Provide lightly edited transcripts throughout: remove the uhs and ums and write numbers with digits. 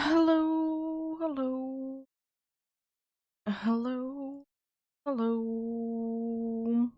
Hello, hello, hello, hello.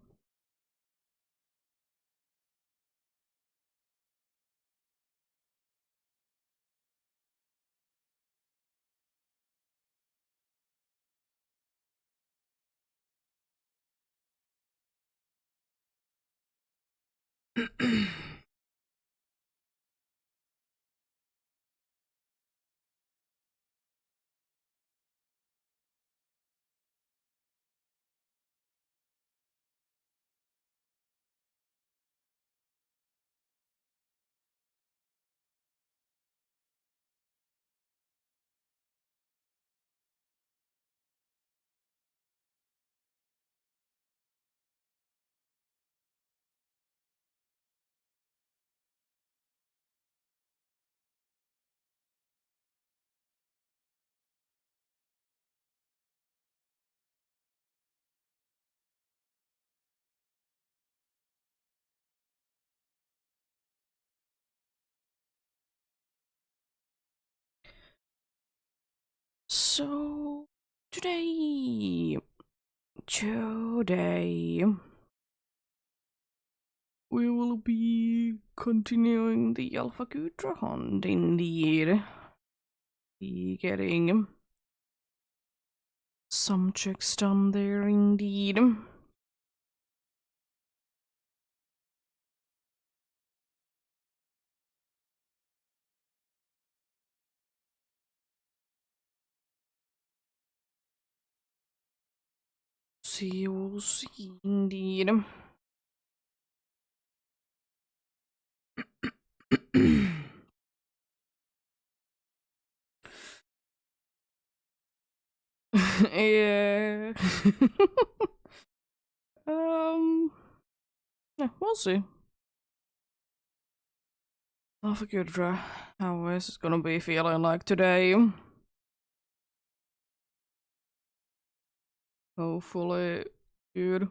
So today we will be continuing the Alpha Kutra hunt. Indeed, be getting some checks done there. Indeed. We'll see. Indeed. Yeah. Yeah, we'll see. Alpha Kutra, how is it gonna be feeling like today? Hopefully good.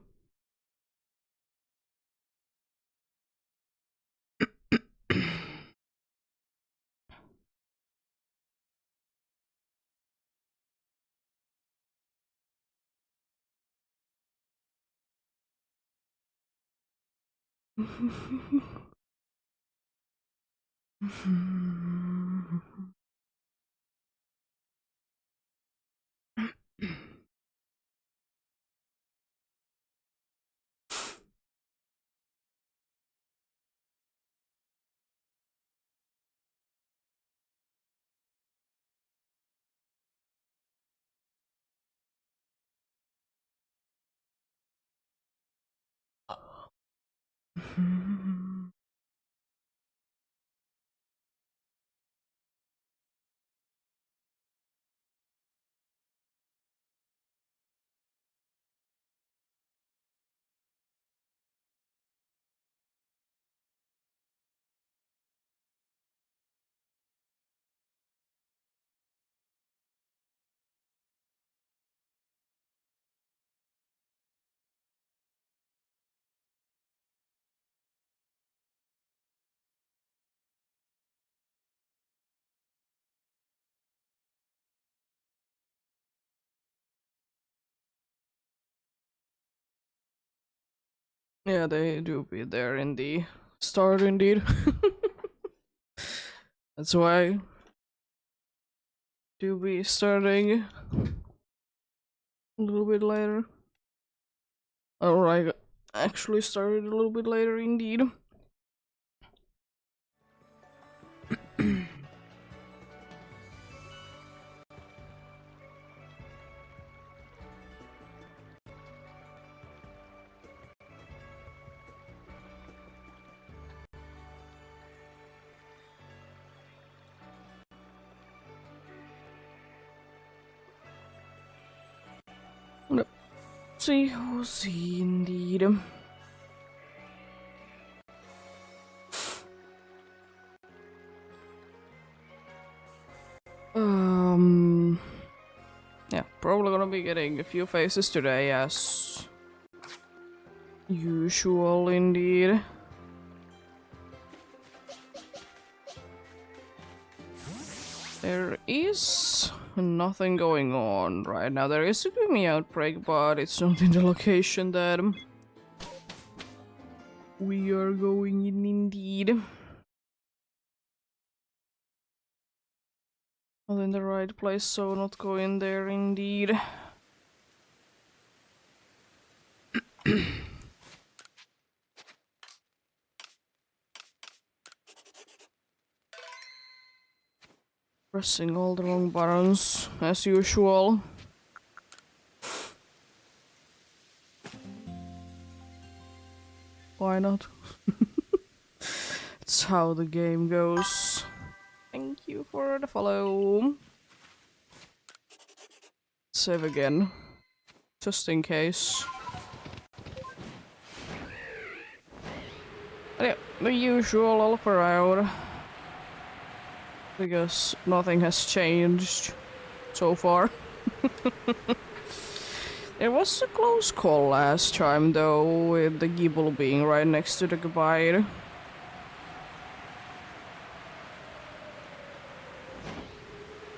Yeah, they do be there in the start indeed. That's why do be starting a little bit later. Or I actually started a little bit later indeed. We'll see indeed. Yeah, probably gonna be getting a few faces today as usual indeed. There is nothing going on right now. There is a gloomy outbreak, but it's not in the location that we are going in indeed. Not in the right place, so not going there indeed. Pressing all the wrong buttons, as usual. Why not? That's how the game goes. Thank you for the follow. Save again. Just in case. But yeah, the usual all around. Because nothing has changed so far. There was a close call last time though, with the Gibble being right next to the Guide.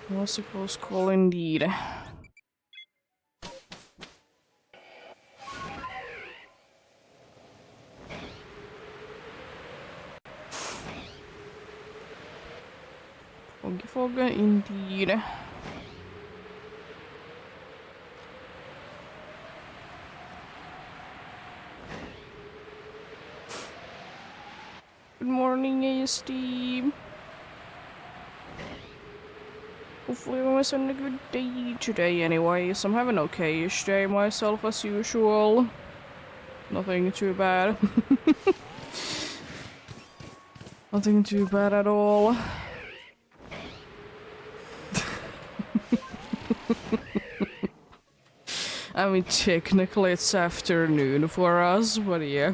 It was a close call indeed. Foggy Fogga indeed. Good morning, EEST. Hopefully everyone's having a good day today anyways. I'm having an okay-ish day myself as usual. Nothing too bad. Nothing too bad at all. I mean, technically it's afternoon for us, but yeah.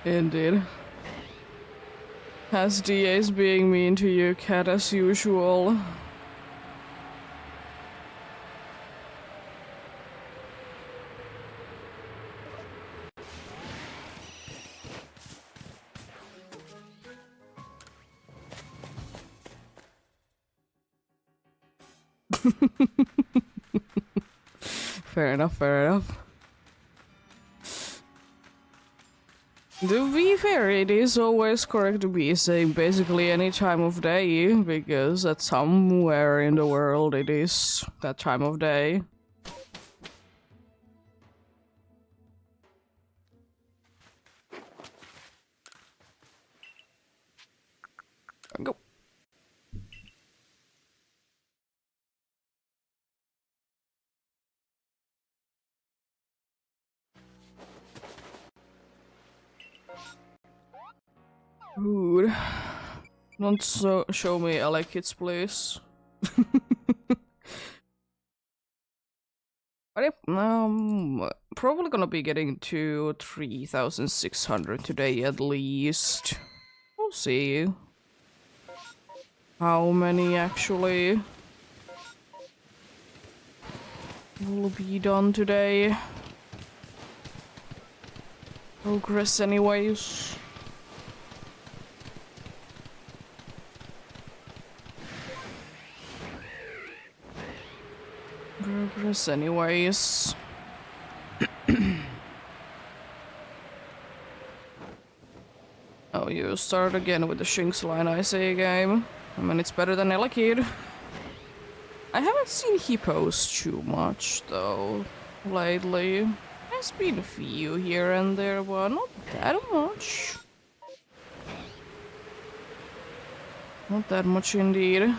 Indeed. Has DA's being mean to you, cat, as usual. Fair enough, fair enough. To be fair, it is always correct to be saying basically any time of day, because at somewhere in the world it is that time of day. Go. Rude. Don't show me Alec kids, please. But yep, probably gonna be getting to 3,600 today at least. We'll see how many actually will be done today. Progress anyways. Progress anyways. Oh, you start again with the Shinx line, I say, game. I mean, it's better than Elekid. I haven't seen hippos too much, though, lately. There's been a few here and there, but not that much. Not that much indeed.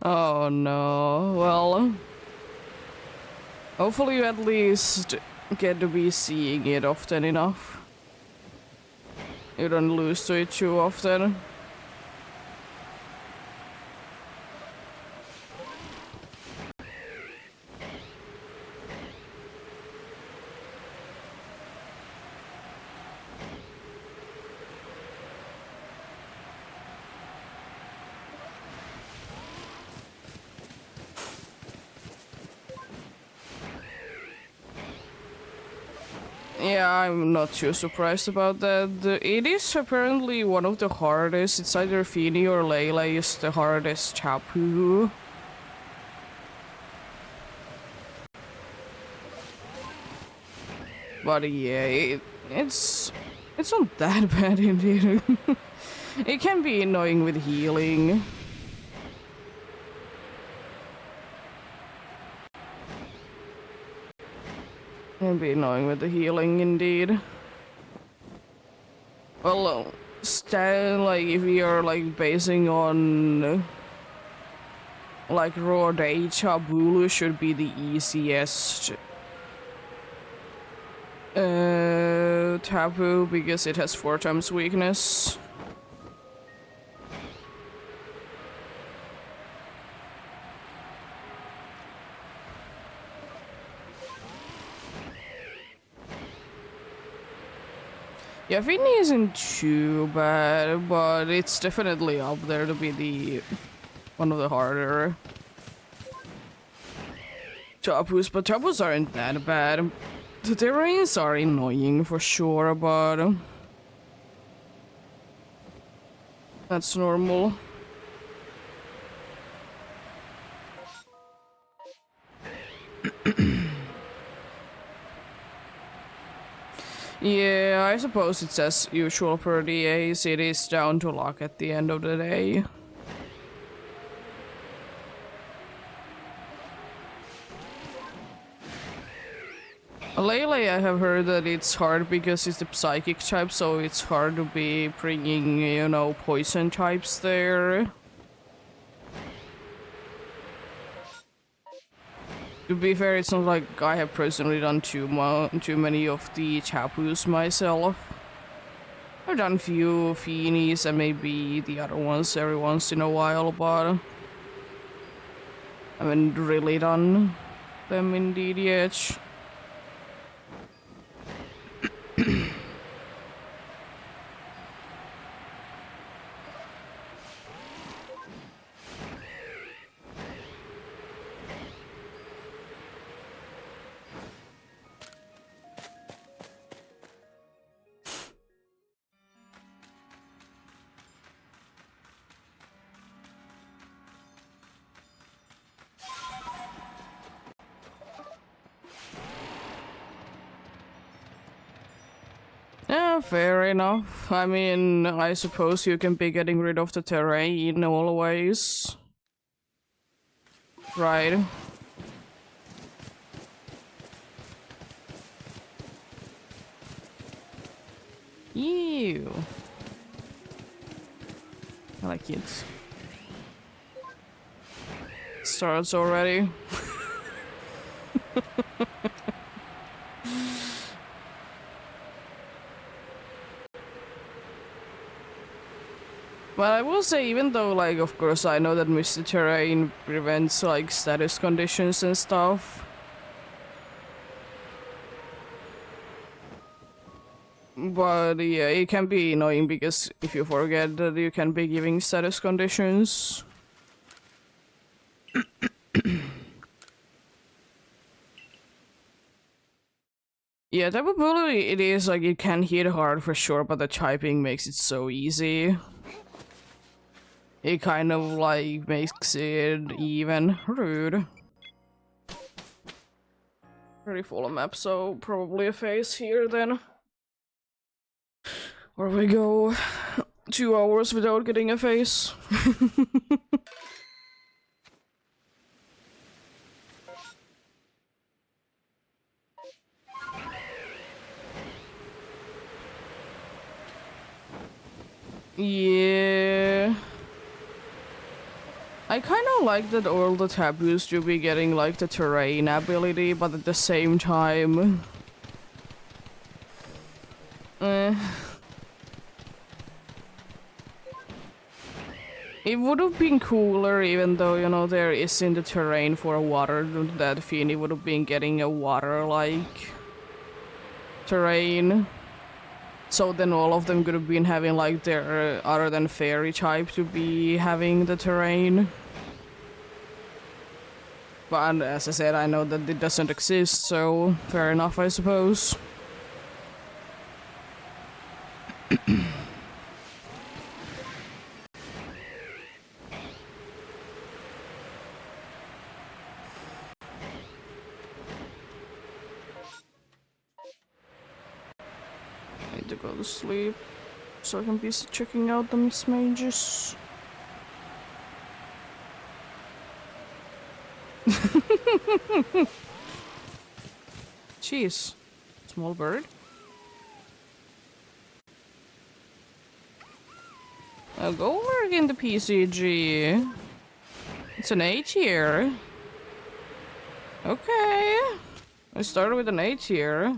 Oh no, well... Hopefully you at least get to be seeing it often enough. You don't lose to it too often. Yeah, I'm not too surprised about that. It is apparently one of the hardest. It's either Feeny or Layla is the hardest Chapu. But yeah, it's not that bad indeed. It can be annoying with healing. Can be annoying with the healing indeed. Well, like if you're like basing on like raw data, Bulu should be the easiest taboo because it has 4 times weakness. Yeah, Vinny isn't too bad, but it's definitely up there to be the one of the harder tabus. But tabus aren't that bad. The terrains are annoying for sure, but that's normal. Yeah, I suppose it's as usual for DAs. It is down to luck at the end of the day. Lately, I have heard that it's hard because it's the psychic type, so it's hard to be bringing, you know, poison types there. To be fair, it's not like I have personally done too many of the chapus myself. I've done few Feenies and maybe the other ones every once in a while, but I haven't really done them in DDH. Yeah, fair enough. I mean, I suppose you can be getting rid of the terrain always. Right. Ew. I like kids. Starts already. But I will say, even though, like, of course, I know that Mr. Terrain prevents, like, status conditions and stuff. But, yeah, it can be annoying because if you forget that you can be giving status conditions. Yeah, probably it is, like, it can hit hard for sure, but the typing makes it so easy. It kind of like makes it even rude. Pretty full map, so probably a face here then. Or we go 2 hours without getting a face. Yeah. I kind of like that all the taboos do be getting like the terrain ability, but at the same time... It would have been cooler, even though, you know, there isn't the terrain for water, that Feeny would have been getting a water-like terrain. So then all of them could have been having like their other than fairy type to be having the terrain. But as I said, I know that it doesn't exist, so fair enough, I suppose. to go to sleep so I can be checking out the Miss Mages. Jeez. Small bird? I'll go work in the PCG. It's an 8 tier. Okay. I started with an 8 tier.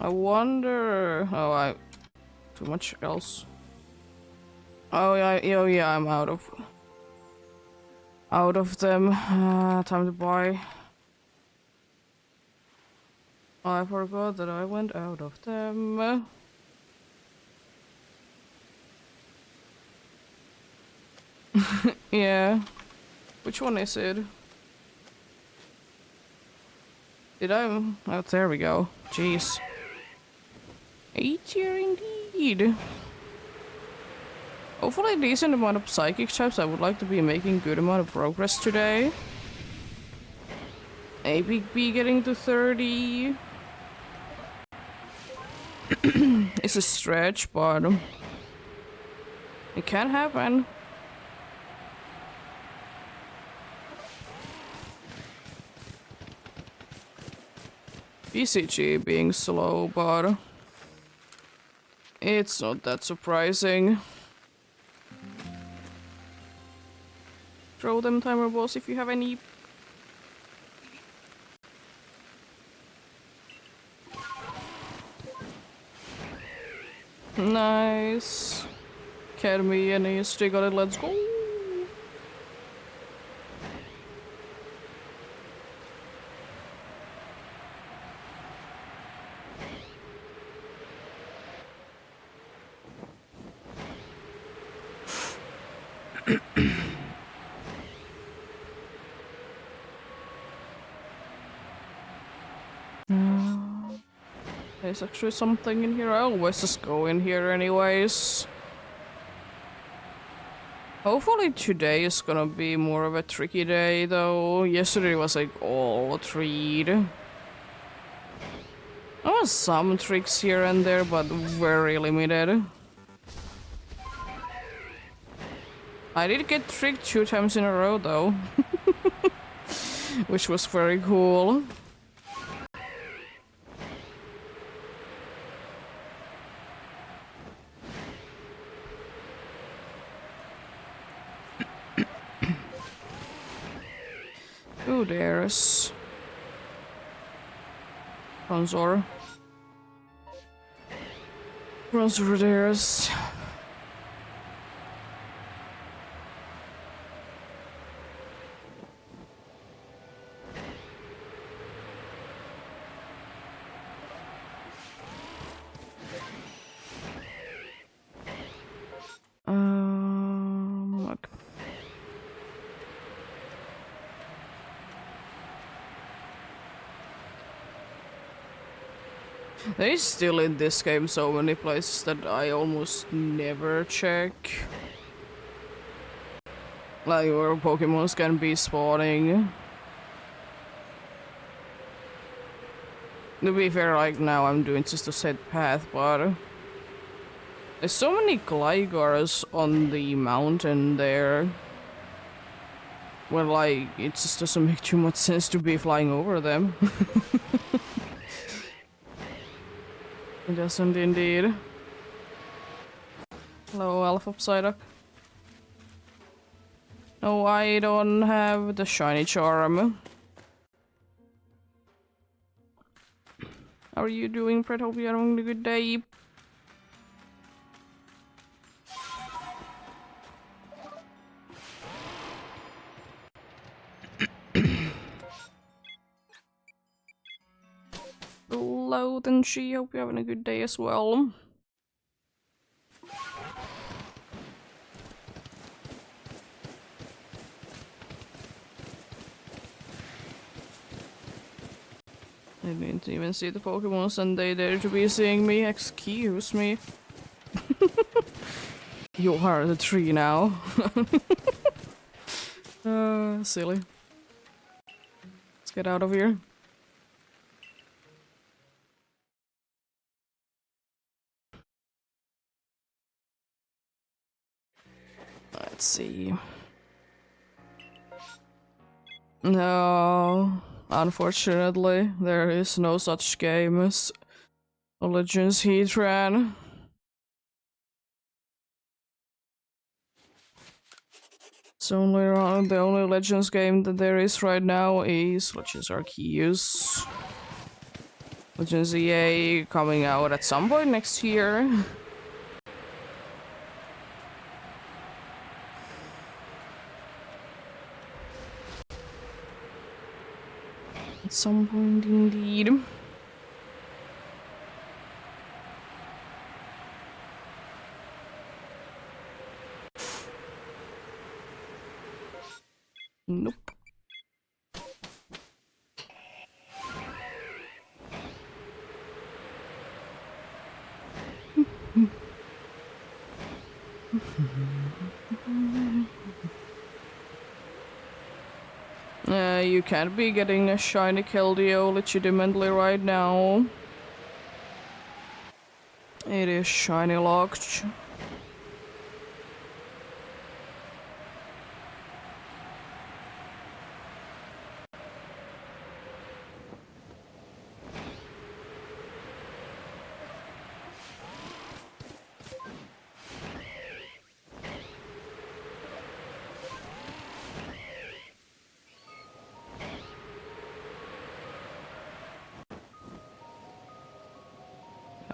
I wonder... Oh, too much else. Oh yeah, I'm out of them. Time to buy. I forgot that I went out of them. Yeah. Which one is it? Did I? Oh, there we go. Jeez. 8 tier indeed. Hopefully a decent amount of psychic types. I would like to be making good amount of progress today. Maybe be getting to 30. It's a stretch, but it can happen. BCG being slow, but it's not that surprising. Throw them timer balls if you have any. Nice. Academy and EEST got it, let's go. There's actually something in here. I always just go in here anyways. Hopefully today is gonna be more of a tricky day though. Yesterday was like all treat. There was some tricks here and there, but very limited. I did get tricked 2 times in a row though. Which was very cool. Ooh, there's Bronzor. Bronzor, there's look. There is still in this game so many places that I almost never check. Like where Pokemons can be spawning. To be fair, like now I'm doing just a set path, but there's so many Glygars on the mountain there. Well, like, it just doesn't make too much sense to be flying over them. It doesn't indeed. Hello, Alpha Psyduck. No, I don't have the shiny charm. How are you doing, Fred? Hope you're having a good day. Hello, then she. Hope you're having a good day as well. I didn't even see the Pokemons and they dare to be seeing me. Excuse me. You are the tree now. Silly. Let's get out of here. Let's see. No, unfortunately, there is no such game as Legends Heatran. It's the only Legends game that there is right now is Legends Arceus. Legends EA coming out at some point next year. At some point indeed. Nope. You can't be getting a shiny Keldeo legitimately right now. It is shiny locked.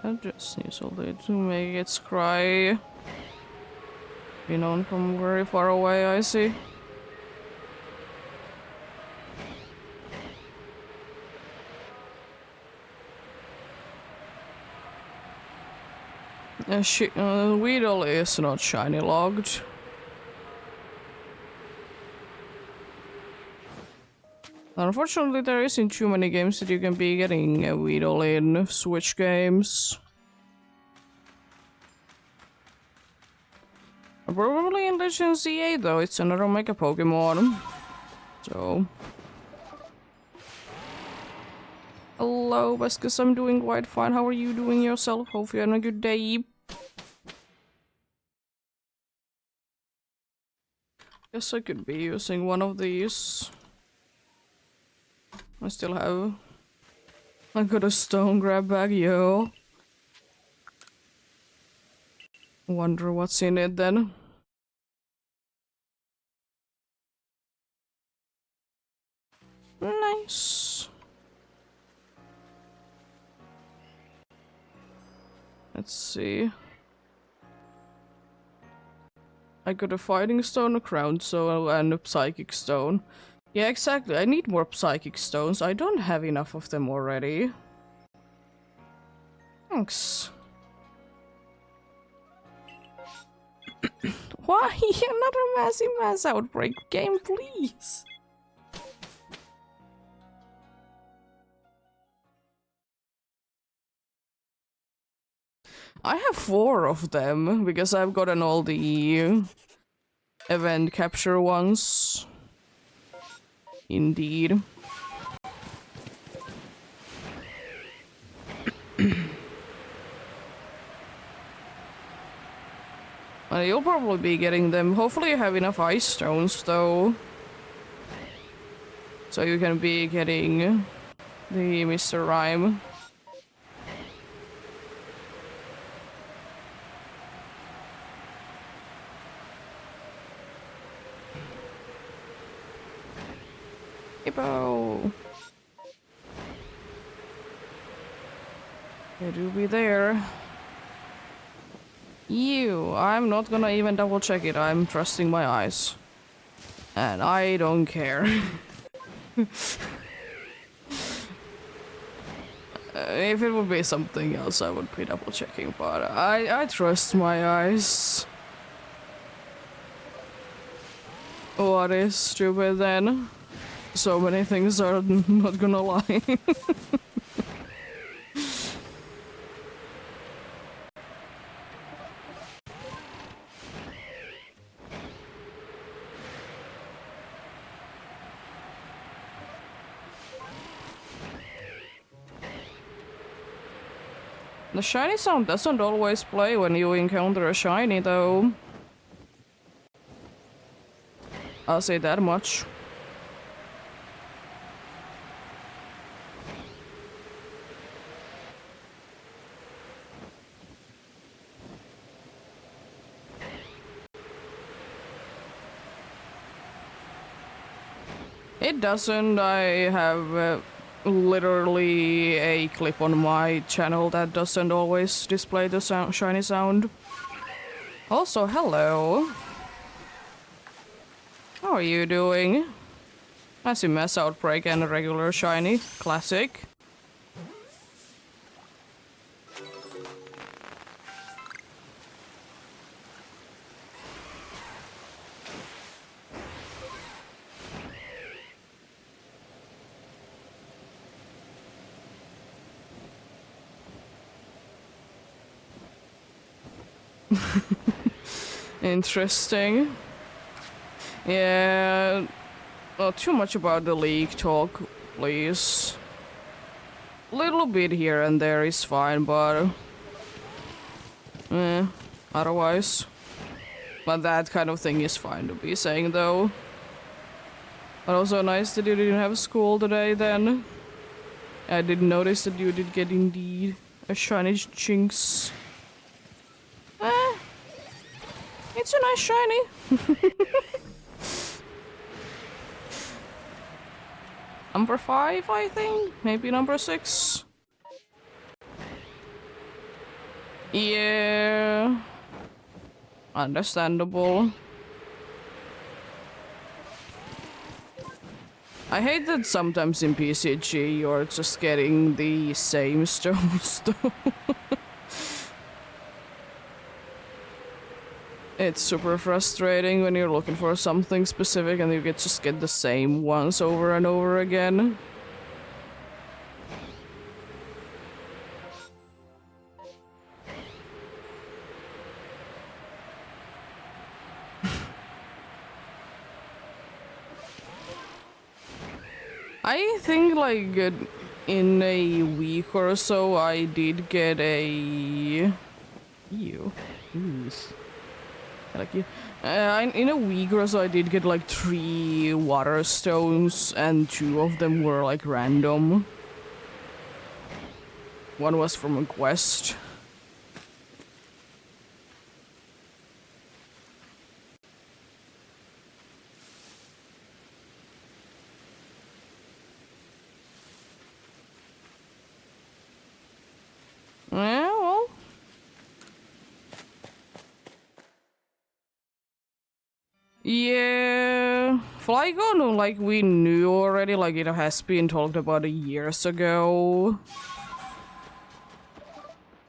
I just need something to make it cry. Be known from very far away, I see. Weedle is not shiny logged. Unfortunately, there isn't too many games that you can be getting a Weedle in Switch games. Probably in Legends EA though, it's another Mega Pokemon. So... Hello, Vescus, I'm doing quite fine. How are you doing yourself? Hope you're having a good day. Guess I could be using one of these. I still have... I got a stone grab bag, yo. Wonder what's in it then. Nice. Let's see. I got a fighting stone, a crown stone, and a psychic stone. Yeah, exactly. I need more psychic stones. I don't have enough of them already. Thanks. Why? Another massive mass outbreak game, please. I have 4 of them because I've gotten all the event capture ones. Indeed. You'll probably be getting them. Hopefully you have enough ice stones though. So you can be getting the Mr. Rhyme. Hippo! They do be there. I'm not gonna even double check it, I'm trusting my eyes. And I don't care. If it would be something else, I would be double checking, but I trust my eyes. What is stupid then? So many things are not gonna lie. The shiny sound doesn't always play when you encounter a shiny though. I'll say that much. It doesn't. I have literally a clip on my channel that doesn't always display the shiny sound. Also, hello. How are you doing? I see Mass Outbreak and a regular shiny. Classic. Interesting. Yeah, not too much about the league talk, please. Little bit here and there is fine, but otherwise. But that kind of thing is fine to be saying, though. But also nice that you didn't have school today, then. I did notice that you did get indeed a shiny Jinx. It's a nice shiny. Number 5, I think? Maybe number 6? Yeah. Understandable. I hate that sometimes in PCG you're just getting the same stones though. It's super frustrating when you're looking for something specific and you just get the same ones over and over again. I think like in a week or so I did get a... Ew. Oof. I like you. In a week or so I did get like 3 water stones and 2 of them were like random. One was from a quest. Yeah, well. Yeah, Flygon, like we knew already, like it has been talked about years ago.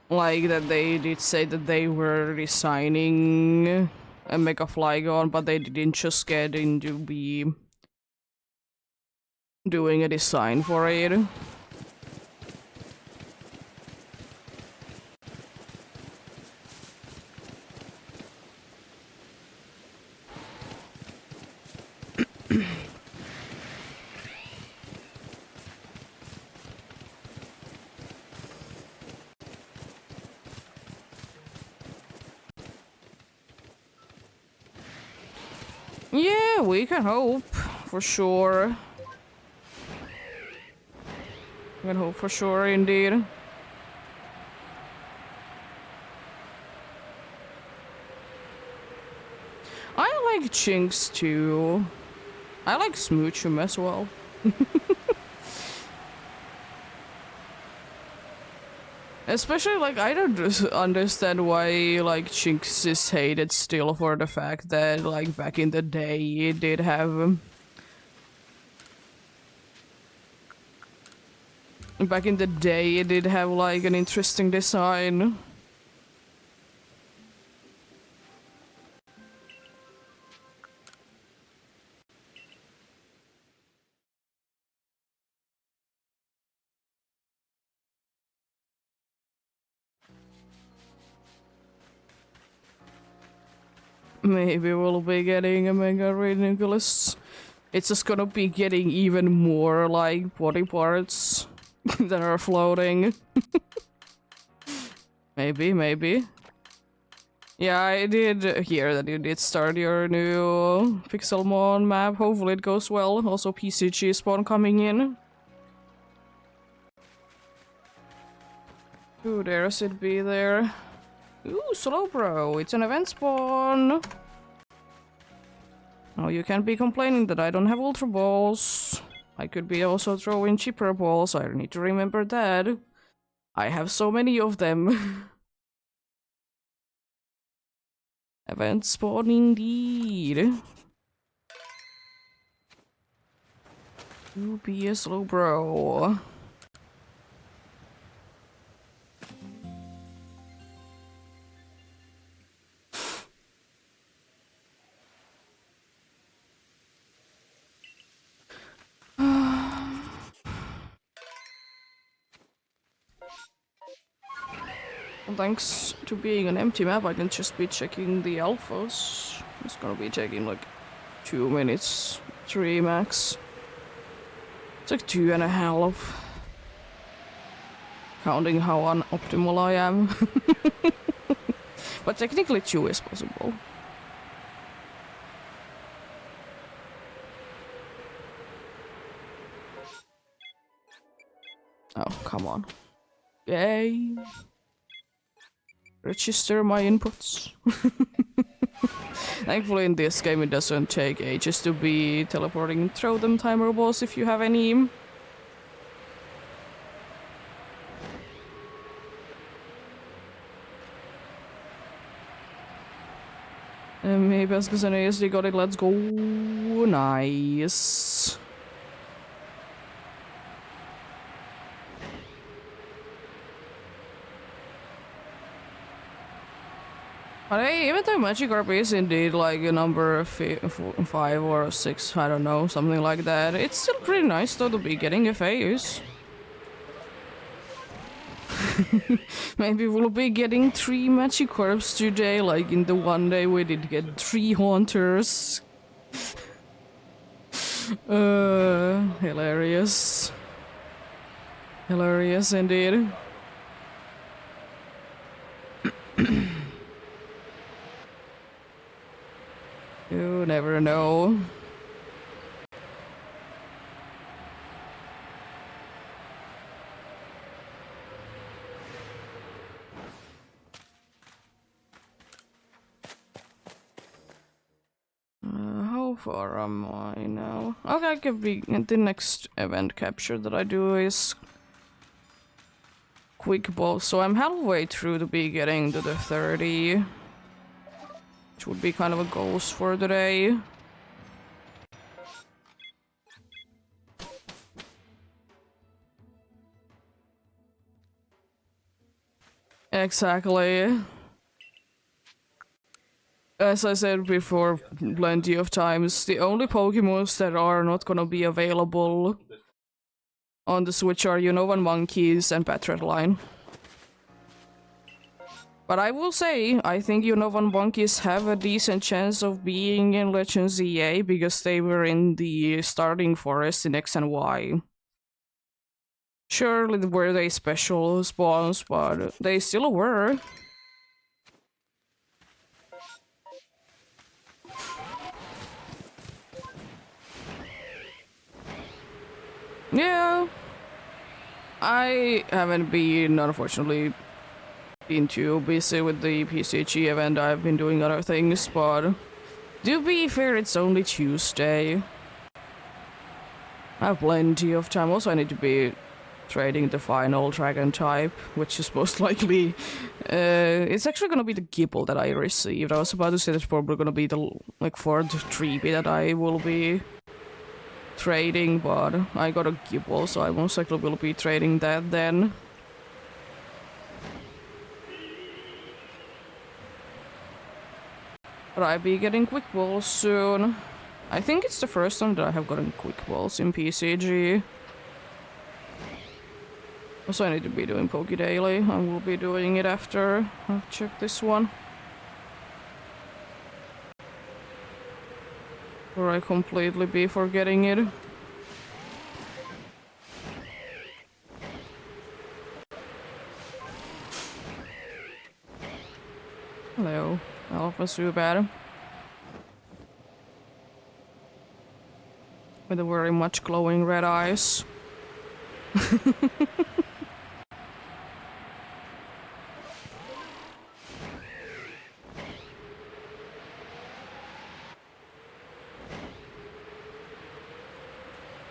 Like that they did say that they were designing a Mega Flygon, but they didn't just get into be doing a design for it. Yeah, we can hope, for sure. We can hope for sure, indeed. I like Jinx too. I like Smoochum as well. Especially, like, I don't understand why, like, Jinx is hated still for the fact that, like, back in the day it did have... back in the day it did have, like, an interesting design. Maybe we'll be getting a Mega Ranunculus. It's just gonna be getting even more, like, body parts that are floating. Maybe, maybe. Yeah, I did hear that you did start your new Pixelmon map. Hopefully it goes well. Also PCG spawn coming in. Ooh, dares it be there? Ooh, slow bro, it's an event spawn. Oh, you can't be complaining that I don't have ultra balls. I could be also throwing cheaper balls, I need to remember that. I have so many of them. Event spawn indeed. You be a slow bro. Well, thanks to being an empty map, I can just be checking the alphas. It's gonna be taking like 2 minutes, 3 max. It's like 2.5. Counting how unoptimal I am. But technically 2 is possible. Oh, come on. Yay. Register my inputs. Thankfully in this game it doesn't take ages to be teleporting throw them timer balls if you have any. Maybe as an EEST got it, let's go. Nice. But hey, even though Magikarp is indeed like a number 5 or 6, I don't know, something like that, it's still pretty nice though to be getting a face. Maybe we'll be getting 3 Magikarps today, like in the one day we did get 3 Haunters. Hilarious. Hilarious indeed. You never know. How far am I now? Okay, I could be the next event capture that I do is quick ball, so I'm halfway through to be getting to the 30. Which would be kind of a goals for today. Exactly. As I said before plenty of times, the only Pokemons that are not gonna be available on the Switch are Unovan Monkeys and Patretline. But I will say, I think Unovan Monkeys have a decent chance of being in Legends EA because they were in the starting forest in X and Y. Surely were they special spawns, but they still were. Yeah. I haven't been, unfortunately, been too busy with the PCG event. I've been doing other things, but to be fair, it's only Tuesday. I have plenty of time. Also, I need to be trading the final dragon type, which is most likely... it's actually gonna be the Gibble that I received. I was about to say that's probably gonna be the, like, 4th 3B that I will be trading, but I got a Gibble, so I most likely will be trading that then. But I'll be getting quick balls soon. I think it's the first time that I have gotten quick balls in PCG. Also, I need to be doing Poke Daily. I will be doing it after I've checked this one. Or I completely be forgetting it. Hello. was too bad. With the very much glowing red eyes.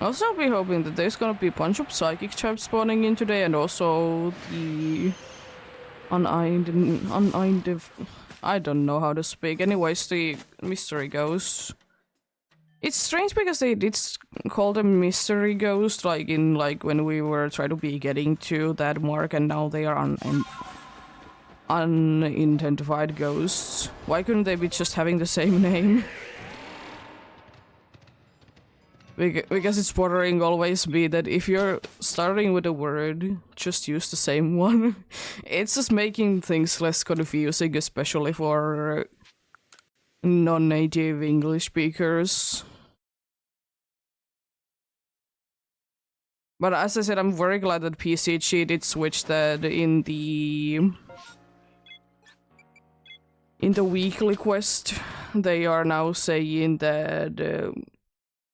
Also, I'll be hoping that there's gonna be a bunch of psychic types spawning in today, and also the I don't know how to speak. Anyways, the mystery ghosts. It's strange because they did call them mystery ghosts, like in when we were trying to be getting to that mark, and now they are unidentified ghosts. Why couldn't they be just having the same name? Because it's bordering always be that if you're starting with a word, just use the same one. It's just making things less confusing, especially for non-native English speakers. But as I said, I'm very glad that PCG did switch that in the weekly quest. They are now saying that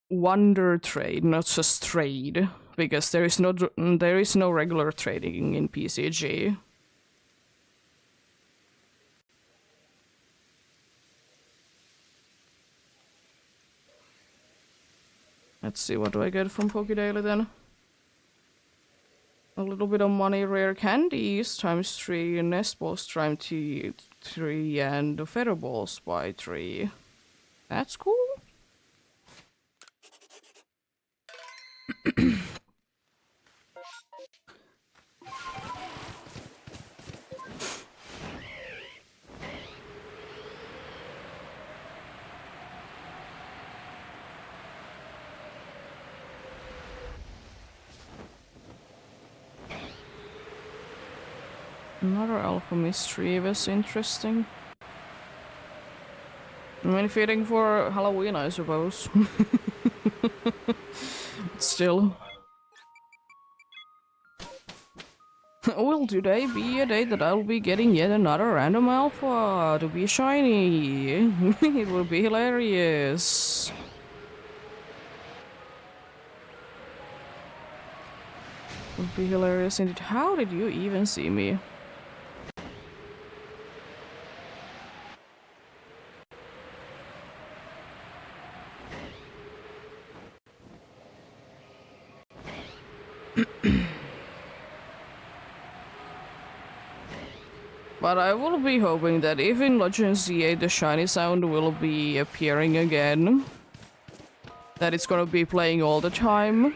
wonder trade, not just trade, because there is no regular trading in PCG. Let's see, what do I get from Pokedaily then? A little bit of money, rare candies times 3, nest balls times 3, and feather balls by 3. That's cool. Another alpha mystery was interesting. I mean, fitting for Halloween, I suppose. Still. Will today be a day that I'll be getting yet another random alpha to be shiny? It will be hilarious. It would be hilarious indeed. How did you even see me? But I will be hoping that if in Legends Z8 the shiny sound will be appearing again, that it's gonna be playing all the time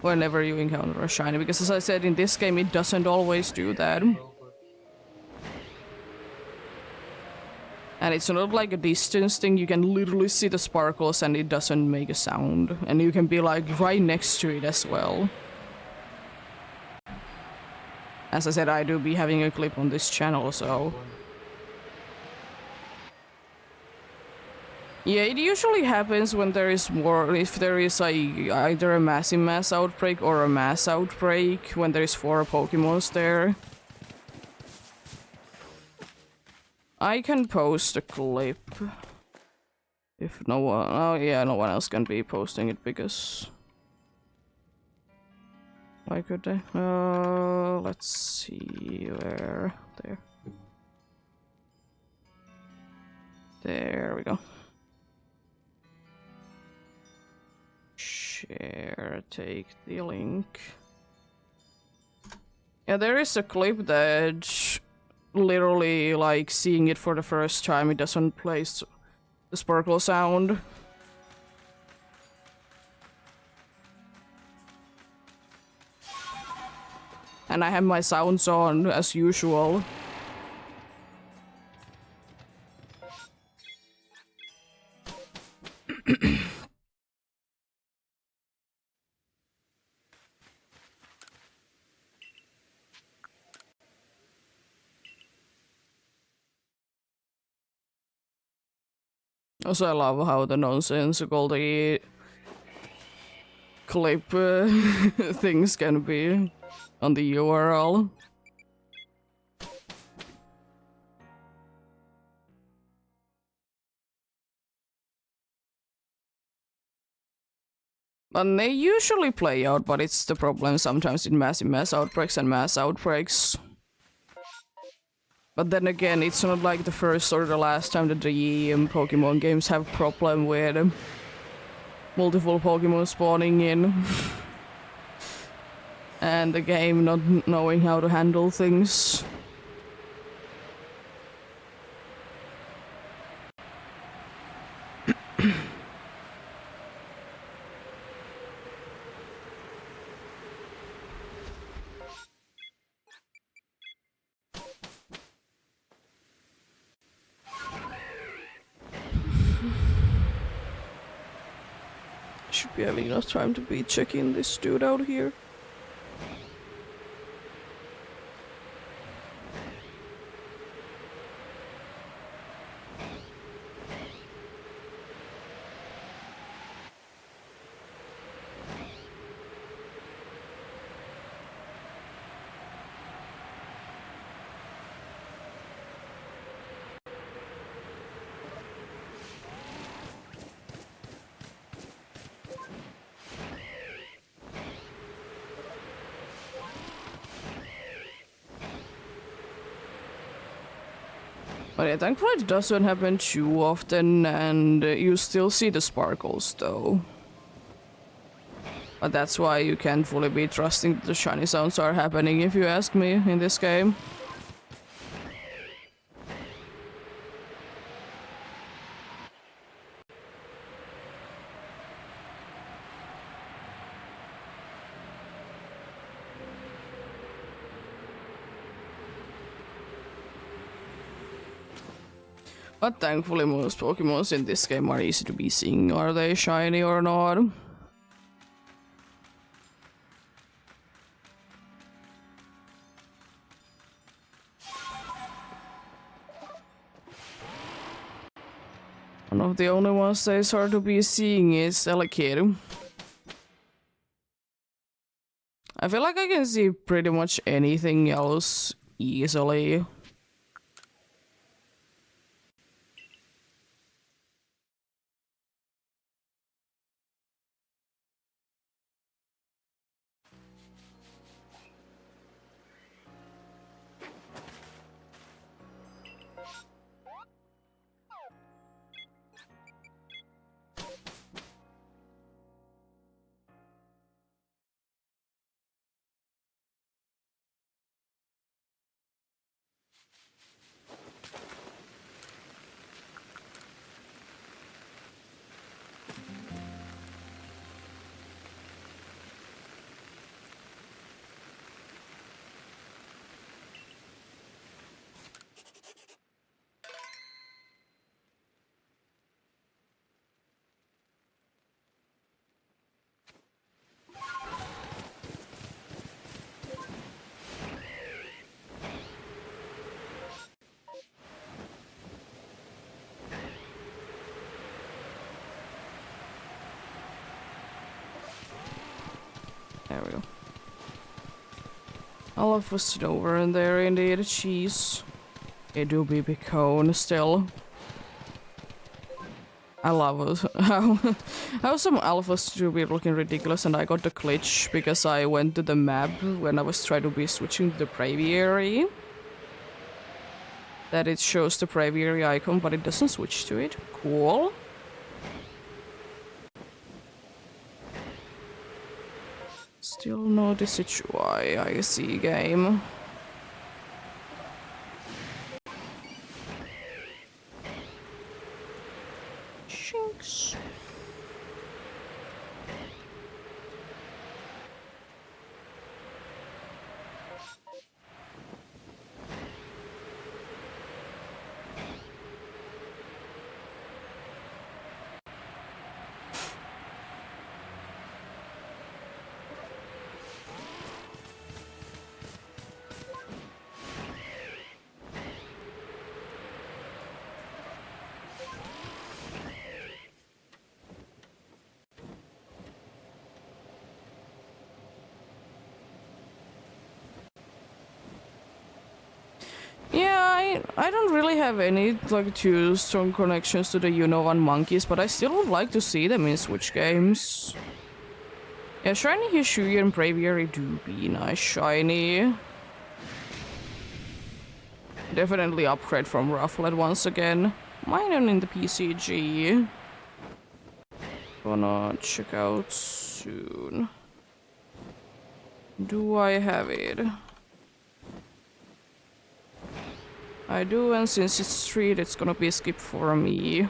whenever you encounter a shiny, because as I said, in this game it doesn't always do that. And it's not like a distance thing, you can literally see the sparkles and it doesn't make a sound. And you can be like right next to it as well. As I said, I do be having a clip on this channel, so... Yeah, it usually happens when there is more, if there is either a massive mass outbreak or a mass outbreak, when there is 4 Pokemons there. I can post a clip. If no one... Oh yeah, no one else can be posting it because... Why could they? Let's see where... There. There we go. Share, take the link. Yeah, there is a clip that literally, like, seeing it for the first time, it doesn't play the sparkle sound. And I have my sounds on as usual. Also, I love how the nonsensical the clip things can be on the URL. And they usually play out, but it's the problem sometimes in mass outbreaks and mass outbreaks. But then again, it's not like the first or the last time that the Pokemon games have problem with multiple Pokemon spawning in. And the game not knowing how to handle things. Should be having enough time to be checking this dude out here. But yeah, thankfully it doesn't happen too often, and you still see the sparkles though. But that's why you can't fully be trusting that the shiny sounds are happening, if you ask me, in this game. But thankfully most Pokemons in this game are easy to be seen, are they shiny or not. One of the only ones that is hard to be seeing is Elekid. I feel like I can see pretty much anything else easily. There we go. I love was over in there indeed. Cheese. A doobie cone still. I love how some alphas do be looking ridiculous, and I got the glitch because I went to the map when I was trying to be switching to the Braviary. That it shows the Braviary icon, but it doesn't switch to it. Cool. Still no Decidueye, I see game. Shinx. Yeah, I don't really have any like too strong connections to the Unova monkeys, but I still would like to see them in Switch games. Yeah, shiny Hishuya and Braviary do be nice shiny. Definitely upgrade from Rufflet once again. Mine in the PCG. Gonna check out soon. Do I have it? I do, and since it's street, it's gonna be a skip for me.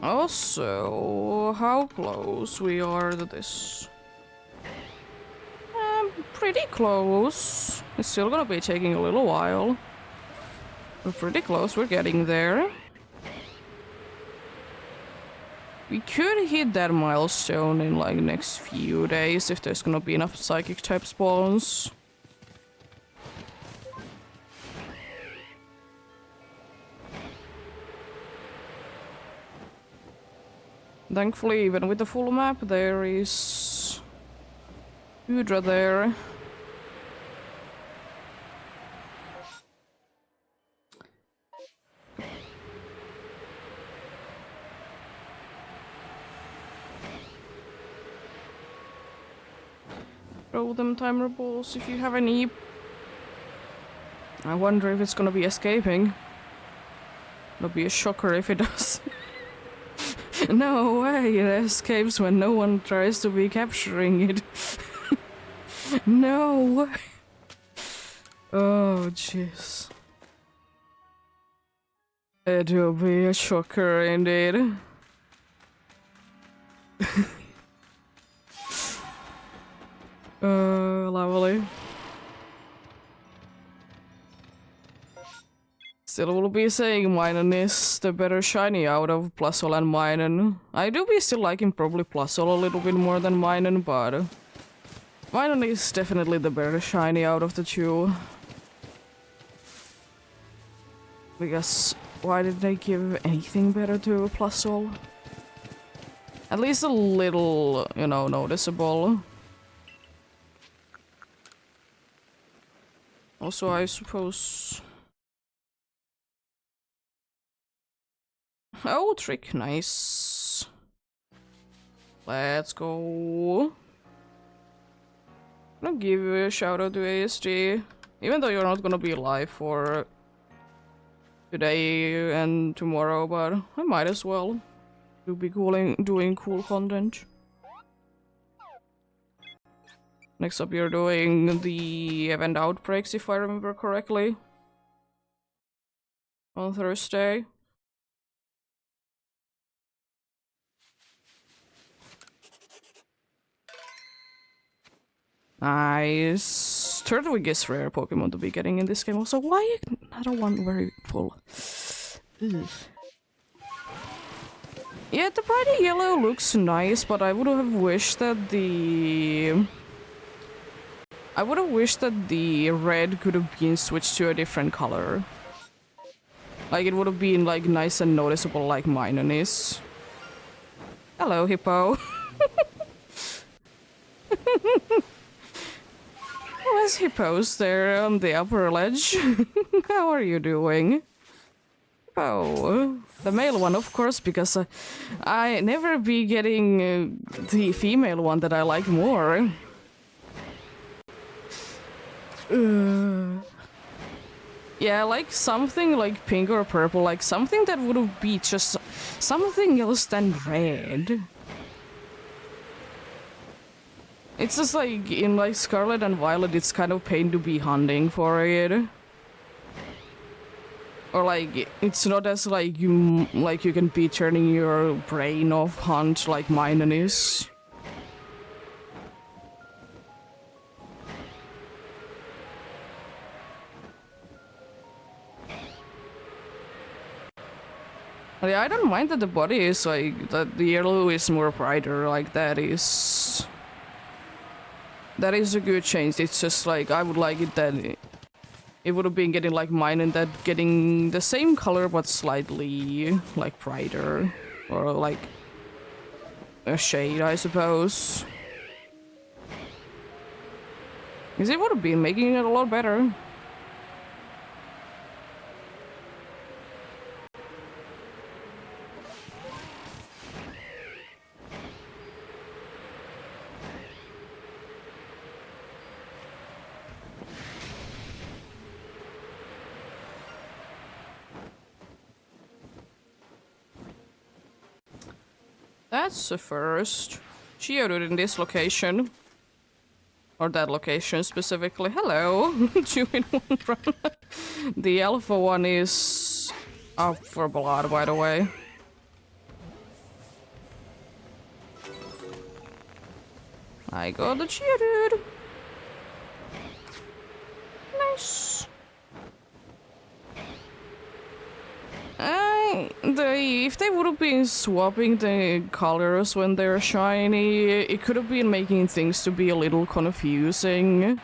Also, how close we are to this? Pretty close. It's still gonna be taking a little while. We're pretty close, we're getting there. We could hit that milestone in like next few days if there's gonna be enough psychic type spawns. Thankfully, even with the full map, there is Hydra there. Throw them timer balls if you have any. I wonder if it's gonna be escaping. It'll be a shocker if it does. No way, it escapes when no one tries to be capturing it. No way. Oh, jeez. It will be a shocker indeed. Lovely. Still will be saying Minun is the better shiny out of Plusle and Minun. I do be still liking probably Plusle a little bit more than Minun, but Minun is definitely the better shiny out of the two. Because why did they give anything better to Plusle? At least a little, you know, noticeable. Also, I suppose... Oh, trick, nice. Let's go. I'm gonna give you a shout out to EEST. Even though you're not gonna be live for today and tomorrow, but I might as well. You'll be doing cool content. Next up, you're doing the event outbreaks, if I remember correctly. On Thursday. Nice. Turtwig is rare Pokemon to be getting in this game. Also, why another one very full? Ugh. Yeah, the bright yellow looks nice, but I would have wished that the... I would have wished that the red could have been switched to a different color. Like, it would have been, like, nice and noticeable like Minun is. Hello, Hippo. Oh, there's hippos there on the upper ledge. How are you doing? Hippo. The male one, of course, because I never be getting the female one that I like more. Yeah, like something like pink or purple, like something that would be just something else than red. It's just like in like Scarlet and Violet, it's kind of pain to be hunting for it. Or like it's not as like you can be turning your brain off hunt like Minun is. Yeah, I don't mind that the body is like that. The yellow is more brighter. Like that is a good change. It's just like I would like it that it would have been getting like mine and that getting the same color but slightly like brighter or like a shade, I suppose. Because it would have been making it a lot better. That's the first. Geodude in this location. Or that location specifically. Hello! 2 in 1 run. The alpha one is up for blood, by the way. I got the Geodude. Nice. If they would have been swapping the colors when they're shiny, it could have been making things to be a little confusing.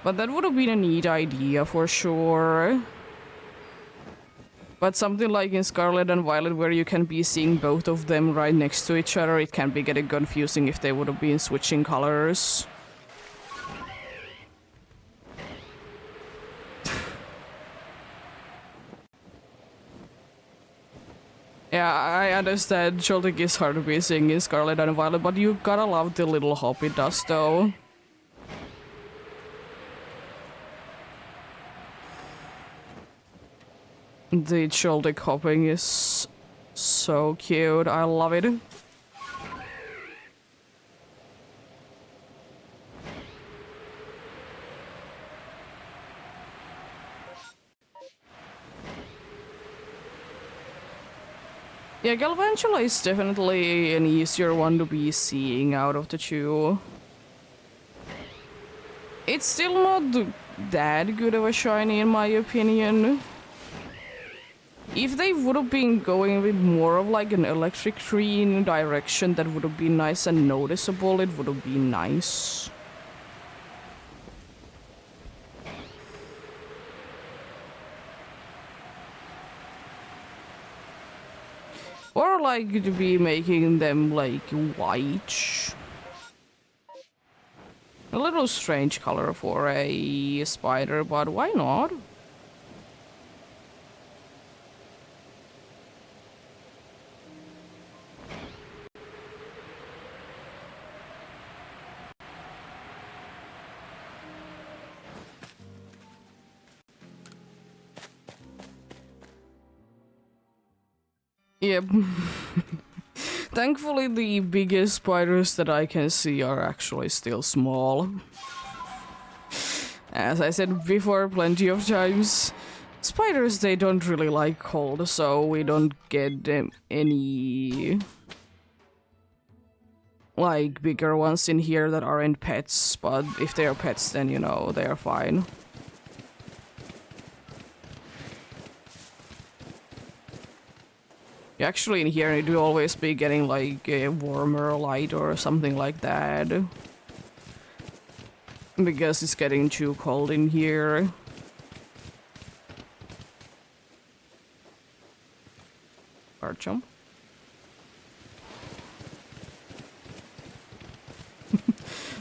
But that would have been a neat idea for sure. But something like in Scarlet and Violet where you can be seeing both of them right next to each other, it can be getting confusing if they would have been switching colors. Yeah, I understand Joltik is hard to be seeing in Scarlet and Violet, but you gotta love the little hop it does though. The Joltik hopping is so cute, I love it. Yeah, Galvantula is definitely an easier one to be seeing out of the two. It's still not that good of a shiny in my opinion. If they would have been going with more of like an electric green direction, that would have been nice and noticeable, it would have been nice. Or like to be making them like white. A little strange color for a spider, but why not? Yep. Thankfully, the biggest spiders that I can see are actually still small. As I said before plenty of times, spiders, they don't really like cold, so we don't get any like bigger ones in here that aren't pets, but if they are pets, then you know, they are fine. Actually, in here, it will always be getting like a warmer light or something like that. Because it's getting too cold in here. Archum.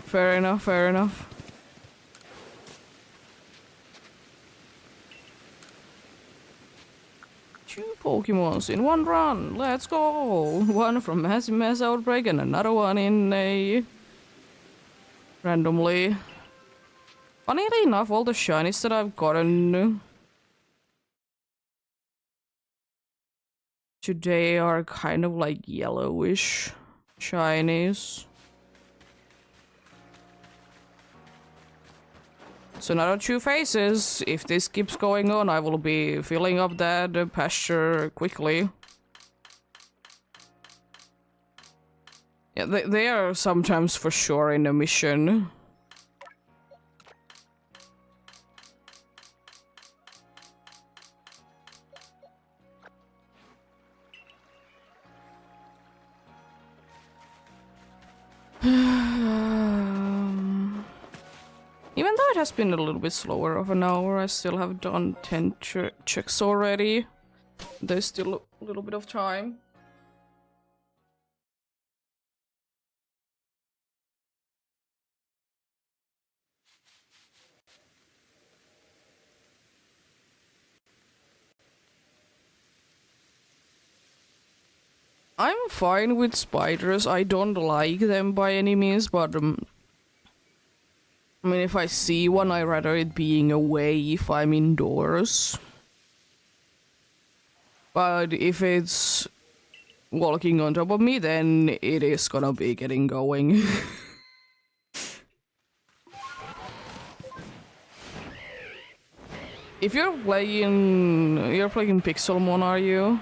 Fair enough, fair enough. Two Pokemons in one run, let's go! One from Massive Mass Outbreak and another one in a... randomly. Funnily enough, all the shinies that I've gotten today are kind of like yellowish shinies. So another 2 phases. If this keeps going on, I will be filling up that pasture quickly. Yeah, they are sometimes for sure in a mission. Even though it has been a little bit slower of an hour, I still have done 10 checks already. There's still a little bit of time. I'm fine with spiders. I don't like them by any means, but I mean, if I see one, I rather it being away if I'm indoors. But if it's walking on top of me, then it is gonna be getting going. If you're playing Pixelmon, are you?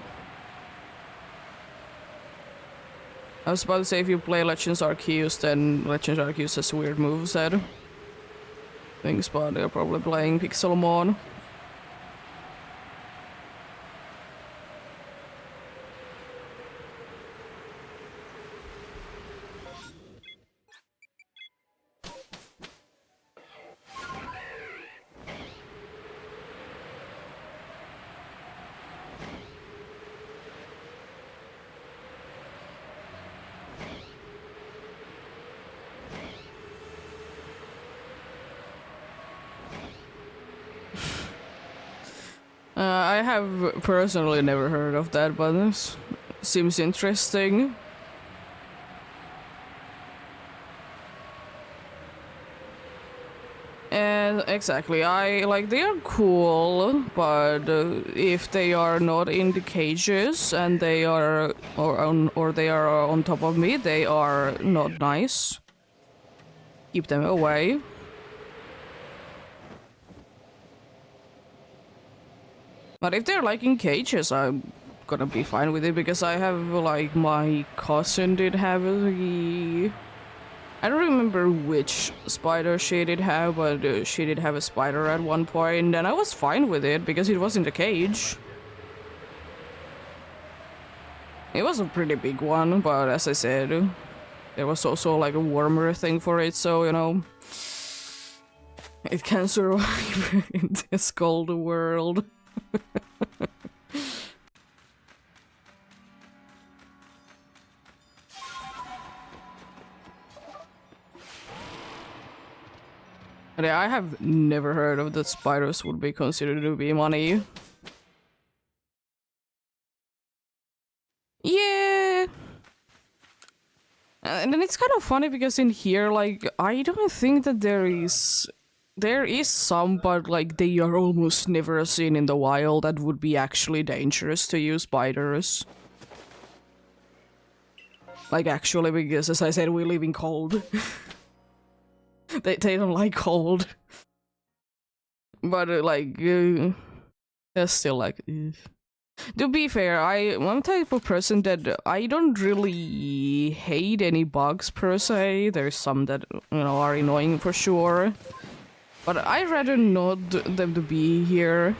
I was about to say if you play Legends Arceus, then Legends Arceus has weird moveset things, but they're probably playing Pixelmon. I have personally never heard of that, but this seems interesting. And exactly, they are cool, but if they are not in the cages and they are or they are on top of me, they are not nice. Keep them away. But if they're like in cages, I'm gonna be fine with it because I have like my cousin did have a... I don't remember which spider she did have, but she did have a spider at one point, and I was fine with it because it was in the cage. It was a pretty big one, but as I said, there was also like a warmer thing for it, so you know, it can survive in this cold world. Yeah, I have never heard of that spiders would be considered to be money. Yeah. And then it's kind of funny because in here, like, I don't think that there is some, but like they are almost never seen in the wild. That would be actually dangerous to use spiders. Like actually, because as I said, we live in cold. they don't like cold. But they're still like. To be fair, I'm the type of person that I don't really hate any bugs per se. There's some that, you know, are annoying for sure. But I'd rather not them to be here.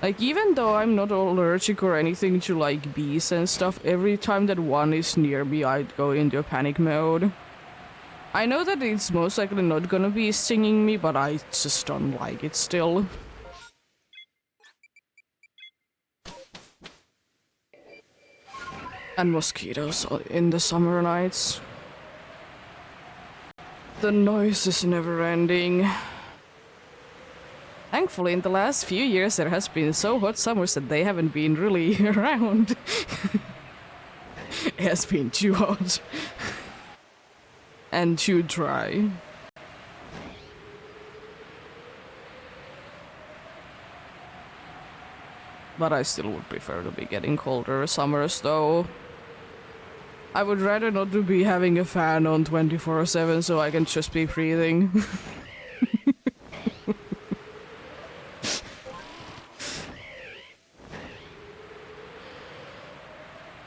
Like, even though I'm not allergic or anything to, like, bees and stuff, every time that one is near me, I'd go into a panic mode. I know that it's most likely not gonna be stinging me, but I just don't like it still. And mosquitoes in the summer nights. The noise is never ending. Thankfully, in the last few years, there has been so hot summers that they haven't been really around. It has been too hot. And too dry. But I still would prefer to be getting colder summers, though. I would rather not to be having a fan on 24/7 so I can just be breathing.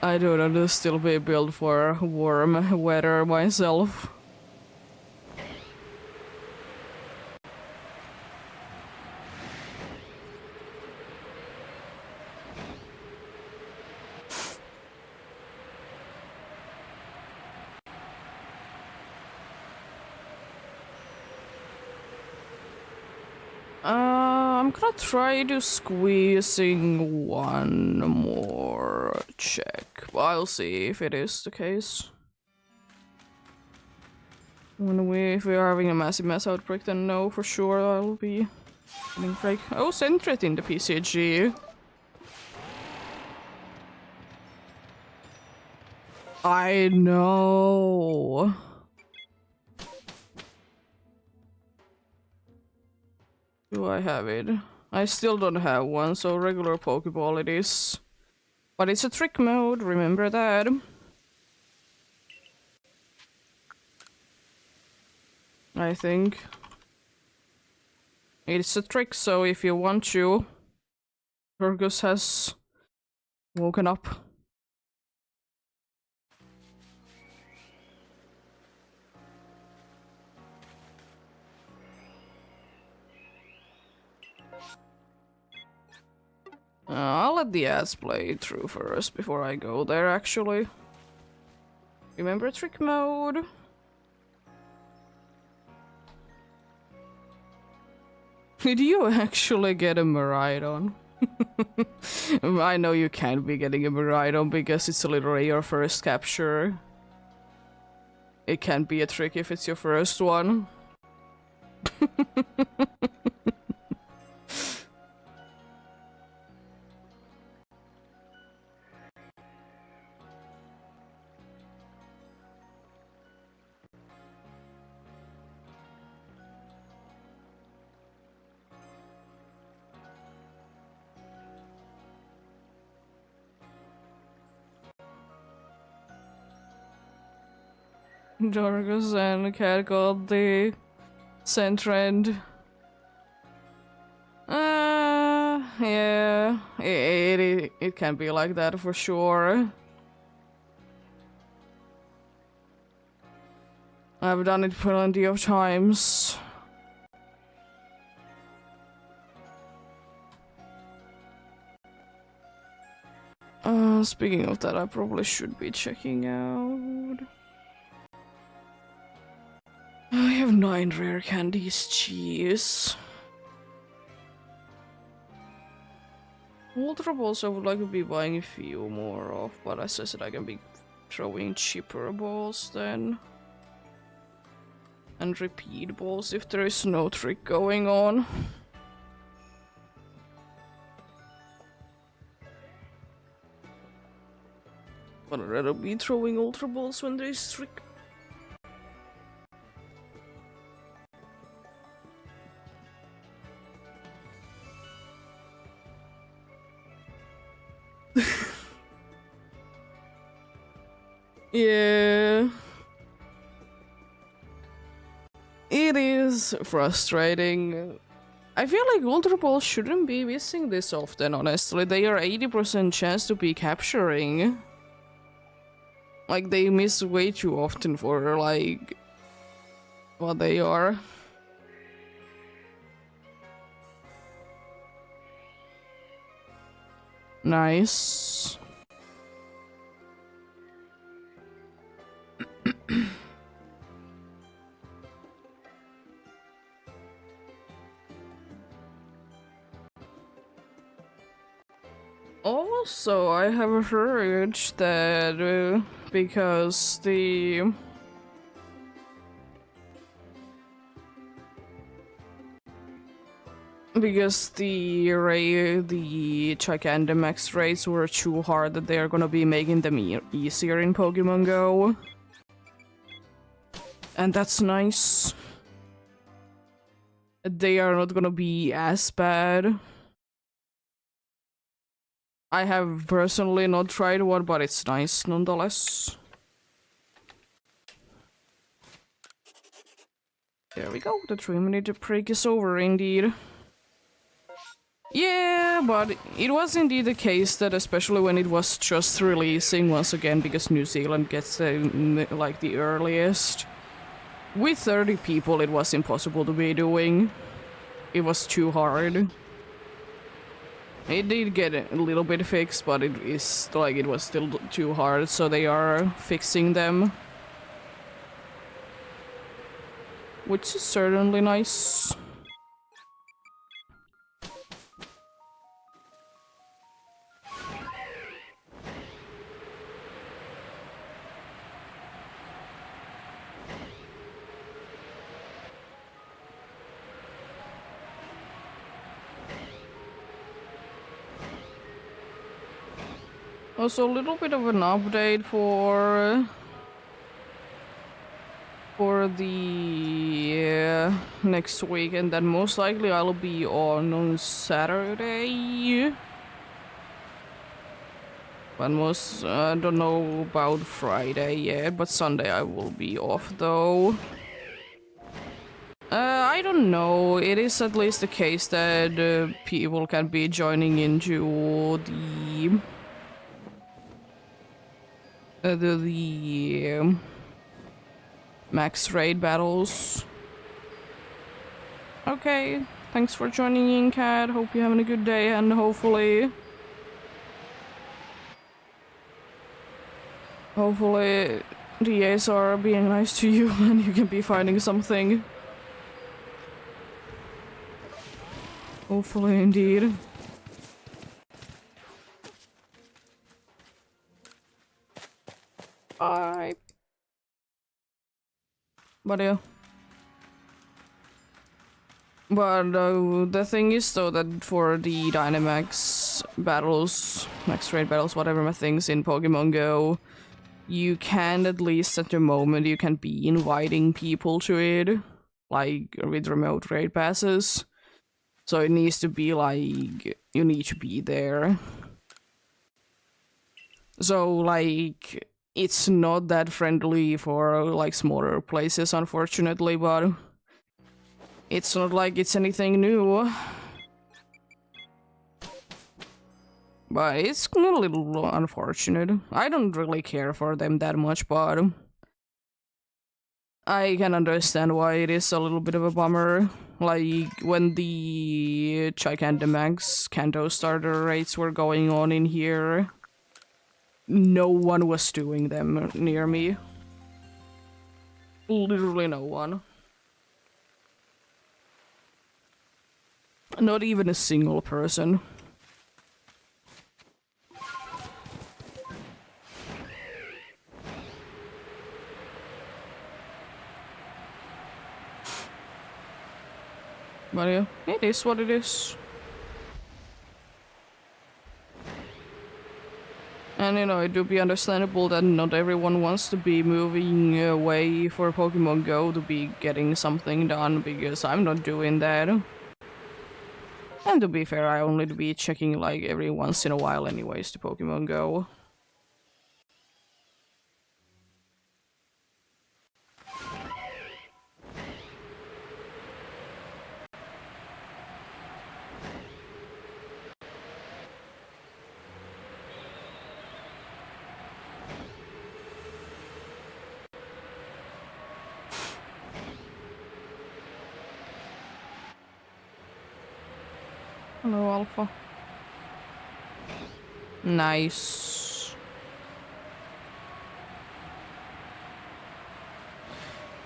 I don't want to still be built for warm weather myself. I'm gonna try to squeezing one more check. I'll see if it is the case. If we are having a massive mass outbreak, then no, for sure I'll be Break. Oh, Sentret in the PCG. I know. Do I have it? I still don't have one, so regular Pokeball it is. But it's a trick mode, remember that. I think. It's a trick, so if you want to, Fergus has woken up. I'll let the ads play through first before I go there, actually. Remember trick mode? Did you actually get a Miraidon? I know you can't be getting a Miraidon because it's literally your first capture. It can't be a trick if it's your first one. Jorgus and Cat got the Sentrend. Yeah, it can be like that for sure. I've done it plenty of times. Speaking of that, I probably should be checking out. I have 9 rare candies, jeez. Ultra balls I would like to be buying a few more of, but as I said, I can be throwing cheaper balls then. And repeat balls if there is no trick going on. But I'd rather be throwing ultra balls when there is trick. Yeah. It is frustrating. I feel like Ultra Balls shouldn't be missing this often, honestly. They are 80% chance to be capturing. Like, they miss way too often for, like, what they are. Nice. Also, I have heard that because the Gigantamax raids were too hard that they are gonna be making them easier in Pokemon Go. And that's nice. They are not gonna be as bad. I have personally not tried one, but it's nice nonetheless. There we go, the 3-minute break is over indeed. Yeah, but it was indeed the case that especially when it was just releasing once again, because New Zealand gets like the earliest. With 30 people it was impossible to be doing. It was too hard. It did get a little bit fixed, but it is like it was still too hard, so they are fixing them. Which is certainly nice. Also, a little bit of an update for the next week, and then most likely I'll be on Saturday. But most I don't know about Friday yet, but Sunday I will be off though. I don't know. It is at least the case that people can be joining into the max raid battles. Okay, thanks for joining in, Cat. Hope you're having a good day, and hopefully the A's are being nice to you and you can be finding something. Hopefully, indeed. Bye. But yeah. But the thing is though that for the Dynamax battles, max raid battles, whatever things in Pokemon Go, you can at least at the moment you can be inviting people to it, like with remote raid passes. So it needs to be like you need to be there. So like it's not that friendly for like smaller places, unfortunately, but it's not like it's anything new. But it's a little unfortunate. I don't really care for them that much, but I can understand why it is a little bit of a bummer. Like, when the Gigantamax Kanto starter raids were going on in here, no one was doing them near me. Literally no one. Not even a single person. But yeah, it is what it is. And you know, it do be understandable that not everyone wants to be moving away for Pokemon Go to be getting something done, because I'm not doing that. And to be fair, I only be checking like every once in a while anyways to Pokemon Go. Hello, Alpha. Nice.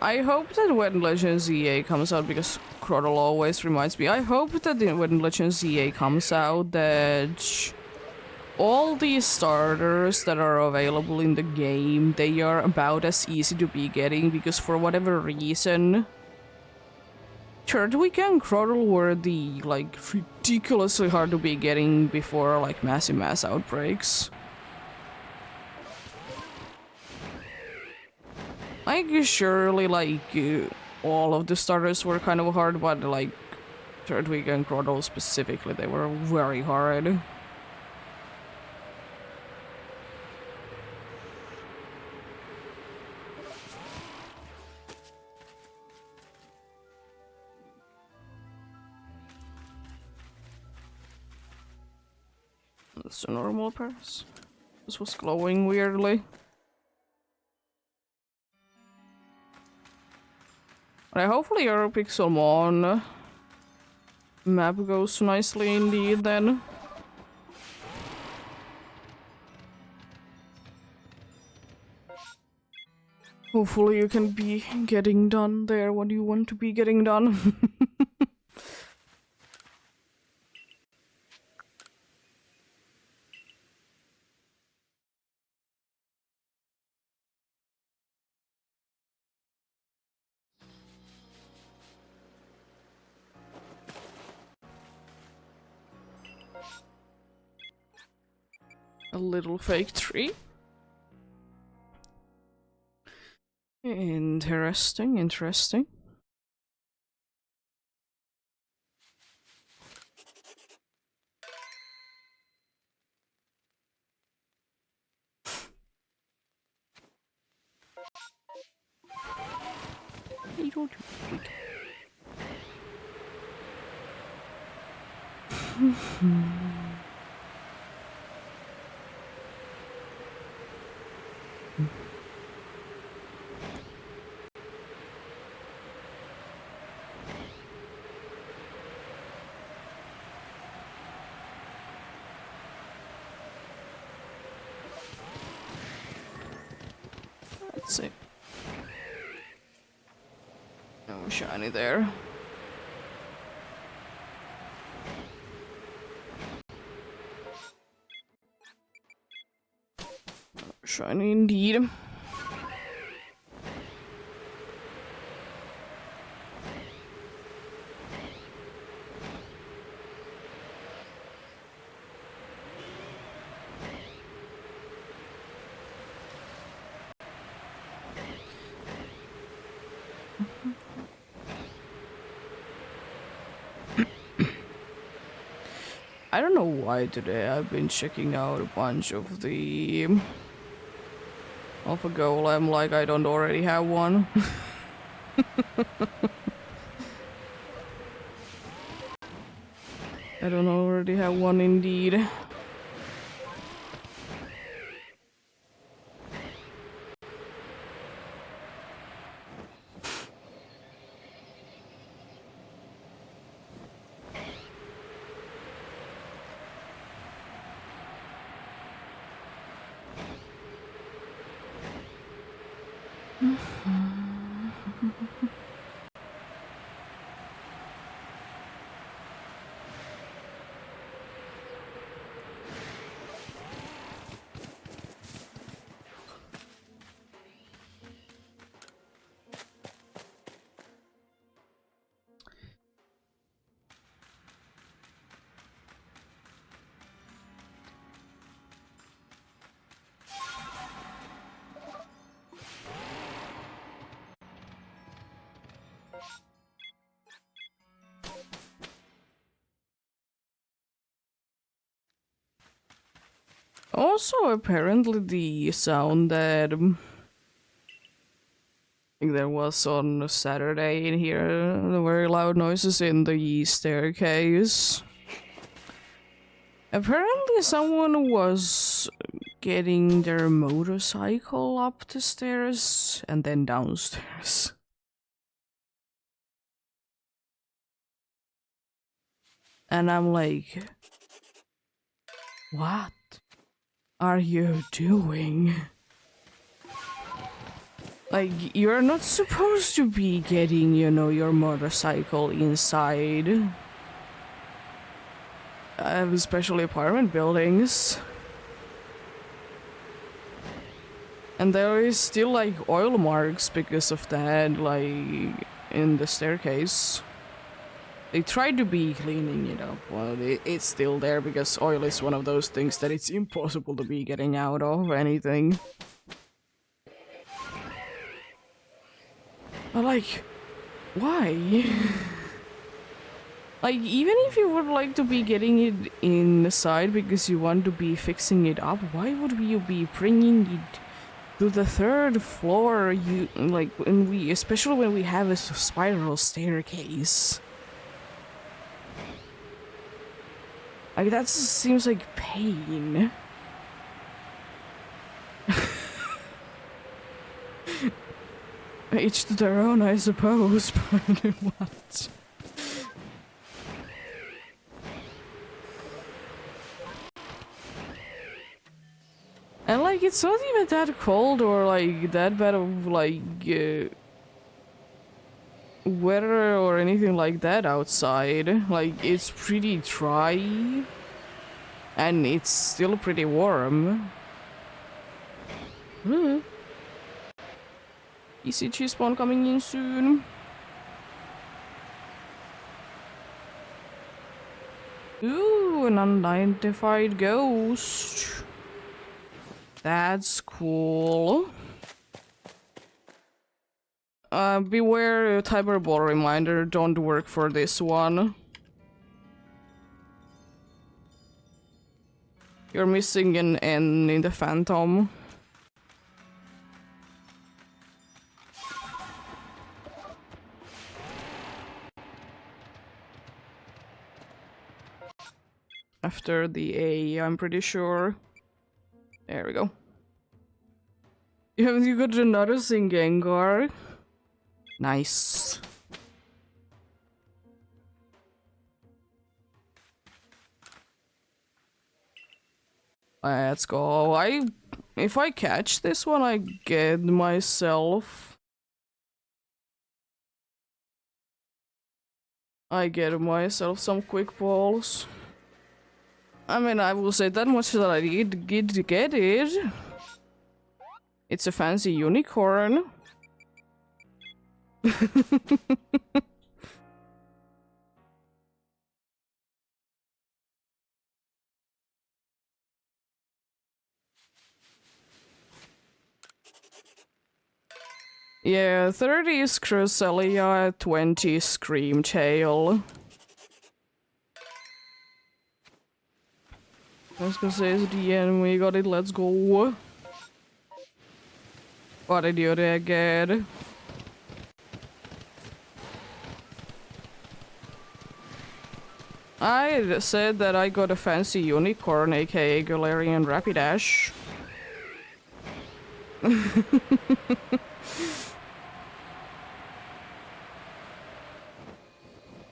I hope that when Legends EA comes out, because Crodel always reminds me, I hope that when Legends EA comes out that all these starters that are available in the game, they are about as easy to be getting, because for whatever reason, Turtwig and Crodel were the, like, ridiculously hard to be getting before, like, massive mass outbreaks. Like, surely, like, all of the starters were kind of hard, but, like, Turtwig and Crodel specifically, they were very hard. That's a normal pass. This was glowing weirdly. But hopefully your Pixelmon map goes nicely indeed then. Hopefully you can be getting done there what you want to be getting done. A little fake tree. Interesting, interesting. Let's see. No shiny there. Shiny indeed. I don't know why today I've been checking out a bunch of the Alpha Golem like I don't already have one. I don't already have one indeed. Also, apparently the sound that there was on Saturday in here, the very loud noises in the staircase. Apparently someone was getting their motorcycle up the stairs and then downstairs. And I'm like, what are you doing? Like, you're not supposed to be getting, you know, your motorcycle inside. Especially apartment buildings. And there is still, like, oil marks because of that, like, in the staircase. They tried to be cleaning it up. Well, it's still there because oil is one of those things that it's impossible to be getting out of anything. But like, why? Like, even if you would like to be getting it inside because you want to be fixing it up, why would you be bringing it to the third floor? You like especially when we have a spiral staircase. Like, that seems like pain. Each to their own, I suppose, but what? And like, it's not even that cold or like that bad of like weather or anything like that outside. Like, it's pretty dry and it's still pretty warm. ECG spawn coming in soon. Ooh, an unidentified ghost. That's cool. Beware, timer ball reminder, don't work for this one. You're missing an N in the Phantom. After the A, I'm pretty sure. There we go. You got another thing, Gengar. Nice. Let's go. If I catch this one, I get myself some quick balls. I mean, I will say that much that I did get it. It's a fancy unicorn. Yeah, 30 is Cresselia, 20 Screamtail. I was gonna say it's the end, we got it, let's go. What did you get? I said that I got a fancy unicorn, aka Galarian Rapidash.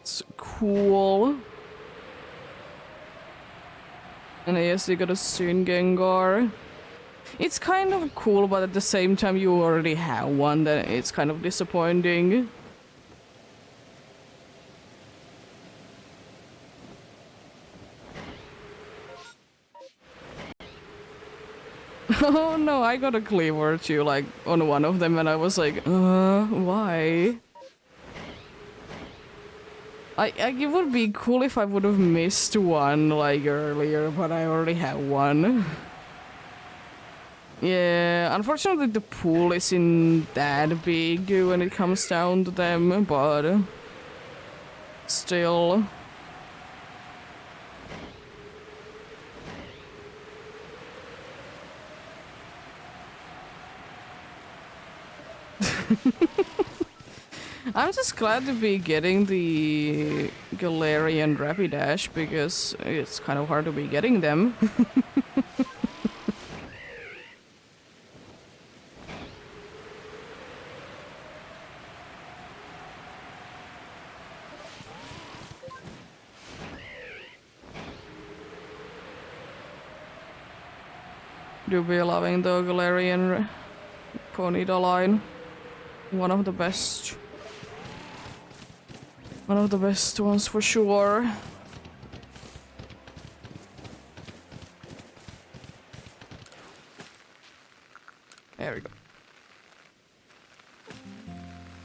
It's cool. And yes, you got a Sun Gengar. It's kind of cool, but at the same time you already have one, then it's kind of disappointing. Oh no, I got a Cleaver too, like, on one of them, and I was like, why? It would be cool if I would have missed one, like, earlier, but I already have one. Yeah, unfortunately the pool isn't that big when it comes down to them, but still. I'm just glad to be getting the Galarian Rapidash because it's kind of hard to be getting them. Do be loving the Galarian Ponyta line. One of the best. One of the best ones for sure. There we go.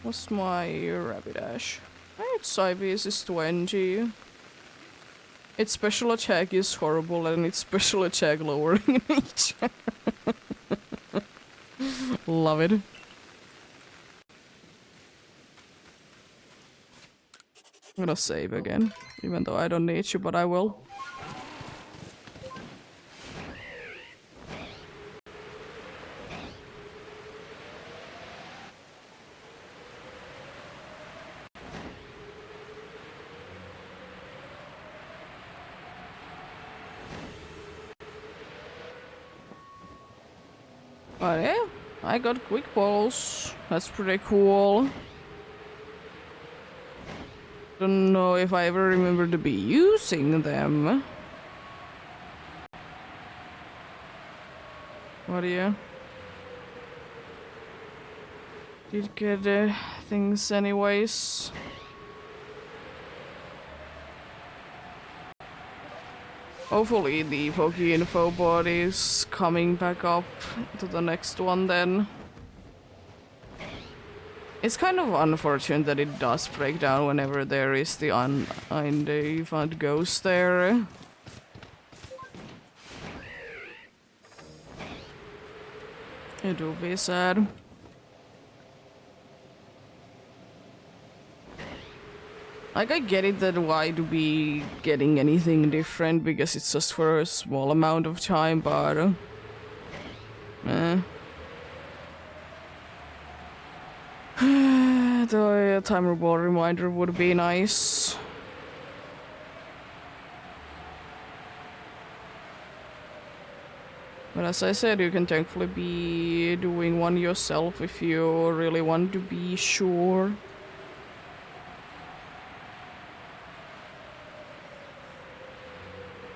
What's my Rapidash? Its IVs is 20. Its special attack is horrible and its special attack lowering each. Love it. I'm gonna save again, even though I don't need you, but I will. But yeah, I got quick balls. That's pretty cool. Don't know if I ever remember to be using them. What do you? Did get things anyways. Hopefully the Poke-Info bot is coming back up to the next one then. It's kind of unfortunate that it does break down whenever there is the unidentified ghost there. It will be sad. Like, I get it that why to be getting anything different because it's just for a small amount of time, but the time reward reminder would be nice. But as I said, you can thankfully be doing one yourself if you really want to be sure.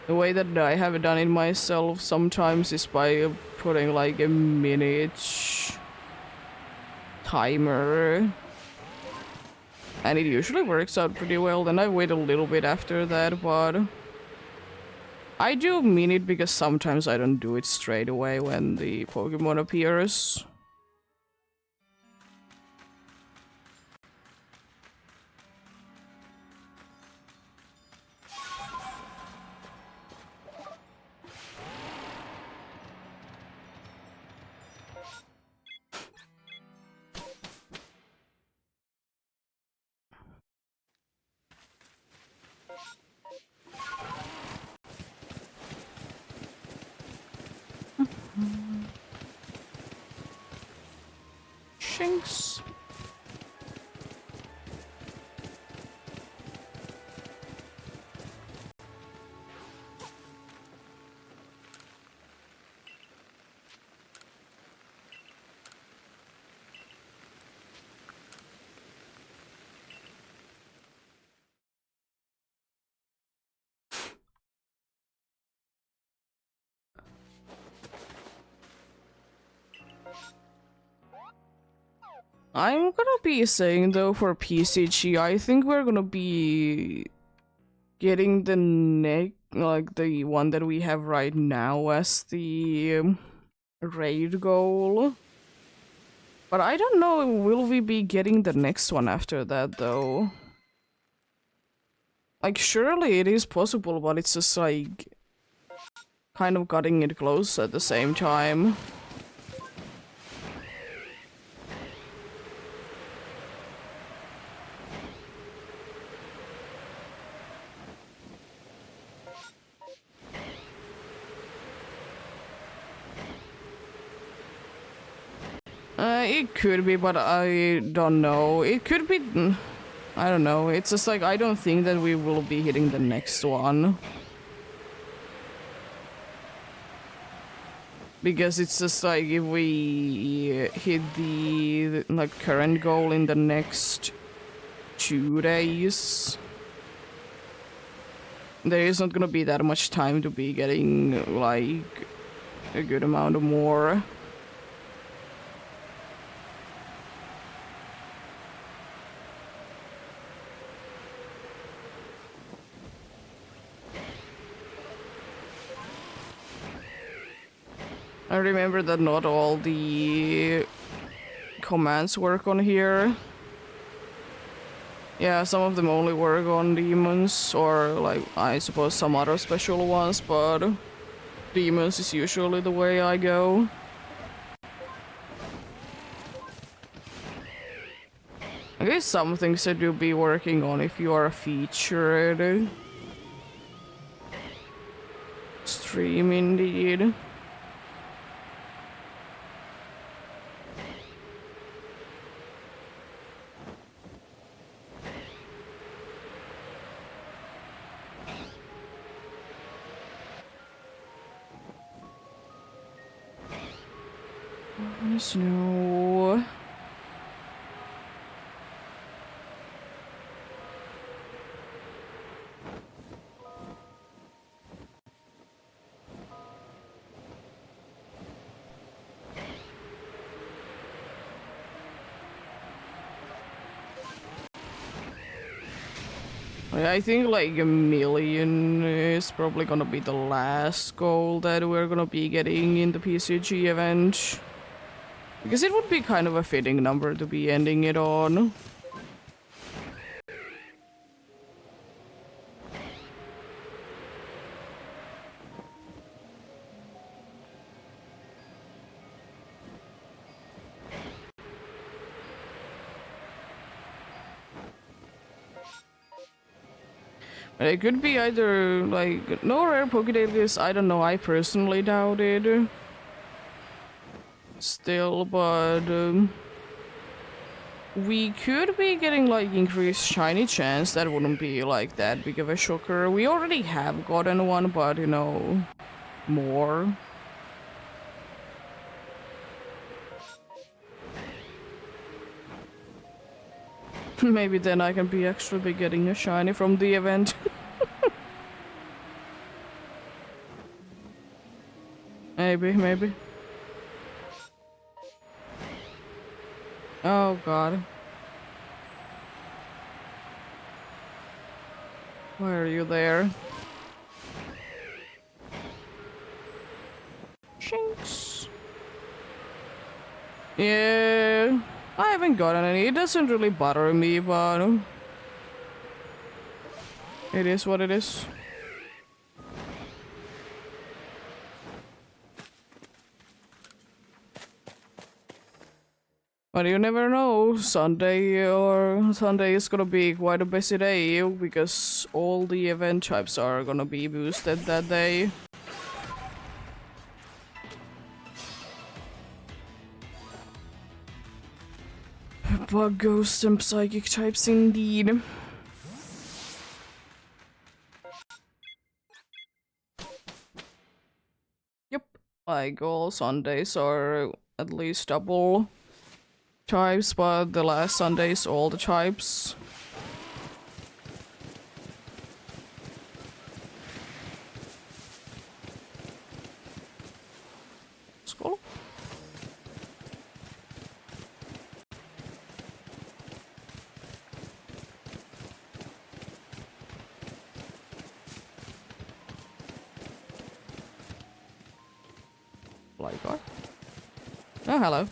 The way that I have done it myself sometimes is by putting like a minute timer. And it usually works out pretty well. Then I wait a little bit after that, but I do mean it because sometimes I don't do it straight away when the Pokemon appears. Shinx. I'm gonna be saying though for PCG, I think we're gonna be getting the like the one that we have right now as the raid goal. But I don't know, will we be getting the next one after that though? Like surely it is possible, but it's just like kind of cutting it close at the same time. It could be, but I don't know. It could be... I don't know. It's just like, I don't think that we will be hitting the next one. Because it's just like, if we hit the like current goal in the next 2 days, there is not gonna be that much time to be getting like a good amount of more. I remember that not all the commands work on here. Yeah, some of them only work on demons, or like, I suppose some other special ones, but demons is usually the way I go. I guess some things that you'll be working on if you are a featured stream indeed. Snow. I think like 1,000,000 is probably gonna be the last goal that we're gonna be getting in the PCG event. Because it would be kind of a fitting number to be ending it on. It could be either, like, no rare Pokédex, I don't know, I personally doubt it. Still, but we could be getting, like, increased shiny chance. That wouldn't be, like, that big of a shocker. We already have gotten one, but, you know, more. Maybe then I can be actually getting a shiny from the event. Maybe. Oh god. Why are you there? Shinx. Yeah, I haven't gotten any. It doesn't really bother me, but it is what it is. But you never know, Sunday is gonna be quite a busy day because all the event types are gonna be boosted that day. Bug, ghost, and psychic types indeed. Yep, like all Sundays are at least double types, but the last Sundays all the types. Skull? Lygar? Oh, hello.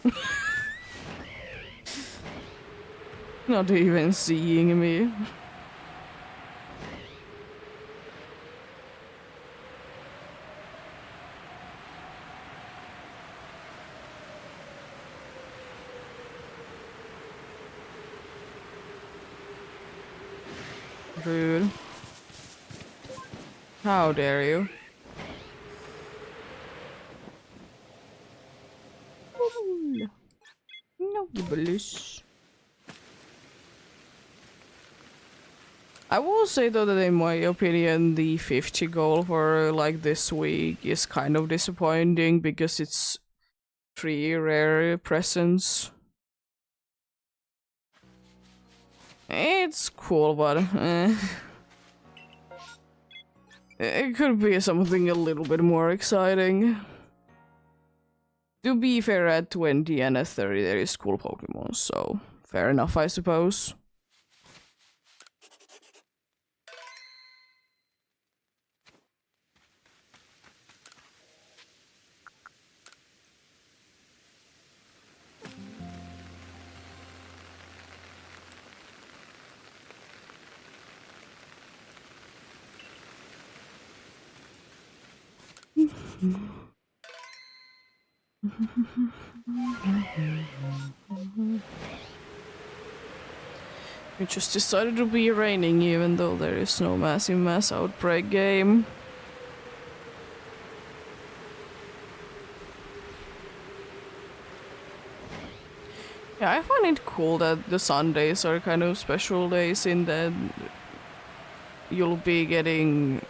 Not even seeing me. Rude. How dare you? No, gibberish. I will say though that in my opinion the 50 goal for like this week is kind of disappointing because it's 3 rare presents. It's cool, but it could be something a little bit more exciting. To be fair, at 20 and at 30 there is cool Pokemon, so fair enough I suppose. It just decided to be raining even though there is no massive mass outbreak game. Yeah, I find it cool that the Sundays are kind of special days in that you'll be getting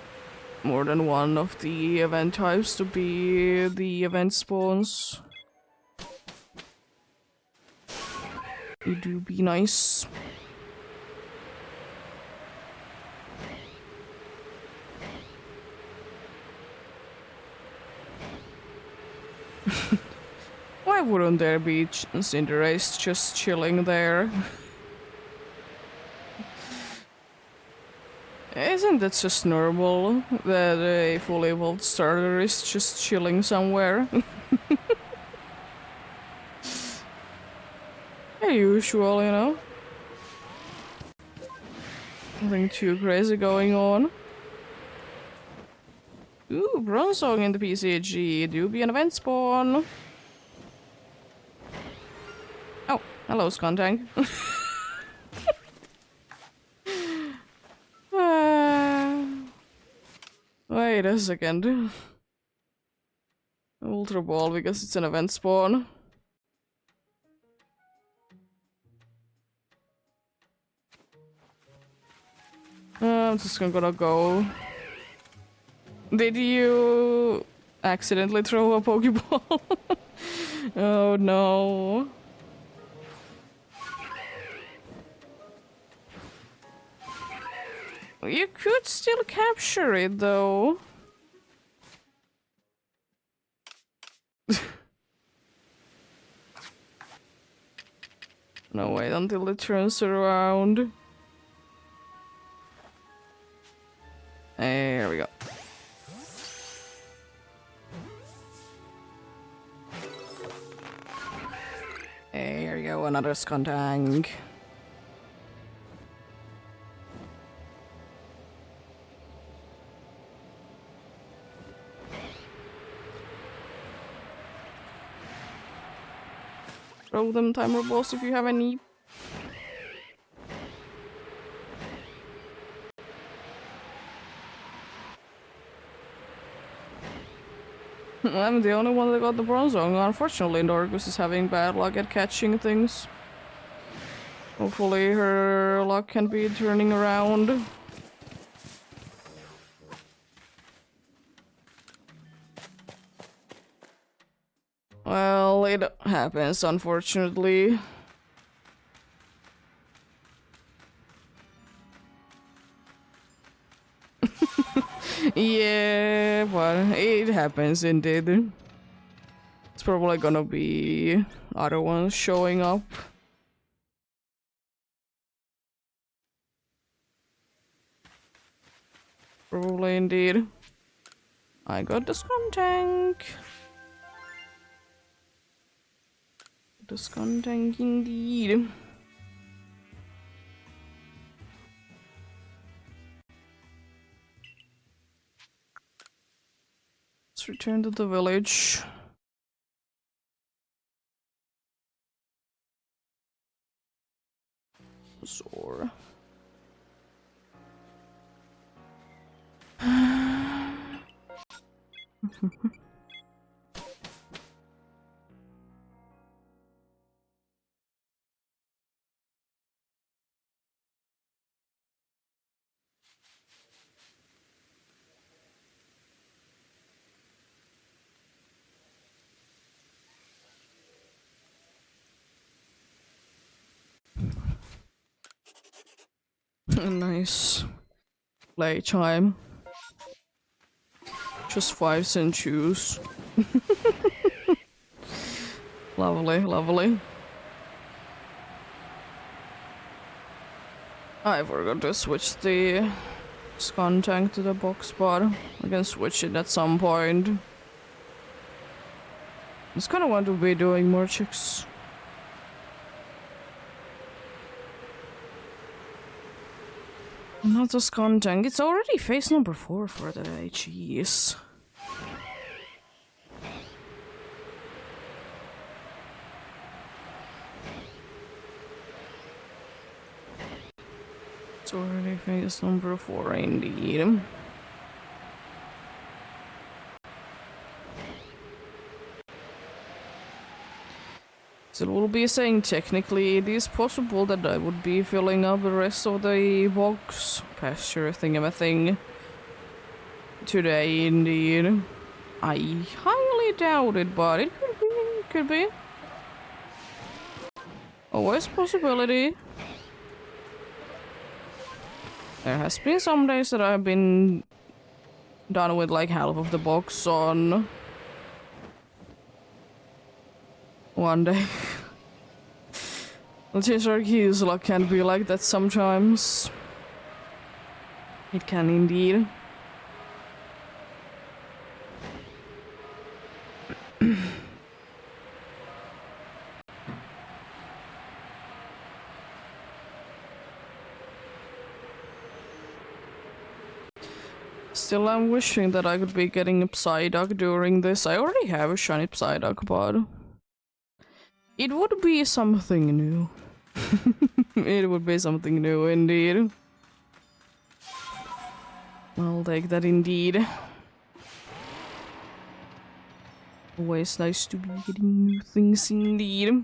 more than one of the event types to be the event spawns. It do be nice. Why wouldn't there be Cinderace just chilling there? Isn't that just normal that a fully evolved starter is just chilling somewhere? Usual, you know? Nothing too crazy going on. Ooh, Bronzong in the PCG. Do be an event spawn. Oh, hello, Skuntank. Wait a second. Ultra Ball because it's an event spawn. I'm just gonna go. Did you accidentally throw a Pokeball? Oh no. You could still capture it though. No, wait until it turns around. There we go. There we go, another Skuntank. Throw them timer balls if you have any. I'm the only one that got the bronze one. Unfortunately, Dorcas is having bad luck at catching things. Hopefully her luck can be turning around. Well, it happens, unfortunately. Yeah, but it happens indeed. It's probably gonna be other ones showing up. Probably indeed. I got the Skuntank. The Skuntank indeed. Let's return to the village. Zor. Nice. Play chime. Just 5 cent shoes. Lovely, lovely. I forgot to switch the Skuntank to the box spot. I can switch it at some point. Just kinda want to be doing more checks. Not a Skuntank. It's already phase number 4 for the day. Jeez. It's already phase number 4 indeed. So it will be saying technically it is possible that I would be filling up the rest of the box pasture thingamathing today indeed. I highly doubt it, but it could be. Always possibility. There has been some days that I've been done with like half of the box on one day. Legendary luck can be like that sometimes. It can indeed. Still, I'm wishing that I could be getting a Psyduck during this. I already have a shiny Psyduck, but it would be something new. It would be something new indeed. I'll take that indeed. Always nice to be getting new things indeed.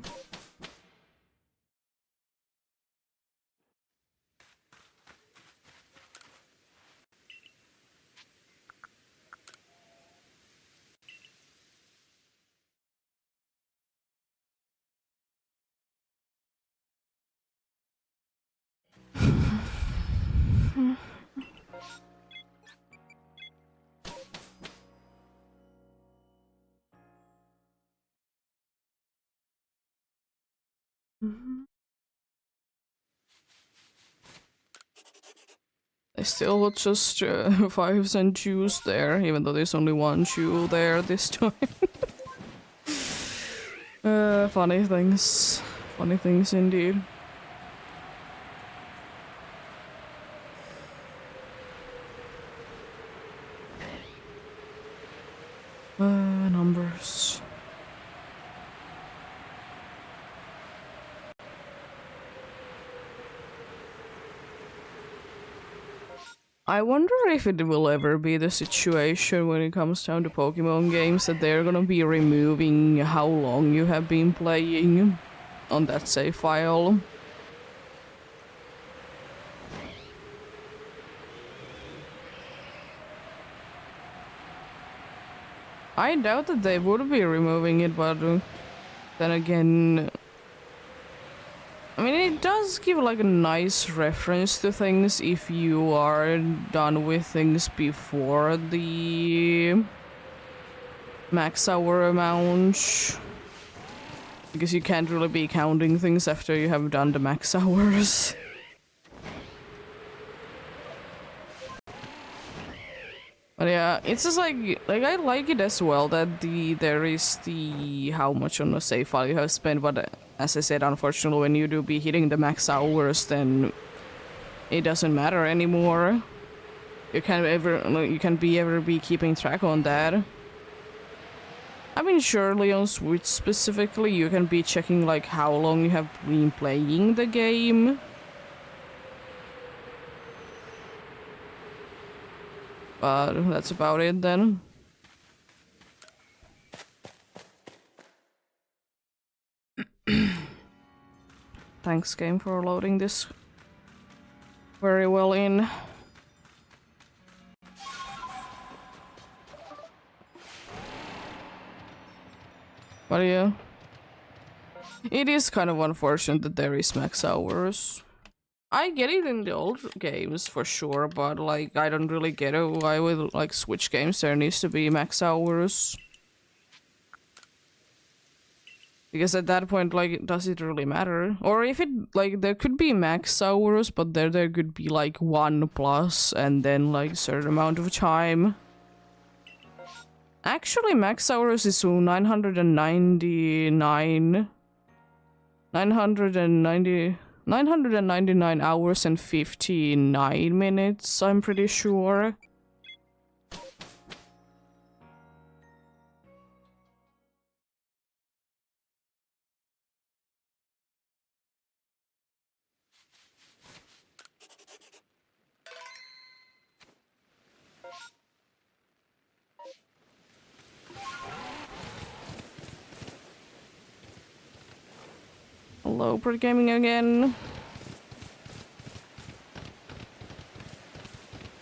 I still just 5-cent shoes there, even though there's only one shoe there this time. Funny things. Funny things indeed. Numbers. I wonder if it will ever be the situation when it comes down to Pokemon games that they're gonna be removing how long you have been playing on that save file. I doubt that they would be removing it, but then again, I mean, it does give like a nice reference to things if you are done with things before the max hour amount. Because you can't really be counting things after you have done the max hours. But yeah, it's just like I like it as well that there is the how much on the save file you have spent, but as I said, unfortunately when you do be hitting the max hours, then it doesn't matter anymore. You can't ever be keeping track on that. I mean, surely on Switch specifically, you can be checking like how long you have been playing the game. But that's about it then. Thanks, game, for loading this very well in. But yeah, it is kind of unfortunate that there is max hours. I get it in the old games for sure, but like I don't really get it why with like Switch games there needs to be max hours. Because at that point, like, does it really matter? Or if it, like, there could be max hours, but there could be like 1 plus and then like certain amount of time. Actually, max hours is 999 hours and 59 minutes, I'm pretty sure. Hello, Bird Gaming again.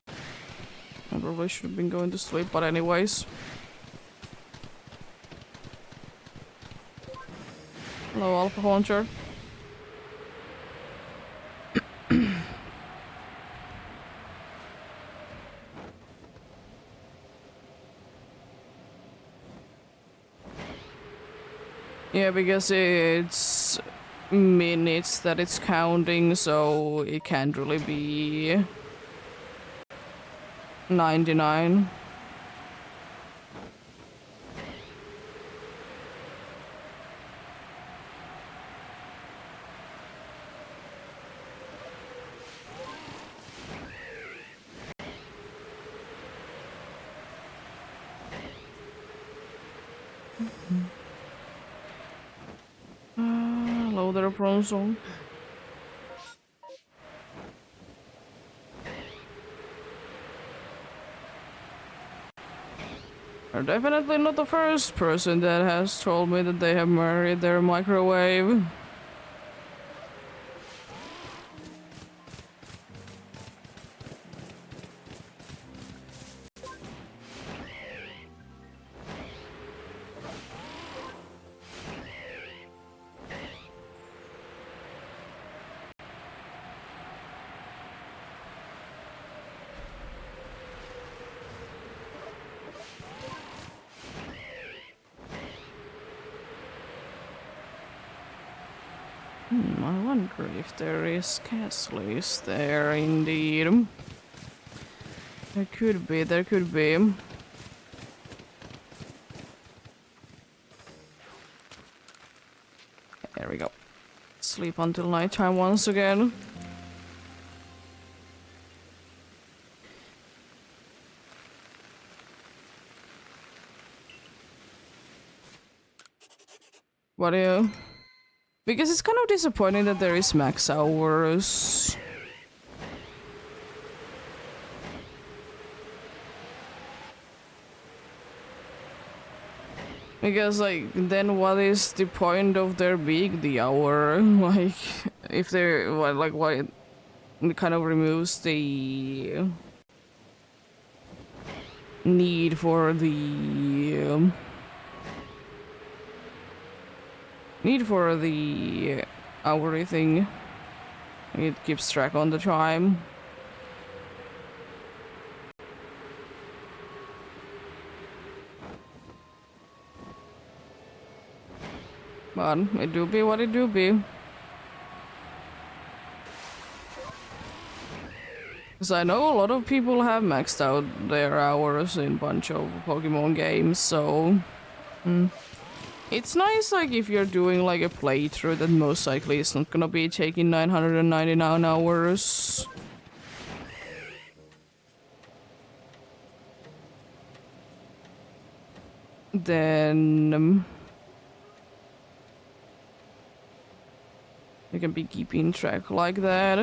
I probably should have been going to sleep, but anyways. Hello, Alpha Launcher. Yeah, because it's minutes that it's counting, so it can't really be 99. Hello there, Bronzo. You're definitely not the first person that has told me that they have married their microwave. I wonder if there is castles there indeed. There could be, there could be. There we go. Sleep until nighttime once again. What do you... Because it's kind of disappointing that there is max hours. Because, like, then what is the point of there being the hour? Like, if they're, what, like, why it kind of removes the need for the hourly thing. It keeps track on the time. But it do be what it do be. Because I know a lot of people have maxed out their hours in a bunch of Pokemon games, so... It's nice, like, if you're doing, like, a playthrough that most likely is not gonna be taking 999 hours. Then... you can be keeping track like that.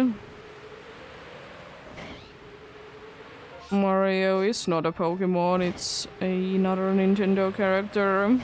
Mario is not a Pokemon, it's another Nintendo character.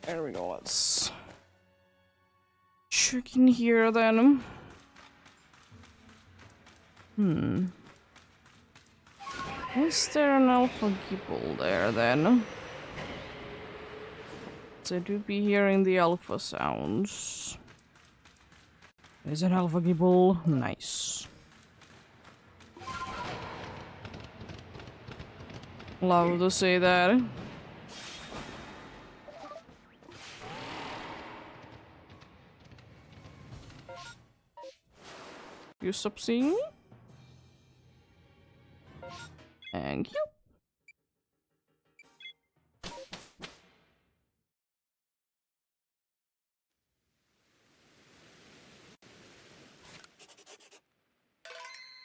There we go, let's check in here then. Is there an alpha gibble there then? I do be hearing the alpha sounds. There's an alpha gibble. Nice. Love to see that. You stop seeing me? Thank you.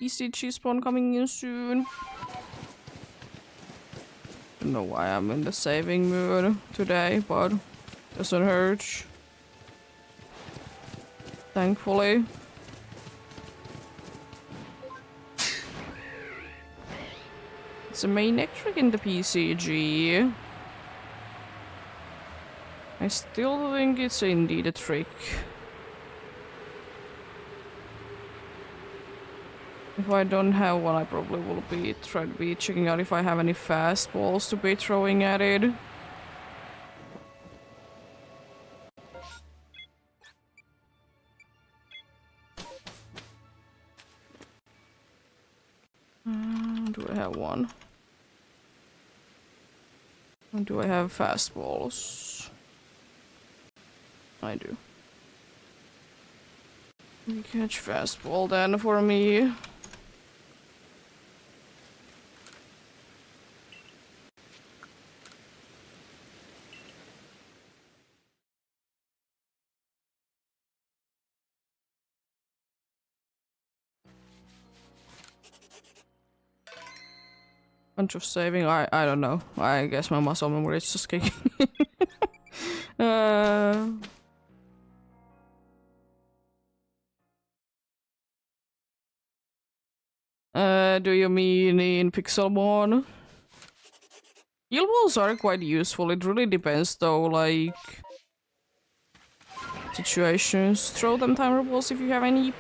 EEST cheese spawn coming in soon. Don't know why I'm in the saving mood today, but doesn't hurt. Thankfully. It's a main trick in the PCG. I still think it's indeed a trick. If I don't have one, I probably will be try to be checking out if I have any fastballs to be throwing at it. Do I have one? Do I have fastballs? I do. You catch fastball then for me. Bunch of saving. I don't know. I guess my muscle memory is just kicking. uh. Do you mean in Pixelmon? Heal balls are quite useful. It really depends though, like situations. Throw them timer balls if you have any.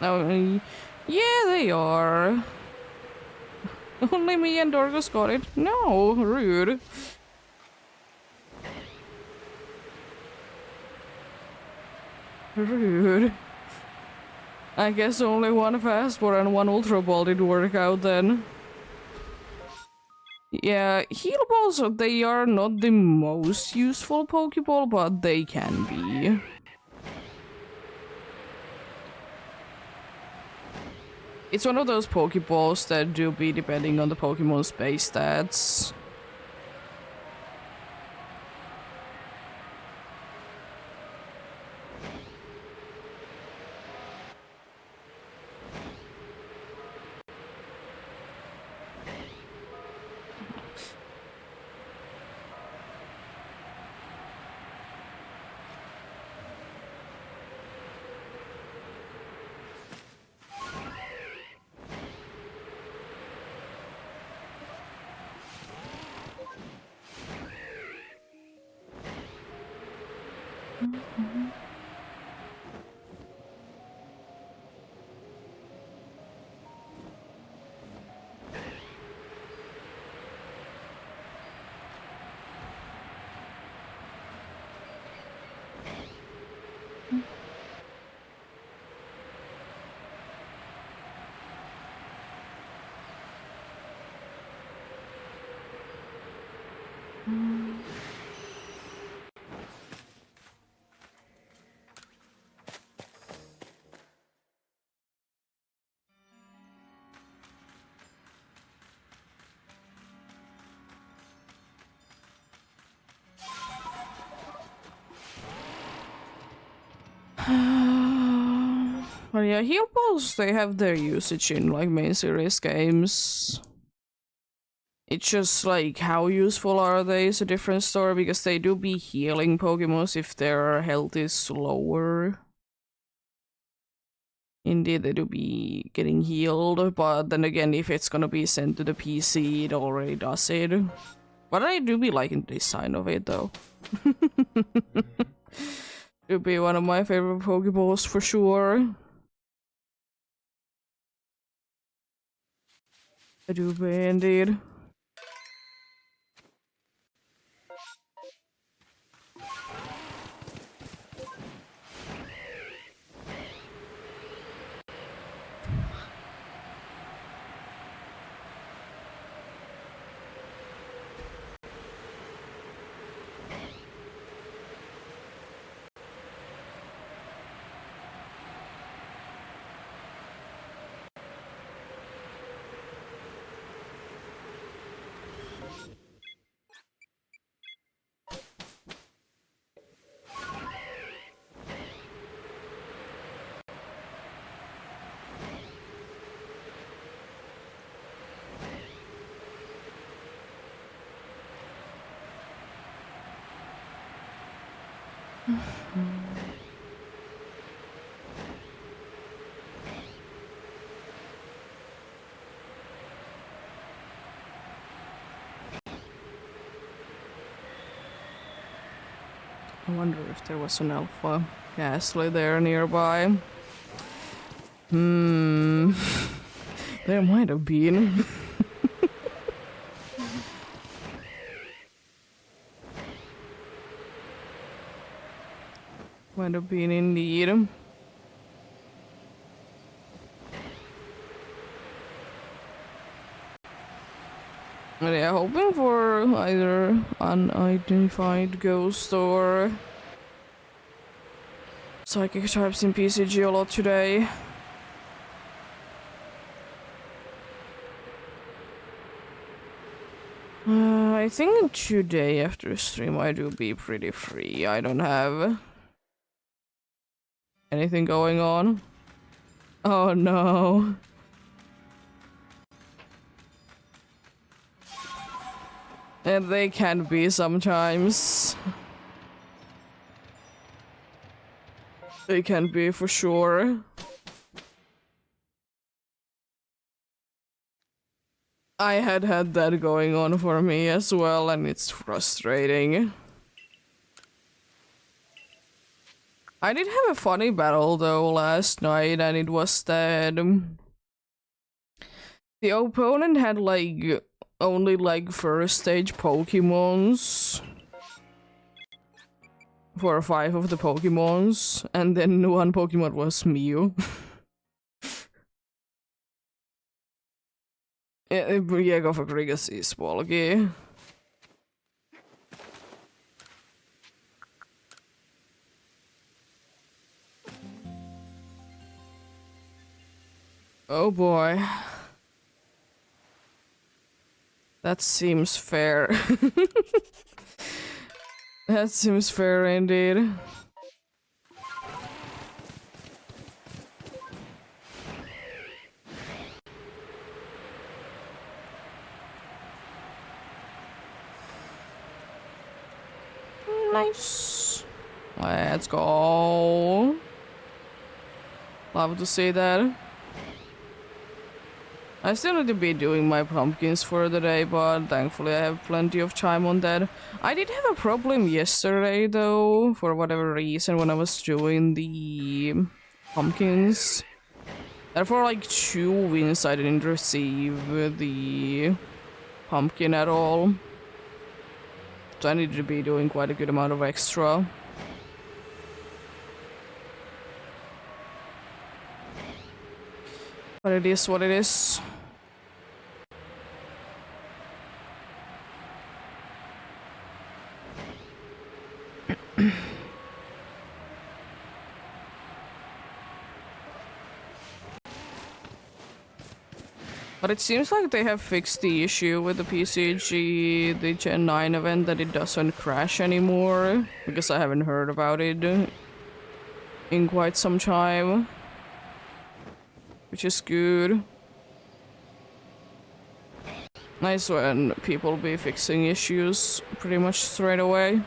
Oh, yeah, they are. Only me and Dorcas got it. No, rude. Rude. I guess only one fastball and one ultra ball did work out then. Yeah, heal balls, they are not the most useful Pokeball, but they can be. It's one of those Pokeballs that do be depending on the Pokemon's base stats. Well, yeah, heal balls, they have their usage in like main series games. It's just like how useful are they is a different story because they do be healing Pokemons if their health is lower. Indeed, they do be getting healed, but then again, if it's gonna be sent to the PC, it already does it. But I do be liking the design of it though. It'd be one of my favorite Pokeballs for sure. I do be indeed. I wonder if there was an alpha Ghastly there nearby. Hmm. There might have been. Might have been indeed. But yeah, hoping for either unidentified ghost or psychic types in PCG a lot today. I think today after stream I do be pretty free. I don't have anything going on. Oh no. And they can be sometimes. They can be for sure. I had that going on for me as well, and it's frustrating. I did have a funny battle though last night, and it was that the opponent had like only like first stage Pokemons for 5 of the Pokemons, and then one Pokemon was Mew. Jag går för kriget i Spalgi. Oh boy. That seems fair. That seems fair indeed. Nice. Let's go. Love to see that. I still need to be doing my pumpkins for the day, but thankfully I have plenty of time on that. I did have a problem yesterday though, for whatever reason, when I was doing the pumpkins. And for like 2 wins I didn't receive the pumpkin at all. So I needed to be doing quite a good amount of extra. But it is what it is. But it seems like they have fixed the issue with the PCG, the Gen 9 event, that it doesn't crash anymore. Because I haven't heard about it in quite some time. Which is good. Nice when people be fixing issues pretty much straight away.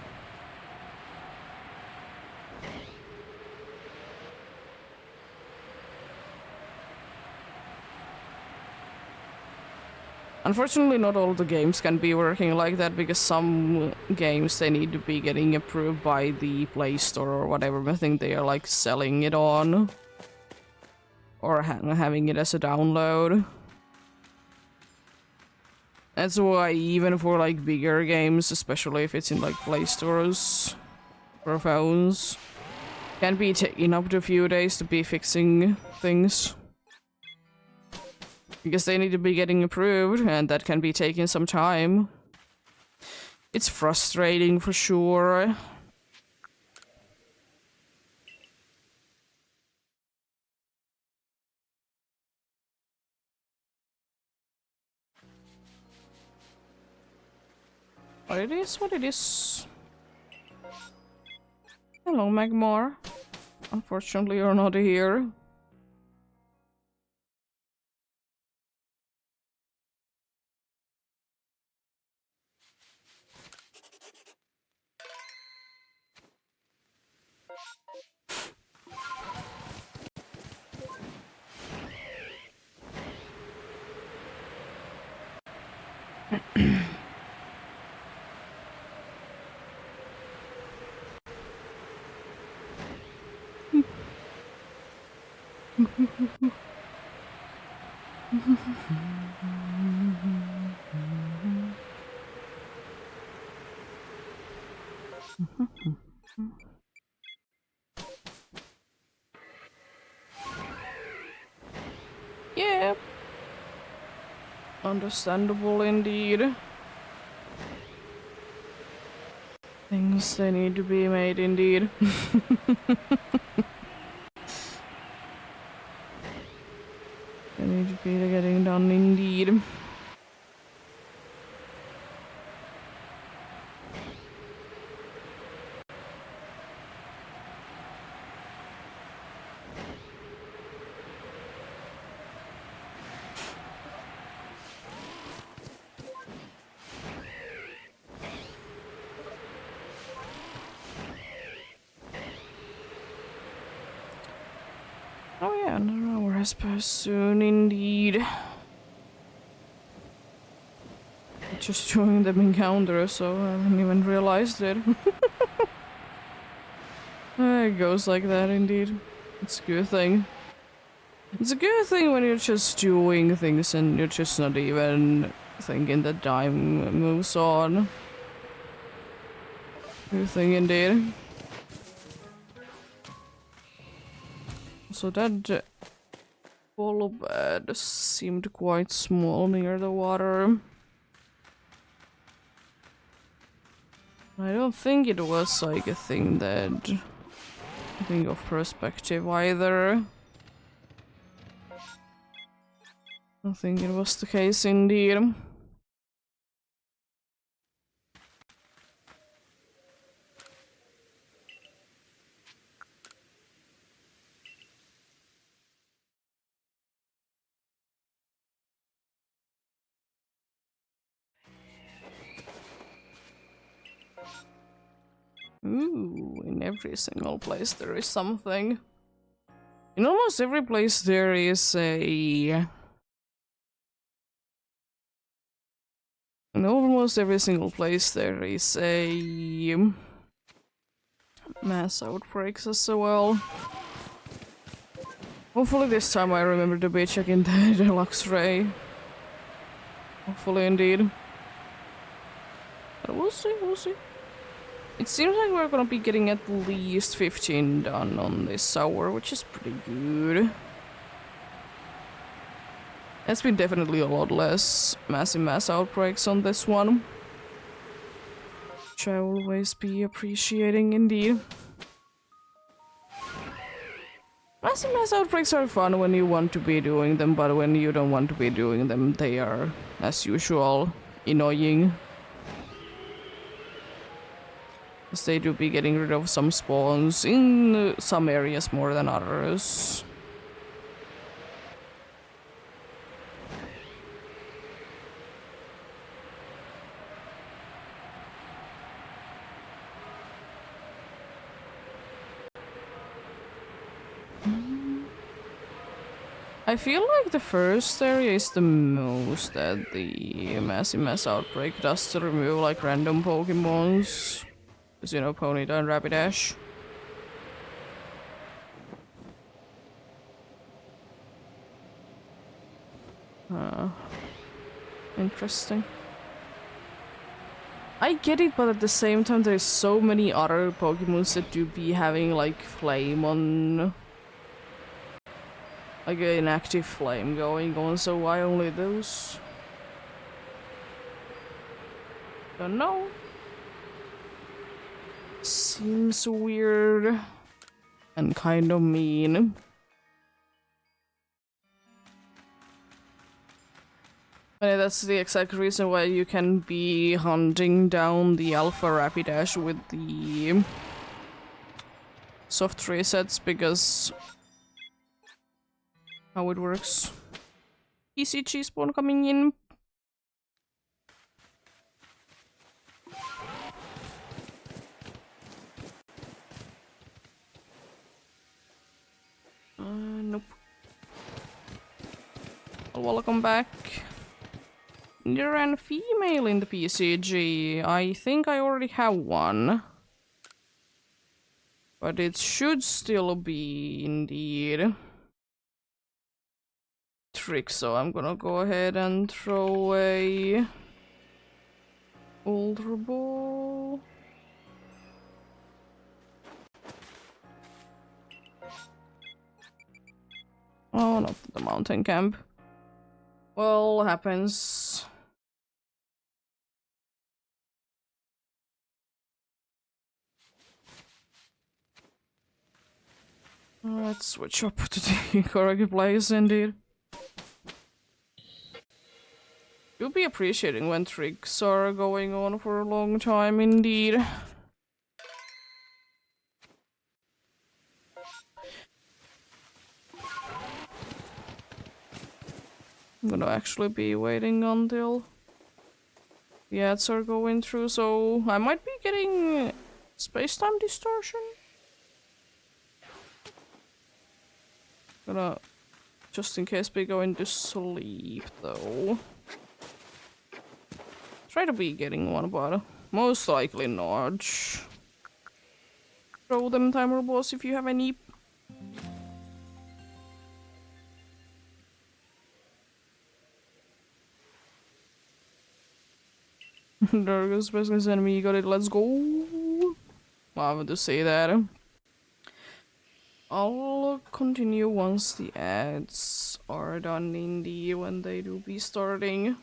Unfortunately, not all the games can be working like that, because some games they need to be getting approved by the Play Store or whatever I think they are like selling it on. Or having it as a download. That's why even for like bigger games, especially if it's in like Play Stores for phones, can be taking up to a few days to be fixing things. Because they need to be getting approved, and that can be taking some time. It's frustrating for sure. But it is what it is. Hello, Magmar. Unfortunately, you're not here. Yeah. Understandable indeed. Things they need to be made indeed. They need to be getting done indeed. Oh yeah, another hour has passed soon indeed. Just joined the encounter, so I haven't even realized it. It goes like that indeed. It's a good thing. It's a good thing when you're just doing things and you're just not even thinking that time moves on. Good thing indeed. So that ball bed seemed quite small near the water. I don't think it was like a thing that think of perspective either. I think it was the case indeed. Ooh, in every single place there is something. In almost every place there is a... In almost every single place there is a... mass outbreaks as well. Hopefully this time I remember to be checking the deluxe ray. Hopefully indeed. But we'll see, we'll see. It seems like we're gonna be getting at least 15 done on this hour, which is pretty good. It's been definitely a lot less massive mass outbreaks on this one. Which I always be appreciating indeed. Massive mass outbreaks are fun when you want to be doing them, but when you don't want to be doing them, they are, as usual, annoying. Because they do be getting rid of some spawns in some areas more than others. I feel like the first area is the most that the massive mass outbreak does to remove like random Pokemons. Because you know, Ponyta and Rapidash. Interesting. I get it, but at the same time there's so many other Pokemons that do be having like flame on... like an active flame going on, so why only those? Don't know. Seems weird. And kind of mean. But that's the exact reason why you can be hunting down the Alpha Rapidash with the soft resets, because how it works. ECG spawn coming in. Nope. Welcome back. There are a female in the PCG. I think I already have one. But it should still be indeed. Trick, so I'm gonna go ahead and throw a Ultra Ball. Oh, not the mountain camp. Well, happens. Let's switch up to the correct place indeed. You'll be appreciating when tricks are going on for a long time indeed. I'm gonna actually be waiting until the ads are going through, so I might be getting space-time distortion. Gonna just in case be going to sleep though. Try to be getting one, but most likely not. Throw them timer balls if you have any. There goes Space Enemy, got it, let's go. Well, I have to say that. I'll continue once the ads are done indeed, when they do be starting.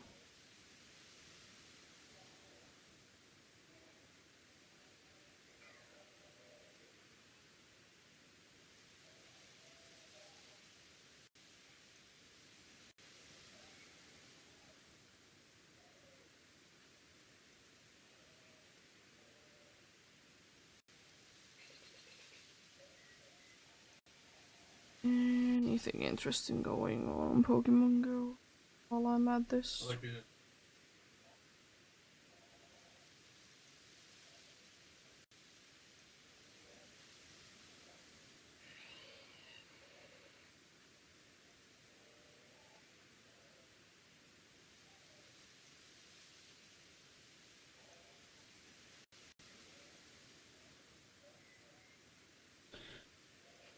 Anything interesting going on Pokemon Go while I'm at this?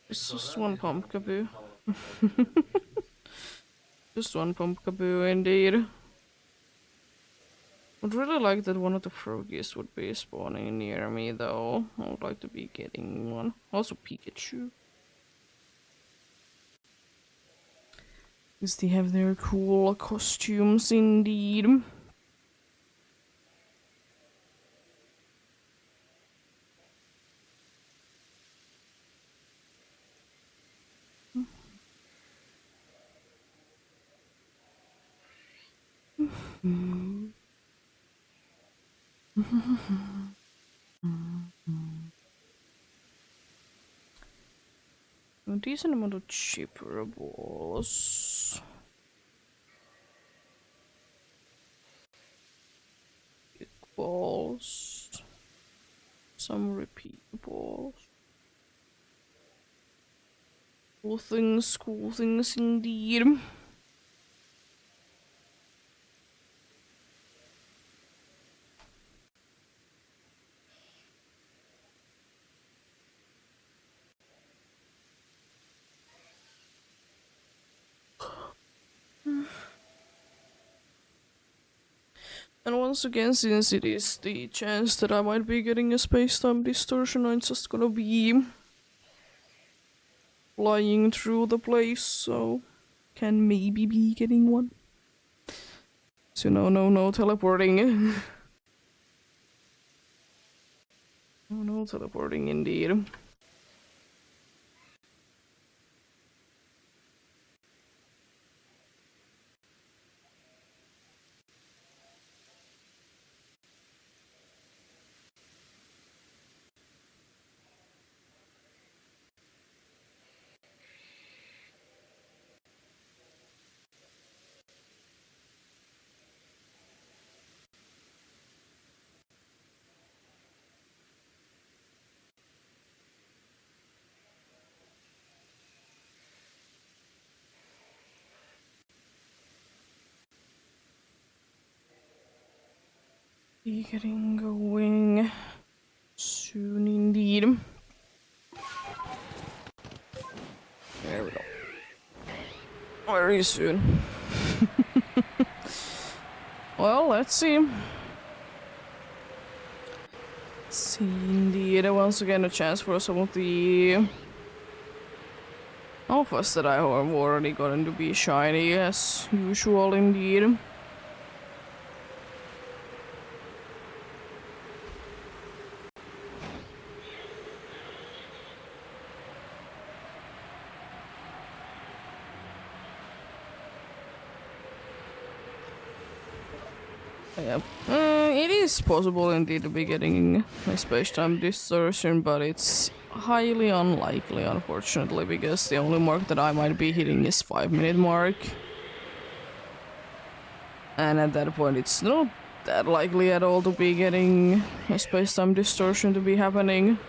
It's just one Pumpkaboo. Just one Pumpkaboo indeed. Would really like that one of the Frogies would be spawning near me though. I would like to be getting one. Also Pikachu. Because they have their cool costumes indeed. A decent amount of cheaper balls. Big balls. Some repeat balls. Cool things indeed. And once again, since it is the chance that I might be getting a space-time distortion, I'm just gonna be flying through the place, so can maybe be getting one. So no teleporting. No teleporting indeed. Be getting going soon indeed. There we go. Very soon. Well, let's see. Let's see indeed. Once again, a chance for some of the Alphas that I have already gotten to be shiny as usual indeed. Yep. It is possible indeed to be getting a space-time distortion, but it's highly unlikely, unfortunately, because the only mark that I might be hitting is 5-minute mark. And at that point, it's not that likely at all to be getting a space-time distortion to be happening.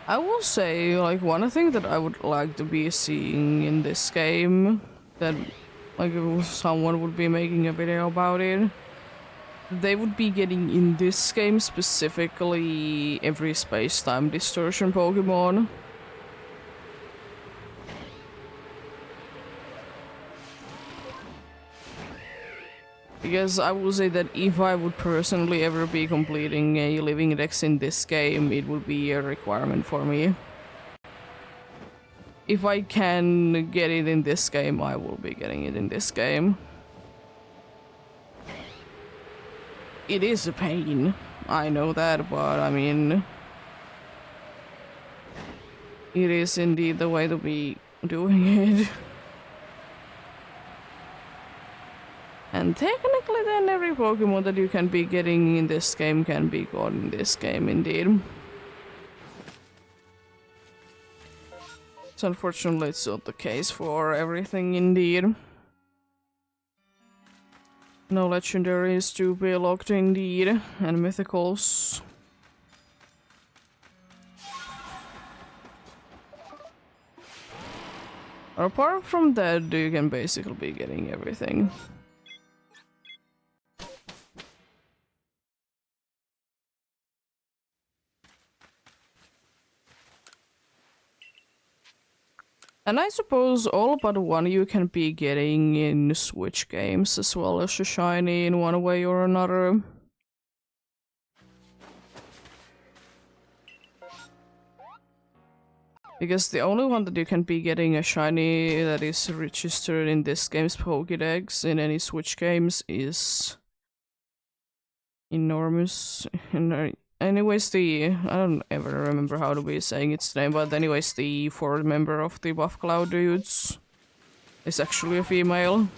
I will say, like, one thing that I would like to be seeing in this game, that, like, if someone would be making a video about it, they would be getting in this game specifically every space-time distortion Pokemon. Because I will say that if I would personally ever be completing a living dex in this game, it would be a requirement for me. If I can get it in this game, I will be getting it in this game. It is a pain, I know that, but I mean... it is indeed the way to be doing it. And technically then every Pokemon that you can be getting in this game can be got in this game indeed. So unfortunately it's not the case for everything indeed. No legendaries to be locked indeed, and mythicals. Apart from that, you can basically be getting everything. And I suppose all but one you can be getting in Switch games as well as a shiny in one way or another. Because the only one that you can be getting a shiny that is registered in this game's Pokédex in any Switch games is enormous. Anyways, I don't ever remember how to be saying its name, but anyways, the fourth member of the Buff Cloud dudes is actually a female,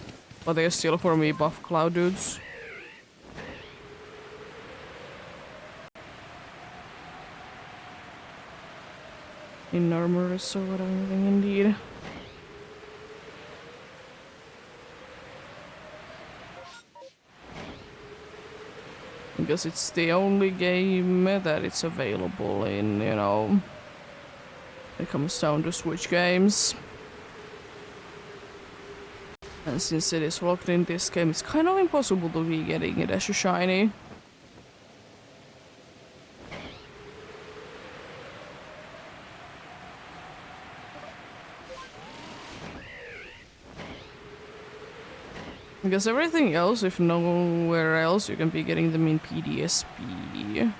but they're still for me Buff Cloud dudes. Enormous or whatever, indeed. Because it's the only game that it's available in, you know, it comes down to Switch games. And since it is locked in this game, it's kind of impossible to be getting it as a shiny. Because everything else, if nowhere else, you can be getting them in PDSP.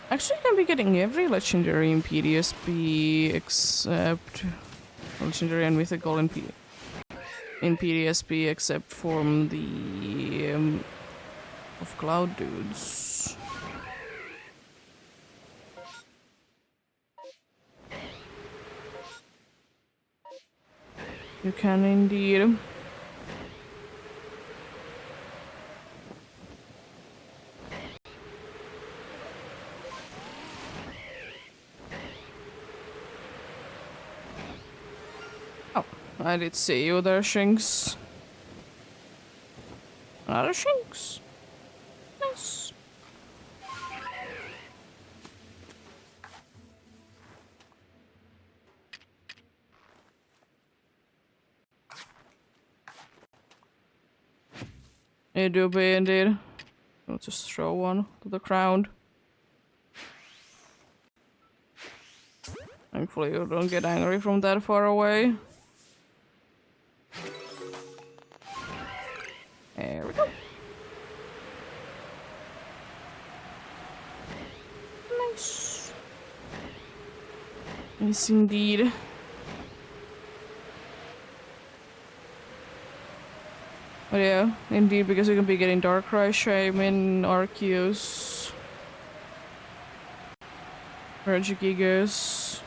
Actually, you can be getting every legendary in PDSP except legendary and mythical in PDSP except from the of Cloud dudes. You can indeed. I did see you there, Shinx. Another Shinx. Nice. You do be indeed. I'll just throw one to the ground. Thankfully you don't get angry from that far away. Yes, indeed. But yeah, indeed, because you can be getting Darkrai, Shaman, Arceus, Regigigas,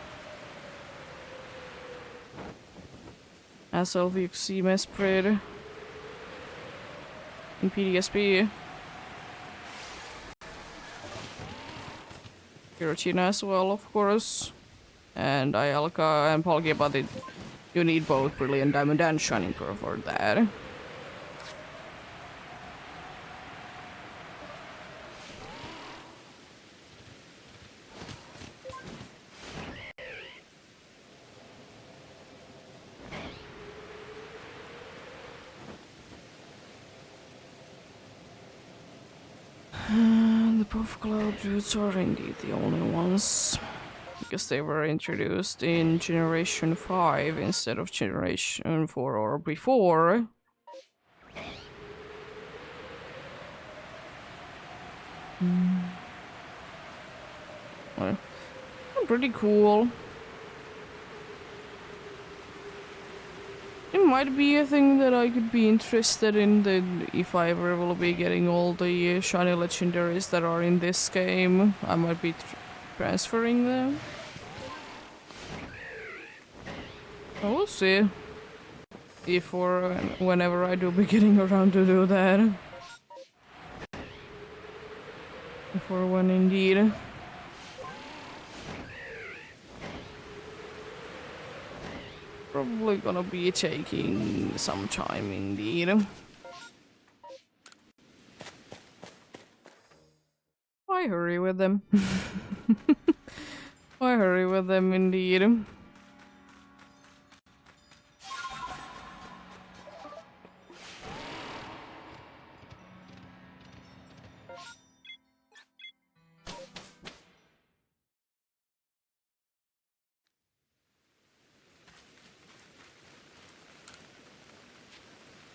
SLVXC, Mesprit, and PDSP. Giratina as well, of course. And Ialka and Palkia, but you need both Brilliant Diamond and Shining Pearl for that. The Puff Cloud roots are indeed the only ones. Because they were introduced in Generation 5 instead of Generation 4 or before. Well, pretty cool. It might be a thing that I could be interested in if I ever will be getting all the shiny legendaries that are in this game. I might be transferring them. We'll see. If or whenever I do be getting around to do that. If or when indeed. Probably gonna be taking some time indeed. Why hurry with them? Why hurry with them indeed?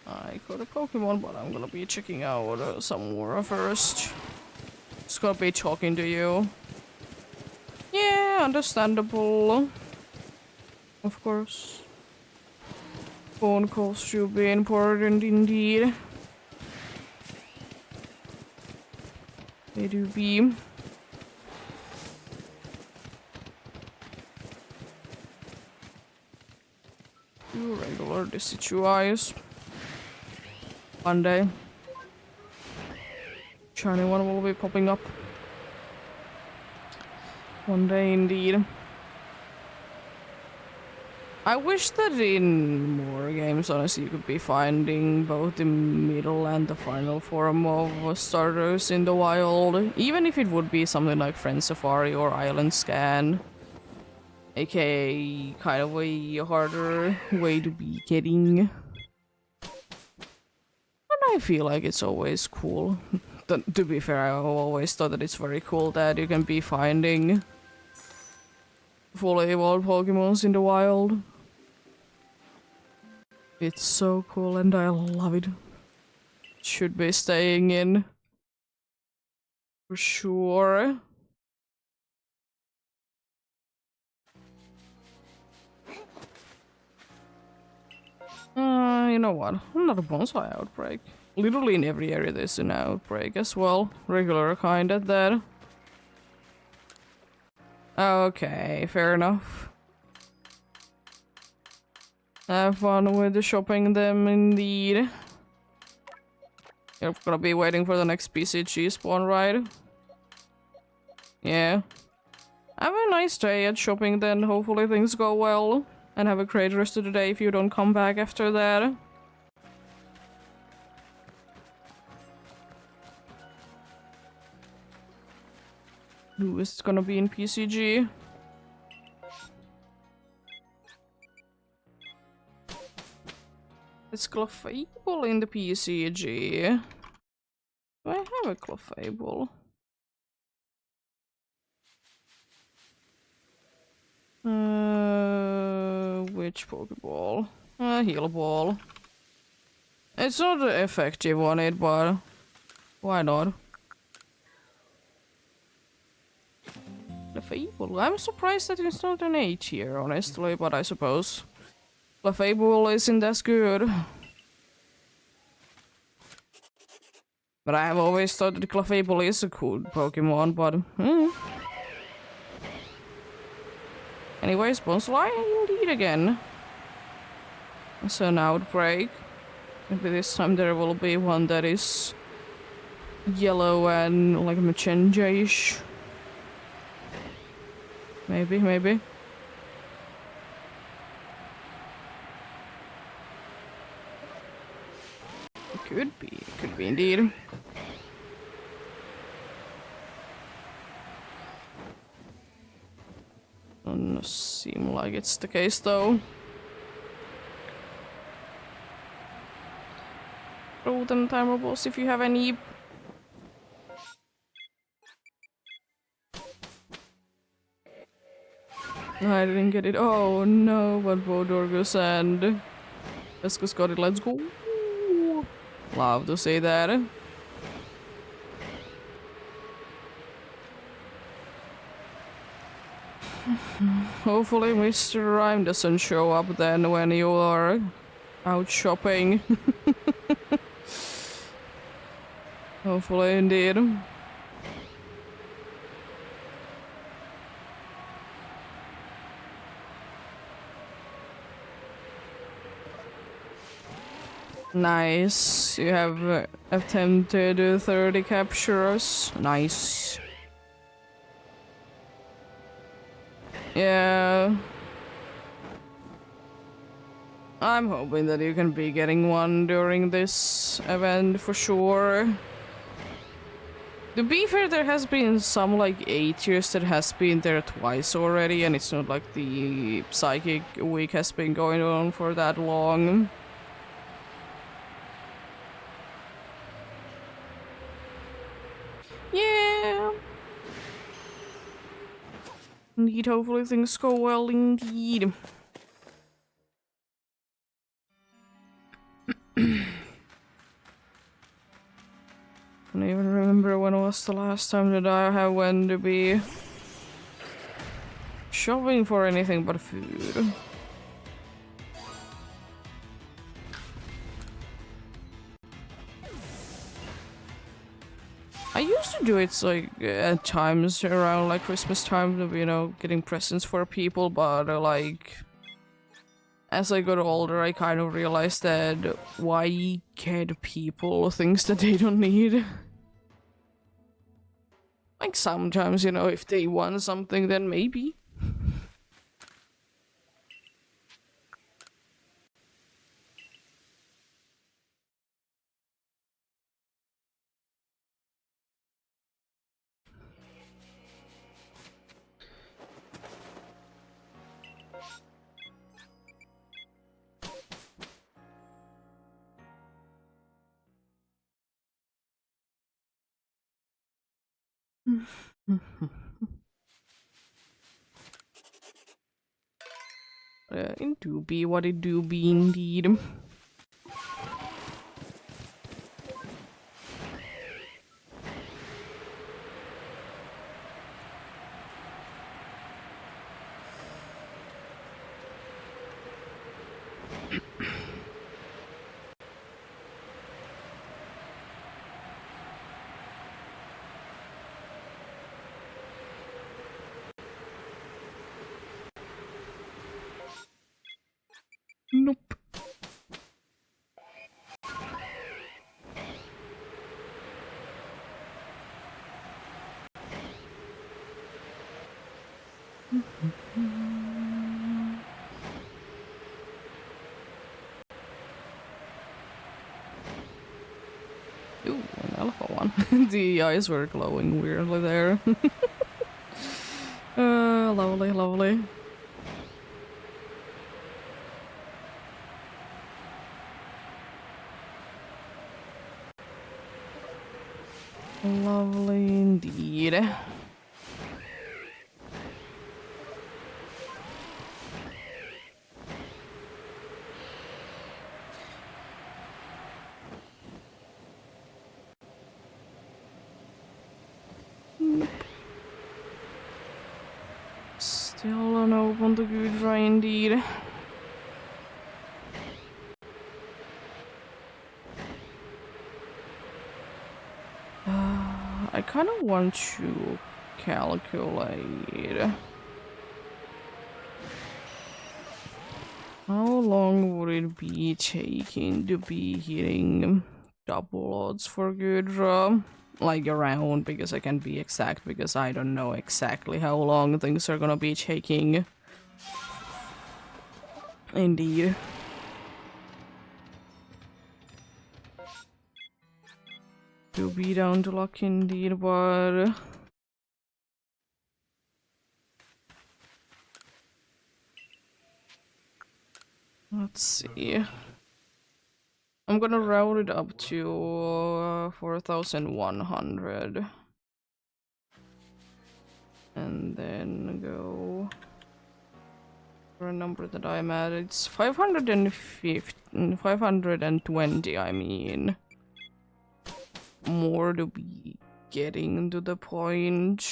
I got a Pokemon, but I'm gonna be checking out some more first. Just gonna be talking to you. Yeah, understandable. Of course. Phone calls should be important indeed. They do be. You regular deciduous. One day. Shiny one will be popping up. One day indeed. I wish that in more games, honestly, you could be finding both the middle and the final form of starters in the wild. Even if it would be something like Friend Safari or Island Scan. AKA kind of a harder way to be getting. I feel like it's always cool. To be fair, I've always thought that it's very cool that you can be finding fully evolved Pokemons in the wild. It's so cool and I love it. Should be staying in. For sure. You know what? Another bonsai outbreak. Literally in every area there's an outbreak as well. Regular kind at that. Okay, fair enough. Have fun with the shopping them indeed. You're gonna be waiting for the next PCG spawn, right? Yeah. Have a nice day at shopping then. Hopefully things go well. And have a great rest of the day if you don't come back after that. Who is gonna be in PCG? It's Clefable in the PCG. Do I have a Clefable? Which Pokeball? Heal Ball. It's not effective on it, but why not? Clefable. I'm surprised that it's not an A tier, honestly, but I suppose Clefable isn't as good. But I have always thought that Clefable is a cool Pokemon, but Anyways, Bonsai indeed again. So an outbreak. Maybe this time there will be one that is yellow and like magenta-ish. Maybe. Could be indeed. Doesn't seem like it's the case though. Throw them timer balls if you have any. I didn't get it. Oh no, but Bodorgus and Escus got it. Let's go. Love to say that. Hopefully Mr. Rhyme doesn't show up then when you are out shopping. Hopefully indeed. Nice. You have attempted 30 captures. Nice. Yeah. I'm hoping that you can be getting one during this event for sure. To be fair, there has been some like 8 years that has been there twice already, and it's not like the Psychic Week has been going on for that long. Yeah. Indeed, hopefully things go well indeed. I don't even remember when was the last time that I have went to be shopping for anything but food. I used to do it like at times around like Christmas time, you know, getting presents for people, but like as I got older, I kind of realized that why get people things that they don't need? Like sometimes, you know, if they want something, then maybe. It do be what it do be indeed. Nope. Ooh, an alpha one. The eyes were glowing weirdly there. Lovely, lovely. Lovely indeed. Still on open the Gudra indeed. I kind of want to calculate how long would it be taking to be hitting double odds for Gudra? Like around, because I can't be exact, because I don't know exactly how long things are gonna be taking. Indeed. To be down to luck indeed, but... Let's see. I'm gonna route it up to 4,100. And then go for a number that I'm at. It's 520, I mean. More to be getting to the point.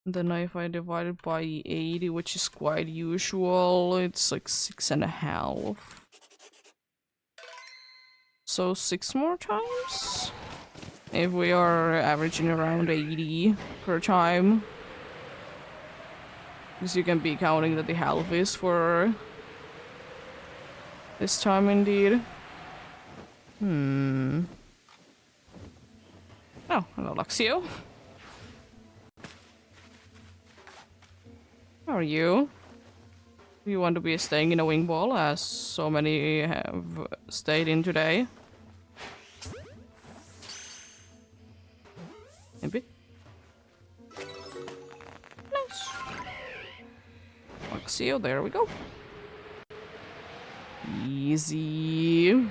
Then if I divide it by 80, which is quite usual, it's like 6.5. So 6 more times? If we are averaging around 80 per time. Because you can be counting that the half is for this time indeed. Oh, hello Luxio. How are you? Do you want to be staying in a wing ball, as so many have stayed in today? Maybe? Nice. Luxio, there we go. Easy.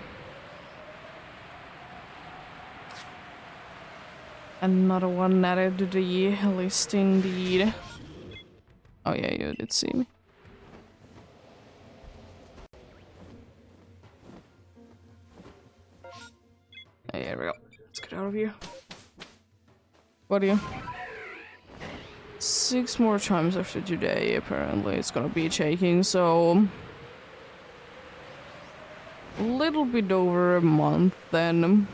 Another one added to the list indeed. Oh yeah, you did see me. There we go. Let's get out of here. What are you? 6 more times after today, apparently it's gonna be taking, so... a little bit over a month then.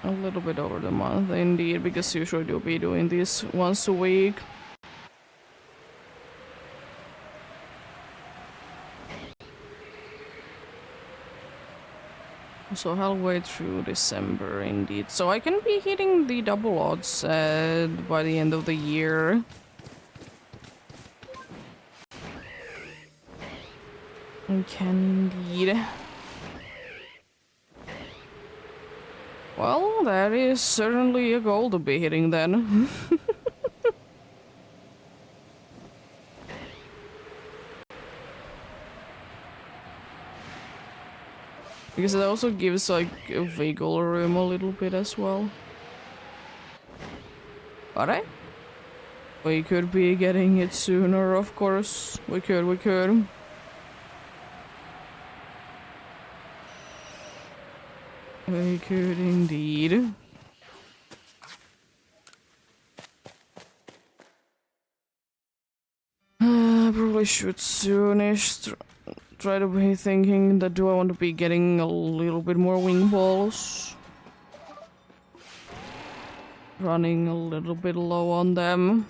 A little bit over the month indeed, because usually you'll be doing this once a week. So halfway through December indeed. So I can be hitting the double odds by the end of the year. I can indeed. Well, that is certainly a goal to be hitting then. Because it also gives like a wiggle room a little bit as well. But we could be getting it sooner, of course. We could. We could indeed. Probably should soonish try to be thinking that do I want to be getting a little bit more wing balls? Running a little bit low on them.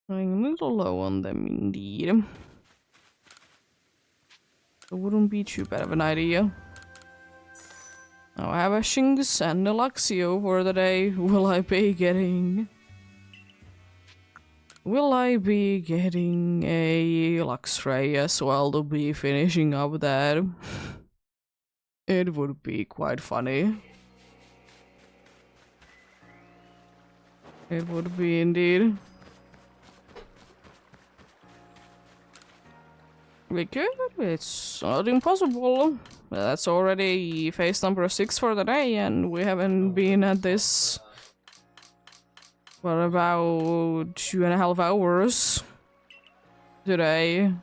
Running a little low on them indeed. It wouldn't be too bad of an idea. Now I have a Shinx and a Luxio for the day. Will I be getting a Luxray as well to be finishing up that? It would be quite funny. It would be indeed. We could, it's not impossible. That's already phase number 6 for the day, and we haven't been at this for about 2.5 hours today.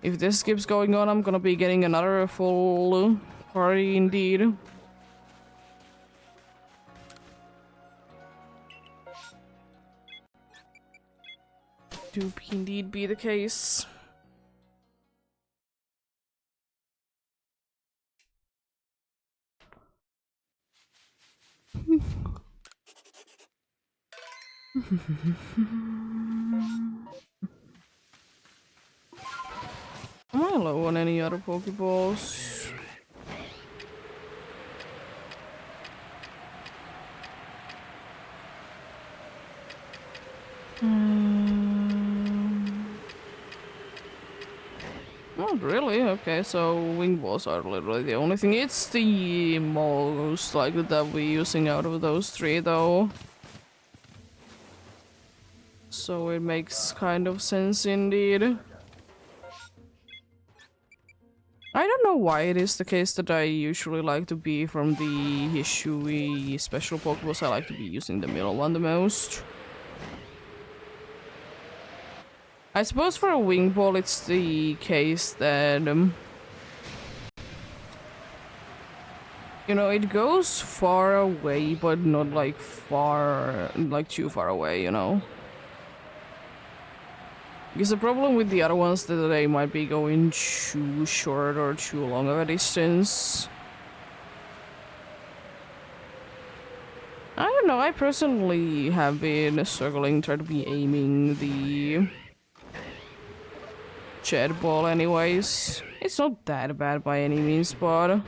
If this keeps going on, I'm gonna be getting another full party indeed. Do indeed be the case. Am I low on any other Pokeballs? Not really. Okay, so wing balls are literally the only thing. It's the most likely that we're using out of those three, though. So it makes kind of sense indeed. I don't know why it is the case that I usually like to be from the Hishui special Pokeballs. I like to be using the middle one the most. I suppose for a wing ball, it's the case that you know, it goes far away, but not like too far away, you know. Because the problem with the other ones is that they might be going too short or too long of a distance. I don't know, I personally have been struggling trying to be aiming the jet ball anyways. It's not that bad by any means, but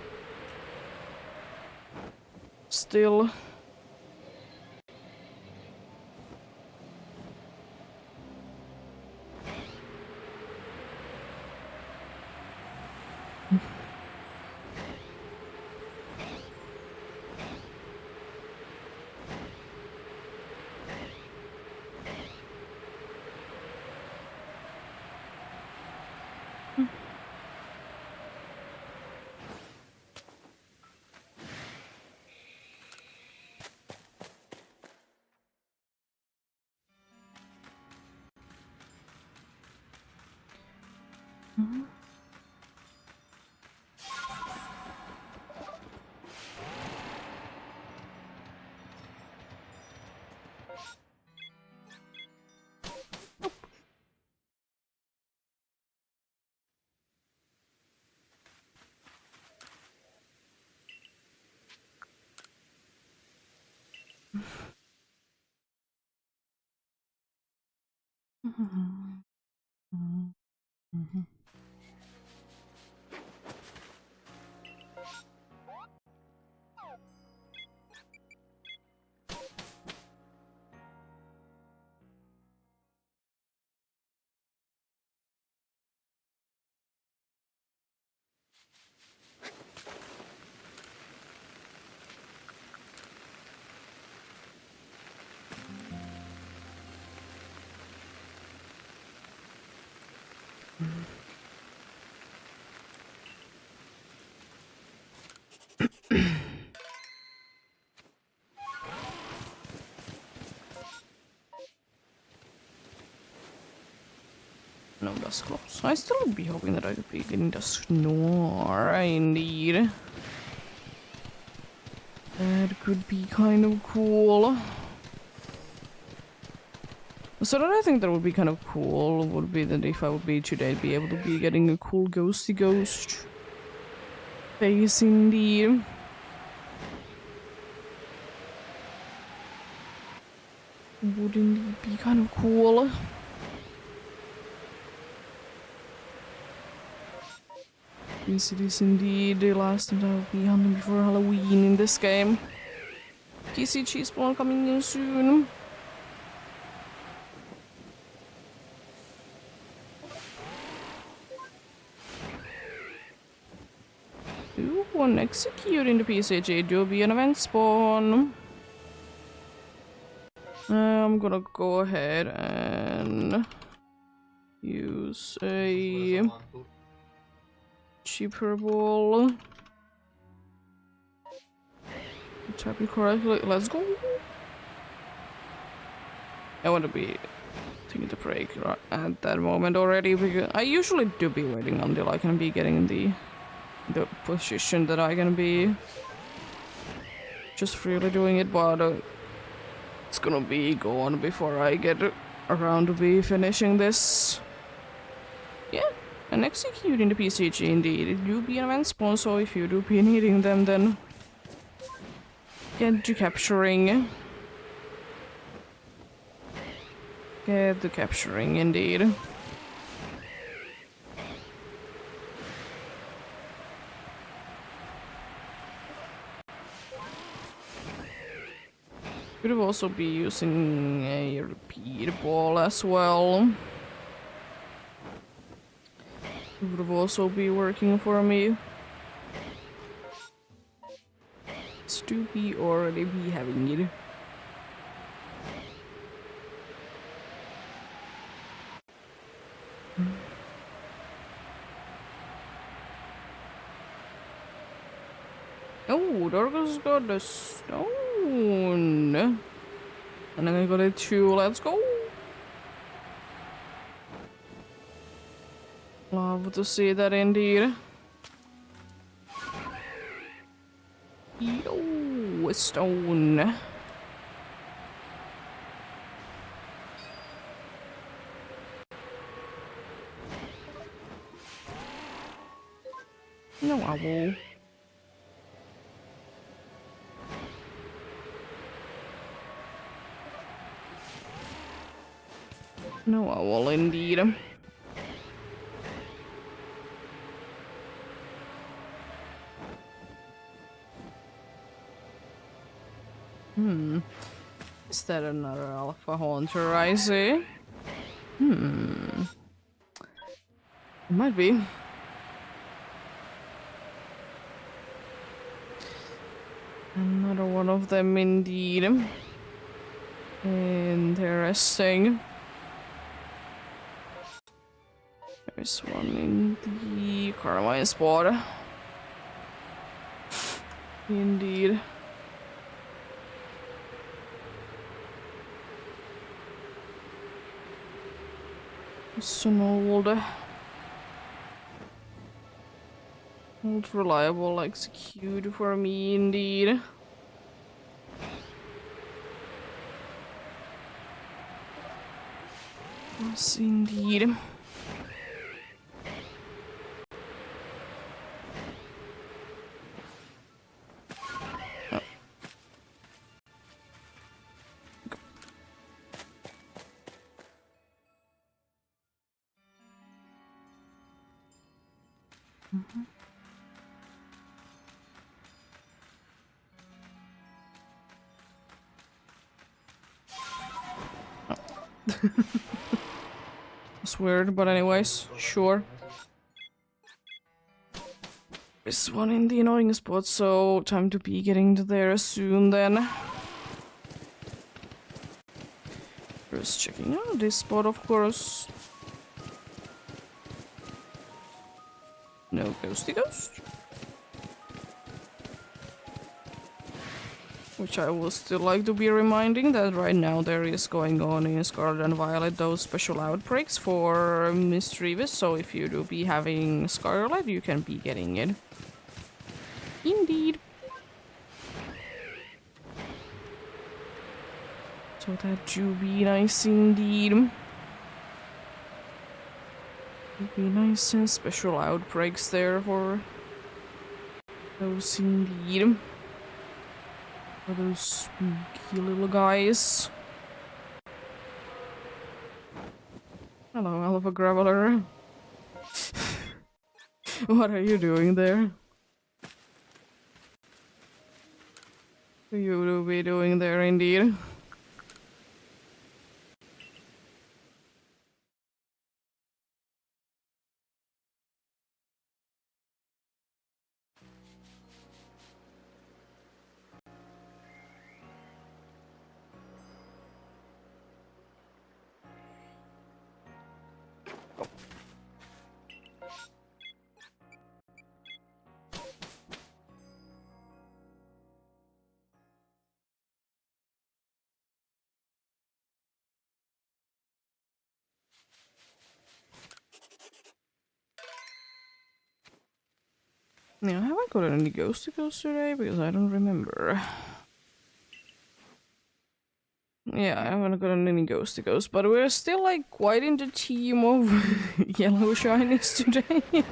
still. No, that's close. I still would be hoping that I could be getting the snore, indeed. That could be kind of cool. So that I think that would be kind of cool would be that if I would be today, be able to be getting a cool ghosty ghost face indeed. Would indeed be kind of cool. Yes, it is indeed the last time that I will be hunting before Halloween in this game. PC cheese spawn coming in soon. Ooh, one executing the PCG. Do be an event spawn. I'm gonna go ahead and use a cheaper ball. Typing correctly. Let's go. I want to be taking the break at that moment already, because I usually do be waiting until I can be getting in the position that I can be just freely doing it, but it's gonna be gone before I get around to be finishing this. Yeah, and executing the PCG indeed. It do be an event spawn, so if you do be needing them, then get to capturing. Get to capturing indeed. Could also be using a repeat ball as well. It would also be working for me. To be already be having it. Oh, Dorcas got the stone. And then I got it too. Let's go. Love to see that indeed. Yo, a stone. No owl. No owl indeed. Is that another alpha hunter I see? It might be. Another one of them indeed. Interesting. There's one in the Carmine spot. Indeed. It's an old reliable execute for me indeed. Yes, indeed. It's weird, but anyways, sure. There's one in the annoying spot, so time to be getting to there soon then. First checking out this spot, of course. No ghosty ghost. Which I will still like to be reminding that right now there is going on in Scarlet and Violet those special outbreaks for Mischievous, so if you do be having Scarlet, you can be getting it. Indeed. So that do be nice indeed. Would be nice and special outbreaks there for those indeed. For those spooky little guys. Hello, Alpha Graveler. What are you doing there? What you will be doing there indeed? Yeah, I haven't got any ghosticles today because I don't remember. Yeah, I haven't gotten any ghosticles, but we're still like quite in the team of yellow shinies today.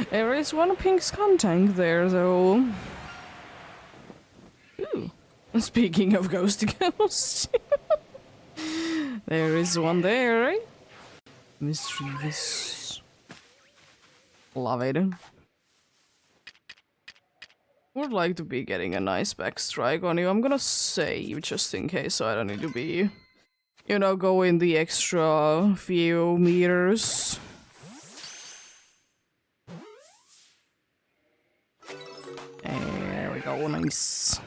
There is one pink Skuntank there though. Ooh. Speaking of ghosticles, there is one there. Mischievous. Love it. Would like to be getting a nice back strike on you. I'm gonna save just in case so I don't need to be, you know, go in the extra few meters. There we go, nice.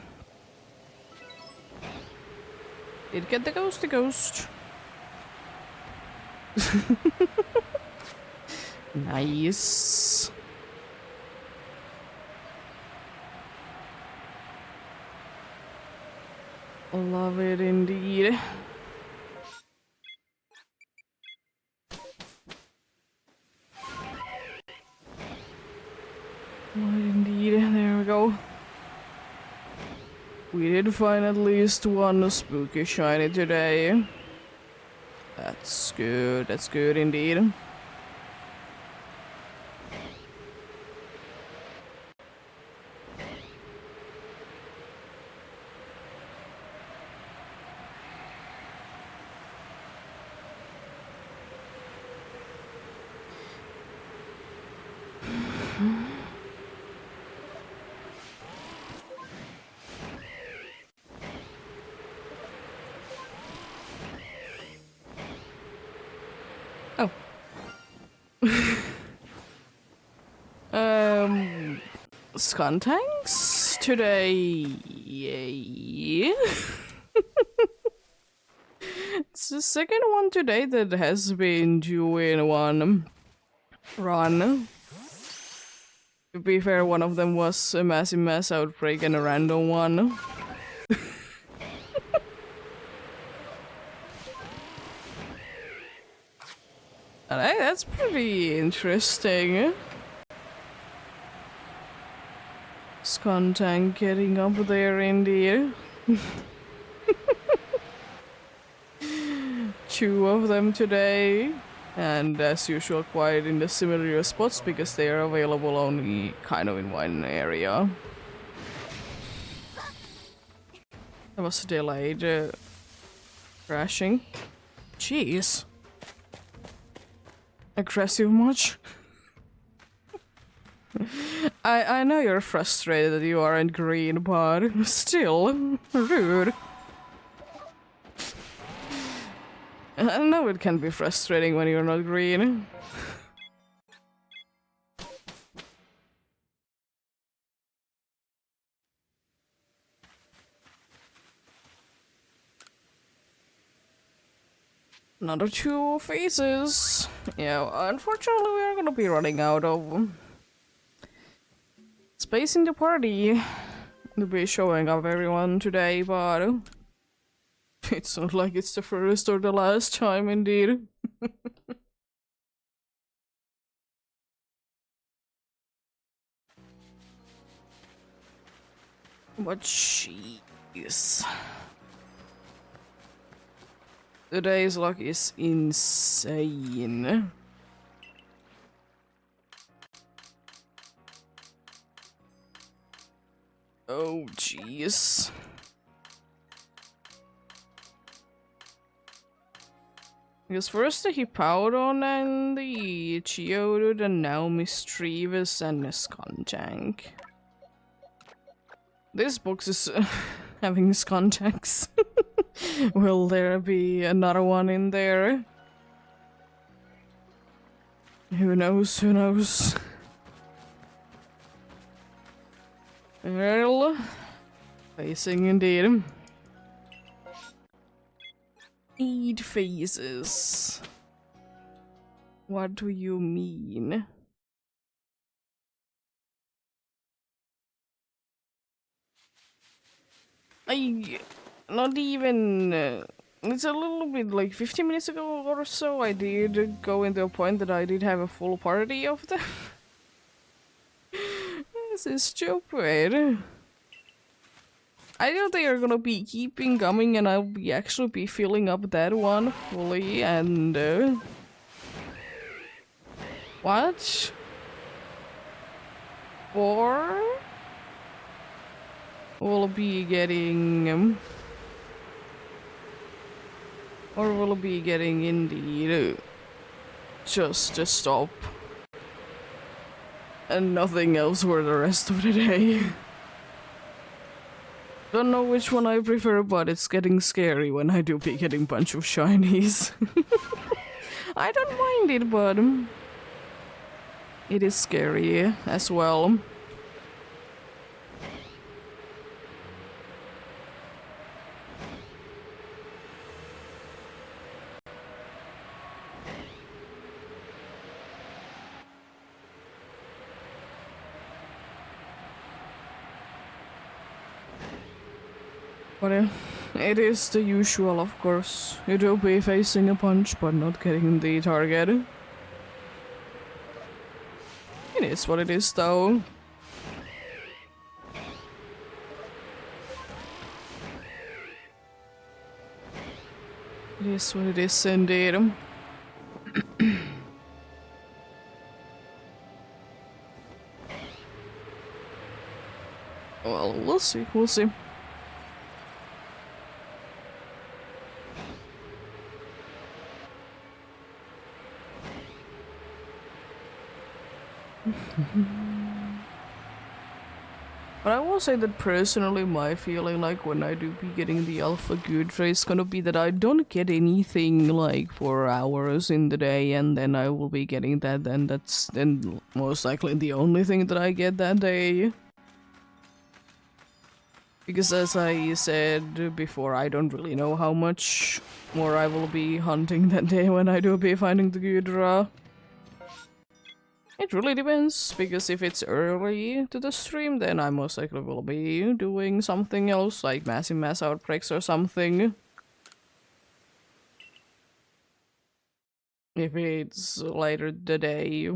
Did get the ghosty ghost. Nice. Love it indeed. Love it indeed. There we go. We did find at least one spooky shiny today. That's good. That's good indeed. Oh. Skuntanks today. Yay. It's the second one today that has been doing one run. To be fair, one of them was a massive mass outbreak and a random one. And hey, that's pretty interesting. Skuntank getting up there indeed. Two of them today. And as usual, quite in the similar spots because they are available only kind of in one area. That was delayed crashing. Jeez. Aggressive much? I know you're frustrated that you aren't green, but still, rude. I know it can be frustrating when you're not green. Another two faces. Yeah, unfortunately we are gonna be running out of space in the party to be showing up everyone today, but it's not like it's the first or the last time indeed. But jeez. Today's luck is insane. Oh jeez. Because first the Hippowdon and the Geodude and now Mischievous and the Skuntank. This box is having Skuntanks. Will there be another one in there? Who knows, who knows? Well, facing indeed. 8 phases. What do you mean? Not even... it's a little bit like 15 minutes ago or so I did go into a point that I did have a full party of them. This is stupid. I know they are gonna be keeping coming and I'll be actually be filling up that one fully and what? 4? We'll be getting or we'll be getting indeed just to stop and nothing else for the rest of the day. Don't know which one I prefer, but it's getting scary when I do be getting bunch of shinies. I don't mind it, but it is scary as well. But it is the usual, of course. You do be facing a punch, but not getting the target. It is what it is, though. It is what it is, indeed. Well, we'll see, we'll see. But I will say that personally my feeling like when I do be getting the alpha good is gonna be that I don't get anything like for hours in the day and then I will be getting that and that's then most likely the only thing that I get that day. Because as I said before, I don't really know how much more I will be hunting that day when I do be finding the good draw. It really depends, because if it's early to the stream, then I most likely will be doing something else, like massive mass outbreaks or something. If it's later the day,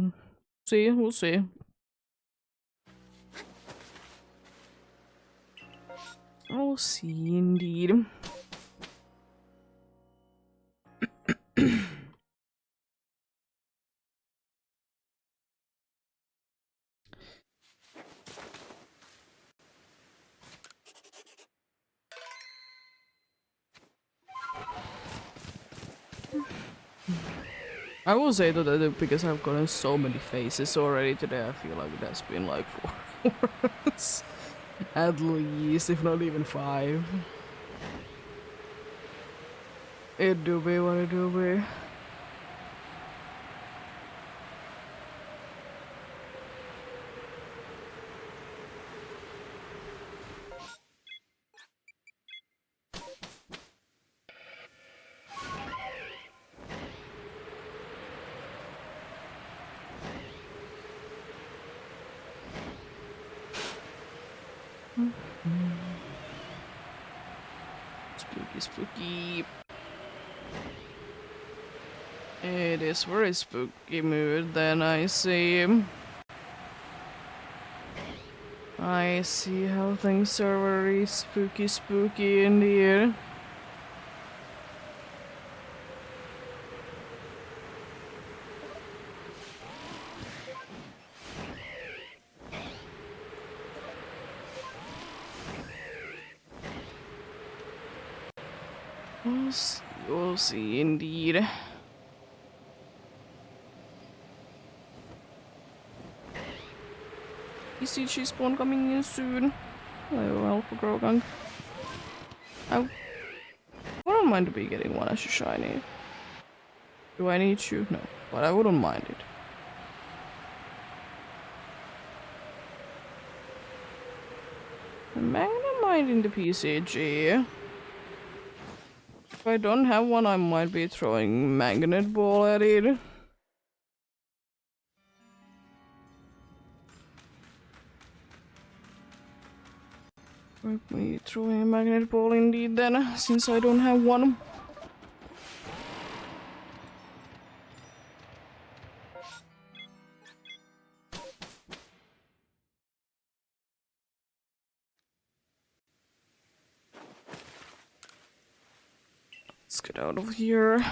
see, we'll see. We'll see, indeed. I will say that because I've gotten so many faces already today, I feel like it has been like 4 hours. At least, if not even 5. It do be what it do be. Spooky, spooky. It is very spooky mood, then I see. I see how things are very spooky, spooky in here. We'll see, indeed. ECG spawn coming in soon. Hello, Alpha Grogang. I wouldn't mind to be getting one as a shiny. Do I need to? No, but I wouldn't mind it. Magnemite in the PCG. If I don't have one, I might be throwing Magnet Ball at it. Might be throwing a Magnet Ball indeed then, since I don't have one. get out of here.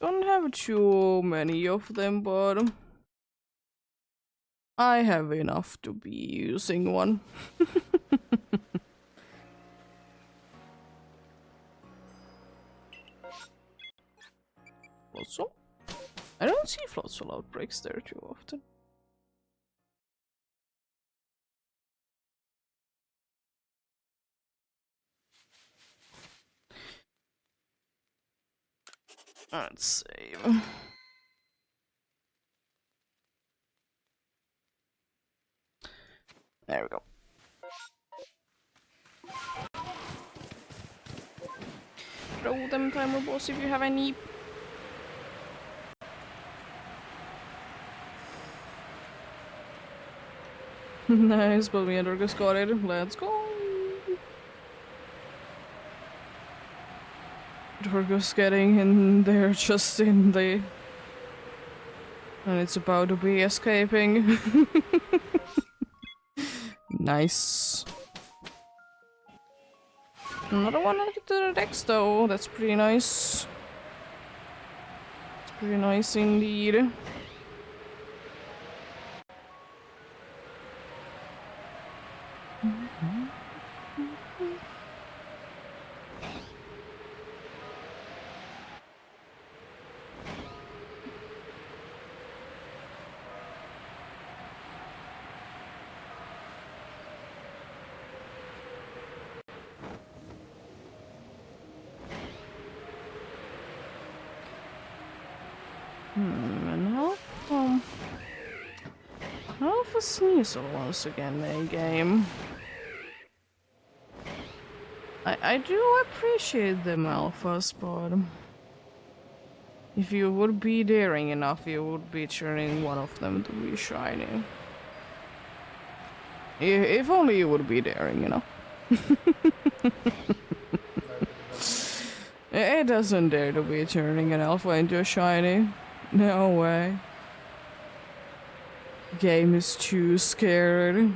Don't have too many of them, but I have enough to be using one. Also, I don't see flotsol outbreaks there too often. Let's save. There we go. Throw them timer balls if you have any. Nice, but me and Dorcas got it. Let's go. Dorcas getting in there just in the... And it's about to be escaping. Nice. Another one added to the decks though. That's pretty nice. It's pretty nice indeed. And Alpha Sneasel once again, a game. I do appreciate them alphas, but if you would be daring enough, you would be turning one of them to be shiny. If only you would be daring enough. It doesn't dare to be turning an alpha into a shiny. No way. Game is too scared.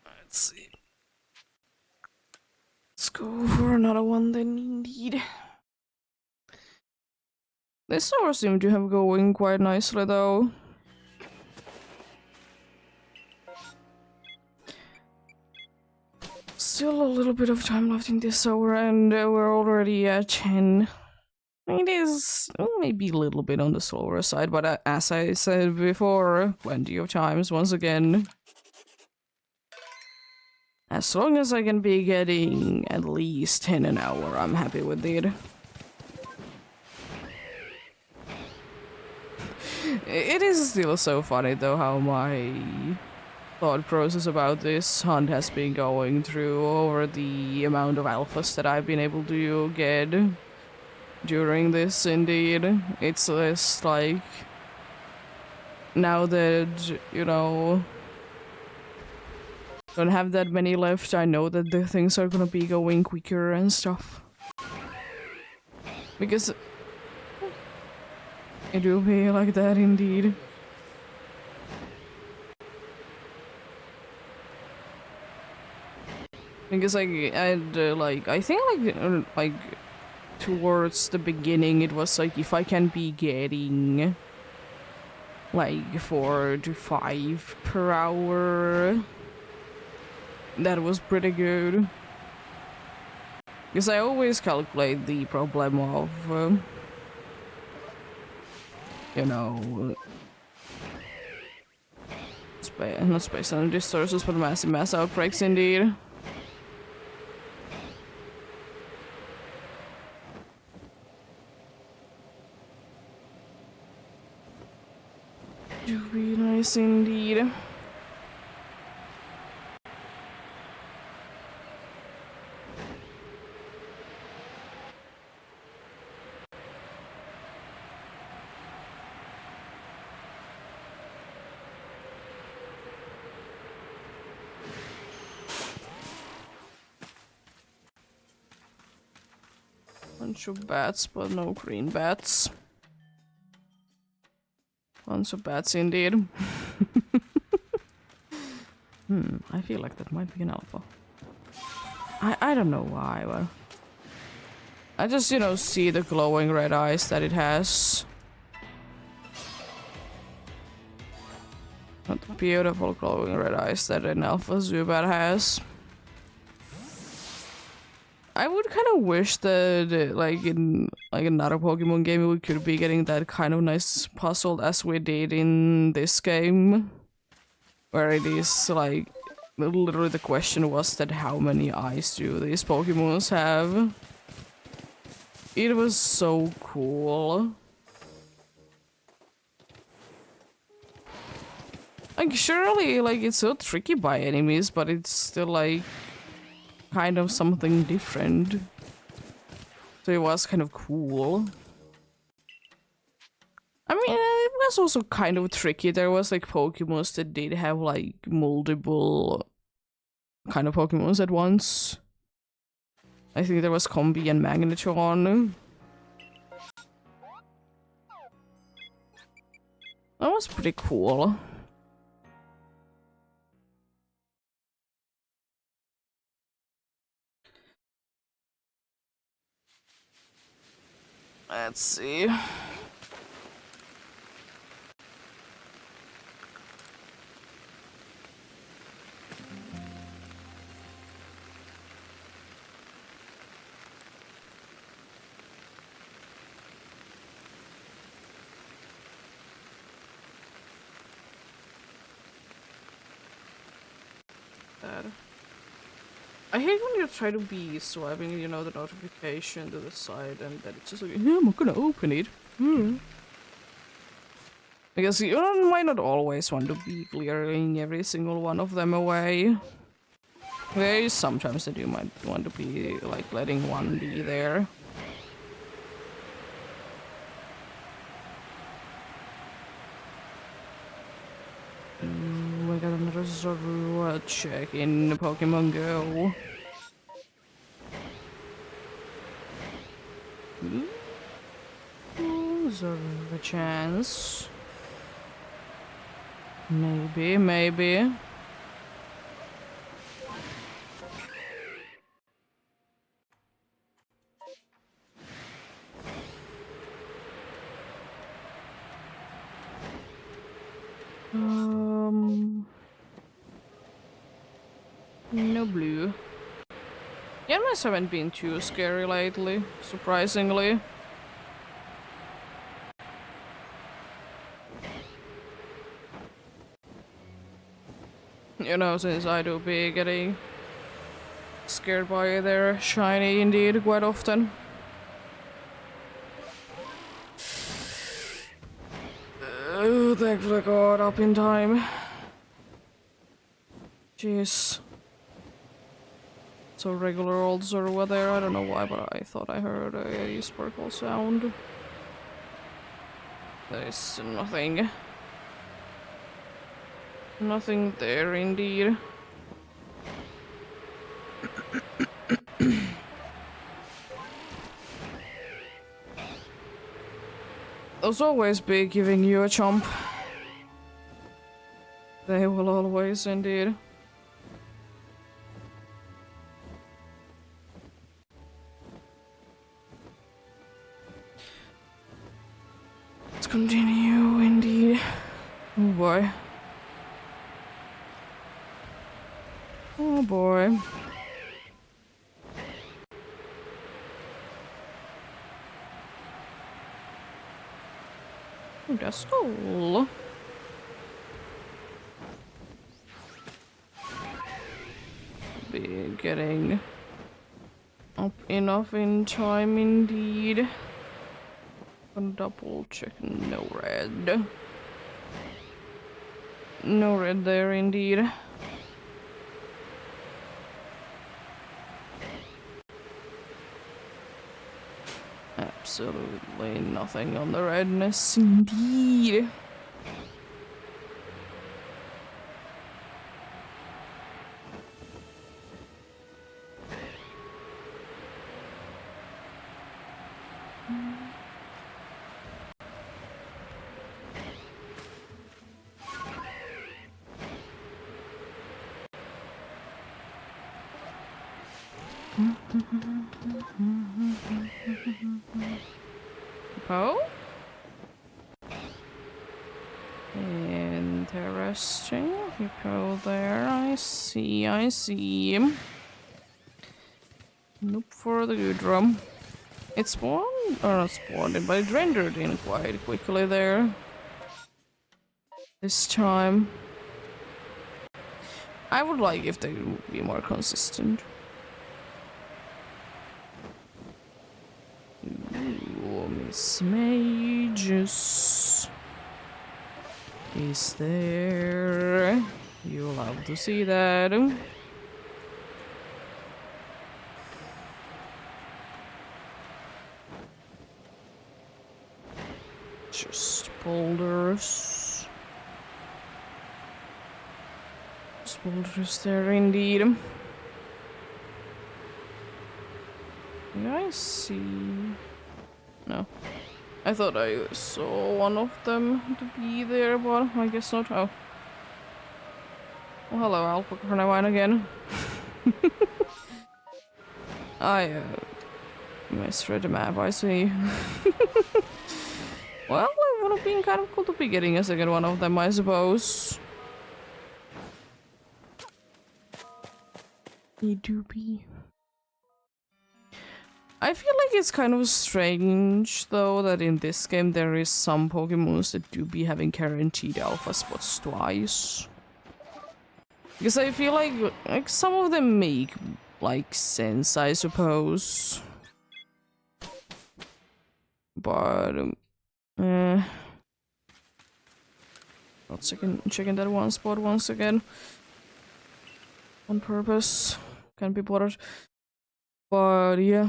Let's see. Let's go for another one then, indeed. This hour seemed to have going quite nicely though. Still a little bit of time left in this hour and we're already at 10. It is maybe a little bit on the slower side, but as I said before, plenty of times once again. As long as I can be getting at least 10 an hour, I'm happy with it. It is still so funny though how my thought process about this hunt has been going through over the amount of alphas that I've been able to get during this, indeed. It's just like, now that, you know, don't have that many left, I know that the things are gonna be going quicker and stuff. Because it will be like that indeed. Because I think like towards the beginning it was like if I can be getting like 4 to 5 per hour, that was pretty good. Because I always calculate the problem of you know, not space and distortions, but massive mass outbreaks indeed. Do be nice indeed. Bunch of bats, but no green bats. Bunch of bats indeed. I feel like that might be an alpha. I don't know why, but I just, you know, see the glowing red eyes that it has. Not the beautiful glowing red eyes that an alpha Zubat has. I would kind of wish that, like in another Pokemon game, we could be getting that kind of nice puzzle as we did in this game, where it is like literally the question was that how many eyes do these Pokemons have? It was so cool. Like surely, like it's so tricky by enemies, but it's still like kind of something different. So it was kind of cool. I mean, it was also kind of tricky. There was like Pokemons that did have like multiple kind of Pokemons at once. I think there was Combi and Magnetron. That was pretty cool. Let's see. I hate when you try to be swiping, you know, the notification to the side and then it's just like, yeah, I'm not gonna open it. Because you might not always want to be clearing every single one of them away. There is sometimes that you might want to be like letting one be there. We got another Zorua check in Pokemon Go. Zorua chance. Maybe. No blue. Yanmas haven't been too scary lately, surprisingly. You know, since I do be getting scared by their shiny indeed quite often. Thankfully I got up in time. Jeez. So regular old Zorua there, I don't know why, but I thought I heard a sparkle sound. There is nothing. Nothing there indeed. Those always be giving you a chomp. They will always indeed. Let's continue indeed. Oh boy. Oh boy. Oh, that's cool. Be getting up enough in time indeed. Gonna double check. No red. No red there indeed. Absolutely nothing on the redness indeed. Oh? Interesting. Hippo there. I see, I see. Nope for the good drum. It spawned, or not spawned, but it rendered in quite quickly there. This time. I would like if they would be more consistent. Ooh, Miss Mages is there. You'll have to see that. Just boulders. Just boulders there indeed. Did I see? No. I thought I saw one of them to be there, but I guess not. Oh. Well, hello, Alpha Carnivine again. I misread the map, I see. Well, it would have been kind of cool to be getting a second one of them, I suppose. They do be. I feel like it's kind of strange, though, that in this game there is some Pokemons that do be having guaranteed alpha spots twice. Because I feel like some of them make, like, sense, I suppose. But, not checking that one spot once again. On purpose. Can't be bothered. But, yeah.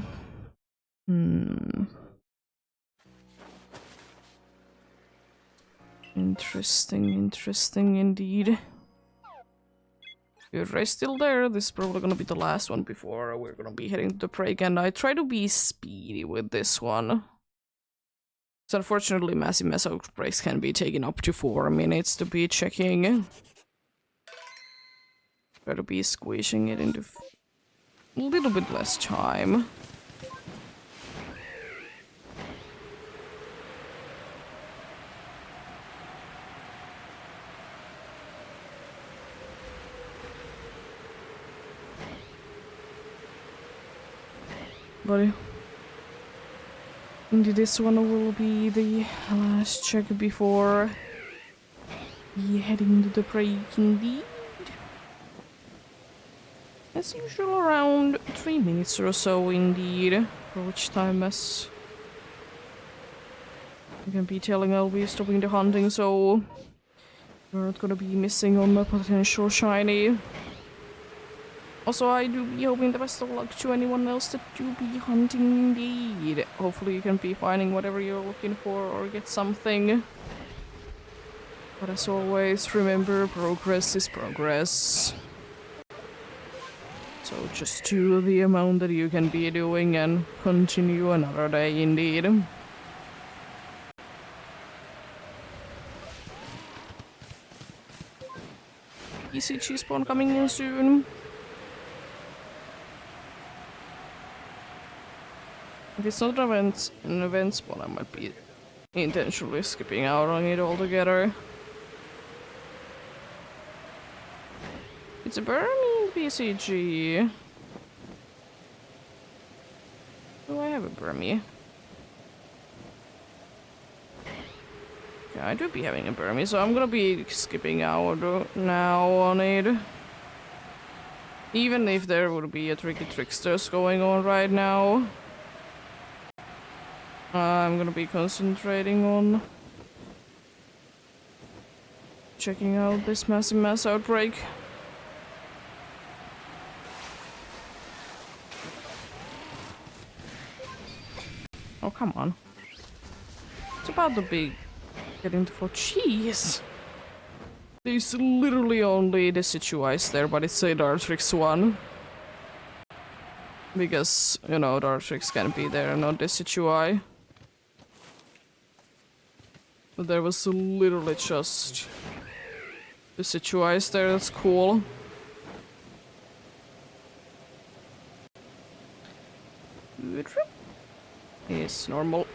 Interesting, interesting indeed. If Ray's still there, this is probably gonna be the last one before we're gonna be heading to the break, and I try to be speedy with this one. So unfortunately, massive mess outbreaks can be taken up to 4 minutes to be checking. Try to be squishing it into a little bit less time. Buddy. Indeed, this one will be the last check before heading to the break indeed. As usual, around 3 minutes or so indeed, for which time as I can be telling I'll be stopping the hunting, so you're not gonna be missing on my potential shiny. Also, I do be hoping the best of luck to anyone else that do be hunting indeed. Hopefully you can be finding whatever you're looking for or get something. But as always, remember, progress is progress. So just do the amount that you can be doing and continue another day indeed. ECG spawn coming in soon. If it's not an event spawn, I might be intentionally skipping out on it altogether. It's a Burmy BCG. Do I have a Burmy? Yeah, I do be having a Burmy, so I'm gonna be skipping out now on it. Even if there would be a Tricky Tricksters going on right now. I'm gonna be concentrating on checking out this massive mass outbreak. Oh, come on. It's about to be getting to 4. Jeez! There's literally only the Situice there, but it's a Dartrix one. Because, you know, Dartrix can be there, not the Situi. But there was literally just the Situice there, that's cool. Rude is normal.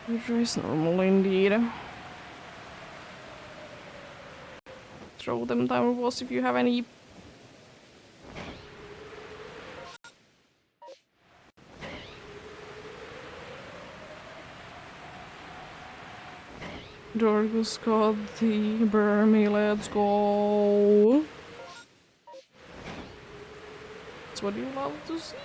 Rude is normal indeed. Throw them down walls if you have any. Dorgus got the Burmy, let's go. That's what you love to see.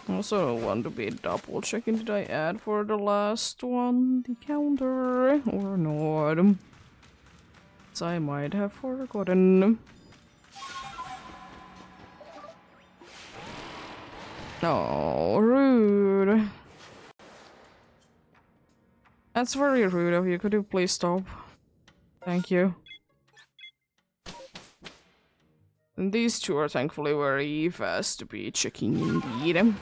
Also want to be double checking, did I add for the last one the counter or not? So I might have forgotten. Oh, rude. That's very rude of you. Could you please stop? Thank you. And these two are thankfully very fast to be checking indeed.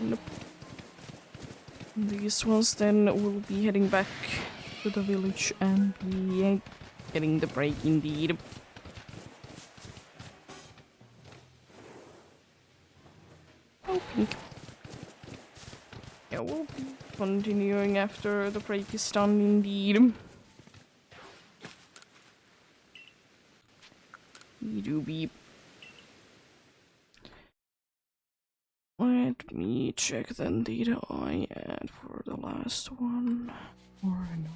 Nope. These ones then will be heading back to the village and be getting the break indeed. Oh, pink. Yeah, we'll be continuing after the break is done indeed. We do beep. Let me check then, did I add for the last one or no?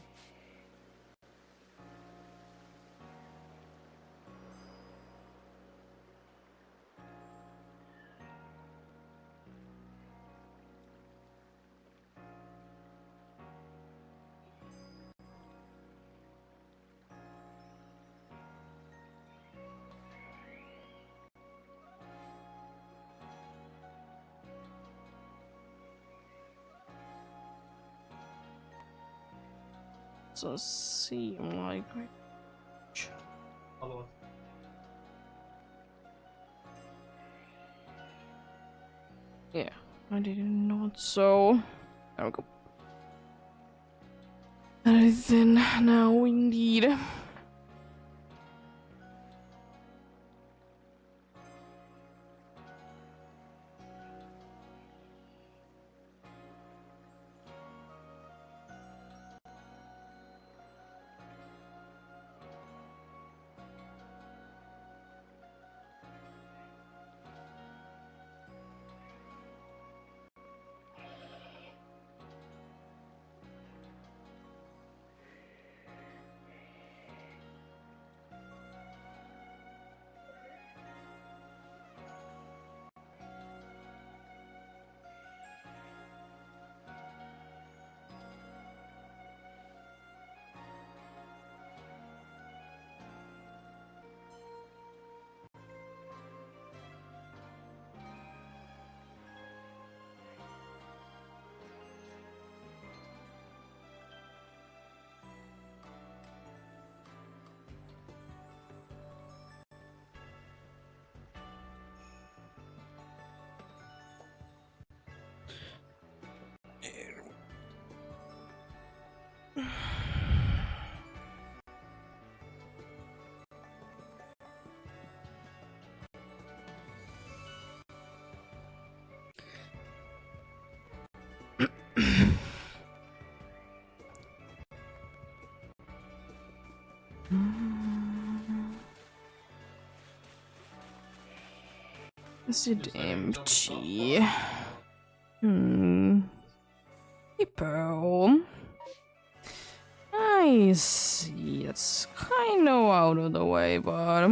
So see my great. Yeah, I didn't know it, so there we go. And then now indeed. Is it empty? Hippo. I see. It's kind of out of the way, but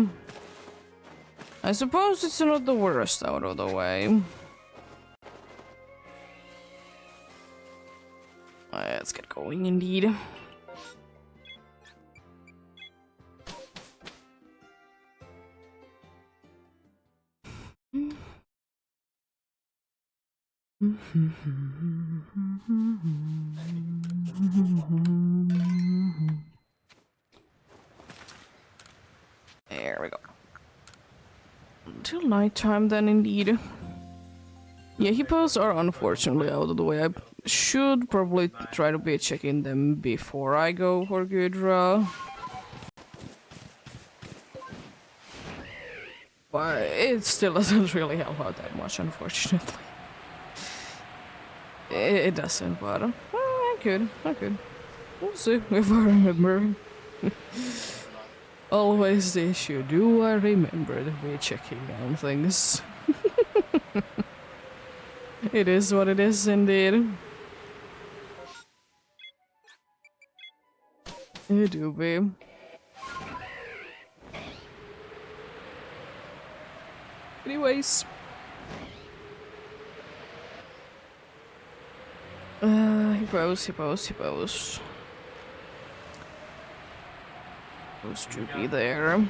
I suppose it's not the worst out of the way. Let's get going indeed. There we go. And till nighttime then indeed. Yeah, hippos are unfortunately out of the way. I should probably try to be checking them before I go for Gudra. But it still doesn't really help out that much, unfortunately. It doesn't, but I could. We'll see if I remember. Always the issue. Do I remember that we're checking on things? It is what it is, indeed. It do be. Anyways. Hippos. Supposed to be there.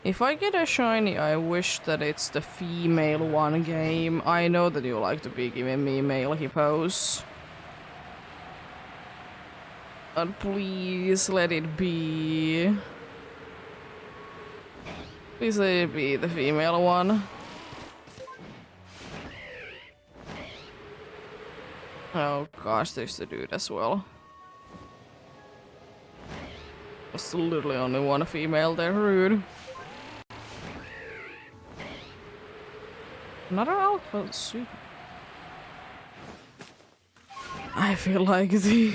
If I get a shiny, I wish that it's the female one game. I know that you like to be giving me male hippos. But please let it be. Please let it be the female one. Oh gosh, there's the dude as well. There's literally only one female there, rude. Another alpha super. I feel like the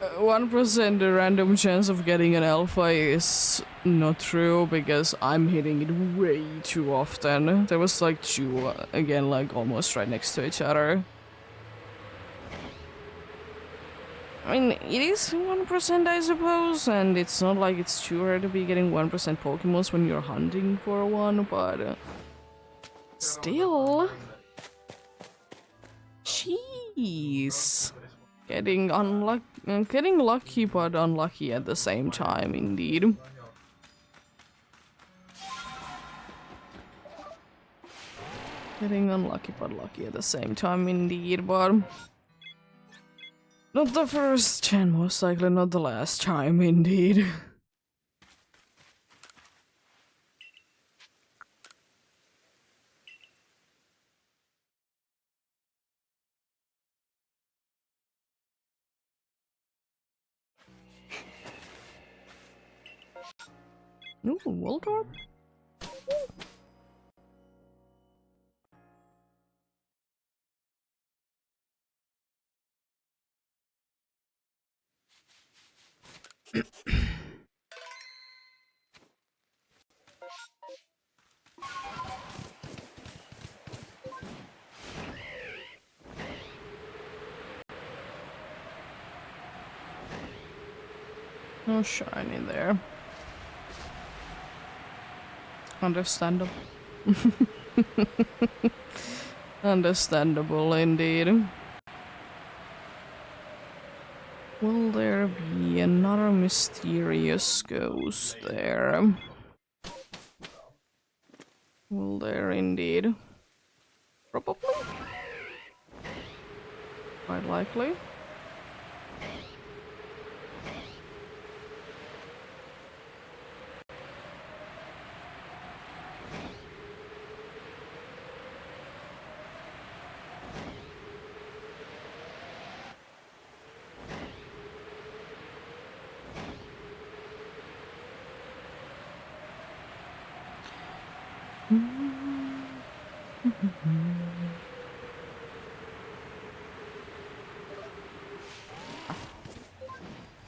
1% the random chance of getting an alpha is not true because I'm hitting it way too often. There was like two again, like almost right next to each other. I mean, it is 1% I suppose, and it's not like it's too rare to be getting 1% Pokemons when you're hunting for one, but still. Jeez. Getting lucky but unlucky at the same time, indeed. Getting unlucky but lucky at the same time, indeed, but not the first and most likely not the last time, indeed. Ooh, Waldorf? No shiny there. Understandable. Understandable indeed. Will there be another mysterious ghost there? Will there indeed? Probably. Quite likely.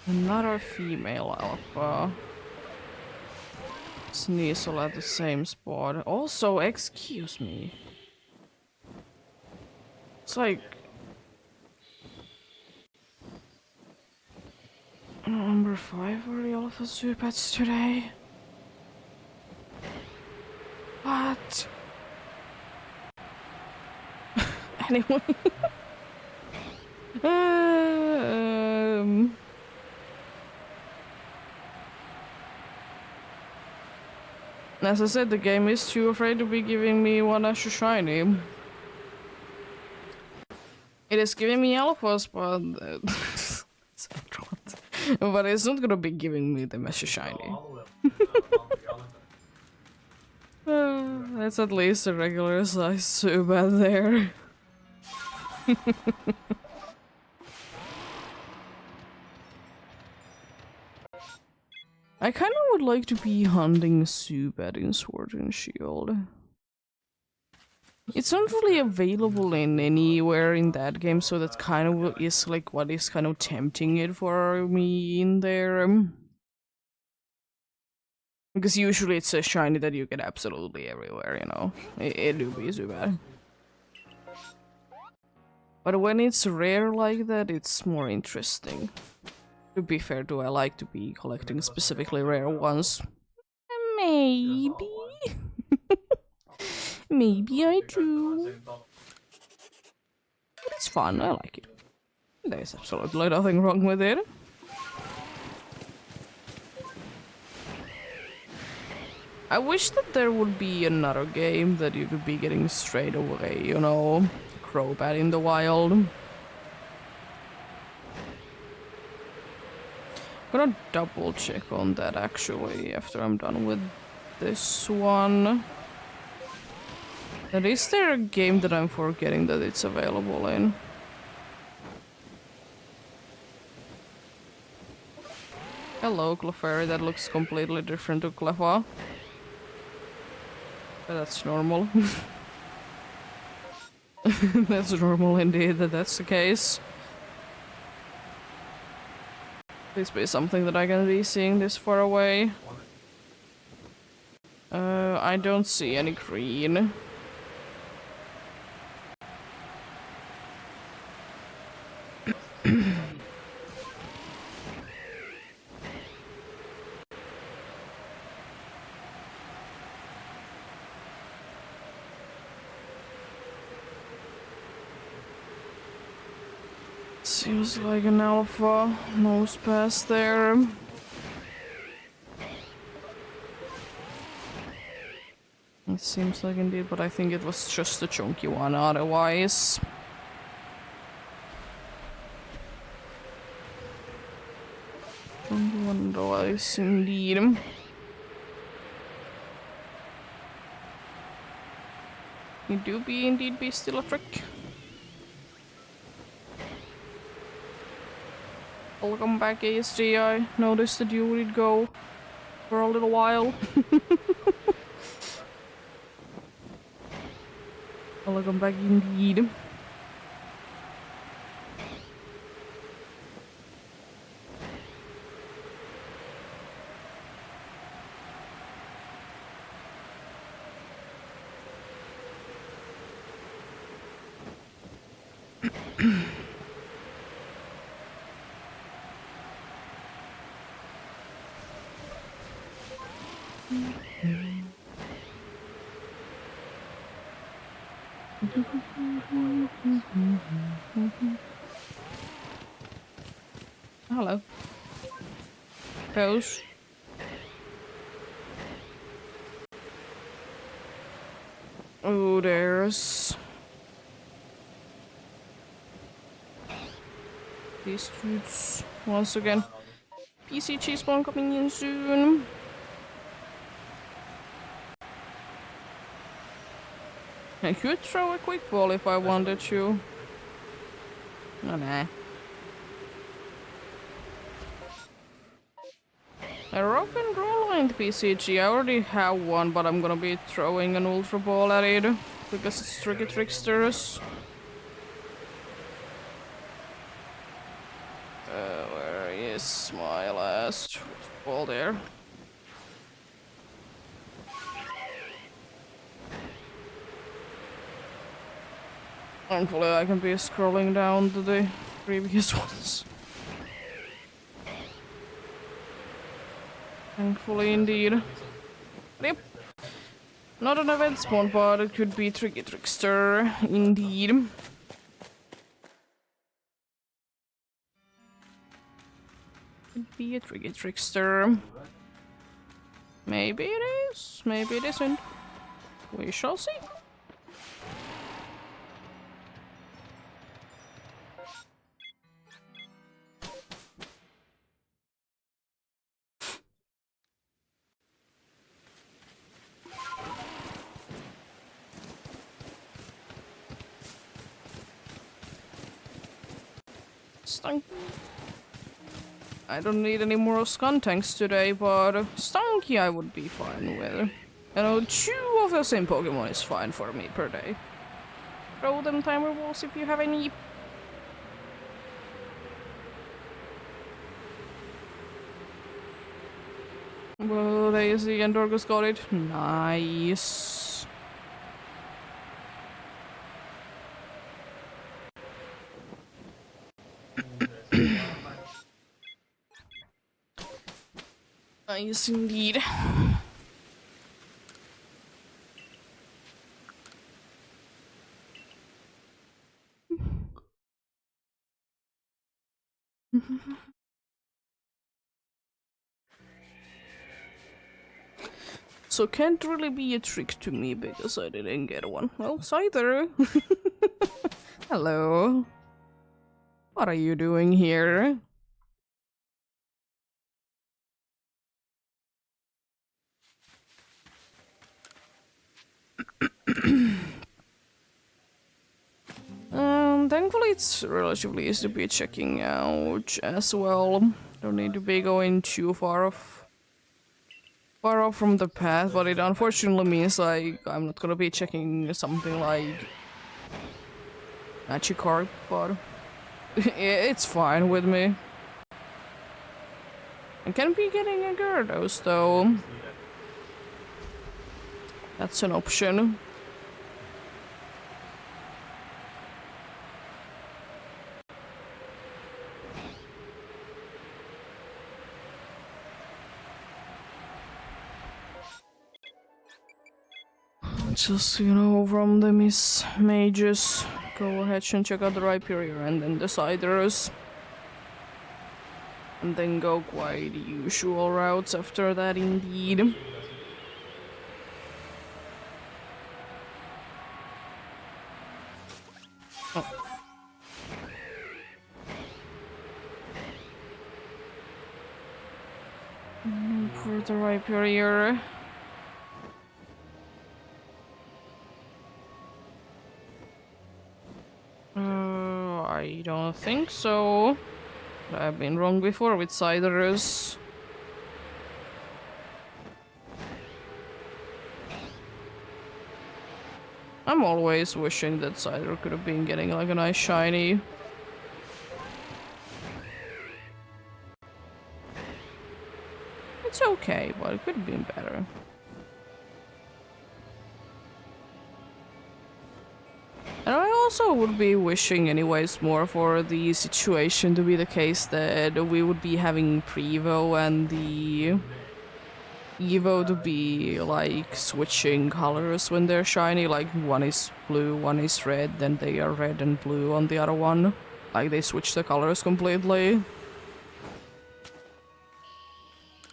Another female alpha. Sneasel at the same spot. Also, excuse me. It's like number 5 for the alpha supers today. What? Anyway. As I said, the game is too afraid to be giving me one as a shiny. It is giving me alphas, but but it's not gonna be giving me them as a shiny. That's at least a regular size Zubat there. I kind of would like to be hunting Zubat in Sword and Shield. It's not really available in anywhere in that game, so that kind of is like what is kind of tempting it for me in there. Because usually it's a shiny that you get absolutely everywhere, you know. It do be Zubat. But when it's rare like that, it's more interesting. To be fair, do I like to be collecting specifically rare ones? Maybe. Maybe I do. But it's fun, I like it. There's absolutely nothing wrong with it. I wish that there would be another game that you could be getting straight away, you know? Crobat in the wild. Gonna double check on that actually after I'm done with this one. And is there a game that I'm forgetting that it's available in? Hello, Clefairy, that looks completely different to Cleffa. But that's normal. That's normal indeed that that's the case. Please be something that I can be seeing this far away. I don't see any green. Seems like an alpha nose pass there. It seems like indeed, but I think it was just a chunky one otherwise. Chunky one otherwise indeed. You do be indeed be still a trick. Welcome back, EEST. I noticed that you did go for a little while. Welcome back indeed. Hello. Goes. Oh, there's these dudes once again. PC cheese spawn coming in soon. I could throw a quick ball if I wanted to. Oh, nah. A rock and roll in the PCG. I already have one, but I'm gonna be throwing an ultra ball at it because it's tricky tricksters. Where is my last ball there? Hopefully I can be scrolling down to the previous ones. Thankfully indeed. Yep. Not an event spawn, but it could be Tricky Trickster, indeed. Could be a Tricky Trickster. Maybe it is, maybe it isn't. We shall see. Stunk. I don't need any more Skuntanks today, but Stunky I would be fine with. You know, 2 of the same Pokemon is fine for me per day. Throw them timer balls if you have any. Well, Daisy and Dorcas got it. Nice. Nice indeed. So can't really be a trick to me because I didn't get one. Well, Scyther. Hello. What are you doing here? Thankfully it's relatively easy to be checking out as well. Don't need to be going too far off from the path, but it unfortunately means like I'm not gonna be checking something like Magikarp, but it's fine with me. I can be getting a Gyarados though. That's an option. Just, you know, from the Miss Mages, go ahead and check out the Rhyperior and then the Siders. And then go quite usual routes after that, indeed. Oh. For the Rhyperior. I don't think so. I've been wrong before with Siders. I'm always wishing that Cider could have been getting like a nice shiny. It's okay, but it could have been better. And I also would be wishing anyways more for the situation to be the case that we would be having Prevo and the Evo to be like switching colors when they're shiny, like one is blue, one is red, then they are red and blue on the other one. Like they switch the colors completely.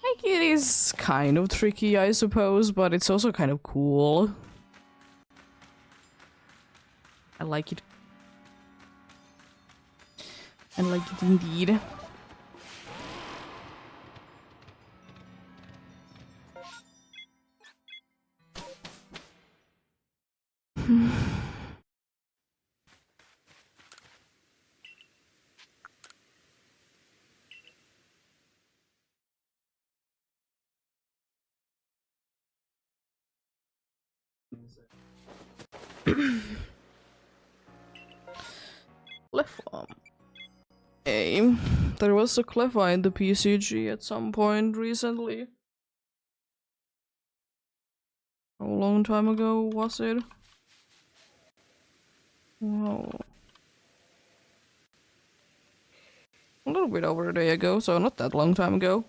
Like it is kind of tricky, I suppose, but it's also kind of cool. I like it. I like it indeed. Cleffa. Hey, there was a Cleffa in the PCG at some point recently. How long time ago was it? Wow. A little bit over a day ago, so not that long time ago.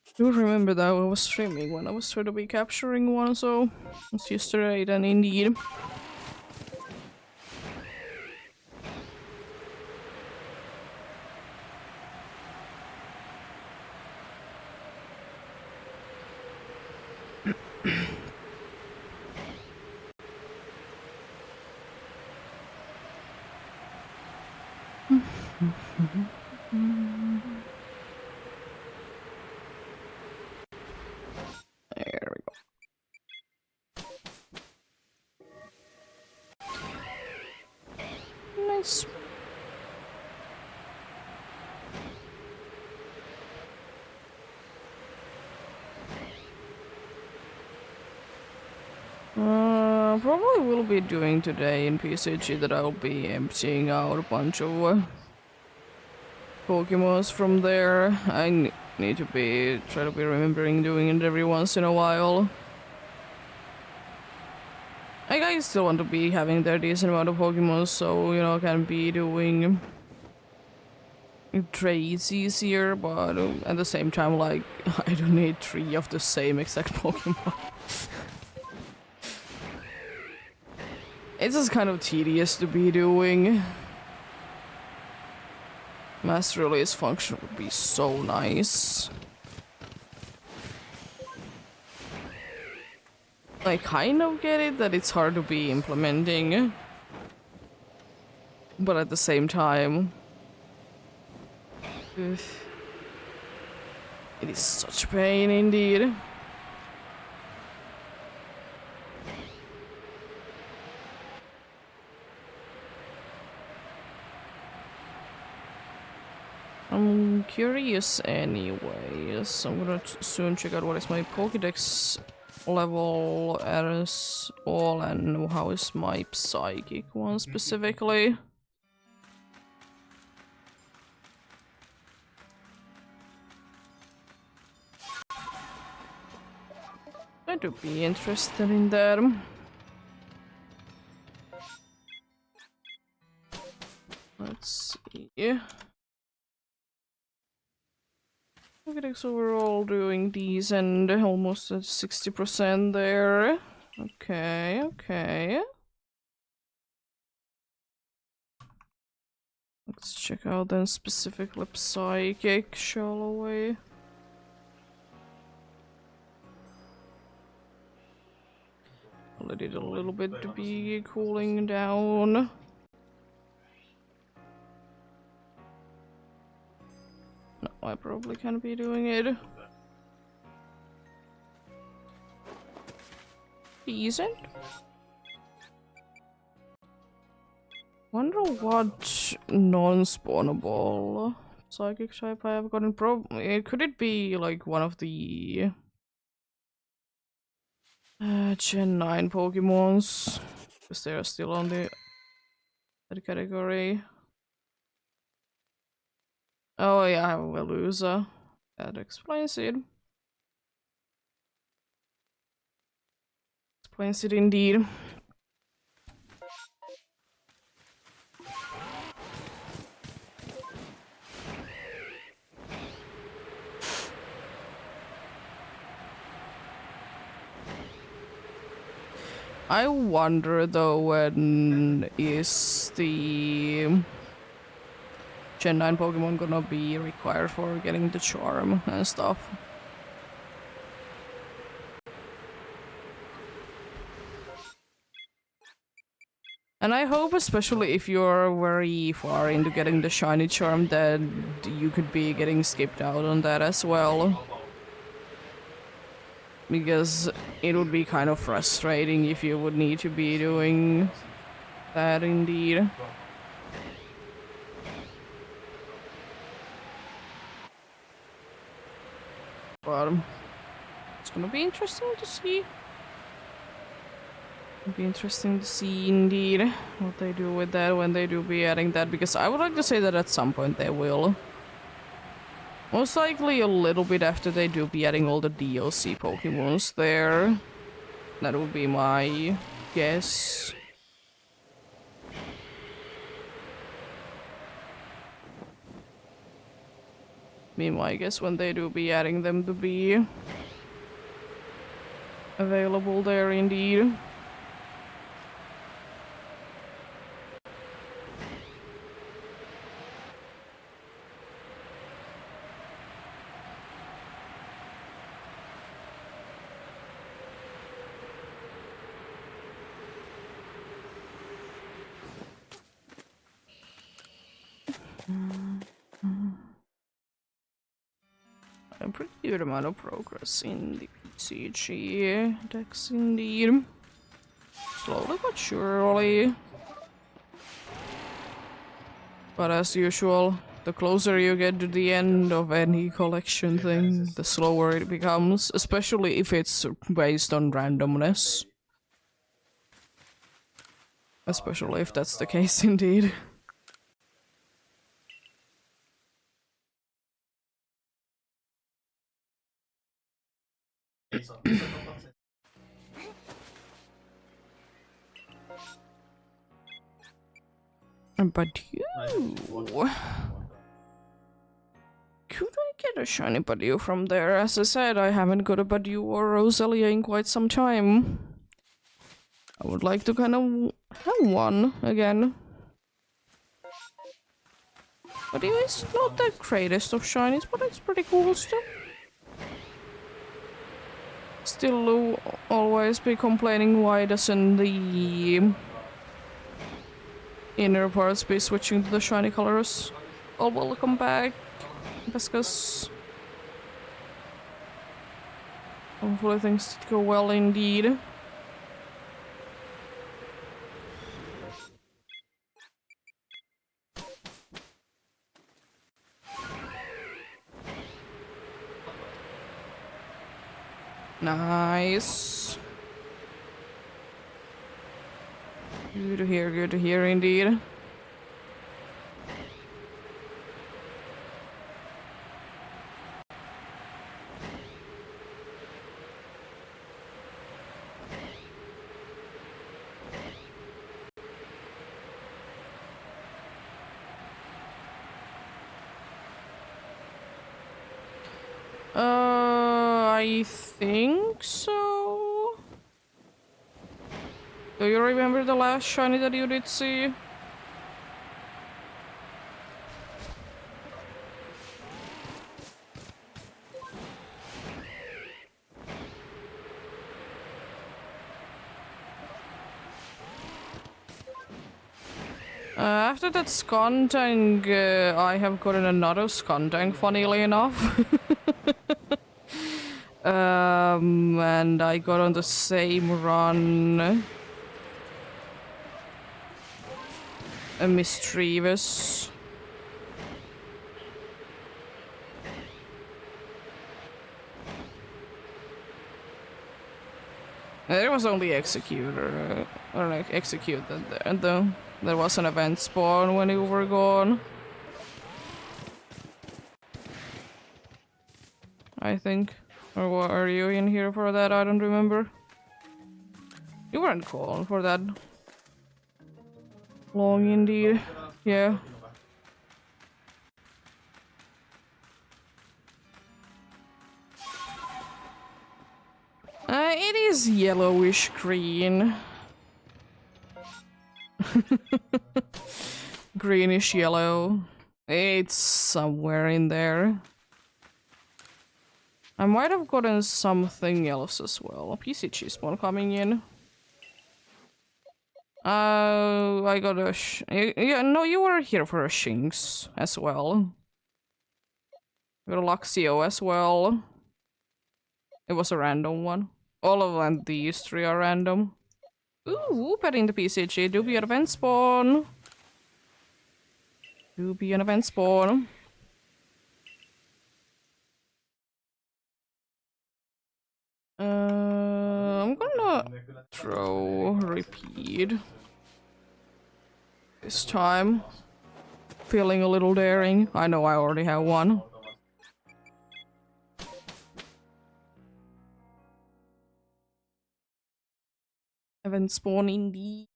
I do remember that I was streaming when I was trying to be capturing one, so it's yesterday then indeed. nice. Probably will be doing today in PCG that I'll be emptying out a bunch of Pokemons from there. I need to try to be remembering doing it every once in a while. I still want to be having their decent amount of Pokemon, so, you know, can be doing trades easier, but at the same time, like, I don't need 3 of the same exact Pokemon. It's just kind of tedious to be doing. Mass release function would be so nice. I kind of get it that it's hard to be implementing, but at the same time, it is such pain indeed. I'm curious anyway, so I'm gonna soon check out what is my Pokédex level as all and how is my Psychic one specifically. I do be interested in that. Let's see. Pokédex overall doing decent, almost at 60% there. Okay, okay. Let's check out then specifically Psychic, shall we? Let it a little bit to be cooling down. No, I probably can't be doing it. Decent. Wonder what non-spawnable Psychic type I have gotten. Could it be like one of the Gen 9 Pokemons? Because they are still on that category. Oh yeah, I have a Veluza. That explains it. Explains it indeed. I wonder though, when is the Gen 9 Pokemon gonna be required for getting the charm and stuff? And I hope, especially if you're very far into getting the shiny charm, that you could be getting skipped out on that as well. Because it would be kind of frustrating if you would need to be doing that indeed. But it's gonna be interesting to see. It'll be interesting to see indeed what they do with that when they do be adding that, because I would like to say that at some point they will. Most likely a little bit after they do be adding all the DLC Pokemons there. That would be my guess. My guess when they do be adding them to be available there indeed. A pretty good amount of progress in the PCG decks indeed. Slowly but surely. But as usual, the closer you get to the end of any collection thing, the slower it becomes, especially if it's based on randomness. Especially if that's the case indeed. But you... Could I get a shiny Badu from there? As I said, I haven't got a Badu or Rosalia in quite some time. I would like to kind of have one again. But it's not the greatest of shinies, but it's pretty cool still. Still will always be complaining why doesn't the inner parts be switching to the shiny colors. Oh, welcome back, Viscous. Hopefully things go well indeed. Nice. Good to hear indeed. I think so. Do you remember the last shiny that you did see? After that Skuntank, I have gotten another Skuntank, funnily enough. And I got on the same run a Mischievous. There was only Executor, or like Execute that there, though. There was an event spawn when you were gone. I think. Or what, are you in here for that? I don't remember. You weren't called for that. Long indeed. Yeah. It is yellowish green. Greenish yellow. It's somewhere in there. I might have gotten something else as well. A PCG spawn coming in. I got a yeah, no, you were here for a Shinx as well. You got a Luxio as well. It was a random one. All of them, these three are random. Ooh, petting the PCG. Do be an event spawn. Do be an event spawn. I'm gonna throw repeat this time. Feeling a little daring. I know I already have one. Event spawn indeed.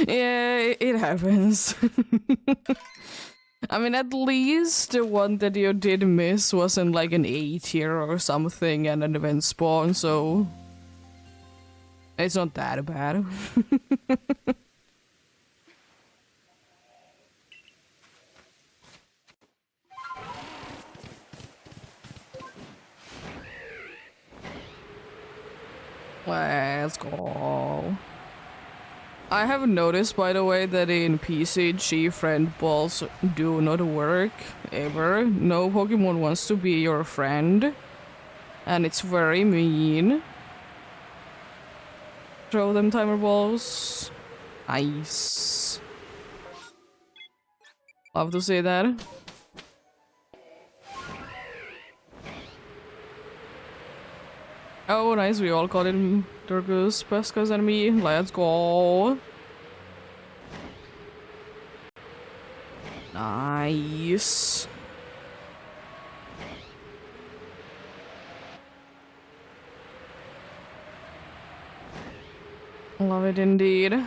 Yeah, it happens. I mean, at least the one that you did miss wasn't like an A tier or something and an event spawn, so it's not that bad. Let's go. I have noticed, by the way, that in PCG friend balls do not work ever. No Pokemon wants to be your friend, and it's very mean. Throw them timer balls. Nice. Love to see that. Oh, nice. We all caught him. Durgus, Pescas, and me. Let's go. Nice. Love it indeed.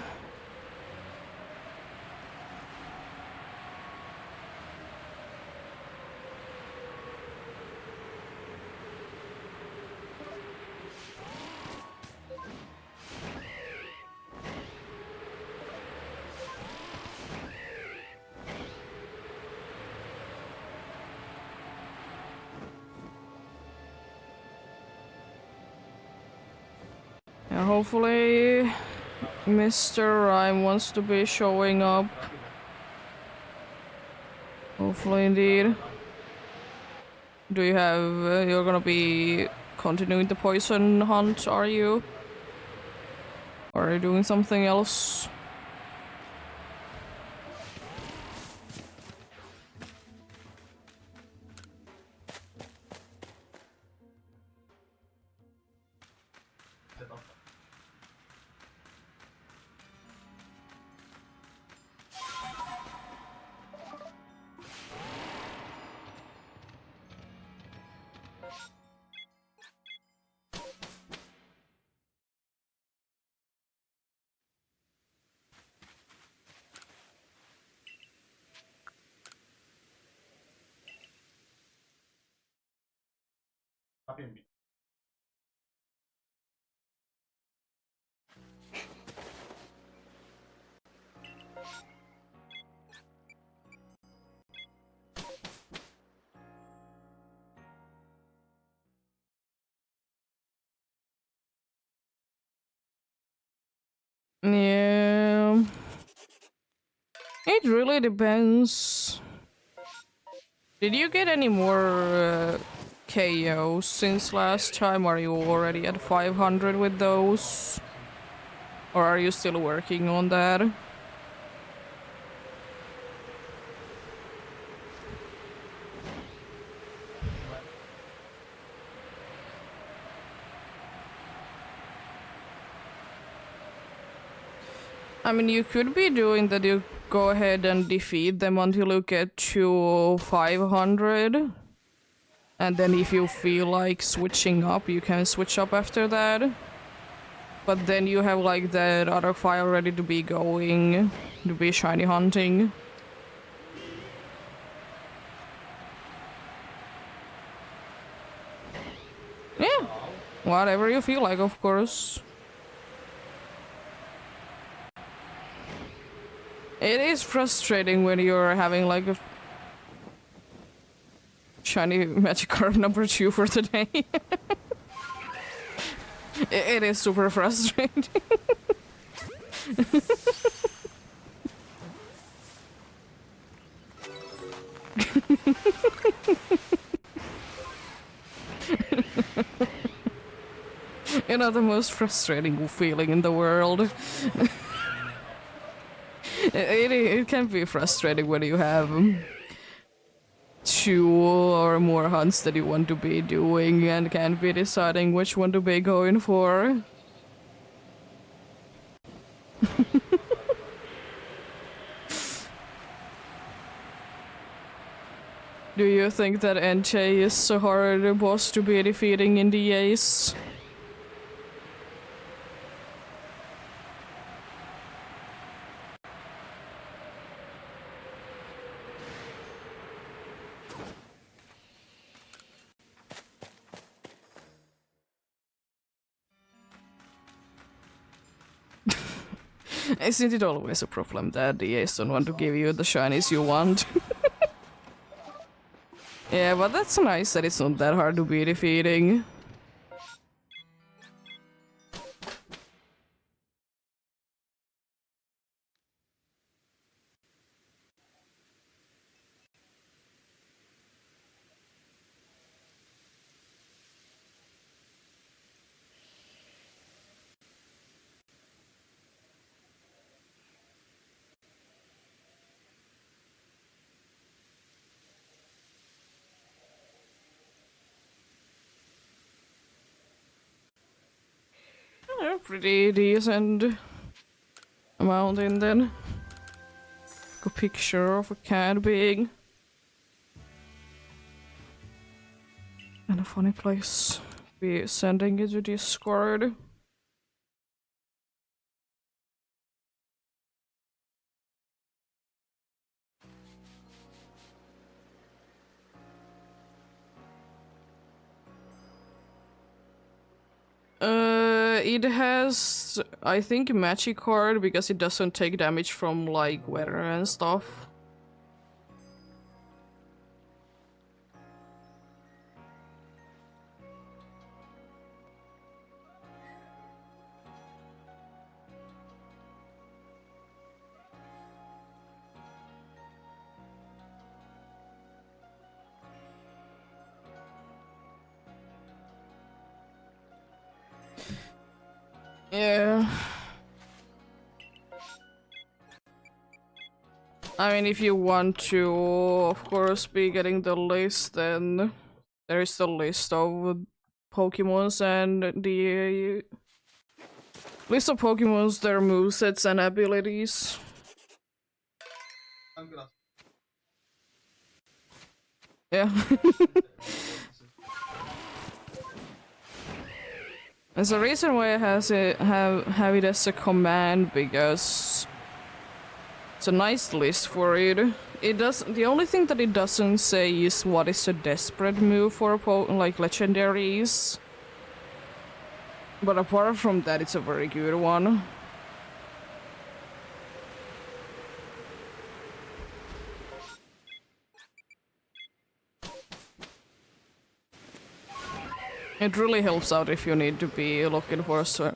Yeah, hopefully Mr. Rhyme wants to be showing up. Hopefully indeed. Do you have... you're gonna be continuing the poison hunt, are you? Or are you doing something else? Yeah... It really depends. Did you get any more KOs since last time? Are you already at 500 with those? Or are you still working on that? I mean, you could be doing that. You go ahead and defeat them until you get to 500. And then if you feel like switching up, you can switch up after that. But then you have like that other file ready to be going, to be shiny hunting. Yeah, whatever you feel like, of course. It is frustrating when you're having like a shiny magic card number 2 for the day. It is super frustrating. You know, the most frustrating feeling in the world. It can be frustrating when you have 2 or more hunts that you want to be doing and can't be deciding which one to be going for. Do you think that NJ is a hard boss to be defeating in the EEST? Isn't it always a problem that the EEST don't want to give you the shinies you want? Yeah, but that's nice that it's not that hard to be defeating. pretty decent amount in then. A picture of a cat being. And a funny place. Be sending it to Discord. It has, I think, magic card because it doesn't take damage from like weather and stuff. Yeah. I mean, if you want to, of course, be getting the list, then there is the list of Pokemons and the list of Pokemons, their movesets and abilities. Yeah. There's a reason why it has have it as a command, because it's a nice list for it. It does. The only thing that it doesn't say is what is a desperate move for a like legendaries. But apart from that, it's a very good one. It really helps out if you need to be looking for so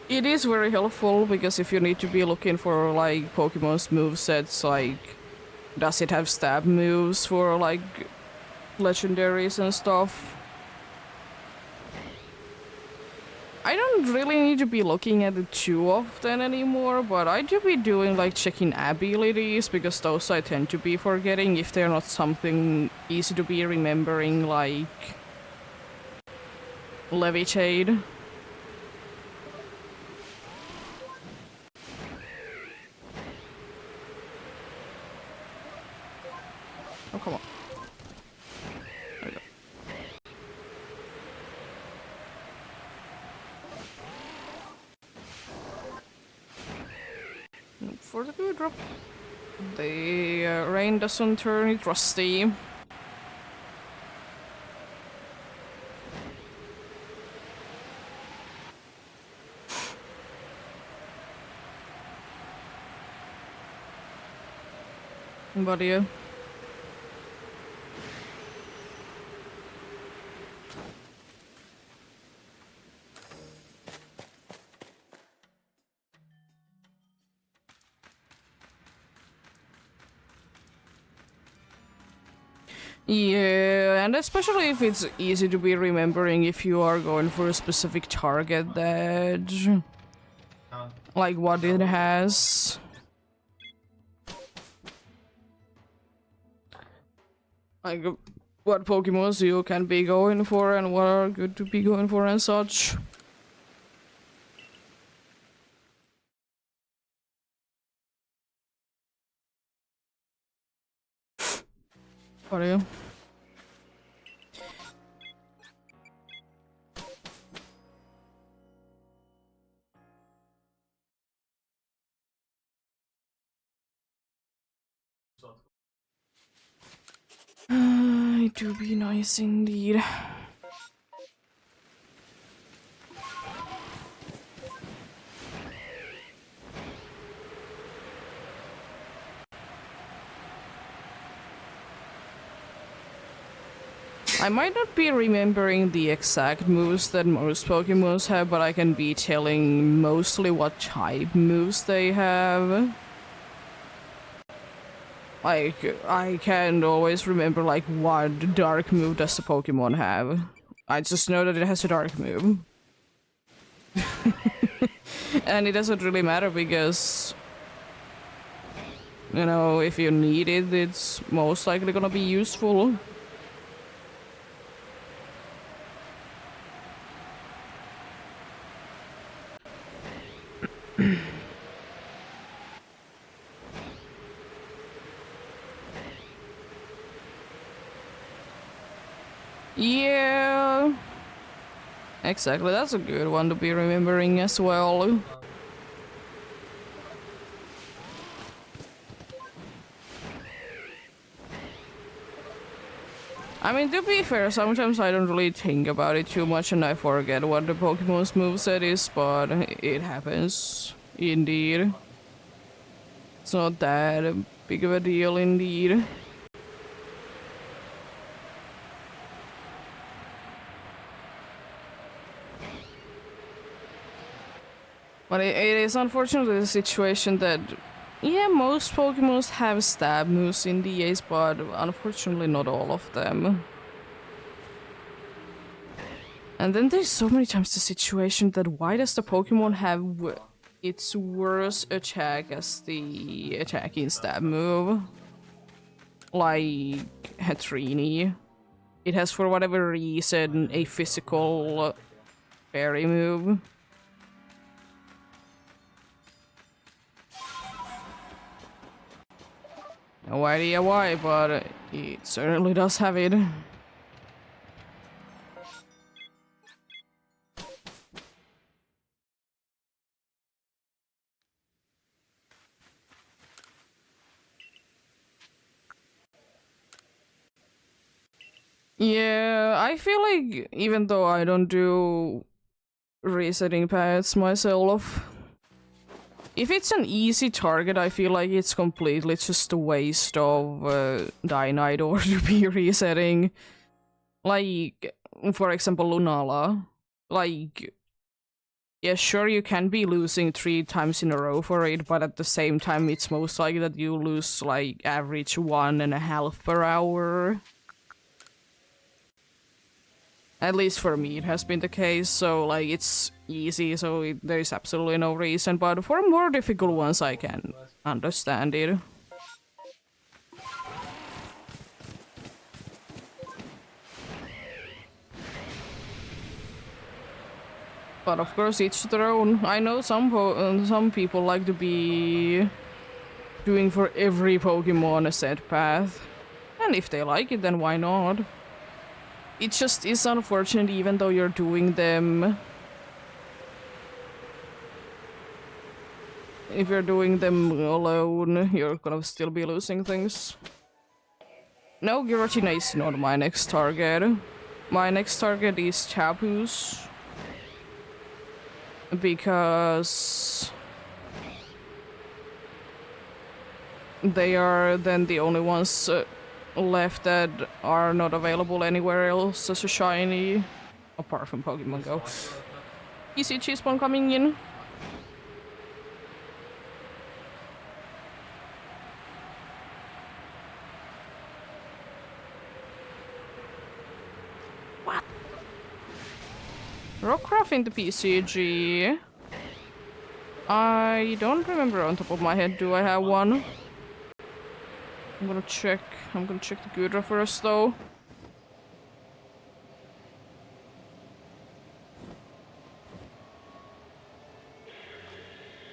it is very helpful because if you need to be looking for like Pokemon's movesets, like does it have stab moves for like legendaries and stuff? I don't really need to be looking at it too often anymore, but I do be doing like checking abilities because those I tend to be forgetting if they're not something easy to be remembering, like Levitate. Oh, come on. There we go. For the good drop. The rain doesn't turn it rusty. But yeah. Yeah, and especially if it's easy to be remembering if you are going for a specific target that... like what it has. Like what Pokemons you can be going for and what are good to be going for and such. But yeah. It do be nice indeed. I might not be remembering the exact moves that most Pokemons have, but I can be telling mostly what type moves they have. Like, I can't always remember, like, what dark move does the Pokemon have. I just know that it has a dark move. And it doesn't really matter because, you know, if you need it, it's most likely gonna be useful. Yeah. Exactly, that's a good one to be remembering as well. I mean, to be fair, sometimes I don't really think about it too much and I forget what the Pokemon's moveset is, but it happens. Indeed. It's not that big of a deal, indeed. But it is unfortunately the situation that, yeah, most Pokemons have stab moves in the Ace, but unfortunately not all of them. And then there's so many times the situation that why does the Pokemon have its worst attack as the attacking stab move? Like Hatrini. It has for whatever reason a physical fairy move. No idea why, but it certainly does have it. Yeah, I feel like even though I don't do resetting paths myself, if it's an easy target, I feel like it's completely just a waste of Dynite or to be resetting. Like, for example, Lunala. Like, yeah, sure, you can be losing 3 times in a row for it, but at the same time, it's most likely that you lose, like, average 1.5 per hour. At least for me, it has been the case, so, like, it's easy, so there's absolutely no reason, but for more difficult ones, I can understand it. But of course, each their own. I know some people like to be doing for every Pokemon a set path. And if they like it, then why not? It just is unfortunate even though you're doing them. If you're doing them alone, you're gonna still be losing things. No, Giratina is not my next target. My next target is Chapus. Because they are then the only ones left that are not available anywhere else as a shiny, apart from Pokemon Go. You see Cheesebone coming in? What? Rockruff in the PCG? I don't remember on top of my head, do I have one? I'm gonna check the Gudra first though.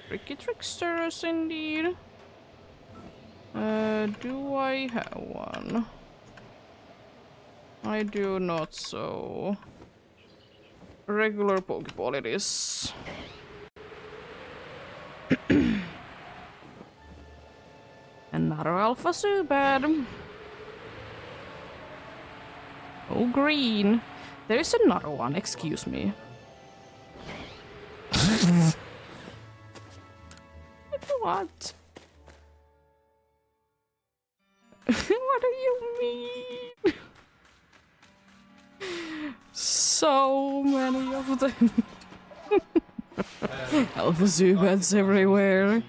Tricky Tricksters indeed. Do I have one? I do not, so... Regular Pokeball it is. Another Alpha Zubat. Oh, green. There's another one, excuse me. What? What do you mean? So many of them. Alpha Zubats everywhere.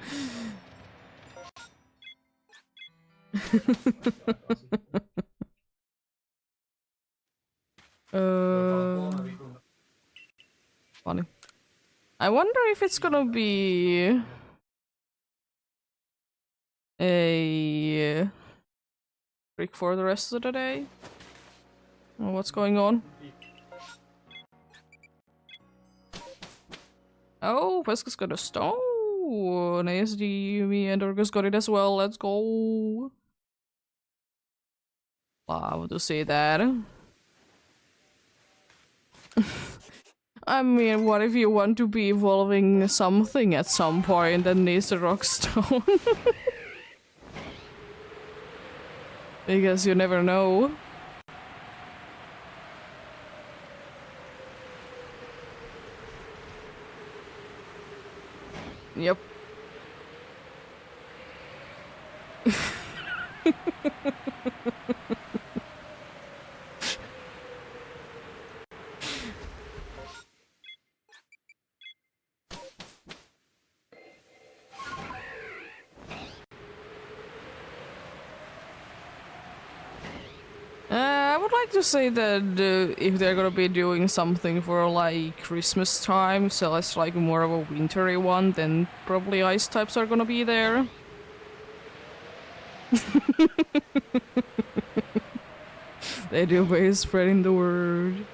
Funny. I wonder if it's gonna be a trick for the rest of the day. Oh, what's going on? Oh, Weska's got a stone. Ooh, an ASD, me and Dorcas got it as well. Let's go. Love to see that. I mean, what if you want to be evolving something at some point that needs a rockstone? Because you never know. Yep. I would like to say that if they're gonna be doing something for like Christmas time, so it's like more of a wintry one, then probably ice types are gonna be there. They do by spreading the word.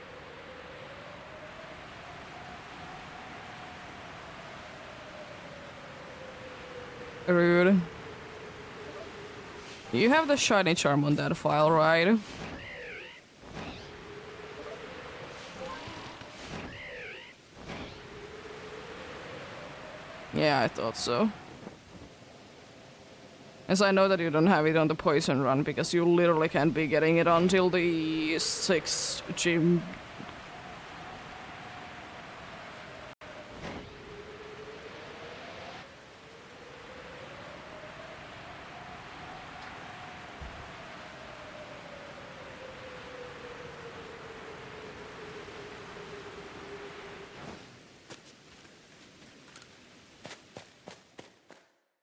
Rude. You have the shiny charm on that file, right? Yeah, I thought so. As I know that you don't have it on the poison run because you literally can't be getting it until the 6th gym.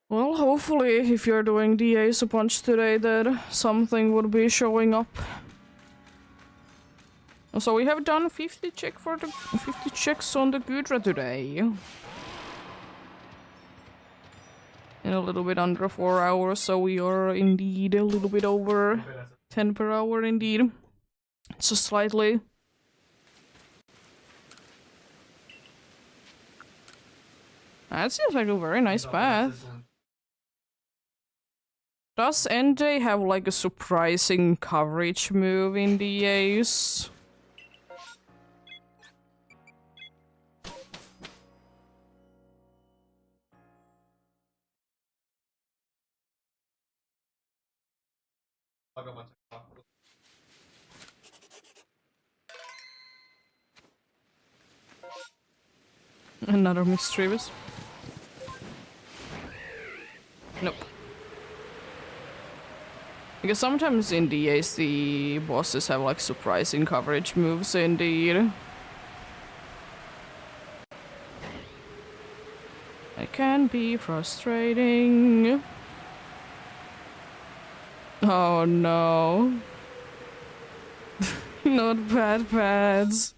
Well, hopefully, if you're doing the Ace a Punch today, that something would be showing up. So we have done 50 checks on the Gudra today. In a little bit under 4 hours, so we are indeed a little bit over 10 per hour indeed. Just slightly. That seems like a very nice path. Does NJ have like a surprising coverage move in the Ace? Another mischievous. Nope. Because sometimes in the Ace the bosses have like surprising coverage moves indeed. It can be frustrating. Oh no. Not bad pads.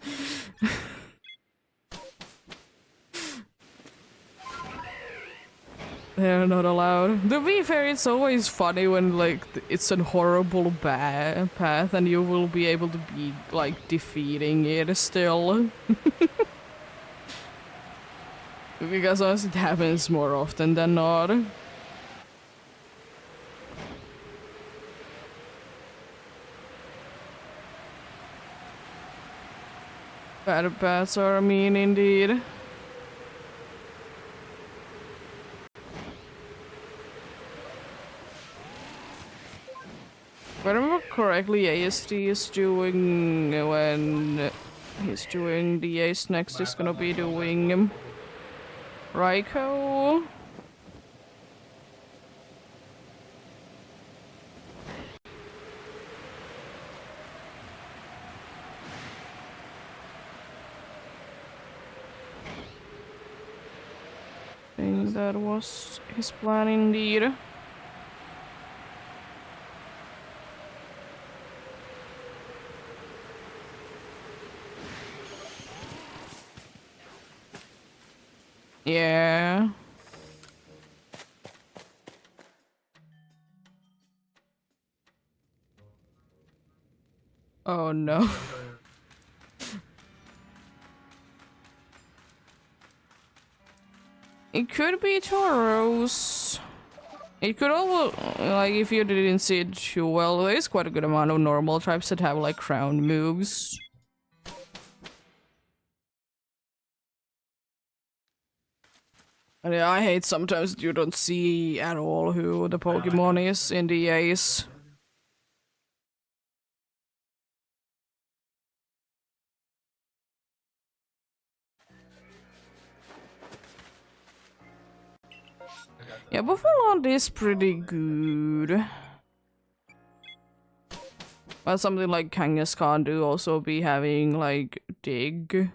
They're not allowed. To be fair, it's always funny when like it's a horrible bad path and you will be able to be like defeating it still. Because honestly, it happens more often than not. Bad paths are mean indeed. If I remember correctly, ASD is doing when he's doing the Ace next is gonna be doing Raiko. I think that was his plan indeed. Yeah. Oh no. It could be Tauros. It could also, like, if you didn't see it too well, there is quite a good amount of normal types that have, like, crown moves. And yeah, I hate sometimes you don't see at all who the Pokemon is in the EAST. Yeah, Buffalo is pretty good. But something like Kangaskhan do also be having, like, Dig,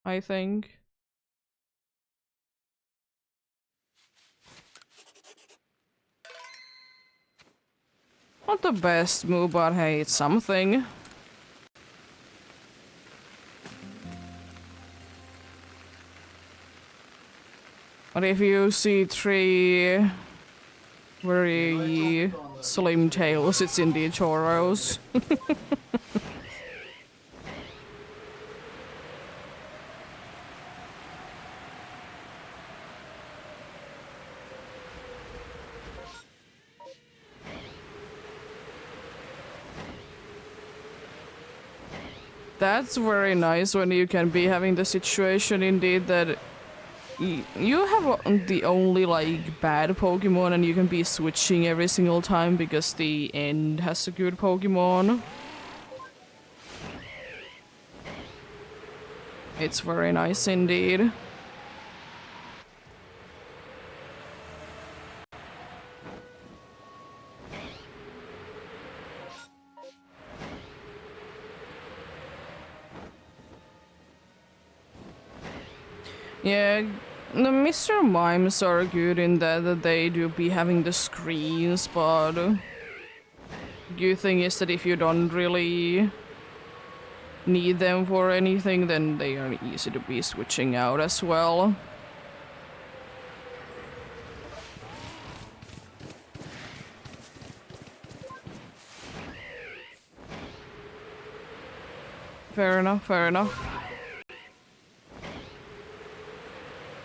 I think. Not the best move, but hey, it's something. But if you see 3 very slim tails, it's indeed Choros. That's very nice when you can be having the situation indeed that you have the only like bad Pokemon and you can be switching every single time because the end has a good Pokemon. It's very nice indeed. Yeah, the Mr. Mimes are good in that they do be having the screens, but the good thing is that if you don't really need them for anything, then they are easy to be switching out as well. Fair enough, fair enough.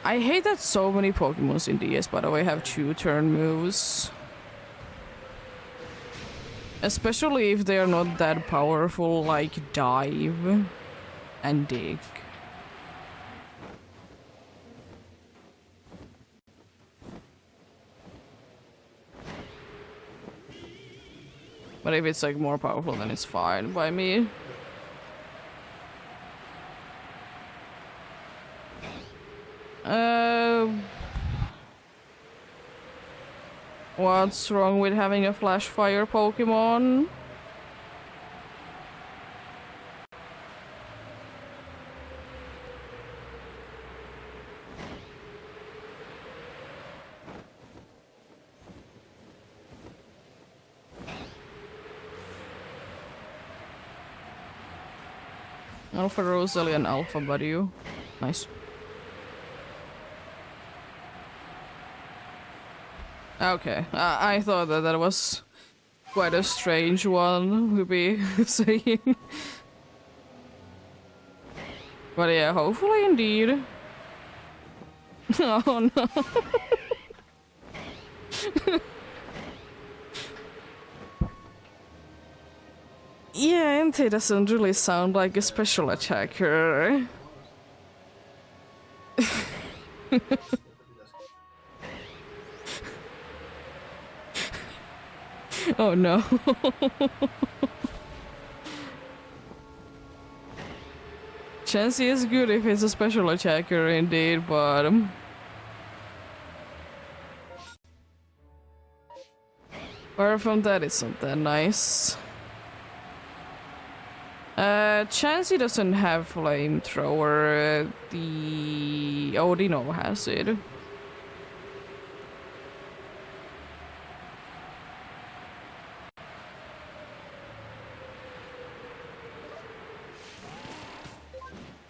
I hate that so many Pokemons in DS, by the way, have 2-turn moves. Especially if they are not that powerful, like Dive and Dig. But if it's like more powerful, then it's fine by me. What's wrong with having a Flash Fire Pokemon? Alpha Rosalie and Alpha Badu. Nice. Okay, I thought that that was quite a strange one to be saying. But yeah, hopefully indeed. Oh no. Yeah, Entei doesn't really sound like a special attacker. Oh no. Chansey is good if it's a special attacker indeed, but apart from that, it's not that nice. Chansey doesn't have flamethrower. The Odino has it.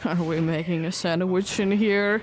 Are we making a sandwich in here?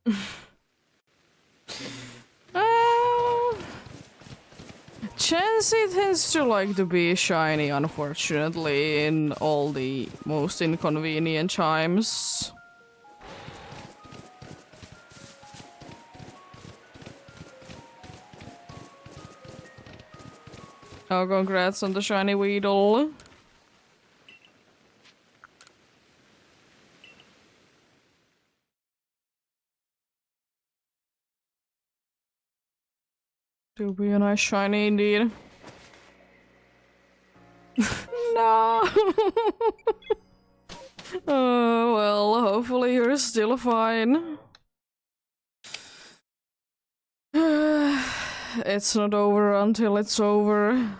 Uh, Chansey tends to like to be shiny, unfortunately, in all the most inconvenient times. Oh, congrats on the shiny Weedle. To be a nice shiny indeed. No! Oh, well, hopefully you're still fine. It's not over until it's over.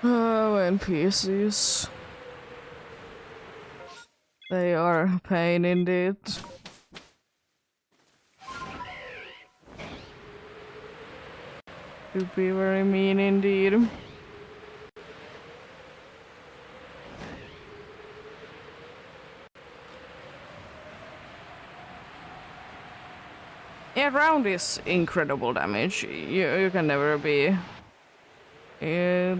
Oh, NPCs. They are a pain indeed. Could be very mean indeed. Yeah, ground is incredible damage. You can never uh,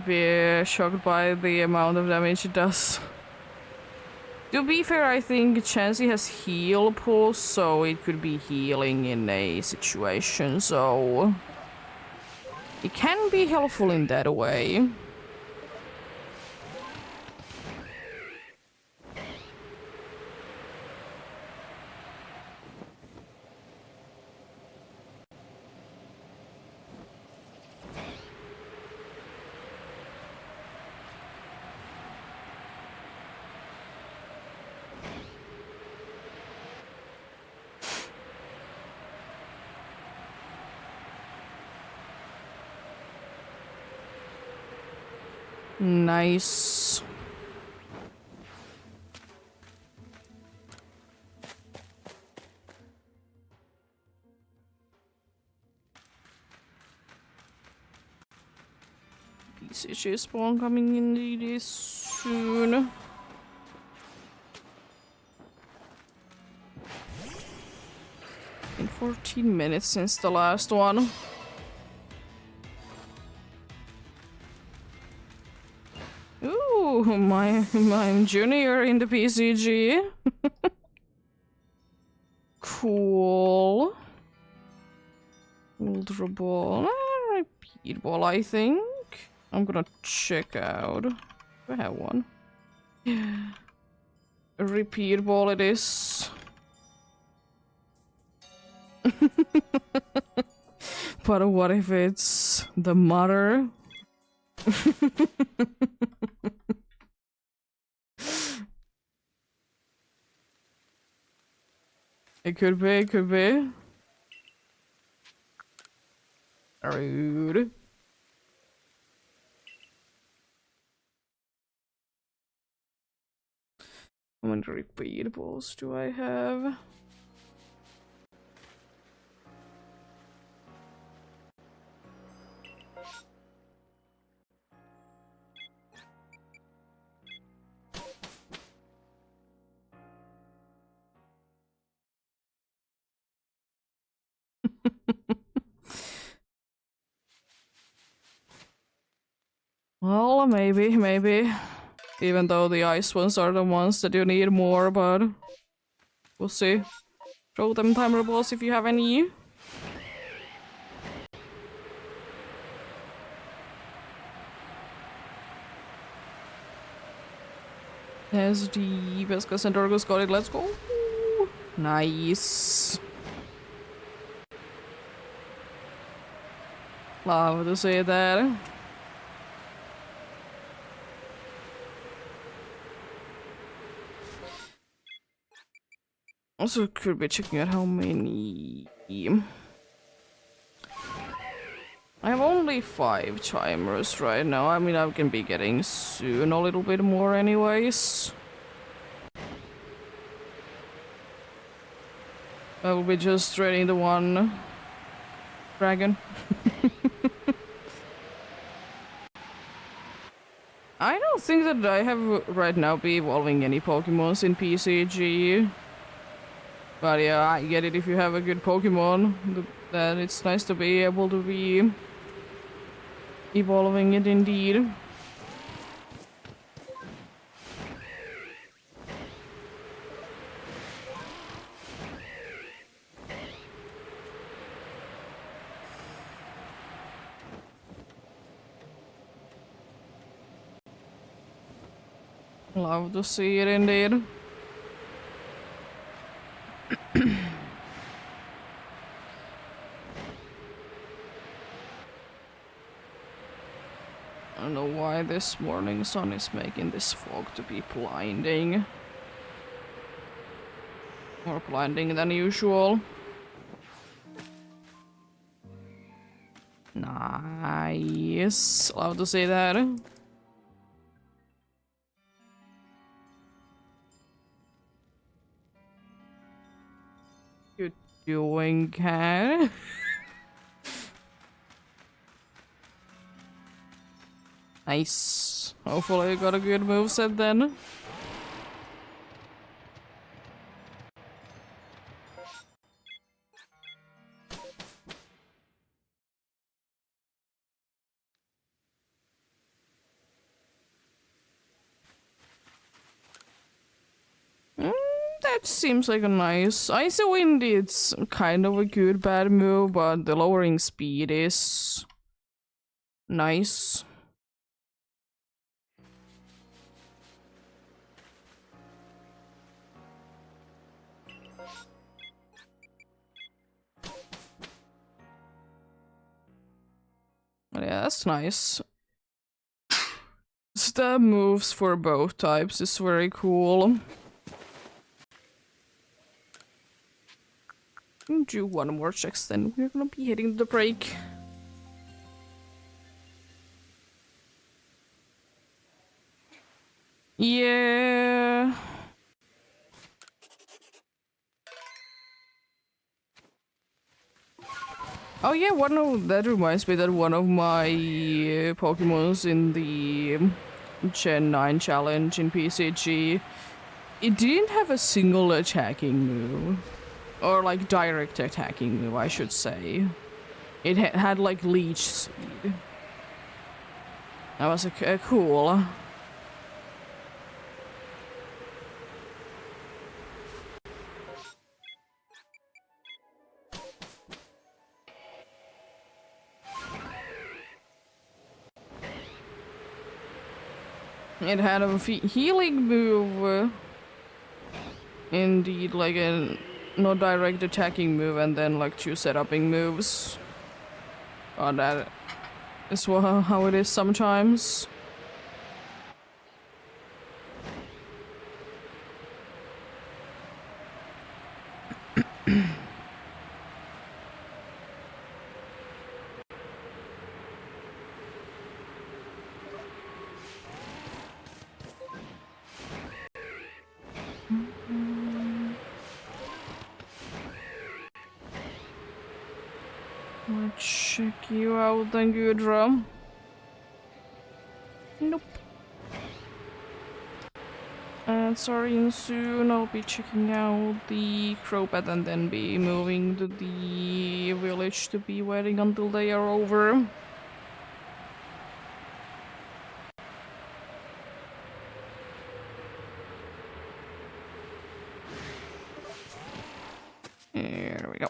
be shocked by the amount of damage it does. To be fair, I think Chansey has heal pulse, so it could be healing in a situation, so it can be helpful in that way. Nice. BCG spawn coming in really soon. In 14 minutes since the last one. Ooh, I'm junior in the PCG. Cool. Ultra Ball. Repeat Ball, I think. I'm gonna check out. Do I have one? A repeat Ball it is. But what if it's the mother? It could be, it could be. Rude. How many repeat balls do I have? Well, maybe. Even though the ice ones are the ones that you need more, but we'll see. Throw them timer balls if you have any. SD, Vescas and Dorgos got it, let's go. Nice. Love to see that. Also could be checking out how many... I have only 5 timers right now. I mean, I can be getting soon a little bit more anyways. I will be just trading the one dragon. I don't think that I have right now be evolving any Pokemons in PCG. But yeah, I get it if you have a good Pokemon. Then it's nice to be able to be evolving it indeed. Love to see it indeed. I don't know why this morning sun is making this fog to be blinding. More blinding than usual. Nice. Love to see that. Good doing, cat. Nice. Hopefully you got a good moveset then. That seems like a nice... Icy Wind, it's kind of a good bad move, but the lowering speed is... nice. Yeah, that's nice. Stab moves for both types is very cool. Do one more checks, then we're gonna be hitting the break. Yeah. Oh yeah, that reminds me that one of my Pokemons in the Gen 9 challenge in PCG, it didn't have a single attacking move. Or like direct attacking move, I should say. It had like leech speed. That was cool. It had a healing move. Indeed, like a no direct attacking move and then like 2 setuping moves. Oh, that is how it is sometimes. Let's check you out then, Gudra. Nope. And sorry, and soon I'll be checking out the Crobat and then be moving to the village to be waiting until they are over. There we go.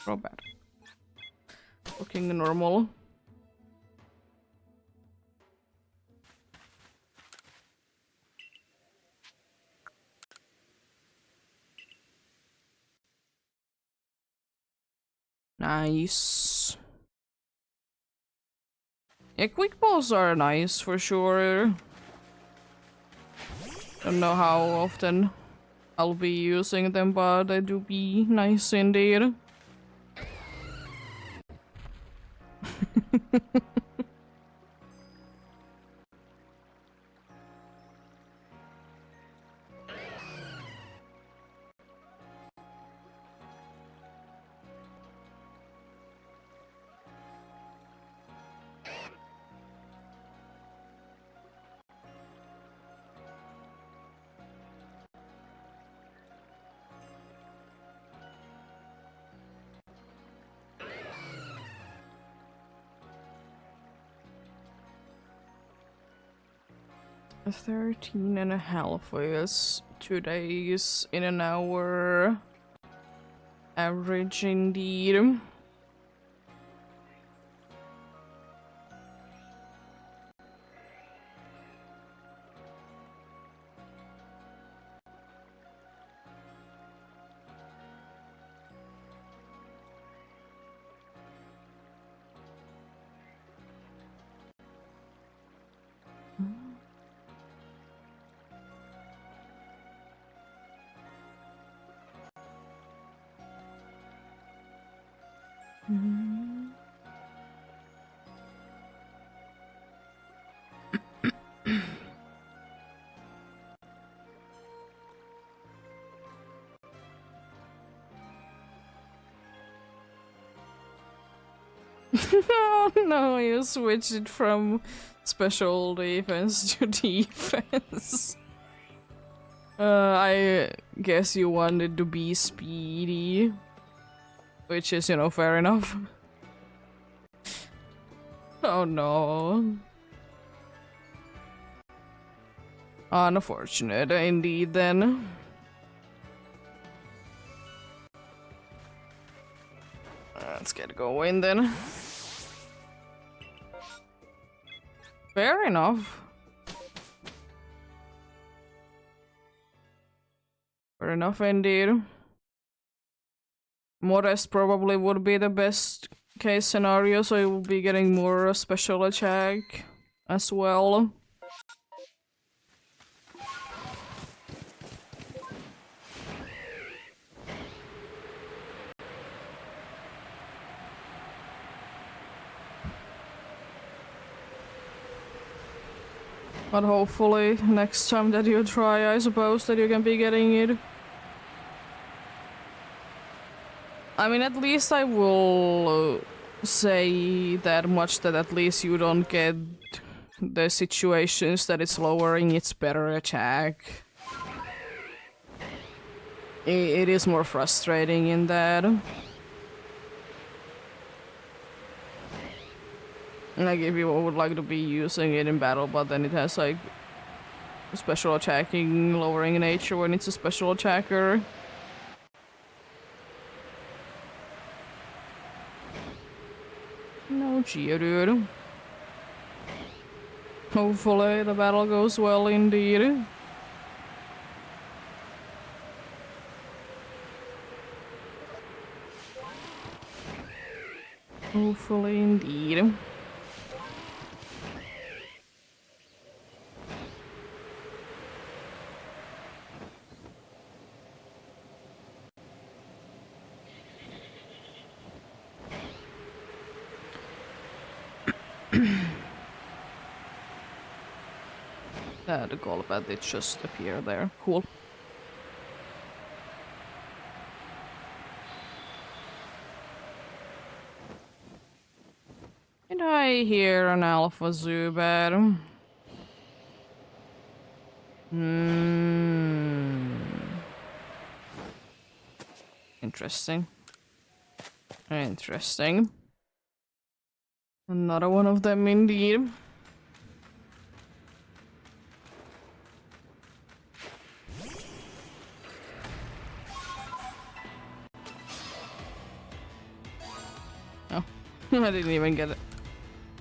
Crobat. Looking normal. Nice. Yeah, quick balls are nice for sure. Don't know how often I'll be using them, but they do be nice indeed. $13.5 is 2 days in an hour. Average indeed. Oh no, you switched it from special defense to defense. I guess you wanted to be speedy. Which is, you know, fair enough. Oh no. Unfortunate indeed then. Let's get going then. Fair enough. Fair enough indeed. Modest probably would be the best case scenario, so you will be getting more special attack as well. But hopefully, next time that you try, I suppose that you can be getting it. I mean, at least I will say that much, that at least you don't get the situations that it's lowering its better attack. It is more frustrating in that. Like, if you would like to be using it in battle, but then it has, like, special attacking, lowering nature when it's a special attacker. No Geodude. Hopefully the battle goes well indeed. Hopefully indeed. The Golbat did just appear there. Cool. Did I hear an Alpha Zubat? Interesting. Interesting. Another one of them indeed. Oh, I didn't even get it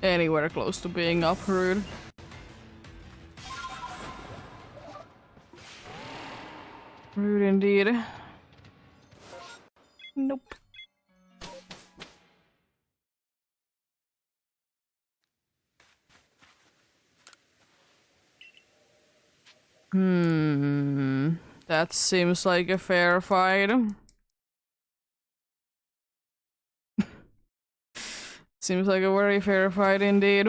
anywhere close to being up rude. Rude indeed. Nope. That seems like a fair fight. Seems like a very fair fight indeed.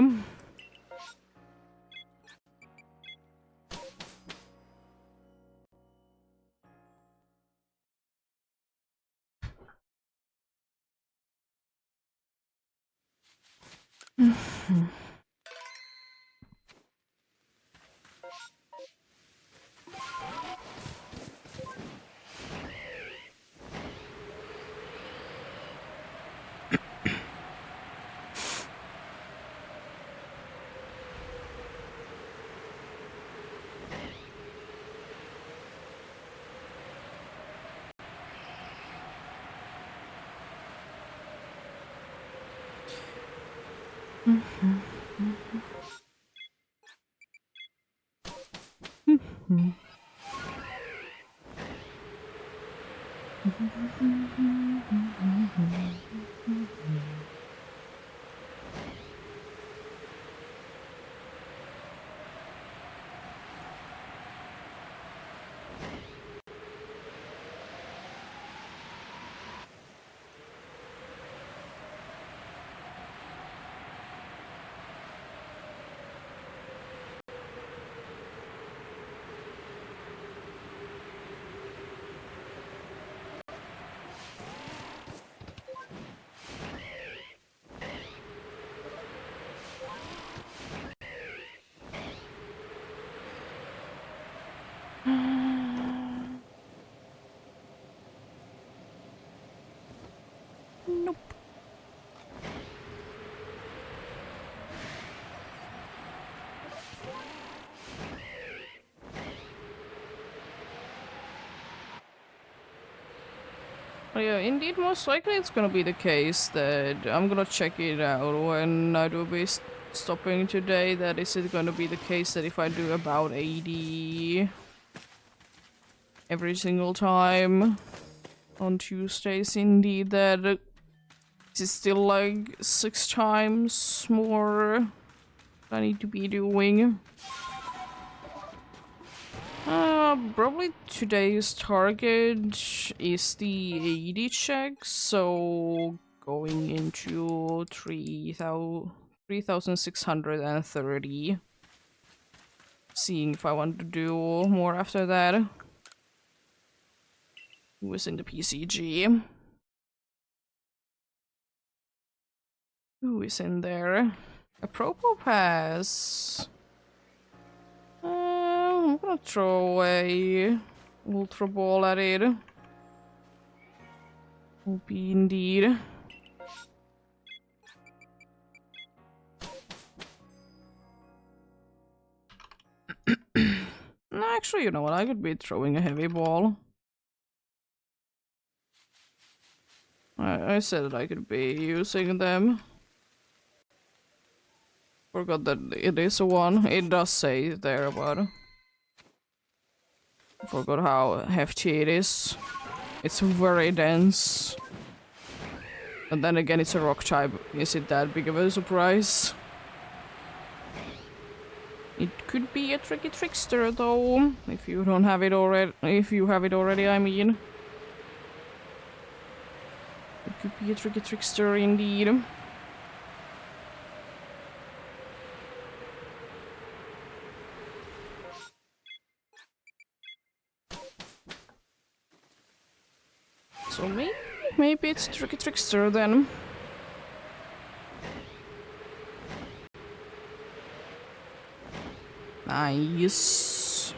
Nope. Well, yeah, indeed, most likely it's gonna be the case that I'm gonna check it out when I do be stopping today. That is it gonna be the case that if I do about 80 every single time on Tuesdays, indeed, that it's still like 6 times more I need to be doing. Probably today's target is the 80 check, so going into 3,630. Seeing if I want to do more after that. Who is in the PCG? Who is in there? A Propo Pass. I'm gonna throw away Ultra Ball at it. Will be indeed. No, actually, you know what? I could be throwing a heavy ball. I said that I could be using them. Forgot that it is a one. It does say there, but forgot how hefty it is. It's very dense. And then again, it's a rock type. Is it that big of a surprise? It could be a tricky trickster, though. If you don't have it already. If you have it already, I mean. It could be a tricky trickster indeed. So maybe it's a tricky trickster then. Nice.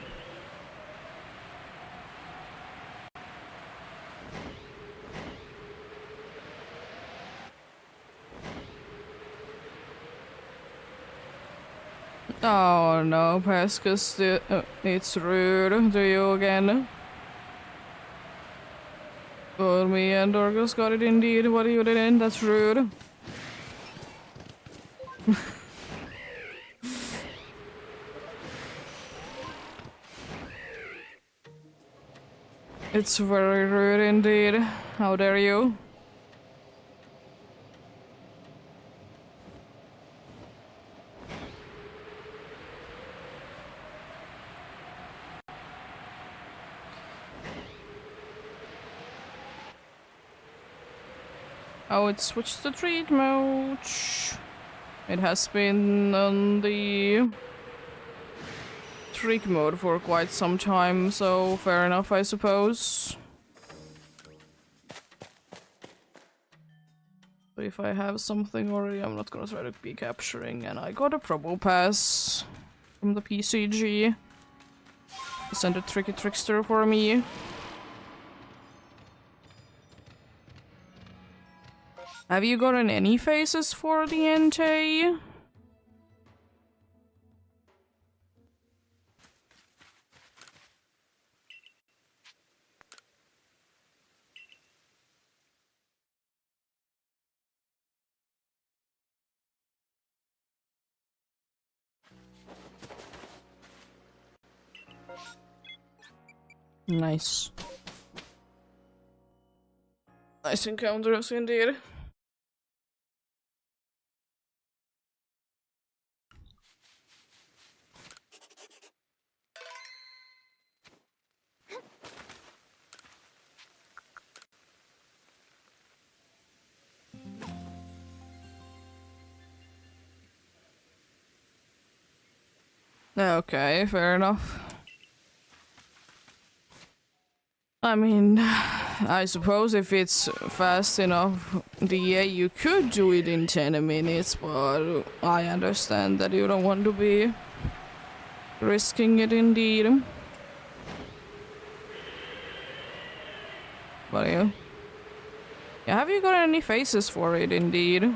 Oh no, Pascus, it's rude to you again. But me and Dorcas got it indeed. What you didn't? That's rude. It's very rude indeed. How dare you? Oh, it switched to treat mode. It has been on the trick mode for quite some time, so fair enough, I suppose. But if I have something already, I'm not gonna try to be capturing. And I got a promo pass from the PCG. Send a tricky trickster for me. Have you gotten any faces for the Entei? Nice. Nice encounters indeed. Okay, fair enough. I mean, I suppose if it's fast enough, you could do it in 10 minutes, but I understand that you don't want to be risking it indeed. But yeah. Yeah, have you got any faces for it indeed?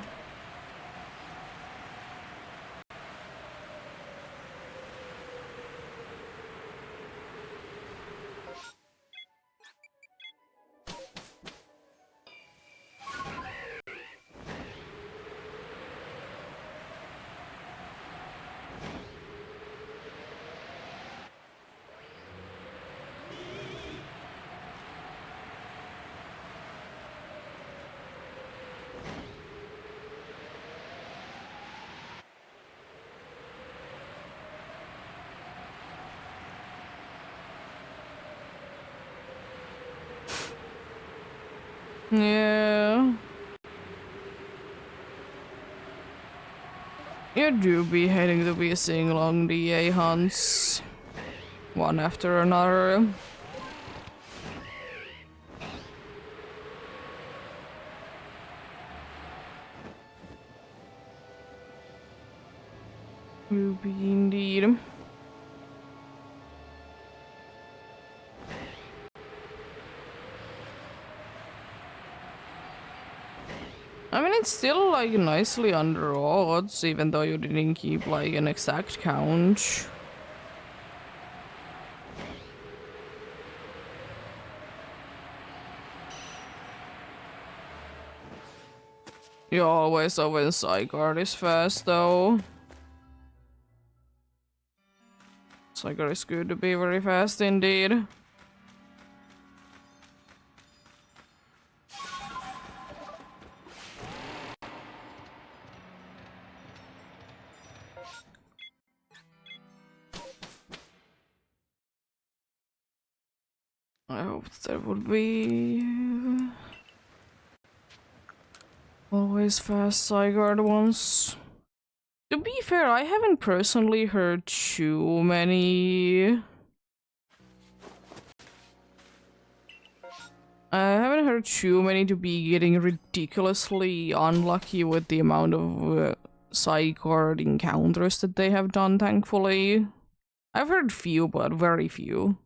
Yeah. You do be hating to be seeing long DA hunts. One after another. You be indeed. I mean, it's still like nicely under odds, even though you didn't keep like an exact count. You always know when Psyguard is fast, though. Psyguard is good to be very fast indeed. I hope there would be always fast Psyguard ones. To be fair, I haven't personally heard too many. I haven't heard too many to be getting ridiculously unlucky with the amount of Psyguard encounters that they have done, thankfully. I've heard few, but very few.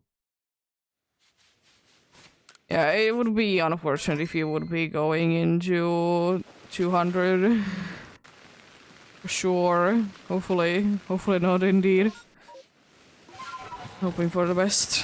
Yeah, it would be unfortunate if you would be going into 200. For sure. Hopefully not indeed. Hoping for the best.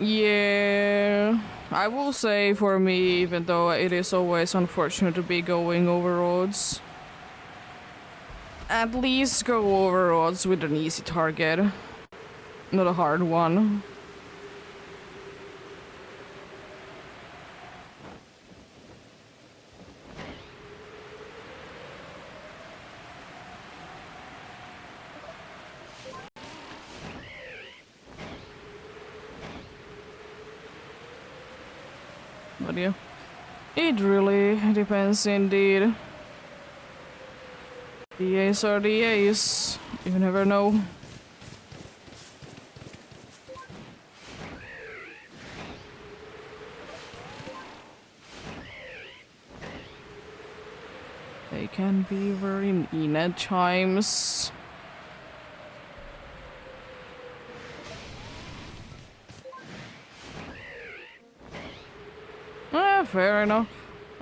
Yeah, I will say for me, even though it is always unfortunate to be going over roads, at least go over roads with an easy target, not a hard one. But yeah, it really depends indeed. DAs are DAs. You never know. They can be very mean at times. Fair enough.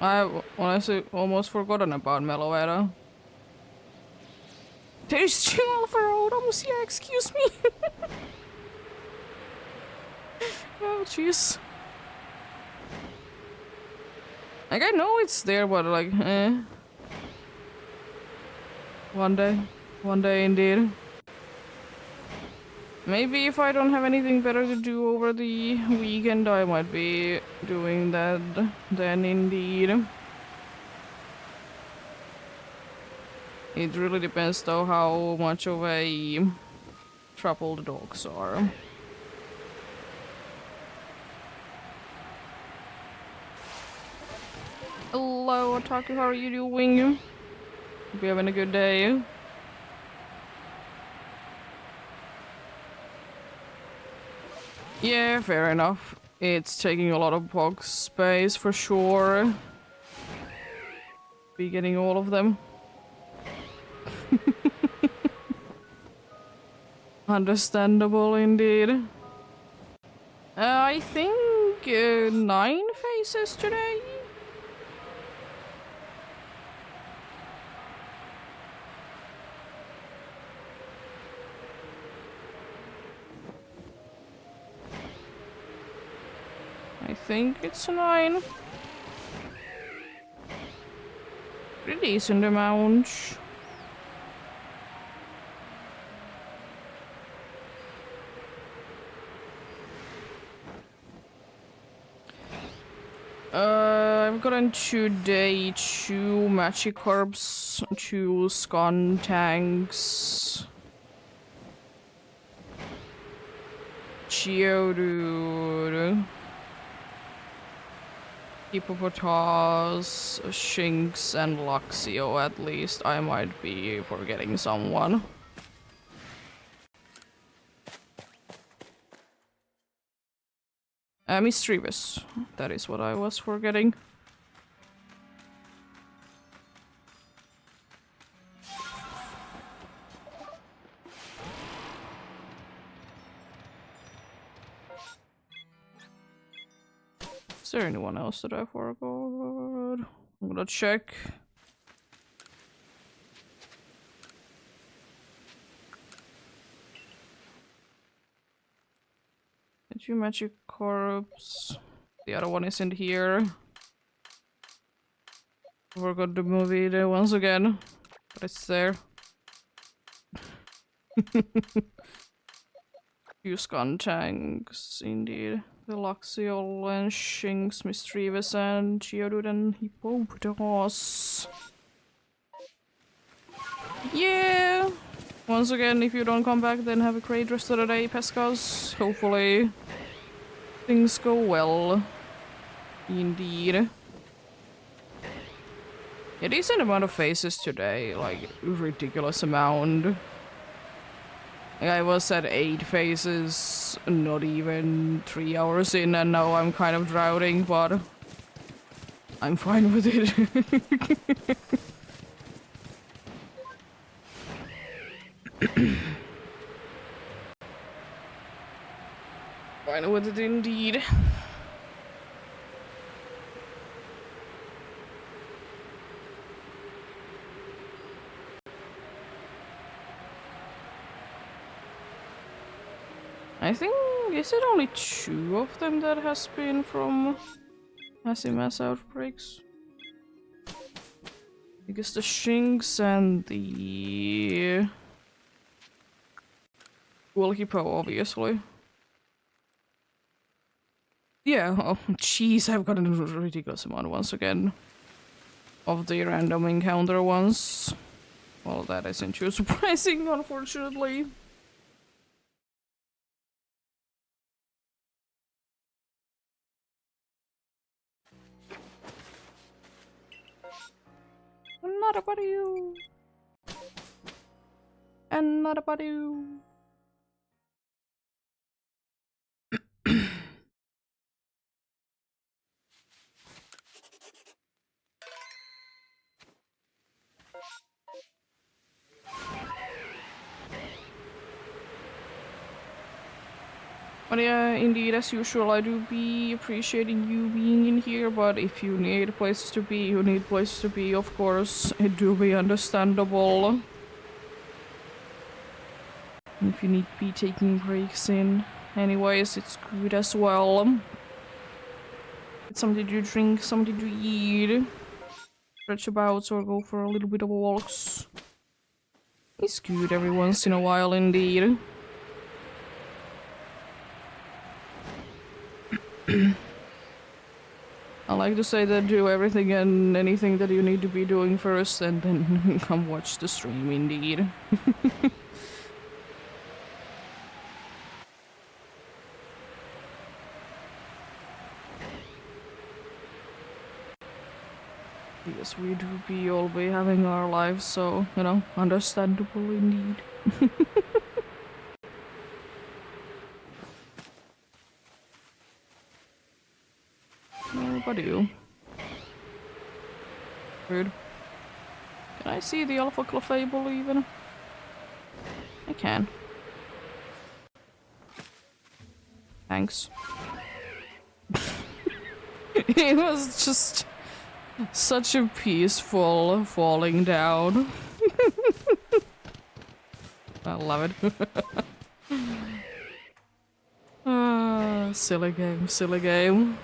I honestly almost forgotten about Meloetta. There's two Alpha Rotoms, yeah, excuse me. Oh, jeez. Like, I know it's there, but like, eh. One day indeed. Maybe if I don't have anything better to do over the weekend, I might be doing that then indeed. It really depends though how much of a trouble the dogs are. Hello, Otaku, how are you doing? Hope you're having a good day. Yeah, fair enough. It's taking a lot of box space for sure. Be getting all of them. Understandable indeed. I think 9 faces today. I think it's 9. Pretty decent amount. I've gotten today 2 Magikarps, 2 Skuntanks, Geodude, Hippopotas, Shinx, and Luxio at least. I might be forgetting someone. Mischievous. That is what I was forgetting. Is there anyone else that I forgot? I'm gonna check. Two Magikarps. The other one isn't here. Forgot the movie there once again, but it's there. Few Skuntanks, indeed. The Luxio and Shinx, Mischievous, and Geodude and Hippopotas. Yeah! Once again, if you don't come back, then have a great rest of the day, Pescas. Hopefully things go well. Indeed. A decent amount of faces today, like ridiculous amount. Like, I was at 8 faces, not even 3 hours in, and now I'm kind of drowning, but I'm fine with it. Fine with it indeed. I think, is it only 2 of them that has been from massive mass outbreaks? I guess the Shinx and the Hippo, obviously. Yeah, oh jeez, I've gotten a ridiculous amount once again of the random encounter ones. Well, that isn't too surprising, unfortunately. not about you. And not about you. But yeah, indeed, as usual, I do be appreciating you being in here, but if you need places to be, you need places to be, of course. It do be understandable. If you need to be taking breaks in. Anyways, it's good as well. Get something to drink, something to eat. Stretch about or go for a little bit of walks. It's good every once in a while, indeed. I like to say that do everything and anything that you need to be doing first and then come watch the stream, indeed. Yes, we do be all be having our lives, so, you know, understandable indeed. What about you? Rude. Can I see the Alpha Clefable even? I can. Thanks. It was just such a peaceful falling down. I love it. Silly game, silly game.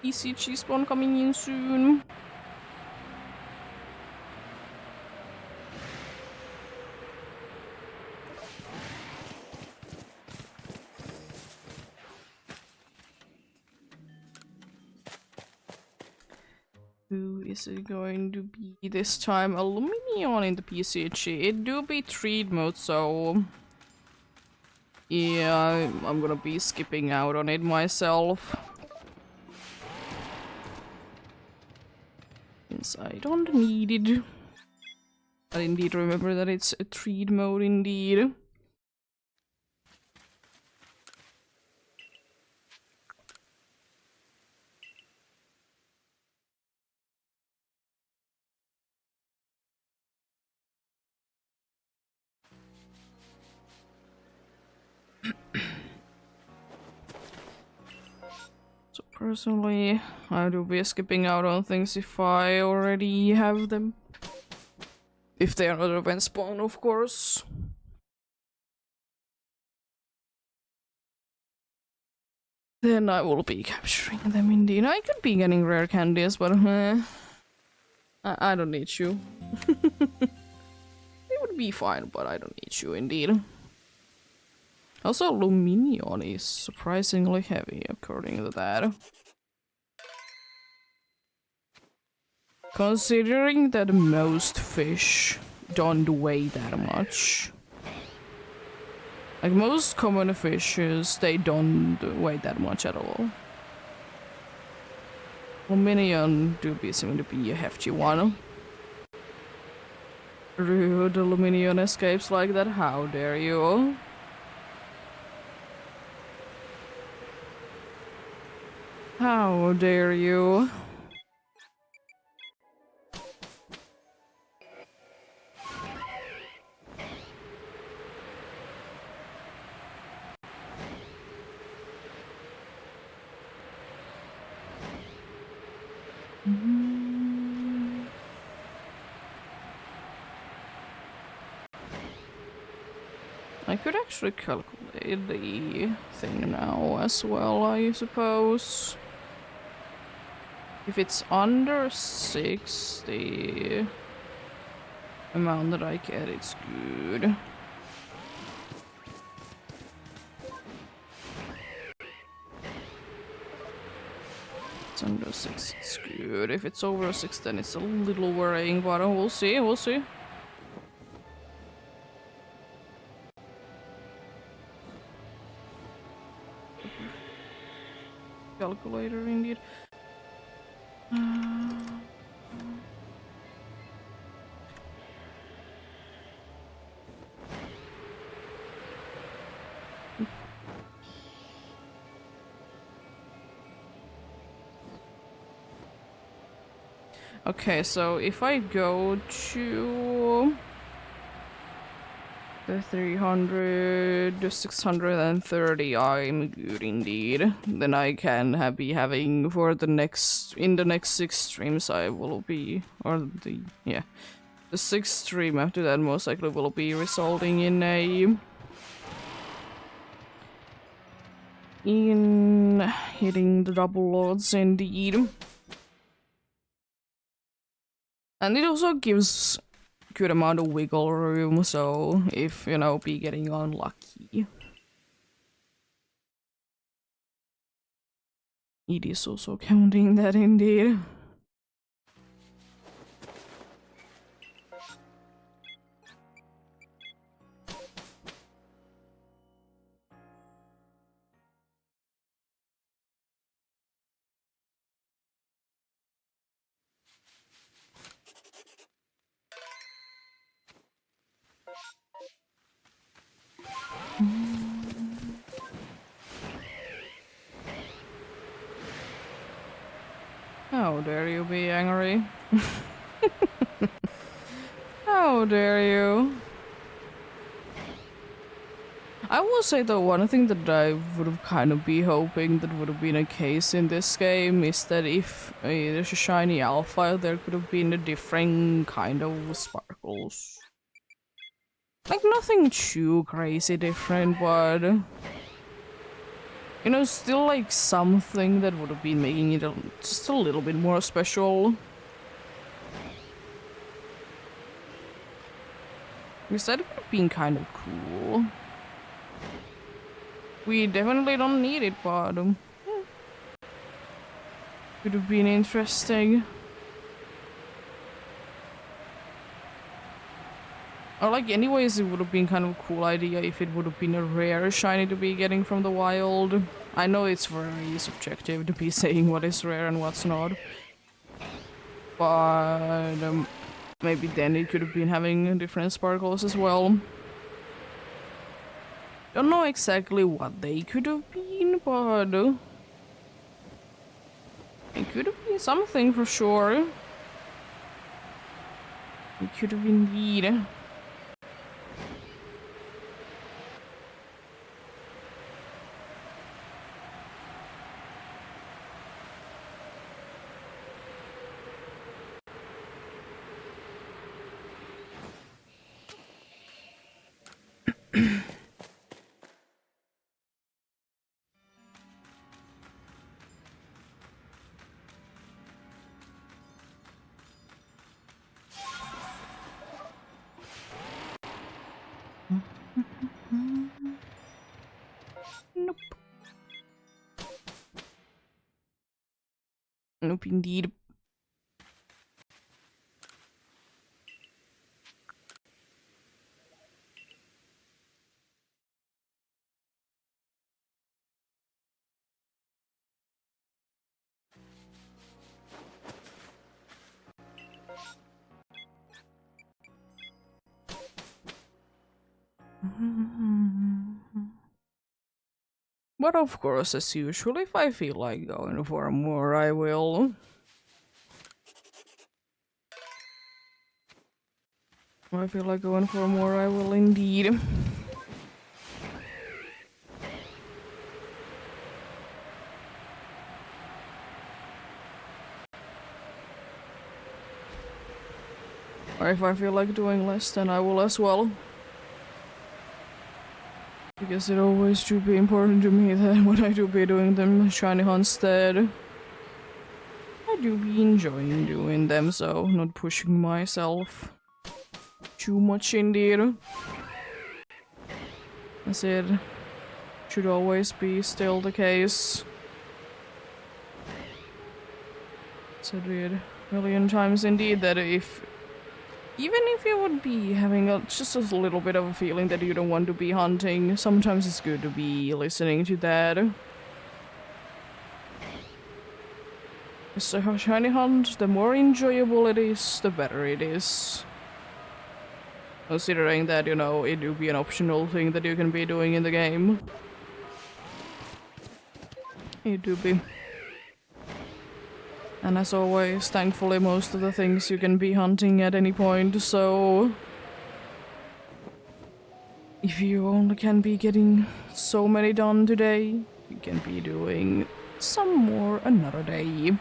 ECG spawn coming in soon. Who is it going to be this time? Aluminium in the PCG. It do be 3 mode, so yeah, I'm gonna be skipping out on it myself. Since I don't need it. But indeed remember that it's a 3 mode indeed. So personally, I do be skipping out on things if I already have them. If they are not event spawn, of course. Then I will be capturing them indeed. I could be getting rare candies, but I don't need you. It would be fine, but I don't need you indeed. Also, Luminion is surprisingly heavy, according to that. Considering that most fish don't weigh that much. Like most common fishes, they don't weigh that much at all. Luminion do seem to be a hefty one. Rude, Luminion escapes like that, how dare you? How dare you? I could actually calculate the thing now as well, I suppose. If it's under 6, the amount that I get, it's good. It's under under 6, it's good. If it's over 6, then it's a little worrying, but we'll see, we'll see. Calculator, indeed. Okay, so if I go to the 300, the 630, I'm good indeed. Then I can be having for the next, in the next 6 streams I will be, or the, yeah. The 6th stream after that most likely will be resulting in hitting the double lords indeed. And it also gives good amount of wiggle room, so if, you know, be getting unlucky. It is also counting that indeed. How dare you be angry? How dare you? I will say though, one thing that I would have kind of be hoping that would have been a case in this game is that if there's a shiny alpha, there could have been a different kind of sparkles. Like nothing too crazy different, but you know, still like something that would have been making it just a little bit more special. Because that would have been kind of cool. We definitely don't need it, but could have been interesting. Or like anyways, it would have been kind of a cool idea if it would have been a rare shiny to be getting from the wild. I know it's very subjective to be saying what is rare and what's not. But maybe then it could have been having different sparkles as well. Don't know exactly what they could have been, but it could have been something for sure. It could have indeed. Nope. Nope, indeed. But of course, as usual, if I feel like going for more, I will. If I feel like going for more, I will indeed. Or if I feel like doing less, then I will as well. Because it always should be important to me that when I do be doing them shiny hunts that I do be enjoying doing them, so not pushing myself too much indeed. As it should always be still the case. said it a million times indeed that even if you would be having just a little bit of a feeling that you don't want to be hunting, sometimes it's good to be listening to that. So shiny hunt, the more enjoyable it is, the better it is. Considering that, you know, it will be an optional thing that you can be doing in the game. It do be. And as always, thankfully most of the things you can be hunting at any point, so... If you only can be getting so many done today, you can be doing some more another day.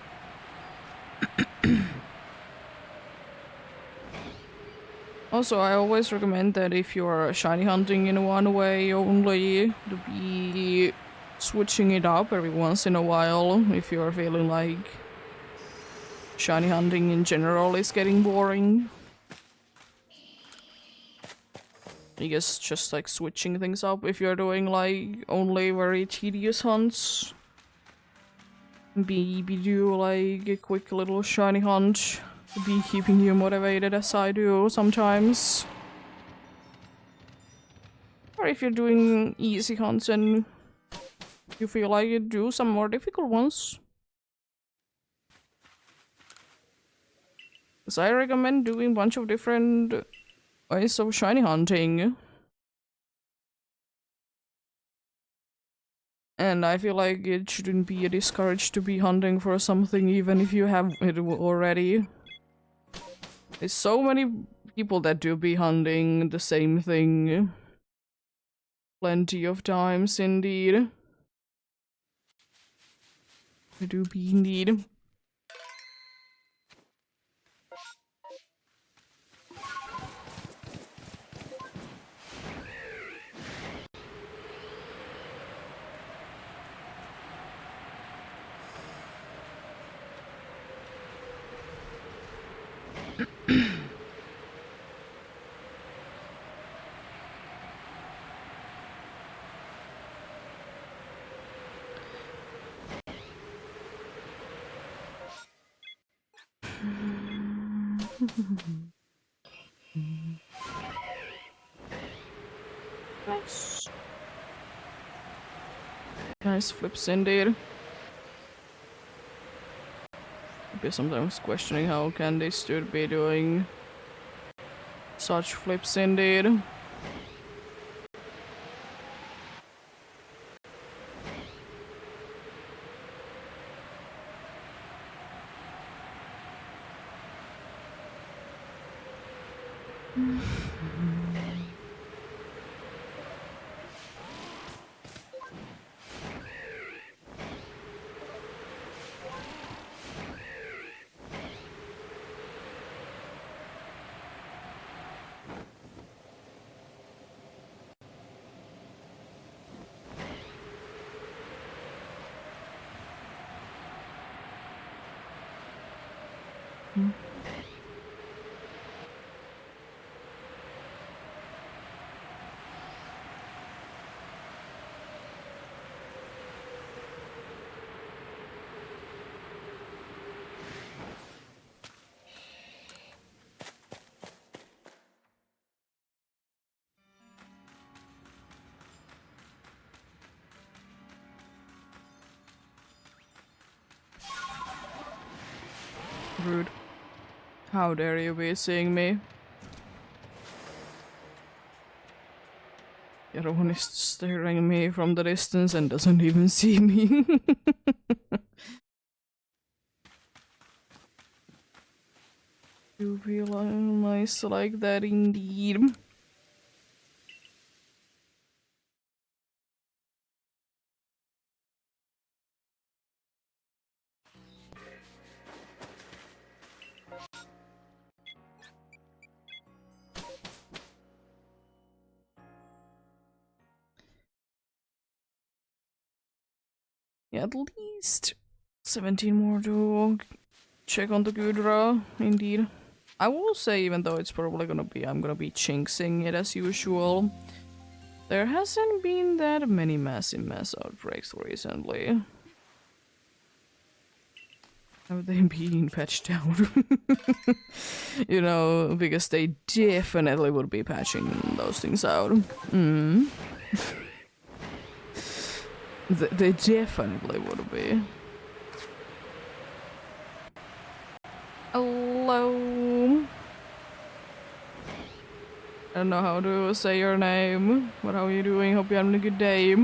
Also, I always recommend that if you're shiny hunting in one way only, to be switching it up every once in a while if you're feeling like shiny hunting in general is getting boring. I guess just like switching things up if you're doing like only very tedious hunts. Be do like a quick little shiny hunt to be keeping you motivated as I do sometimes. Or if you're doing easy hunts and you feel like you do some more difficult ones. Because I recommend doing a bunch of different ways of shiny hunting. And I feel like it shouldn't be discouraged to be hunting for something even if you have it already. There's so many people that do be hunting the same thing. Plenty of times indeed. I do be indeed. Nice. Nice flips indeed. I'd be sometimes questioning how can this dude be doing such flips indeed. Rude. How dare you be seeing me? Everyone is staring at me from the distance and doesn't even see me. You feel nice like that indeed. Yeah, at least 17 more to check on the Gudra, indeed. I will say, even though it's probably I'm gonna be chinksing it as usual, there hasn't been that many massive mass outbreaks recently. Have they been patched down? You know, because they definitely would be patching those things out. They definitely would be. Hello. I don't know how to say your name, but how are you doing? Hope you're having a good day.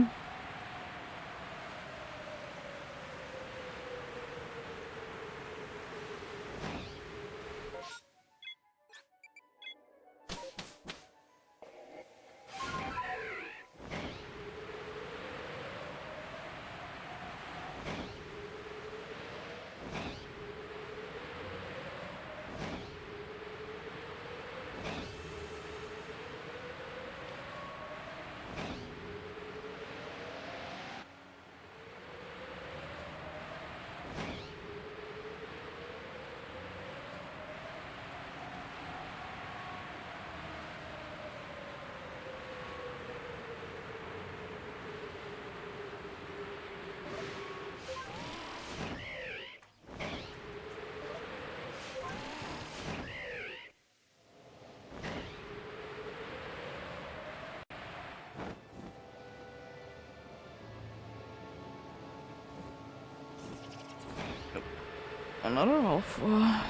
Another alpha.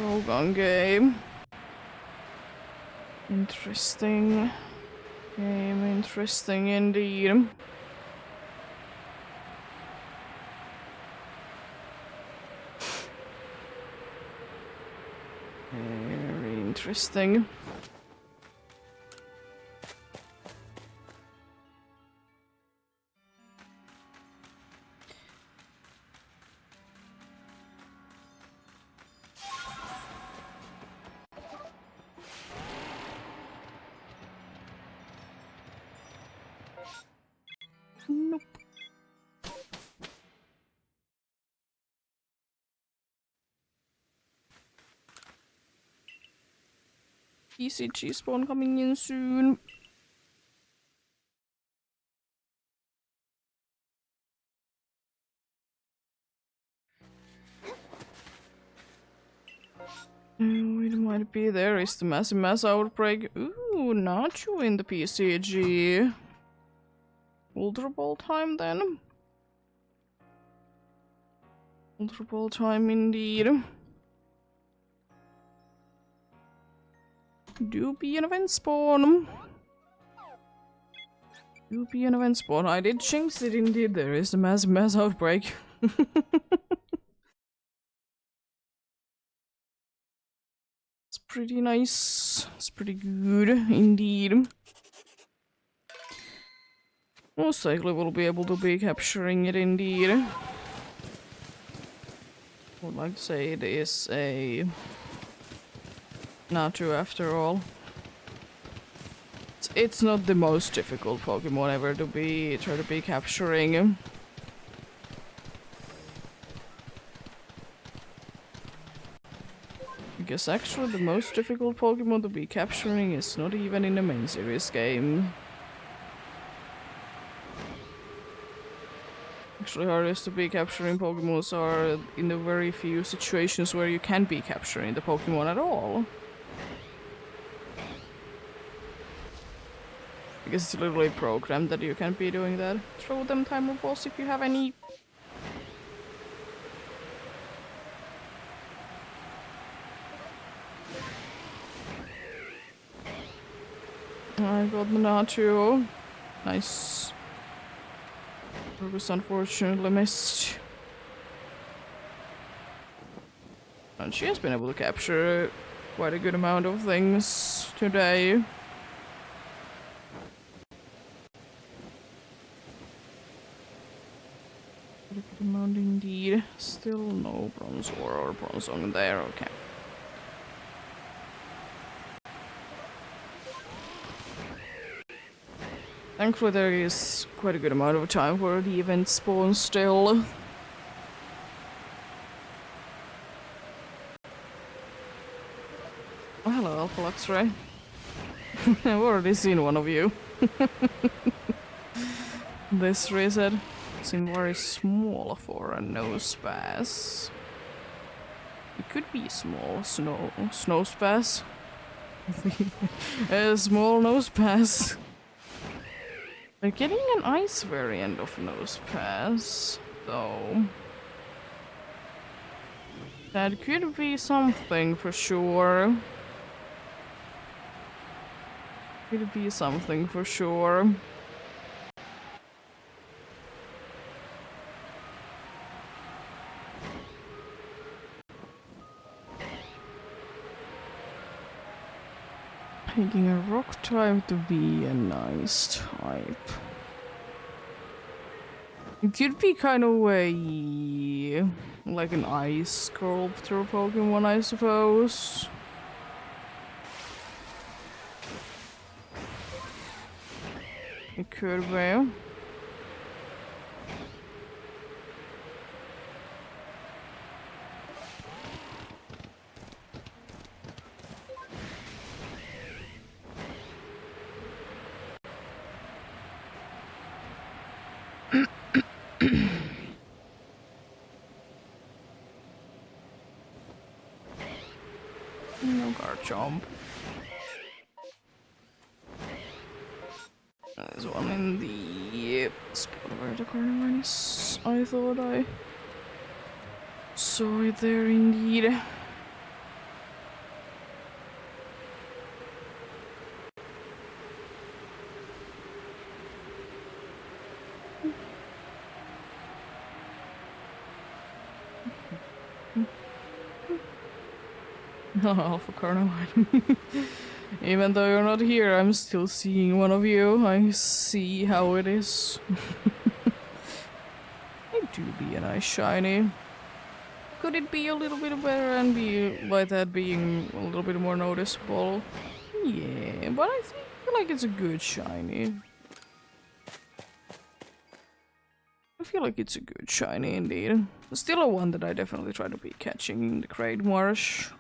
Rogan game. Interesting. Game, interesting indeed. Very interesting. Nope. ECG spawn coming in soon. It might be there is the mass outbreak. Ooh, Nacho in the PCG. Ultra Ball time then. Ultra Ball time indeed. Do be an event spawn. Do be an event spawn. I did jinx it indeed. There is a mass outbreak. It's pretty nice. It's pretty good indeed. Most likely we'll be able to be capturing it indeed. I would like to say it is a Natu after all. It's not the most difficult Pokemon ever to try to be capturing. Because actually the most difficult Pokemon to be capturing is not even in the main series game. Actually hardest to be capturing Pokemons are in the very few situations where you can be capturing the Pokemon at all. Because it's literally programmed that you can be doing that. Throw them timer balls if you have any. I got the Nacho. Nice. Focus unfortunately missed. And she has been able to capture quite a good amount of things today. Quite a good amount indeed. Still no Bronzor or Bronzong there, okay. Thankfully there is quite a good amount of time for the event spawn still. Oh, hello Alpha Luxray. I've already seen one of you. This reset seemed very small for a nose pass. It could be a small snow pass. A small nose pass. But getting an ice variant of nose pass, though. That could be something for sure. Could be something for sure. Making a rock type to be a nice type. It could be kind of like an ice sculptor Pokemon, I suppose. It could be. No Garchomp. There's one in the spot where the Carnivine is. I thought I saw it there indeed. Alpha Carnivine. Even though you're not here, I'm still seeing one of you. I see how it is. It do be a nice shiny. Could it be a little bit better and be like that being a little bit more noticeable? Yeah, but I feel like it's a good shiny. I feel like it's a good shiny indeed. Still a one that I definitely try to be catching in the Great Marsh.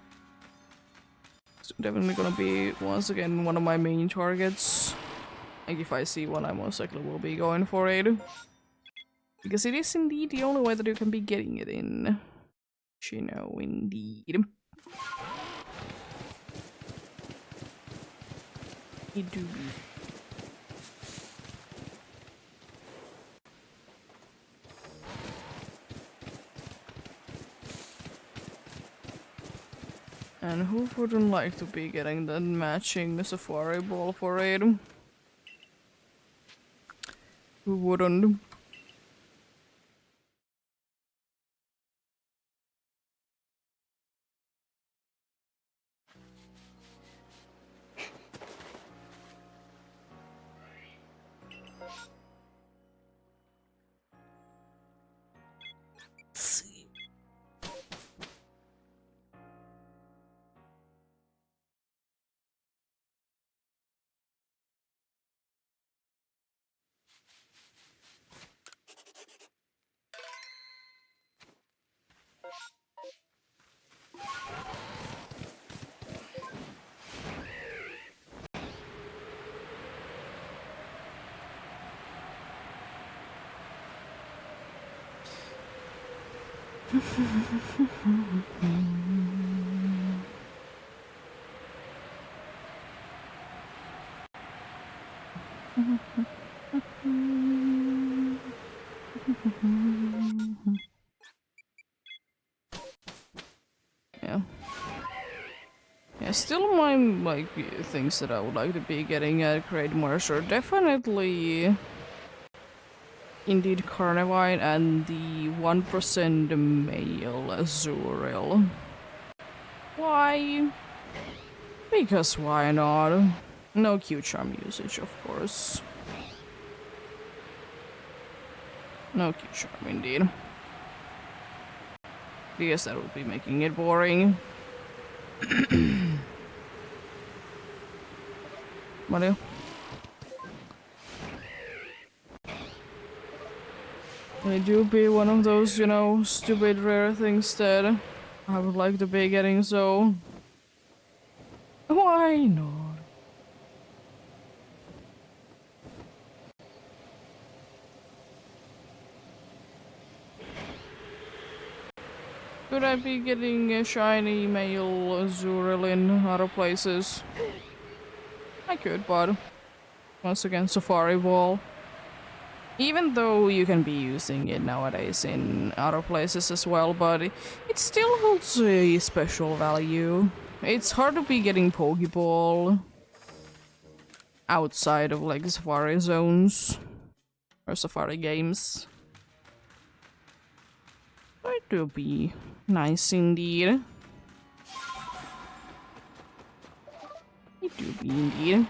It's definitely gonna be, once again, one of my main targets. Like, if I see one, I most likely will be going for it. Because it is indeed the only way that you can be getting it in. You know, indeed. It do be. And who wouldn't like to be getting that matching Safari Ball for it? Who wouldn't? Yeah. Yeah, still my, like, things that I would like to be getting at Great Marsh are definitely indeed Carnivine and the 1% male Azurill. Why? Because why not? No Q-Charm usage, of course. No Q-Charm, indeed. Because that would be making it boring. Mario? They do be one of those, you know, stupid rare things that I would like to be getting, so... Why not? Could I be getting a shiny male Zurlin other places? I could, but once again, Safari Ball. Even though you can be using it nowadays in other places as well, but it still holds a special value. It's hard to be getting Pokeball outside of like Safari zones or Safari games. It will be nice indeed. It do be indeed.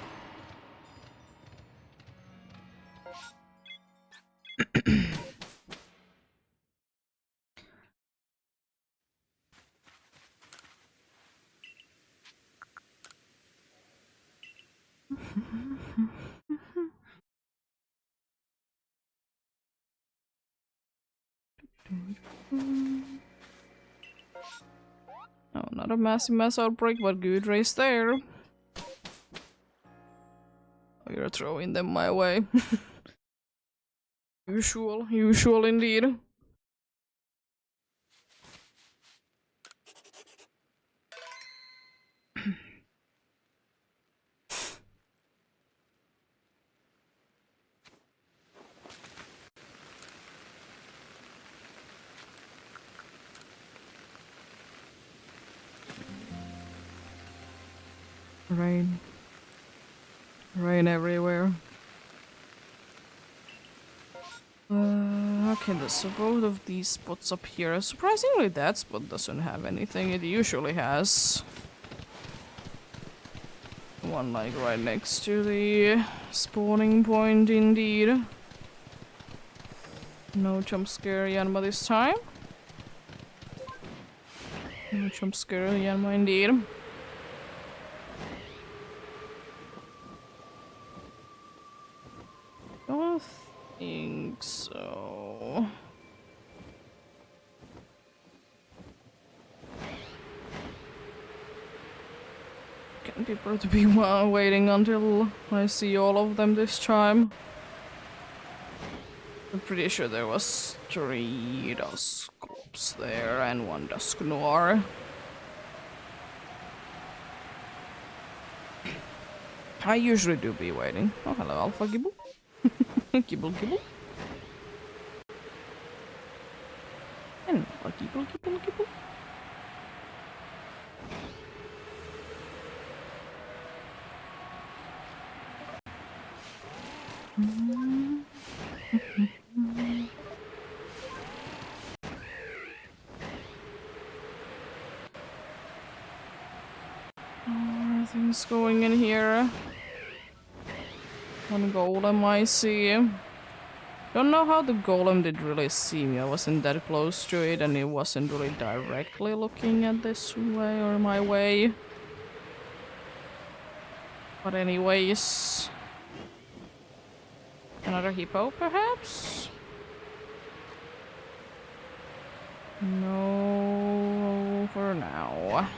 Oh, not a massive mass outbreak, but good race there. Oh, you're throwing them my way. Usual indeed. Rain. Rain everywhere. Okay, so both of these spots up here. Surprisingly, that spot doesn't have anything. It usually has. One like right next to the spawning point, indeed. No jump scare Yanma this time. No jump scare Yanma indeed. Don't think so. Can people to be waiting until I see all of them this time? I'm pretty sure there was 3 Dusclops there and 1 Dusknoir. I usually do be waiting. Oh, hello, Alpha Gibble. Gibble Gibble. And Gibble Gibble Gibble. Things going in here. One golem I see. Don't know how the golem did really see me. I wasn't that close to it and it wasn't really directly looking at this way or my way. But anyways. Another hippo perhaps? No, for now.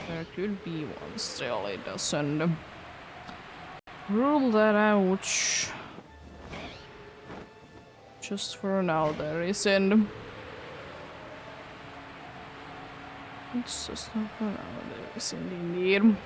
There could be one still, it doesn't rule that out. Just for now, there isn't. It's just not for now, there isn't indeed.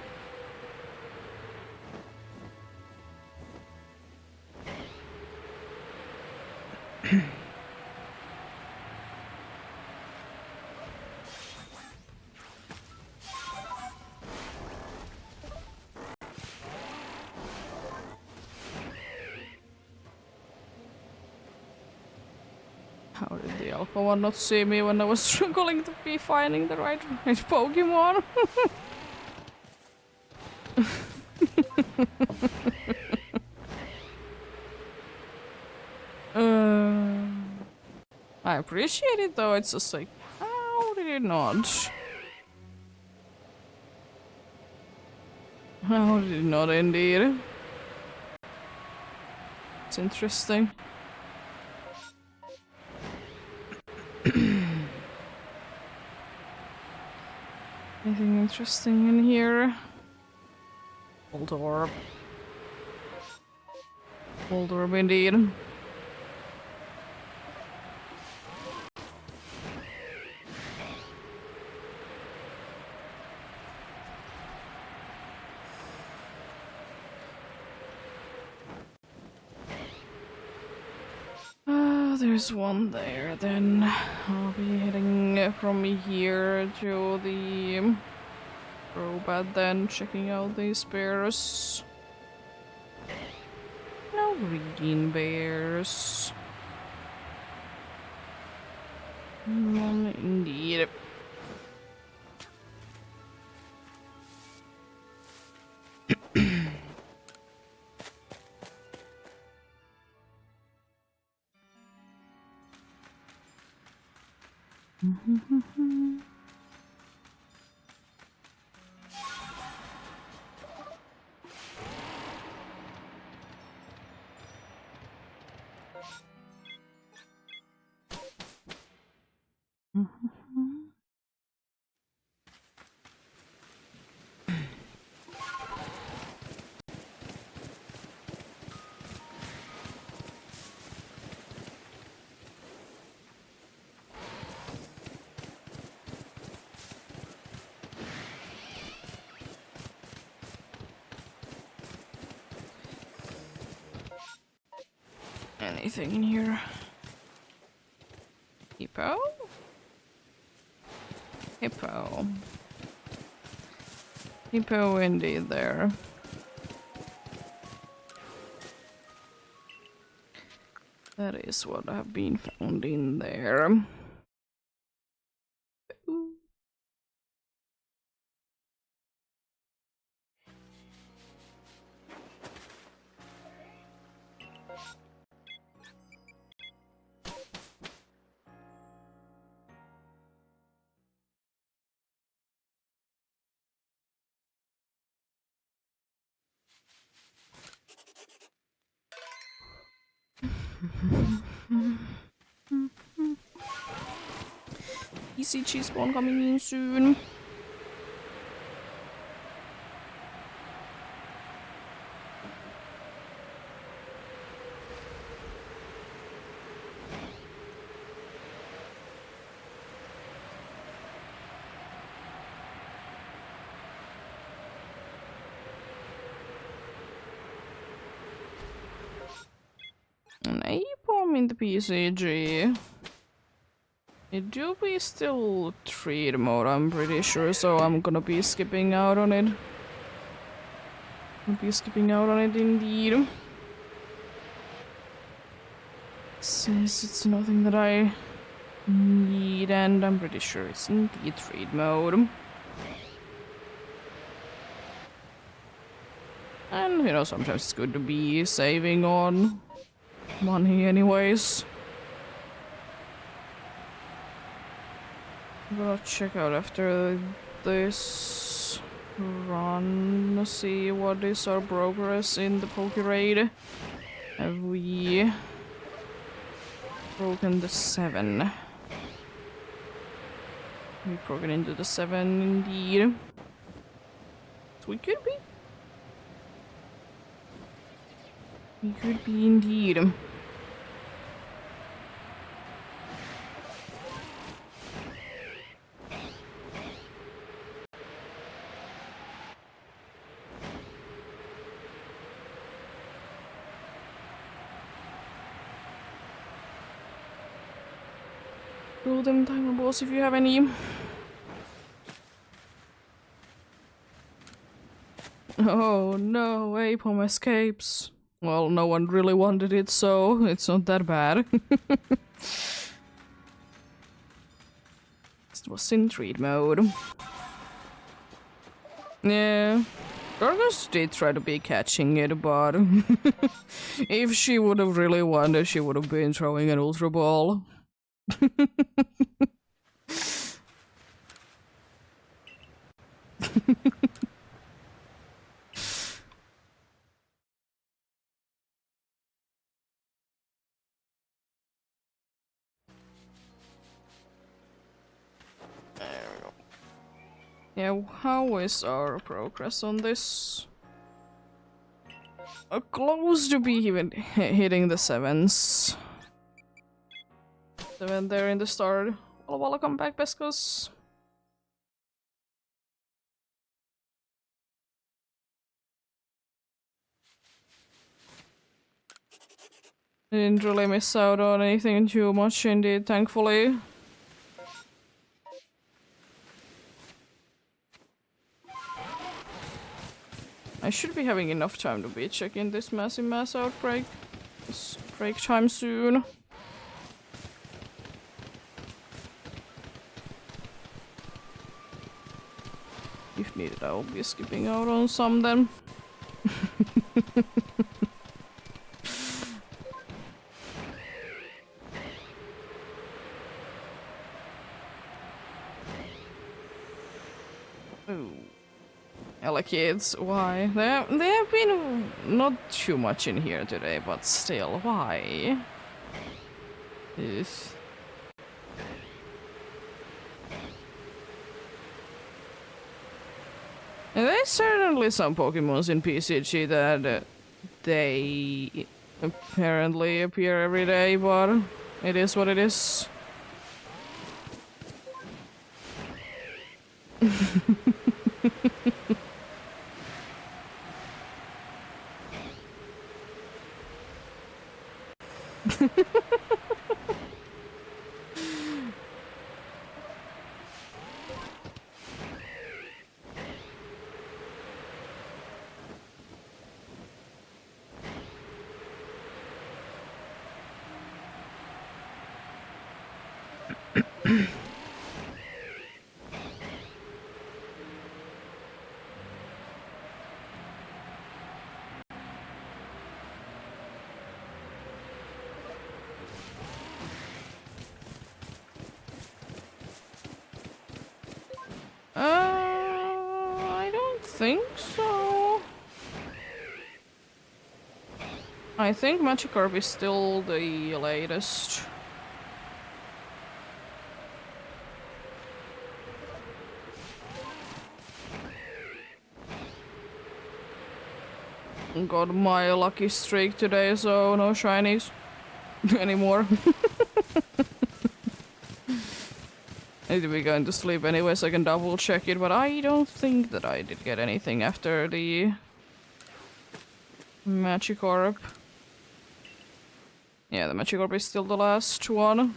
How did the alpha one not see me when I was struggling to be finding the right Pokemon? I appreciate it though, it's just like, how did it not? How did it not indeed? It's interesting. Anything interesting in here? Old orb. Old orb indeed. there's one there, then I'll be heading from here to the robot, then checking out these bears. No green bears. Indeed. Anything in here? Hippo? Hippo. Hippo indeed there. That is what I've been found in there. Ooh. Easy cheese spawn coming in soon. Napalm in the PCG. It do be still trade mode, I'm pretty sure, so I'm gonna be skipping out on it. Indeed. Since it's nothing that I need, and I'm pretty sure it's indeed trade mode. And, you know, sometimes it's good to be saving on money anyways. I'm gonna check out after this run, see what is our progress in the Poke Raid. Have we broken the 7? We've broken into the 7 indeed. So we could be. We could be indeed. Roll them timer balls if you have any. Oh no, Apom escapes. Well, no one really wanted it, so it's not that bad. It was in treat mode. Yeah. Gorgos did try to be catching it, but if she would have really wanted, she would have been throwing an Ultra Ball. Yeah, how is our progress on this? Close to be even hitting the 7s. 7 there in the start. Well, welcome back, Pescos. Didn't really miss out on anything too much indeed, thankfully. I should be having enough time to be checking this massive mass outbreak. This break time soon. If needed, I will be skipping out on some then. Ooh. Hella kids, why? They have been not too much in here today, but still, why? Yes. And there's certainly some Pokemons in PCG that they apparently appear every day, but it is what it is. I don't think so. I think Magikarp is still the latest. Got my lucky streak today, so no shinies anymore. I need to be going to sleep anyway, so I can double check it, but I don't think that I did get anything after the Magikarp. Yeah, the Magikarp is still the last one.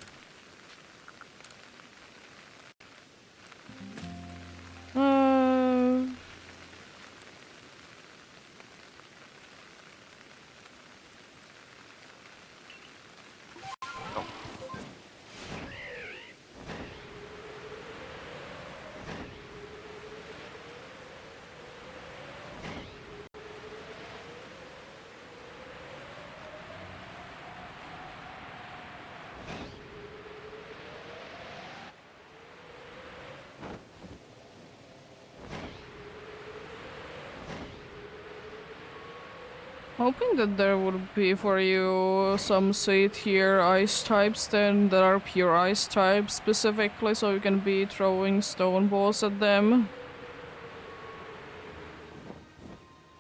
Hoping that there would be for you some sweet here ice types then that are pure ice types specifically, so you can be throwing stone balls at them.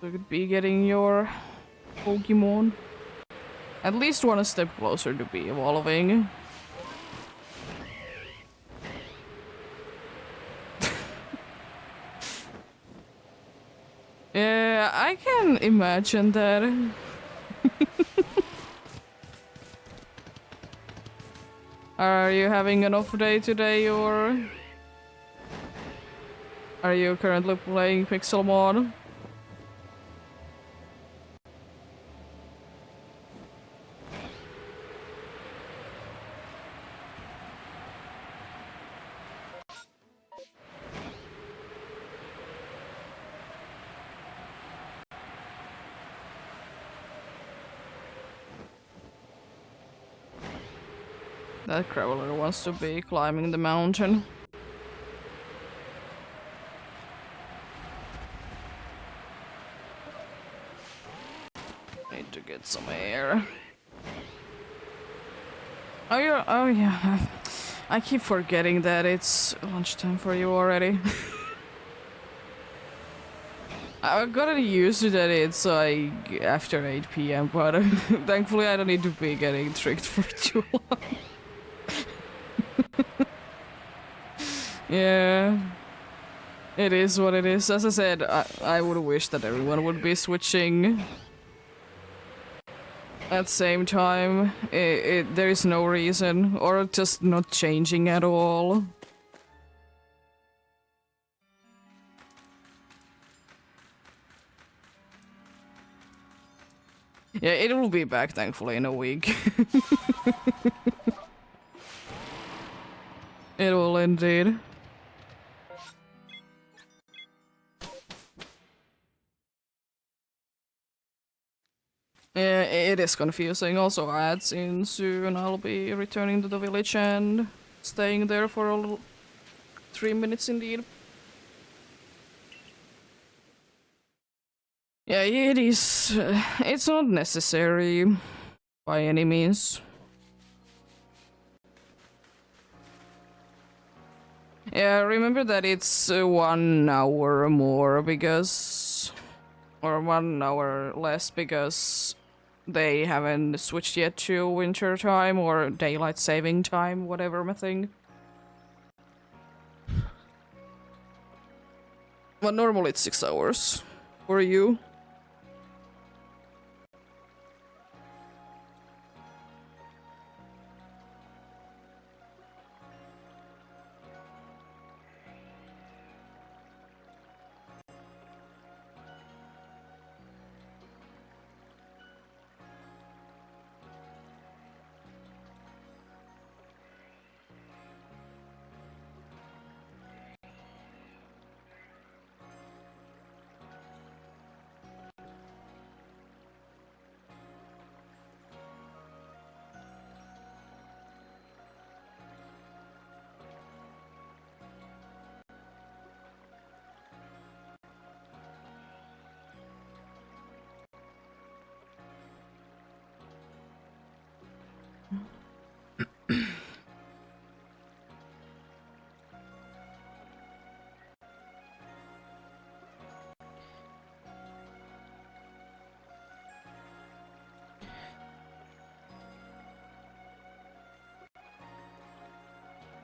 So you could be getting your Pokemon at least one step closer to be evolving. Yeah, I can imagine that. Are you having an off day today, or are you currently playing Pixelmon? That Graveler wants to be climbing the mountain. Need to get some air. Oh, oh yeah. I keep forgetting that it's lunchtime for you already. I've gotten used to that it's like after 8 PM, but thankfully I don't need to be getting tricked for too long. Yeah. It is what it is. As I said, I would wish that everyone would be switching At the same time, there is no reason, or just not changing at all. Yeah, it will be back thankfully in a week. It will indeed. Yeah, it is confusing. Also, ads in soon. I'll be returning to the village and staying there for 3 minutes indeed. Yeah, it is. It's not necessary by any means. Yeah, remember that it's 1 hour more because. Or 1 hour less because they haven't switched yet to winter time or daylight saving time, whatever my thing. But normally it's 6 hours. For you?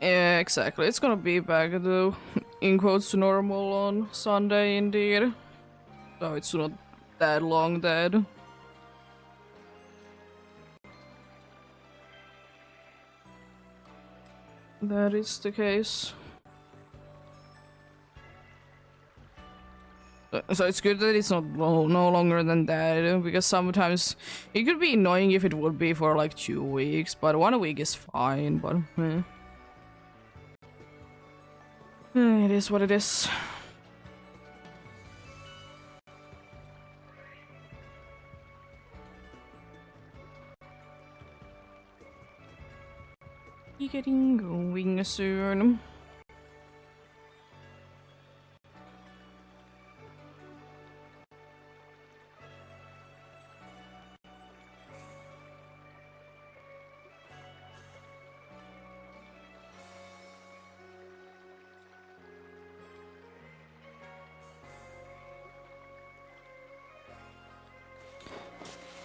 Yeah, exactly. It's gonna be back to, in quotes, normal on Sunday indeed. So it's not that long dead. That is the case. So it's good that it's not no longer than that, because sometimes it could be annoying if it would be for like 2 weeks, but 1 week is fine, but it is what it is. Getting going soon.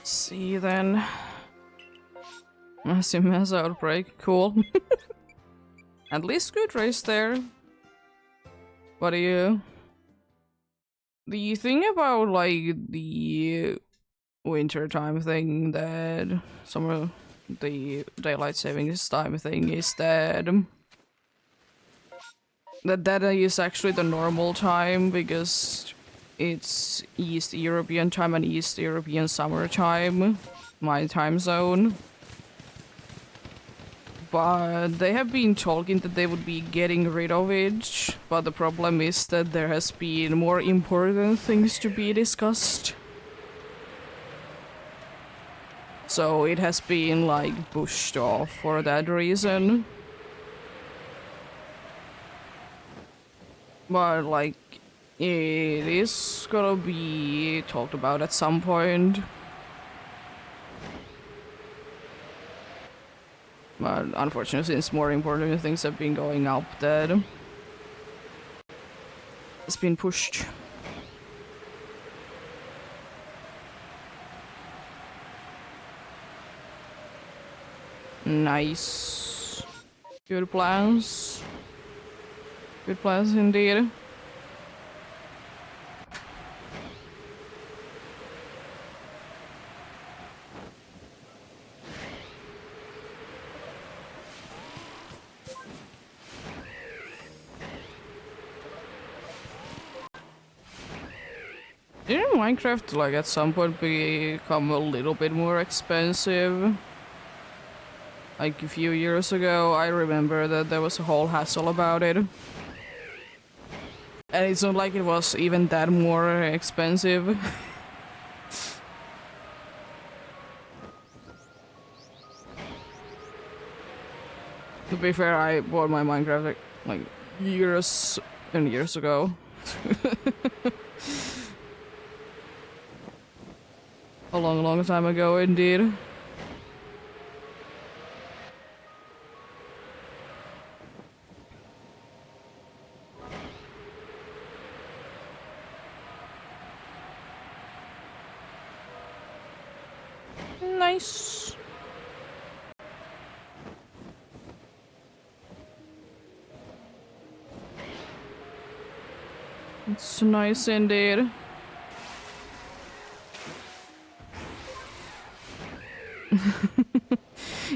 See then. Massive mass outbreak, cool. At least good race there. What do you? The thing about like the winter time thing that summer the daylight savings time thing is that that is actually the normal time because it's East European time and East European summer time, my time zone. But they have been talking that they would be getting rid of it, but the problem is that there has been more important things to be discussed. So it has been like pushed off for that reason. But like it is gonna be talked about at some point. But unfortunately, since more important things have been going up, that it's been pushed. Nice. Good plans. Good plans indeed. Didn't Minecraft like at some point become a little bit more expensive? Like a few years ago, I remember that there was a whole hassle about it. And it's not like it was even that more expensive. To be fair, I bought my Minecraft like years and years ago. A long time ago indeed. Nice. It's nice indeed.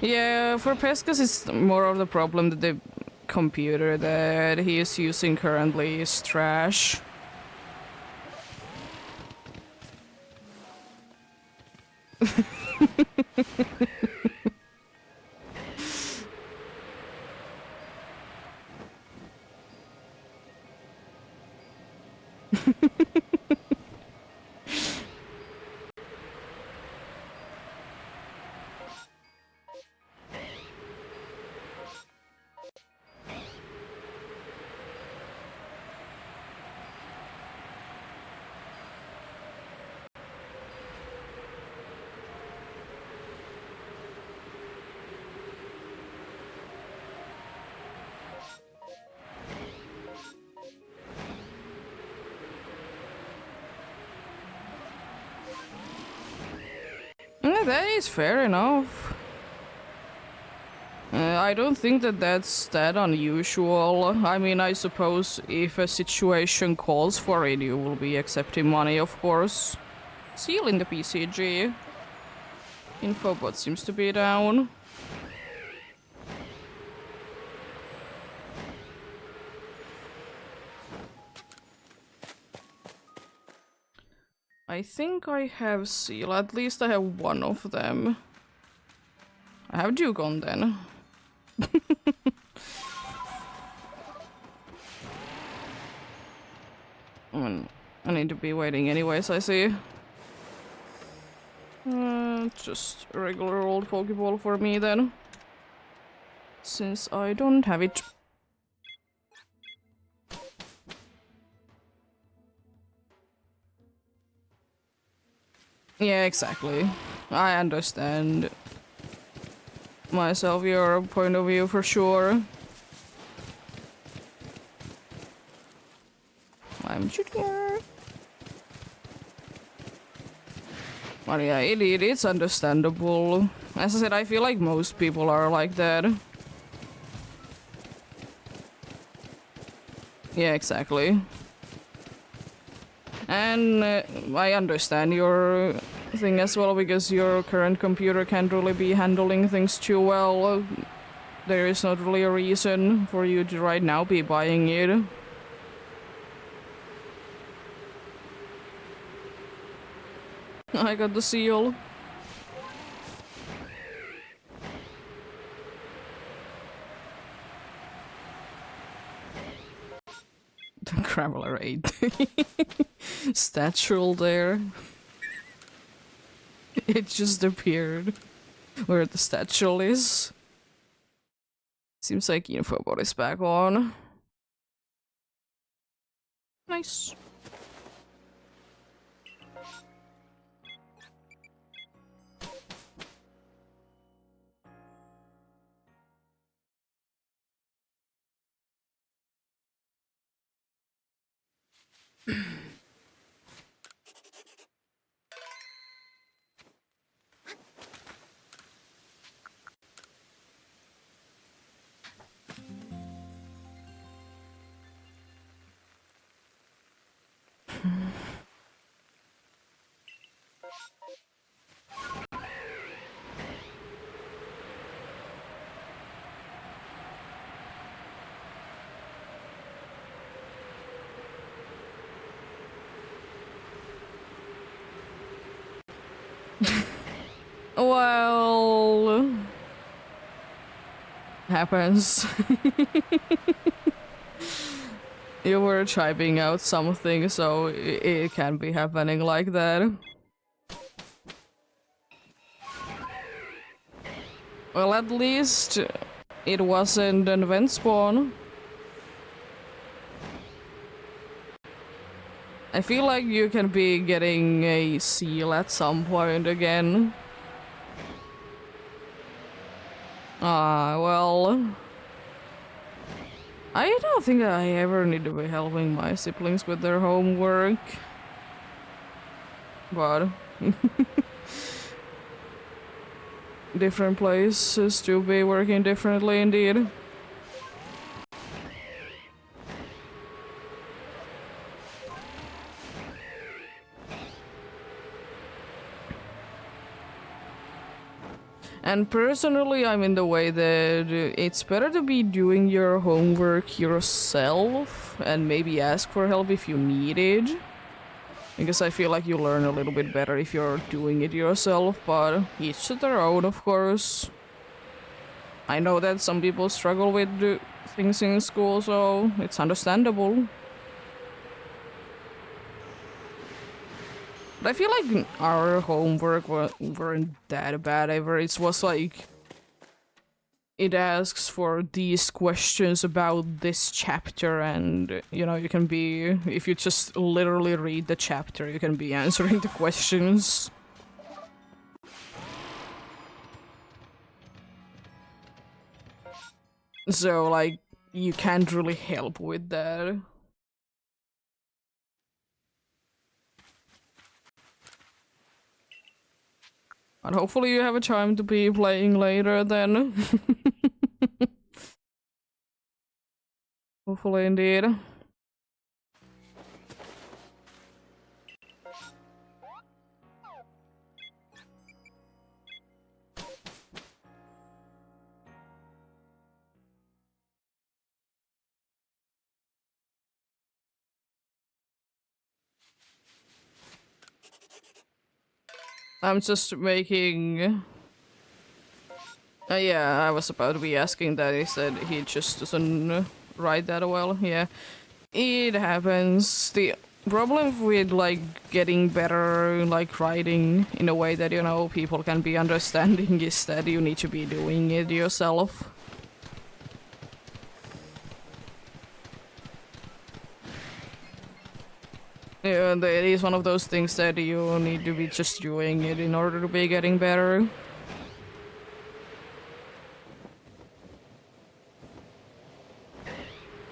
Yeah, for Pescas it's more of the problem that the computer that he is using currently is trash. Yeah, that is fair enough. I don't think that that's that unusual. I mean, I suppose if a situation calls for it, you will be accepting money, of course. Seal in the PCG. Infobot seems to be down. I think I have Seal. At least I have one of them. I have Dugon then. I need to be waiting anyways, I see. Just a regular old Pokeball for me then. Since I don't have it. Yeah, exactly. I understand myself your point of view for sure. I'm junior. But yeah, it's understandable. As I said, I feel like most people are like that. Yeah, exactly. And I understand your thing as well, because your current computer can't really be handling things too well. There is not really a reason for you to right now be buying it. I got the seal. The Graveler 8. Statue there. It just appeared where the statue is. Seems like Infobot is back on. Nice. Well, happens. You were typing out something, so it can be happening like that. Well, at least it wasn't an event spawn. I feel like you can be getting a seal at some point again. Well... I don't think I ever need to be helping my siblings with their homework. But... different places to be working differently indeed. And personally, I'm in the way that it's better to be doing your homework yourself and maybe ask for help if you need it. Because I feel like you learn a little bit better if you're doing it yourself, but each to their own, of course. I know that some people struggle with things in school, so it's understandable. But I feel like our homework weren't that bad ever. It was like... it asks for these questions about this chapter, and, you know, you can be... if you just literally read the chapter, you can be answering the questions. So, like, you can't really help with that. But hopefully you have a time to be playing later then. Hopefully indeed. I'm just making... yeah, I was about to be asking that. He said he just doesn't write that well. Yeah, it happens. The problem with, like, getting better, like, writing in a way that, you know, people can be understanding is that you need to be doing it yourself. Yeah, it is one of those things that you need to be just doing it in order to be getting better.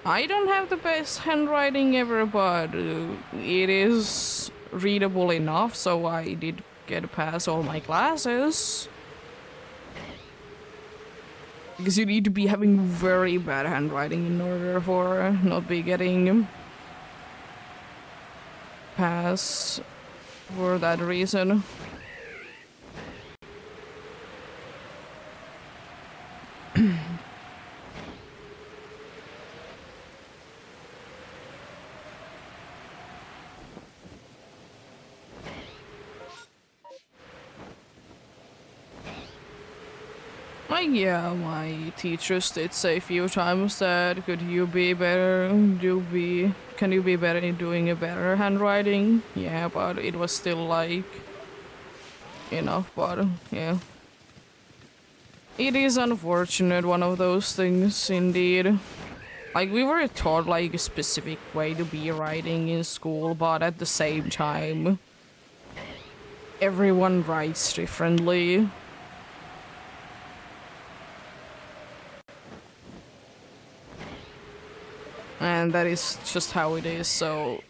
I don't have the best handwriting ever, but it is readable enough, so I did get past all my classes. Because you need to be having very bad handwriting in order for not be getting pass for that reason. Like, yeah, my teachers did say a few times that can you be better in doing a better handwriting? Yeah, but it was still like enough, but yeah. It is unfortunate, one of those things indeed. Like, we were taught like a specific way to be writing in school, but at the same time, everyone writes differently. And that is just how it is, so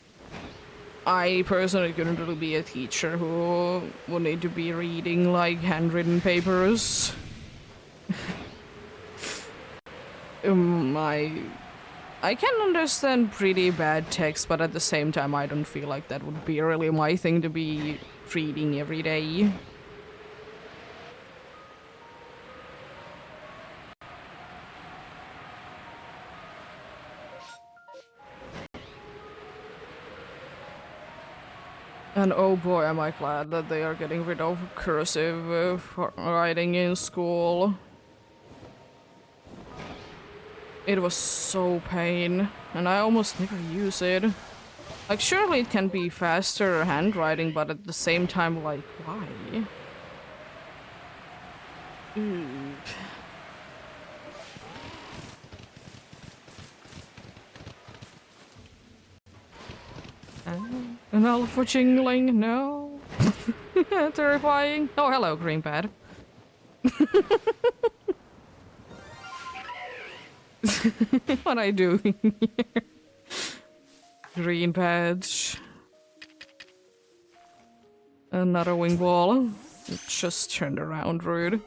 I personally couldn't really be a teacher who would need to be reading like handwritten papers. I can understand pretty bad text, but at the same time I don't feel like that would be really my thing to be reading every day. And oh boy, am I glad that they are getting rid of cursive writing in school. It was so pain, and I almost never use it. Like, surely it can be faster handwriting, but at the same time, like, why? An alpha jingling? No. Terrifying. Oh, hello, green pad. What are I doing here? Green patch. Another wing ball. It just turned around, rude.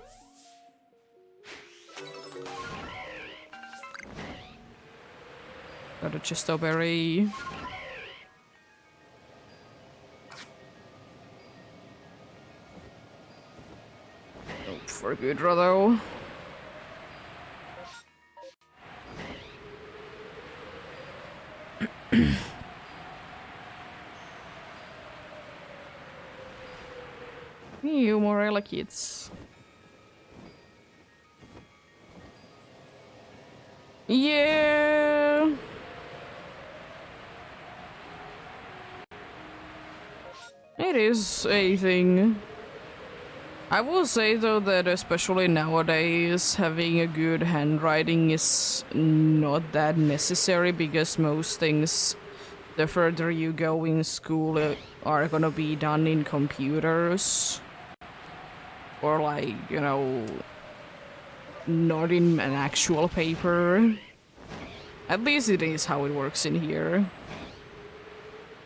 Got a Chisto berry. Oh, for good, though. You Morella kids. Yeah. It is a thing. I will say though that especially nowadays having a good handwriting is not that necessary because most things, the further you go in school, are gonna be done in computers. Or like, you know, not in an actual paper. At least it is how it works in here.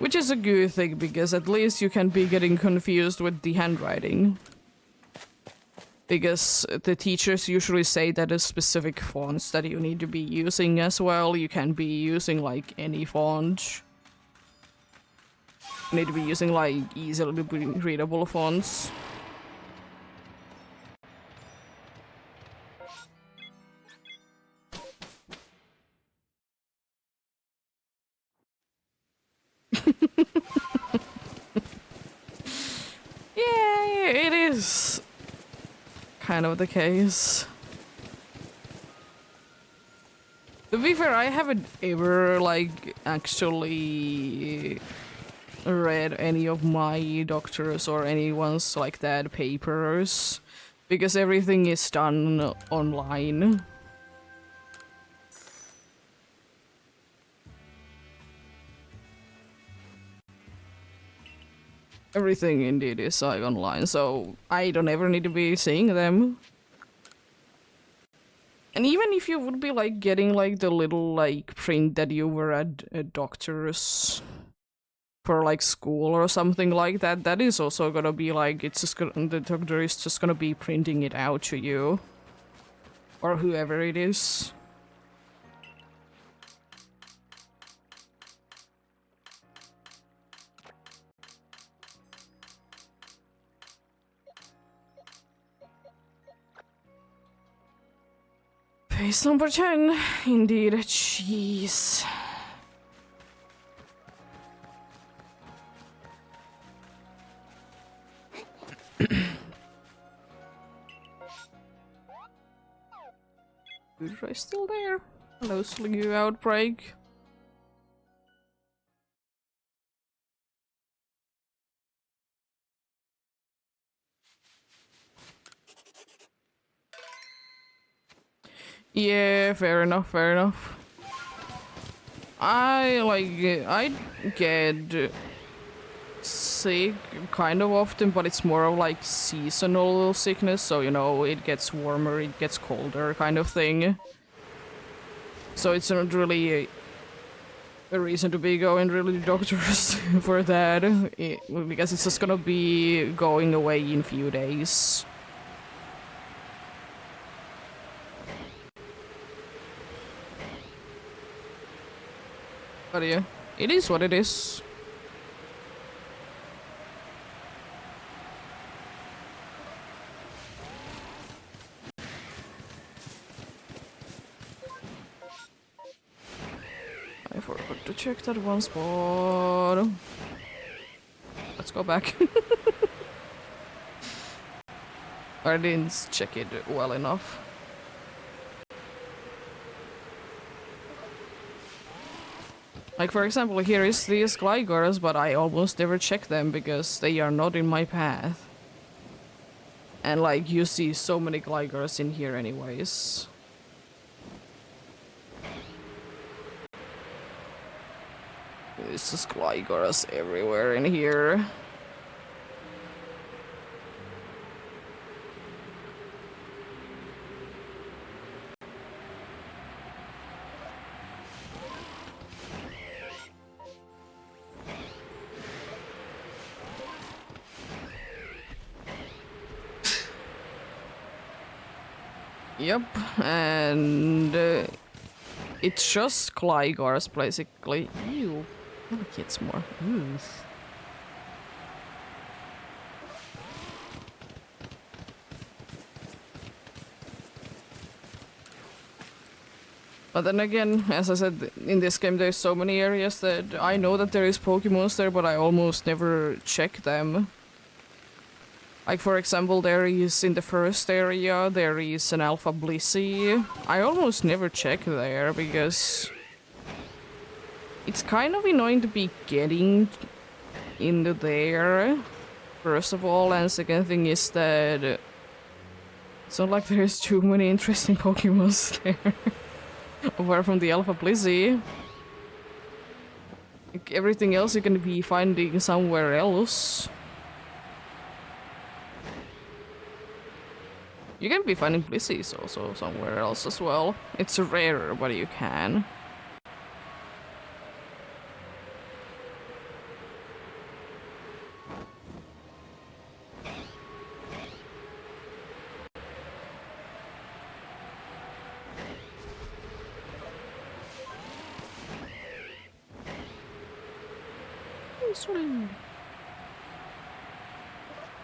Which is a good thing, because at least you can be getting confused with the handwriting. Because the teachers usually say that there's specific fonts that you need to be using as well. You can't be using like any font. You need to be using like easily readable fonts. Yeah, it is kind of the case. To be fair, I haven't ever, like, actually read any of my doctors or anyone's like that papers, because everything is done online. Everything indeed is like online, so I don't ever need to be seeing them. And even if you would be like getting like the little like print that you were at a doctor's for like school or something like that, that is also gonna be like, it's just gonna, the doctor is just gonna be printing it out to you. Or whoever it is. Page number 10, indeed, jeez. Good Ray still there. Hello, Slingu Outbreak. Yeah, fair enough, fair enough. I get sick kind of often, but it's more of like seasonal sickness, so you know, it gets warmer, it gets colder kind of thing. So it's not really a reason to be going really to doctors for that, because it's just gonna be going away in a few days. But yeah, it is what it is. I forgot to check that one spot. Let's go back. I didn't check it well enough. Like, for example, here is these Glygors, but I almost never check them because they are not in my path. And, like, you see so many Glygors in here anyways. There's just Glygors everywhere in here. Yep, and it's just Glygors basically. Ew, that gets more. Ooh. But then again, as I said, in this game there's so many areas that I know that there is Pokemons there, but I almost never check them. Like, for example, there is in the first area, there is an Alpha Blissey. I almost never check there because it's kind of annoying to be getting into there, first of all, and second thing is that it's not like there's too many interesting Pokemons there. Apart from the Alpha Blissey. Like, everything else you can be finding somewhere else. You can be finding Blisseys also somewhere else as well. It's rarer, but you can.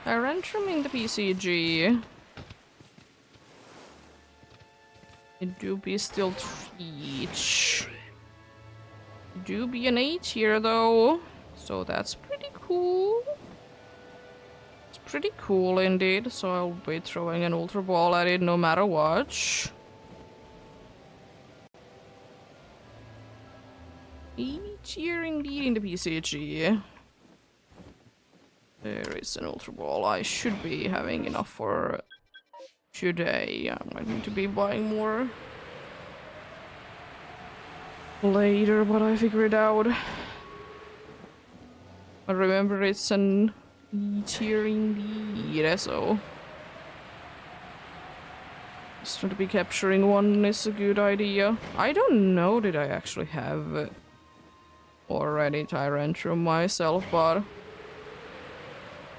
Tyrantrum in the PCG. It do be still Treach. It do be an 8 here though, so that's pretty cool. It's pretty cool indeed, so I'll be throwing an Ultra Ball at it no matter what. 8 here indeed in the PCG. There is an Ultra Ball. I should be having enough for today. I might need to be buying more later, but I figure it out. But remember, it's an E tier indeed, so just to be capturing one is a good idea. I don't know that I actually have already Tyrantrum myself, but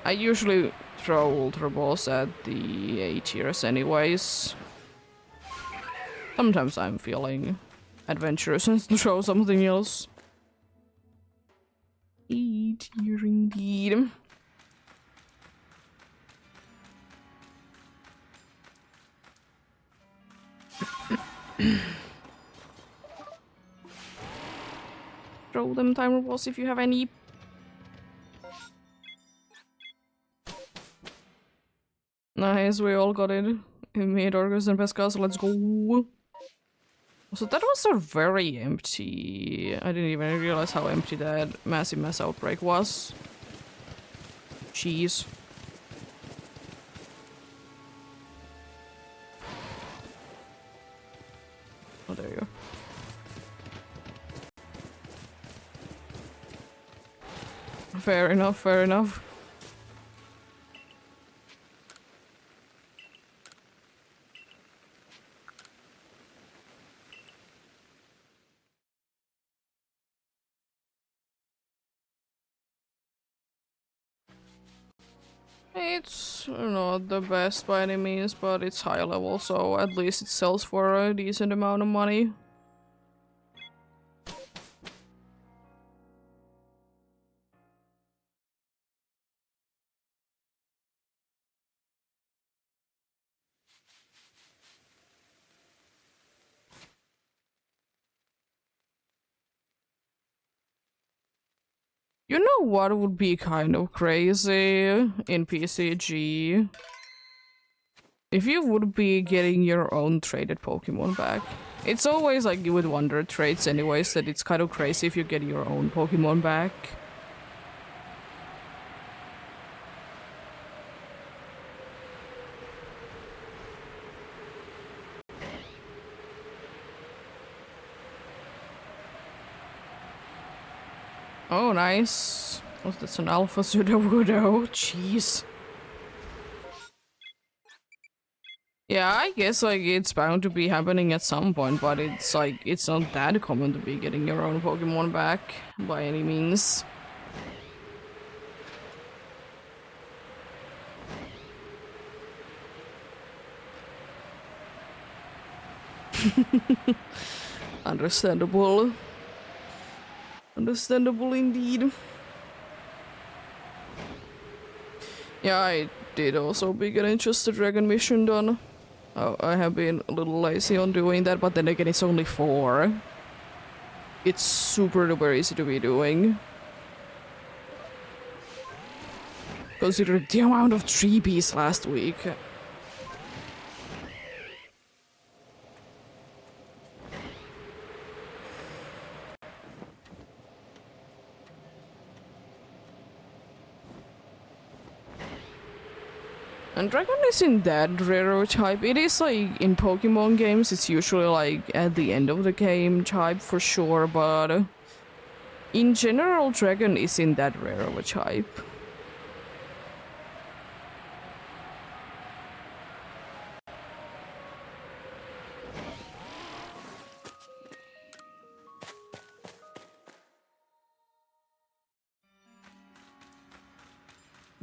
I usually throw Ultra Balls at the A tiers anyways. Sometimes I'm feeling adventurous and throw something else. A tier indeed. Throw them timer balls if you have any. Nice, we all got it. We made Orcus and Pesca, so let's go. So that was a very empty... I didn't even realize how empty that massive mass outbreak was. Jeez. Oh, there you go. Fair enough, fair enough. It's not the best by any means, but it's high level, so at least it sells for a decent amount of money. You know what would be kind of crazy in PCG? If you would be getting your own traded Pokemon back. It's always like with Wonder traits anyways that it's kind of crazy if you get your own Pokemon back. Oh, nice. Oh, that's an Alpha Sudowoodo. Jeez. Yeah, I guess like it's bound to be happening at some point, but it's like it's not that common to be getting your own Pokemon back by any means. Understandable. Understandable indeed. Yeah, I did also be getting just the Dragon mission done. Oh, I have been a little lazy on doing that, but then again it's only 4. It's super duper easy to be doing. Consider the amount of 3Bs last week. And Dragon isn't that rare type. It is like in Pokemon games, it's usually like at the end of the game type for sure, but in general, Dragon isn't that rare of a type.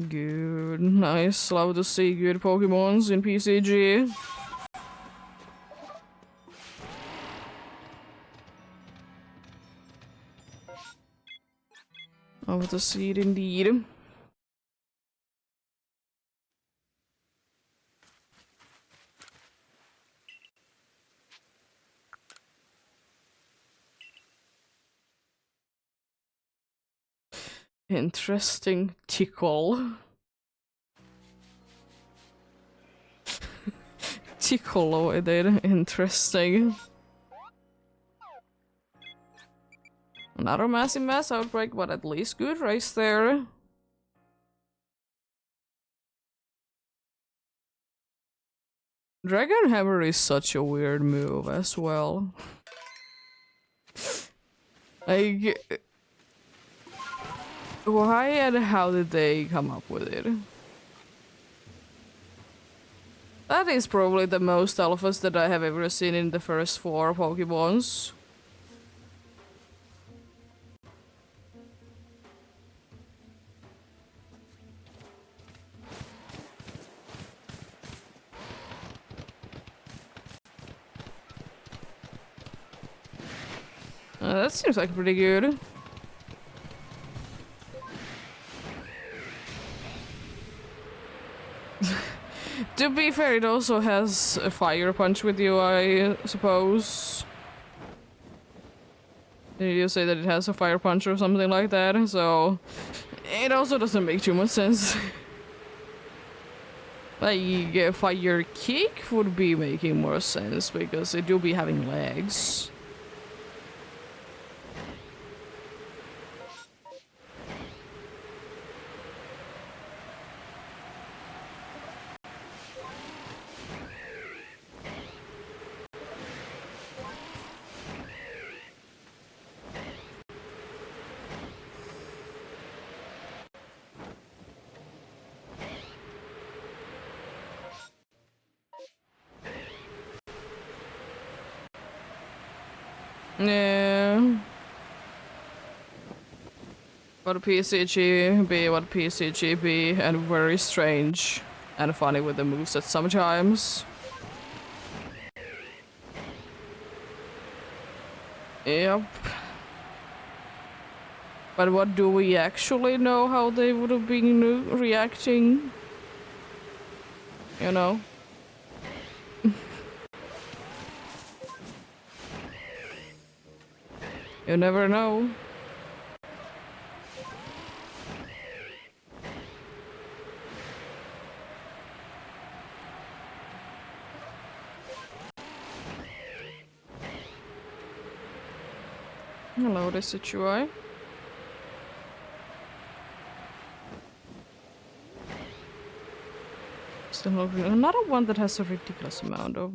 Good, nice. Love to see good Pokemons in PCG. Love to see it indeed. Interesting tickle. Tickleoided, interesting. Another massive mass outbreak, but at least good race there. Dragon Hammer is such a weird move as well. Like, why and how did they come up with it? That is probably the most alphas that I have ever seen in the first 4 Pokemons. That seems like pretty good. To be fair, it also has a fire punch with you, I suppose. Did you say that it has a fire punch or something like that? So it also doesn't make too much sense. Like, a fire kick would be making more sense because it do be having legs. Yeah. What PCG be, what PCG be, and very strange and funny with the moveset sometimes. Yep. But what do we actually know how they would have been reacting? You know? You never know. Hello, this Situai. Still another one that has a ridiculous amount of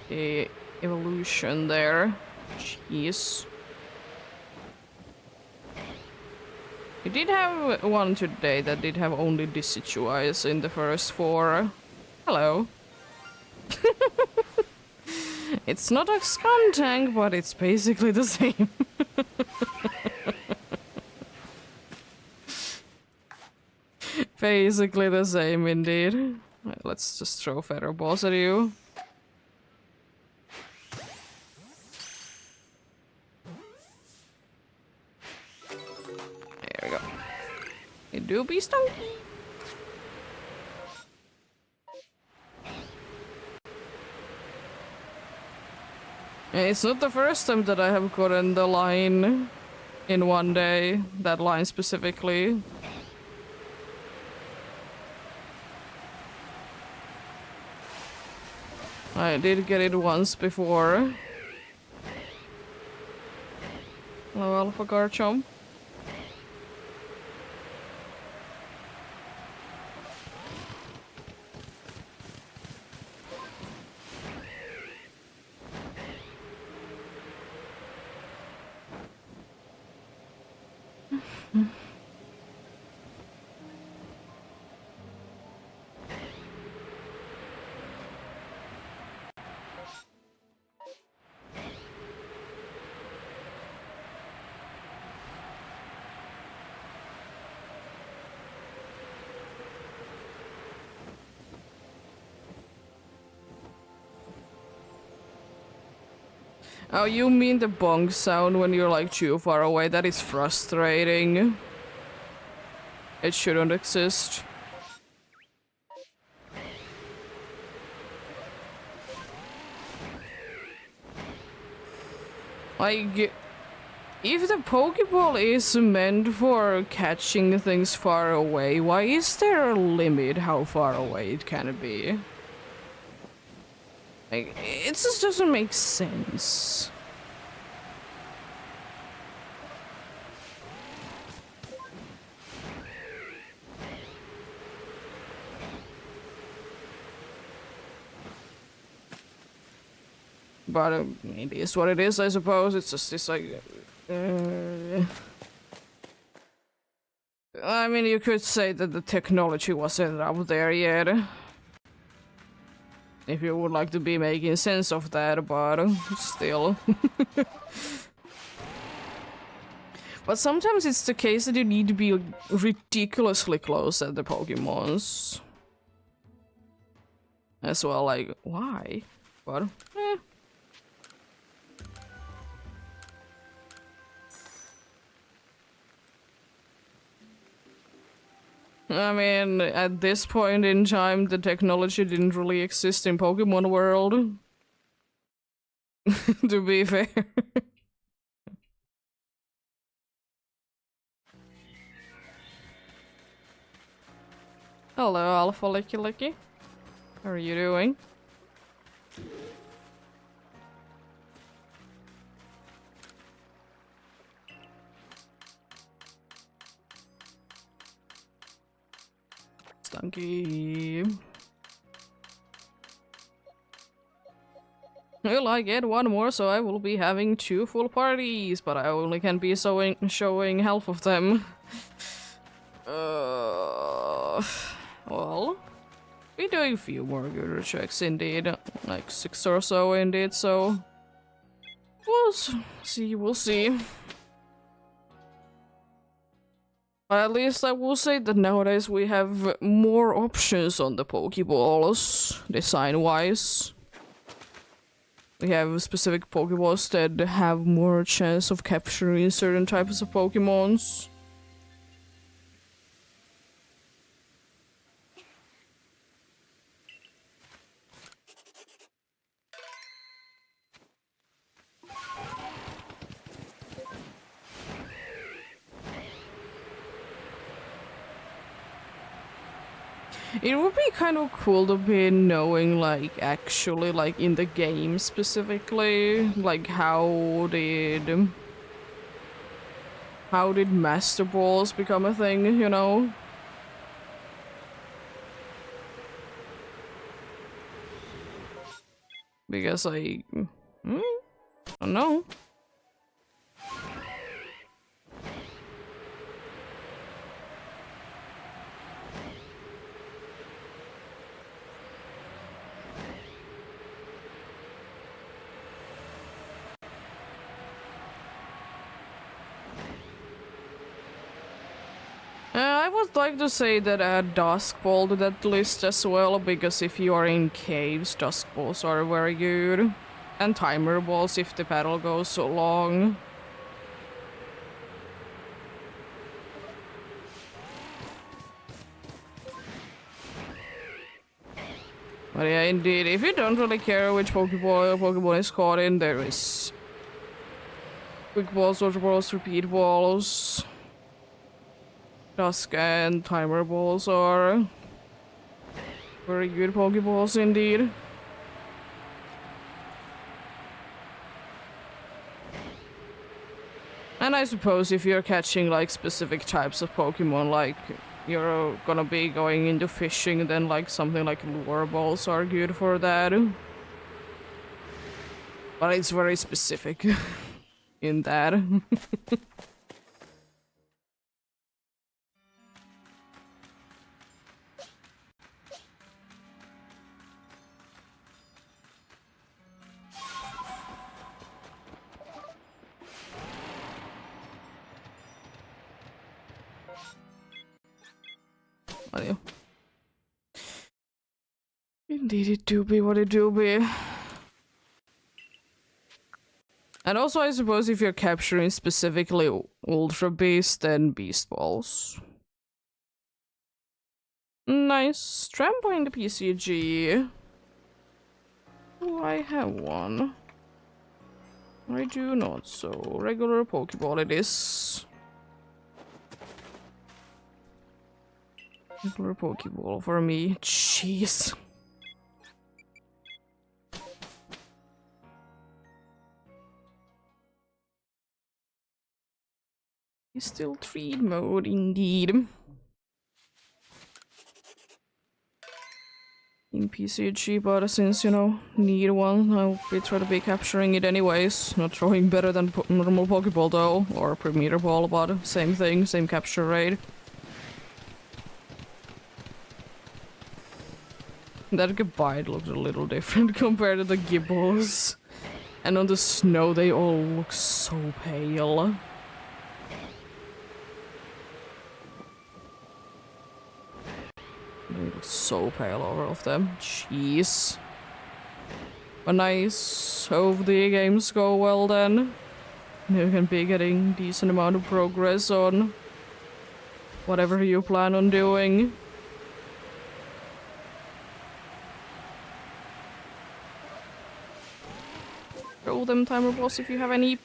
evolution there. Jeez. We did have one today that did have only this Situai in the first 4. Hello. It's not a scum tank, but it's basically the same. Basically the same indeed. Right, let's just throw feather balls at you. There we go. It do be stunky. It's not the first time that I have gotten the line in one day. That line specifically. I did get it once before. Hello, Alpha Garchomp. Oh, you mean the bong sound when you're like too far away? That is frustrating. It shouldn't exist. Like, if the Pokeball is meant for catching things far away, why is there a limit how far away it can be? Like, it just doesn't make sense. But it is what it is, I suppose. It's just this like... I mean, you could say that the technology wasn't up there yet. If you would like to be making sense of that, but still. But sometimes it's the case that you need to be ridiculously close at the Pokemons. As well, like, why? But, I mean, at this point in time, the technology didn't really exist in Pokemon World. To be fair. Hello, Alpha Licky Licky. How are you doing? Stunky. Well, I get one more, so I will be having 2 full parties, but I only can be showing half of them. Well, we're doing a few more good checks indeed, like 6 or so indeed, so we'll see. But at least I will say that nowadays we have more options on the Pokeballs, design-wise. We have specific Pokeballs that have more chance of capturing certain types of Pokemons. It would be kind of cool to be knowing, like, actually, like, in the game specifically, like, how did how did Master Balls become a thing, you know? Because I don't know. I would like to say that add Dusk Ball to that list as well, because if you are in caves, Dusk Balls are very good. And Timer Balls if the battle goes so long. But yeah, indeed, if you don't really care which Pokeball Pokemon is caught in, there is Quick Balls, Ultra Balls, Repeat Balls. Dusk and Timer Balls are very good Pokeballs indeed. And I suppose if you're catching like specific types of Pokemon, like you're gonna be going into fishing, then like something like lure balls are good for that. But it's very specific in that. But yeah. Indeed, it do be what it do be. And also, I suppose if you're capturing specifically Ultra Beast, then Beast Balls. Nice. Trampoline the PCG. Do I have one? I do not, so regular Pokeball it is. Regular Pokeball for me. Jeez. He's still trade mode indeed. In PCG, but since, you know, need one, I'll be try to be capturing it anyways. Not throwing better than normal Pokeball though, or Premier Ball, but same thing, same capture rate. That Goodbye looked a little different compared to the Gibbles. And on the snow they all look so pale. They look so pale, all of them. Jeez. But nice. Hope the games go well then. You can be getting decent amount of progress on whatever you plan on doing. Throw them Timer Balls if you have any.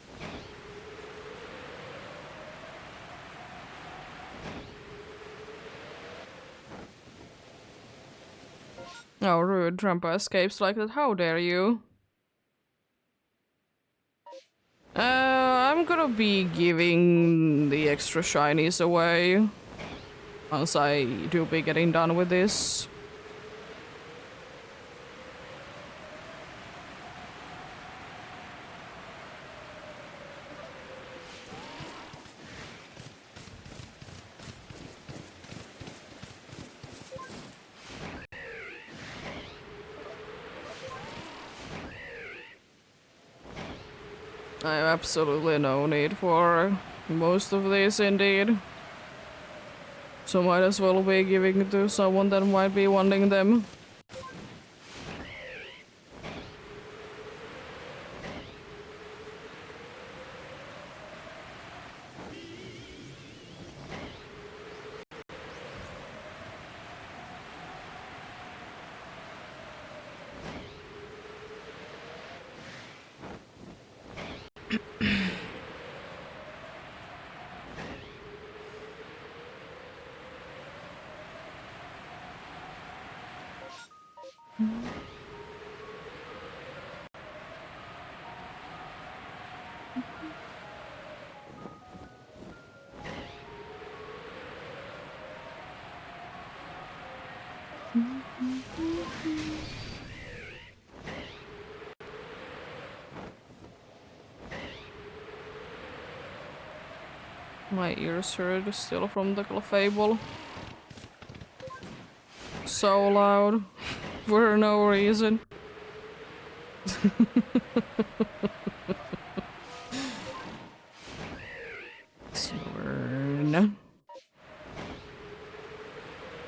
Oh, rude. Trampa escapes like that. How dare you? I'm gonna be giving the extra shinies away once I do be getting done with this. I have absolutely no need for most of these indeed. So might as well be giving it to someone that might be wanting them. My ears hurt still from the Clefable. So loud. For no reason. Swern.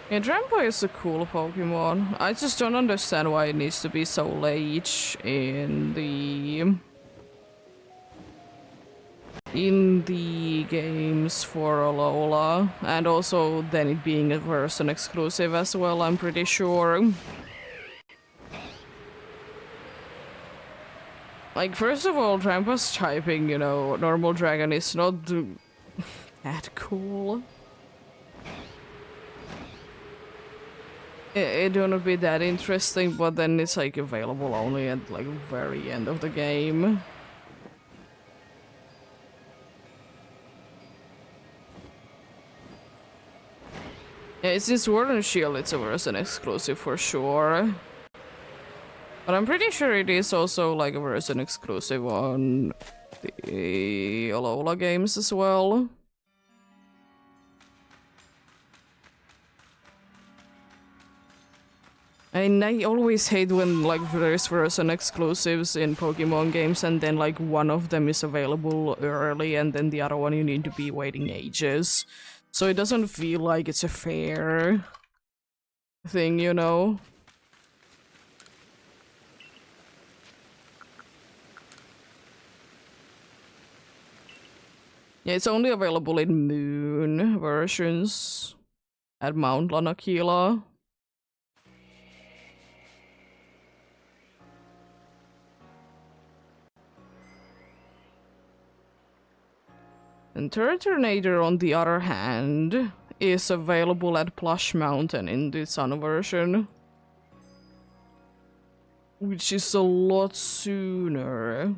Yeah, Drampa is a cool Pokemon. I just don't understand why it needs to be so late in the games for Alola, and also then it being a version exclusive as well, I'm pretty sure. Like, first of all, Trampa's typing, you know, normal dragon is not that cool. It don't be that interesting, but then it's like available only at like very end of the game. Yeah, it's in Sword and Shield, it's a version exclusive for sure. But I'm pretty sure it is also like a version exclusive on the Alola games as well. And I always hate when like there's version exclusives in Pokemon games and then like one of them is available early and then the other one you need to be waiting ages. So it doesn't feel like it's a fair thing, you know? Yeah, it's only available in Moon versions at Mount Lanakila. And Turtonator, on the other hand, is available at Plush Mountain in the Sun version. Which is a lot sooner.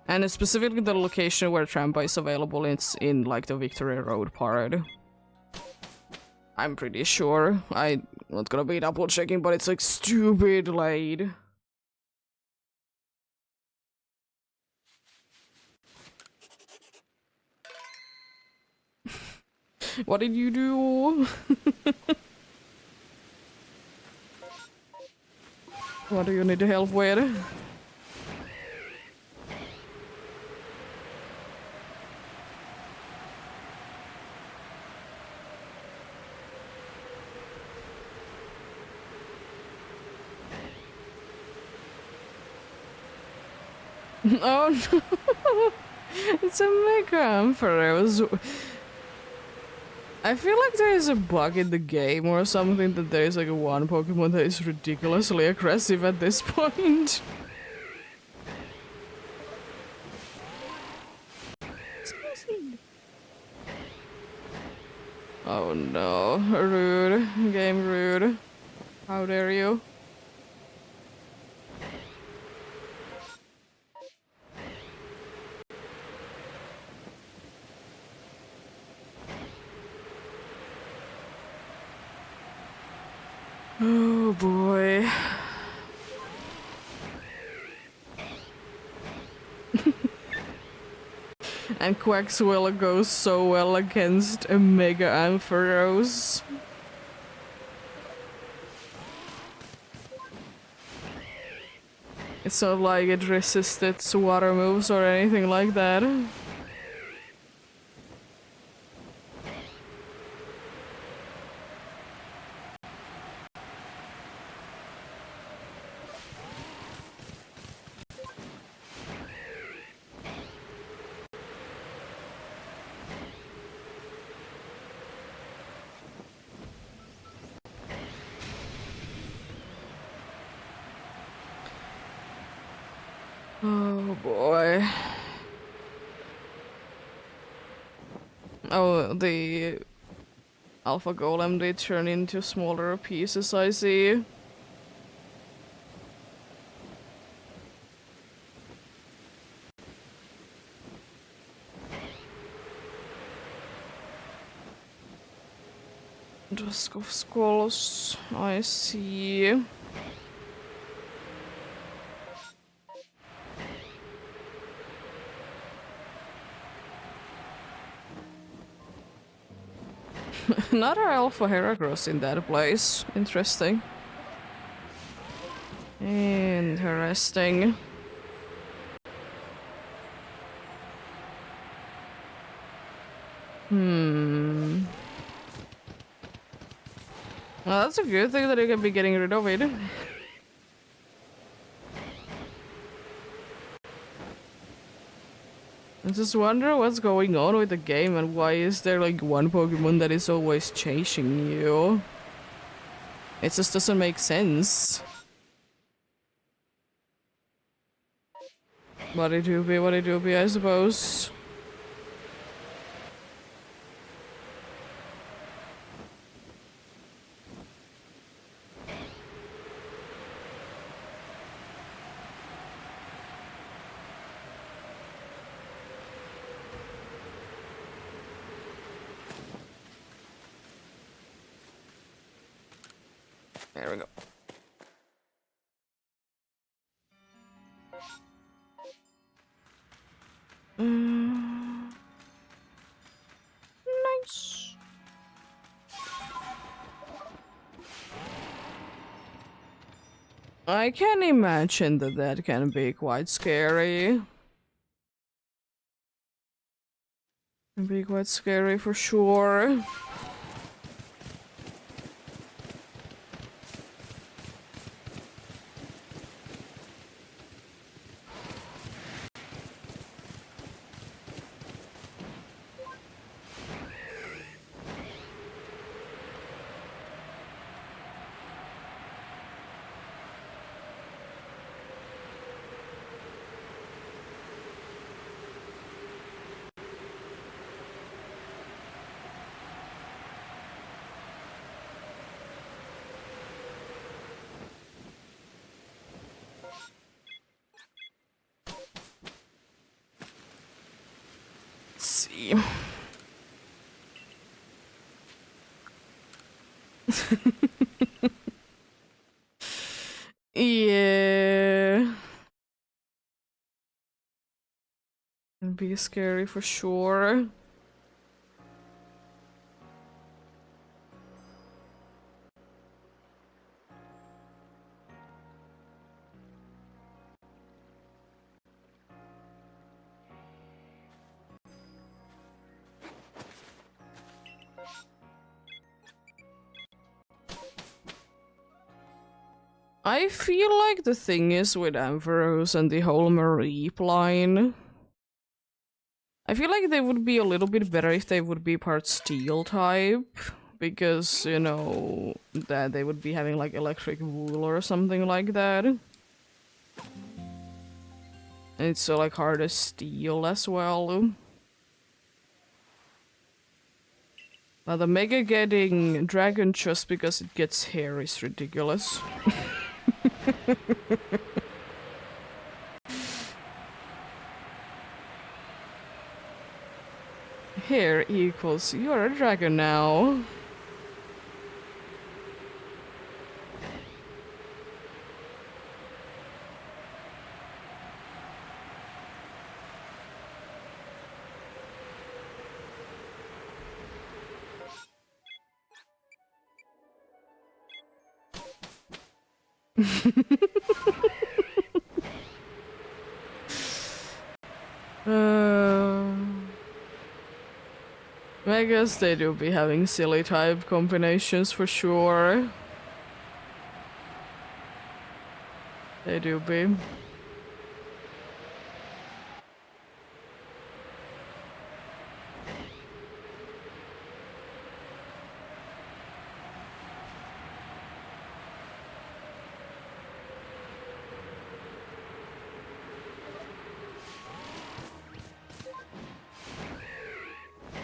And specifically the location where Trampa is available, it's in like the Victory Road part. I'm pretty sure. I'm not gonna be double checking, but it's like stupid late. What did you do? What do you need help with? Oh no! It's a Mega Ampharos. I feel like there is a bug in the game or something that there is like one Pokemon that is ridiculously aggressive at this point. Oh no, rude. Game rude. How dare you? Oh boy. And Quaxwell goes so well against a Mega Ampharos. It's not like it resisted water moves or anything like that. Oh boy. Oh, the Alpha Golem did turn into smaller pieces, I see. Dusk of Skulls, I see. Another Alpha Heracross in that place. Interesting. Interesting. Well, that's a good thing that you can be getting rid of it. I just wonder what's going on with the game and why is there like one Pokemon that is always chasing you? It just doesn't make sense. What it do be, I suppose. There we go. Nice. I can imagine that that can be quite scary. Can be quite scary for sure. Let's see. Yeah. Can be scary for sure. I feel like the thing is with Ampharos and the whole Mareep line. I feel like they would be a little bit better if they would be part Steel type. Because, you know, that they would be having like Electric Wool or something like that. And it's so like hard as Steel as well. Now the Mega getting Dragon just because it gets hair is ridiculous. Hair equals you're a dragon now. I guess they do be having silly type combinations for sure. They do be.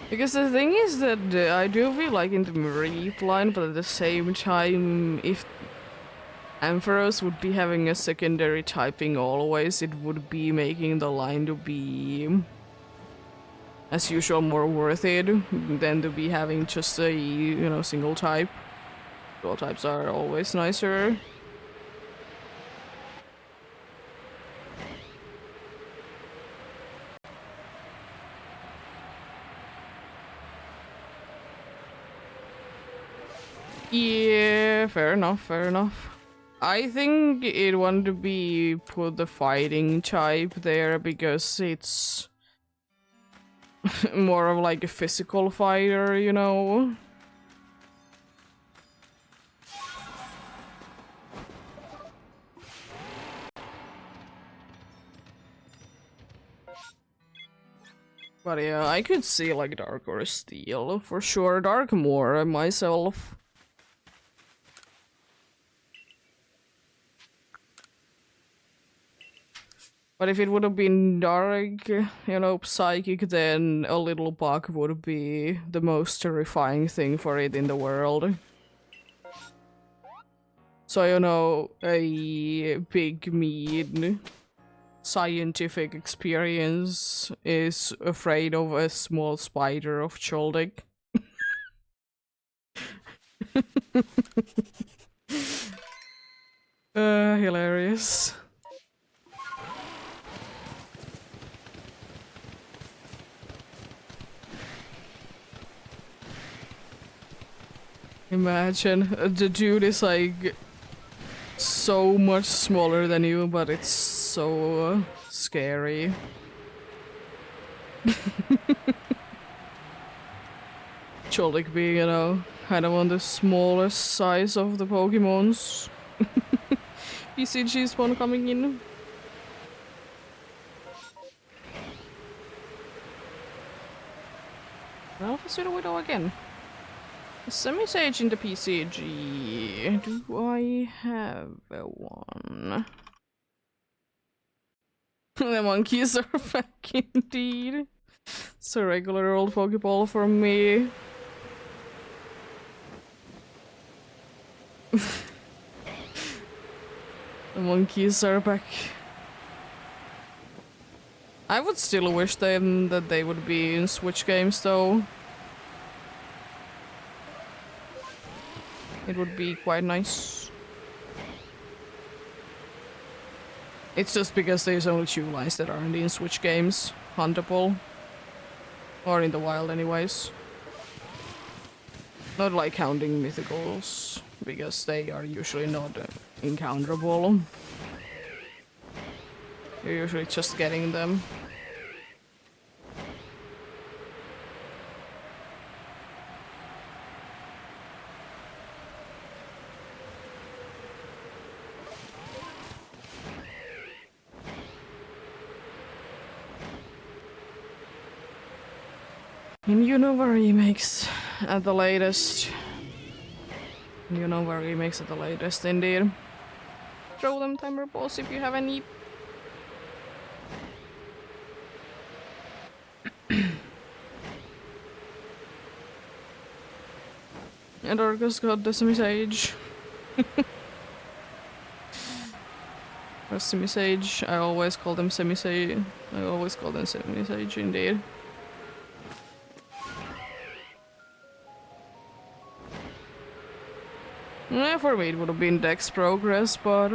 Because the thing is that I do be liking the Mareep line, but at the same time, if Ampharos would be having a secondary typing always, it would be making the line to be, as usual, more worth it than to be having just a, you know, single type. Dual types are always nicer. Yeah, fair enough, fair enough. I think it wanted to be put the fighting type there because it's more of like a physical fighter, you know? But yeah, I could see like Dark or Steel for sure. Dark more myself. But if it would have been Dark, you know, Psychic, then a little bug would be the most terrifying thing for it in the world. So, you know, a big, mean, scientific experience is afraid of a small spider of Choldic. Hilarious. Imagine, the dude is like so much smaller than you, but it's so scary. Choldic being, you know, kind of on the smallest size of the Pokemons. PCG spawn coming in. Alpha Pseudo Widow again. Semi-Sage in the PCG. Do I have one? The monkeys are back indeed. It's a regular old Pokeball from me. The monkeys are back. I would still wish them that they would be in Switch games though. It would be quite nice. It's just because there's only 2 lines that aren't in Switch games. Huntable. Or in the wild anyways. Not like counting mythicals, because they are usually not encounterable. You're usually just getting them. In Unova remakes at the latest. Unova remakes at the latest, indeed. Throw them timer balls if you have any. And Argus got the Semi-Sage. Or Semi-Sage. I always call them Semi-Sage. I always call them Semi-Sage, indeed. Yeah, for me it would have been Dex progress, but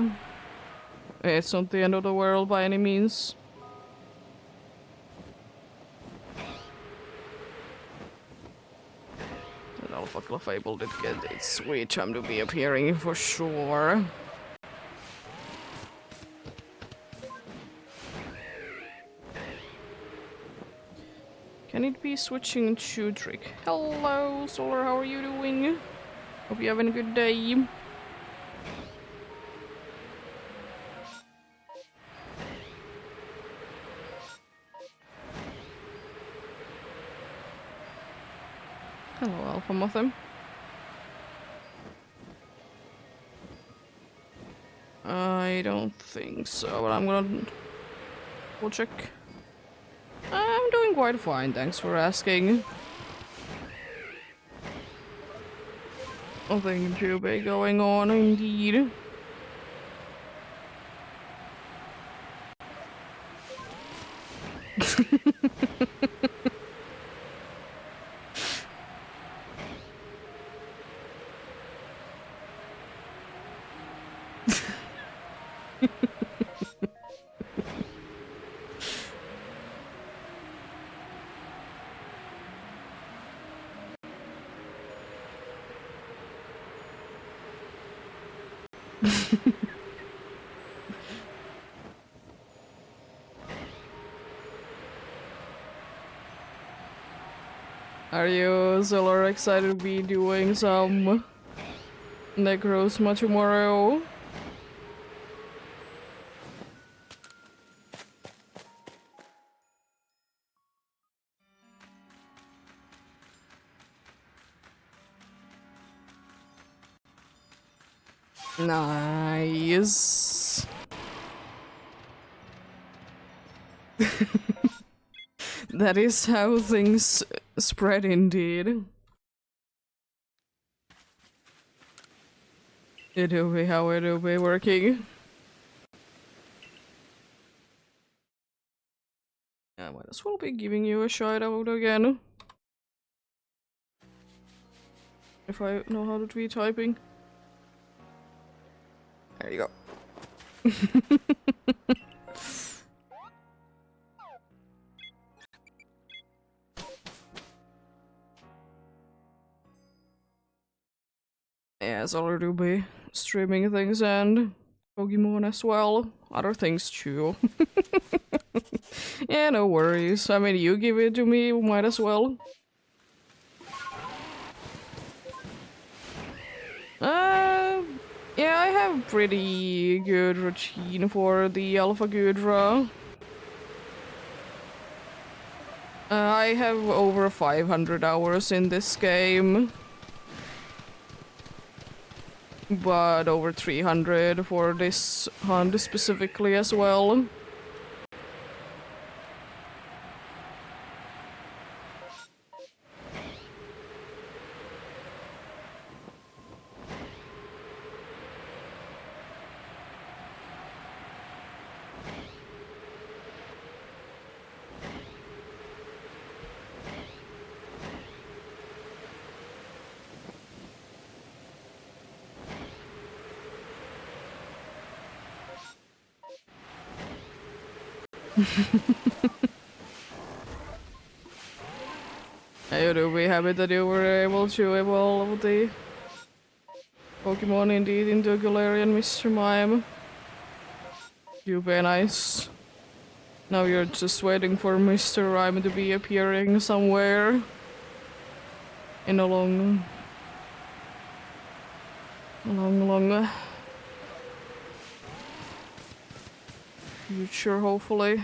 it's not the end of the world by any means. That Alpha Clefable did get its sweet time to be appearing for sure. Can it be switching to Trick? Hello, Solar, how are you doing? Hope you're having a good day. Hello, Alpha Mothim. I don't think so, but I'm gonna double check. I'm doing quite fine, thanks for asking. Nothing too big going on, indeed. Are you Solar excited to be doing some Necrosma tomorrow? Nice. That is how things spread indeed. It will be how it will be working. I might as well be giving you a shout out again. If I know how to be typing. There you go. Yeah, Solar do be streaming things and Pokemon as well. Other things too. Yeah, no worries. I mean, you give it to me, might as well. Yeah, I have pretty good routine for the Alpha Gudra. I have over 500 hours in this game. But over 300 for this hunt specifically as well. I do be happy that you were able to evolve the Pokemon indeed into Galarian Mr. Mime. You be nice. Now you're just waiting for Mr. Rhyme to be appearing somewhere in a long future, hopefully.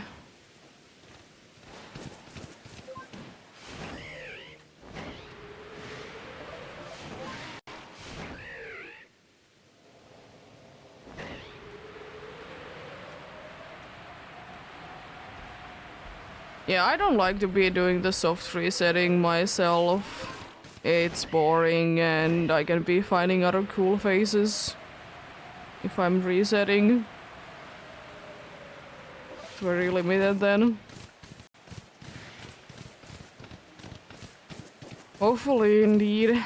Yeah, I don't like to be doing the soft resetting myself. It's boring and I can be finding other cool faces if I'm resetting. It's very limited then. Hopefully, indeed.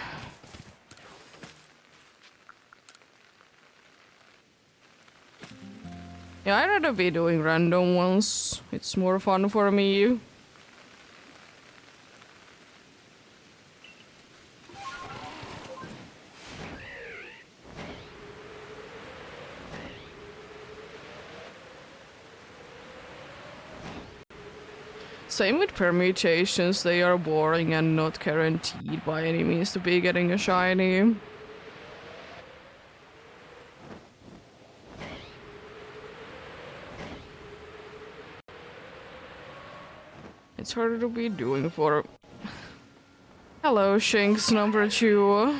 Yeah, I'd rather be doing random ones. It's more fun for me. Same with permutations, they are boring and not guaranteed by any means to be getting a shiny. It's harder to be doing for... Hello, Shinx number 2.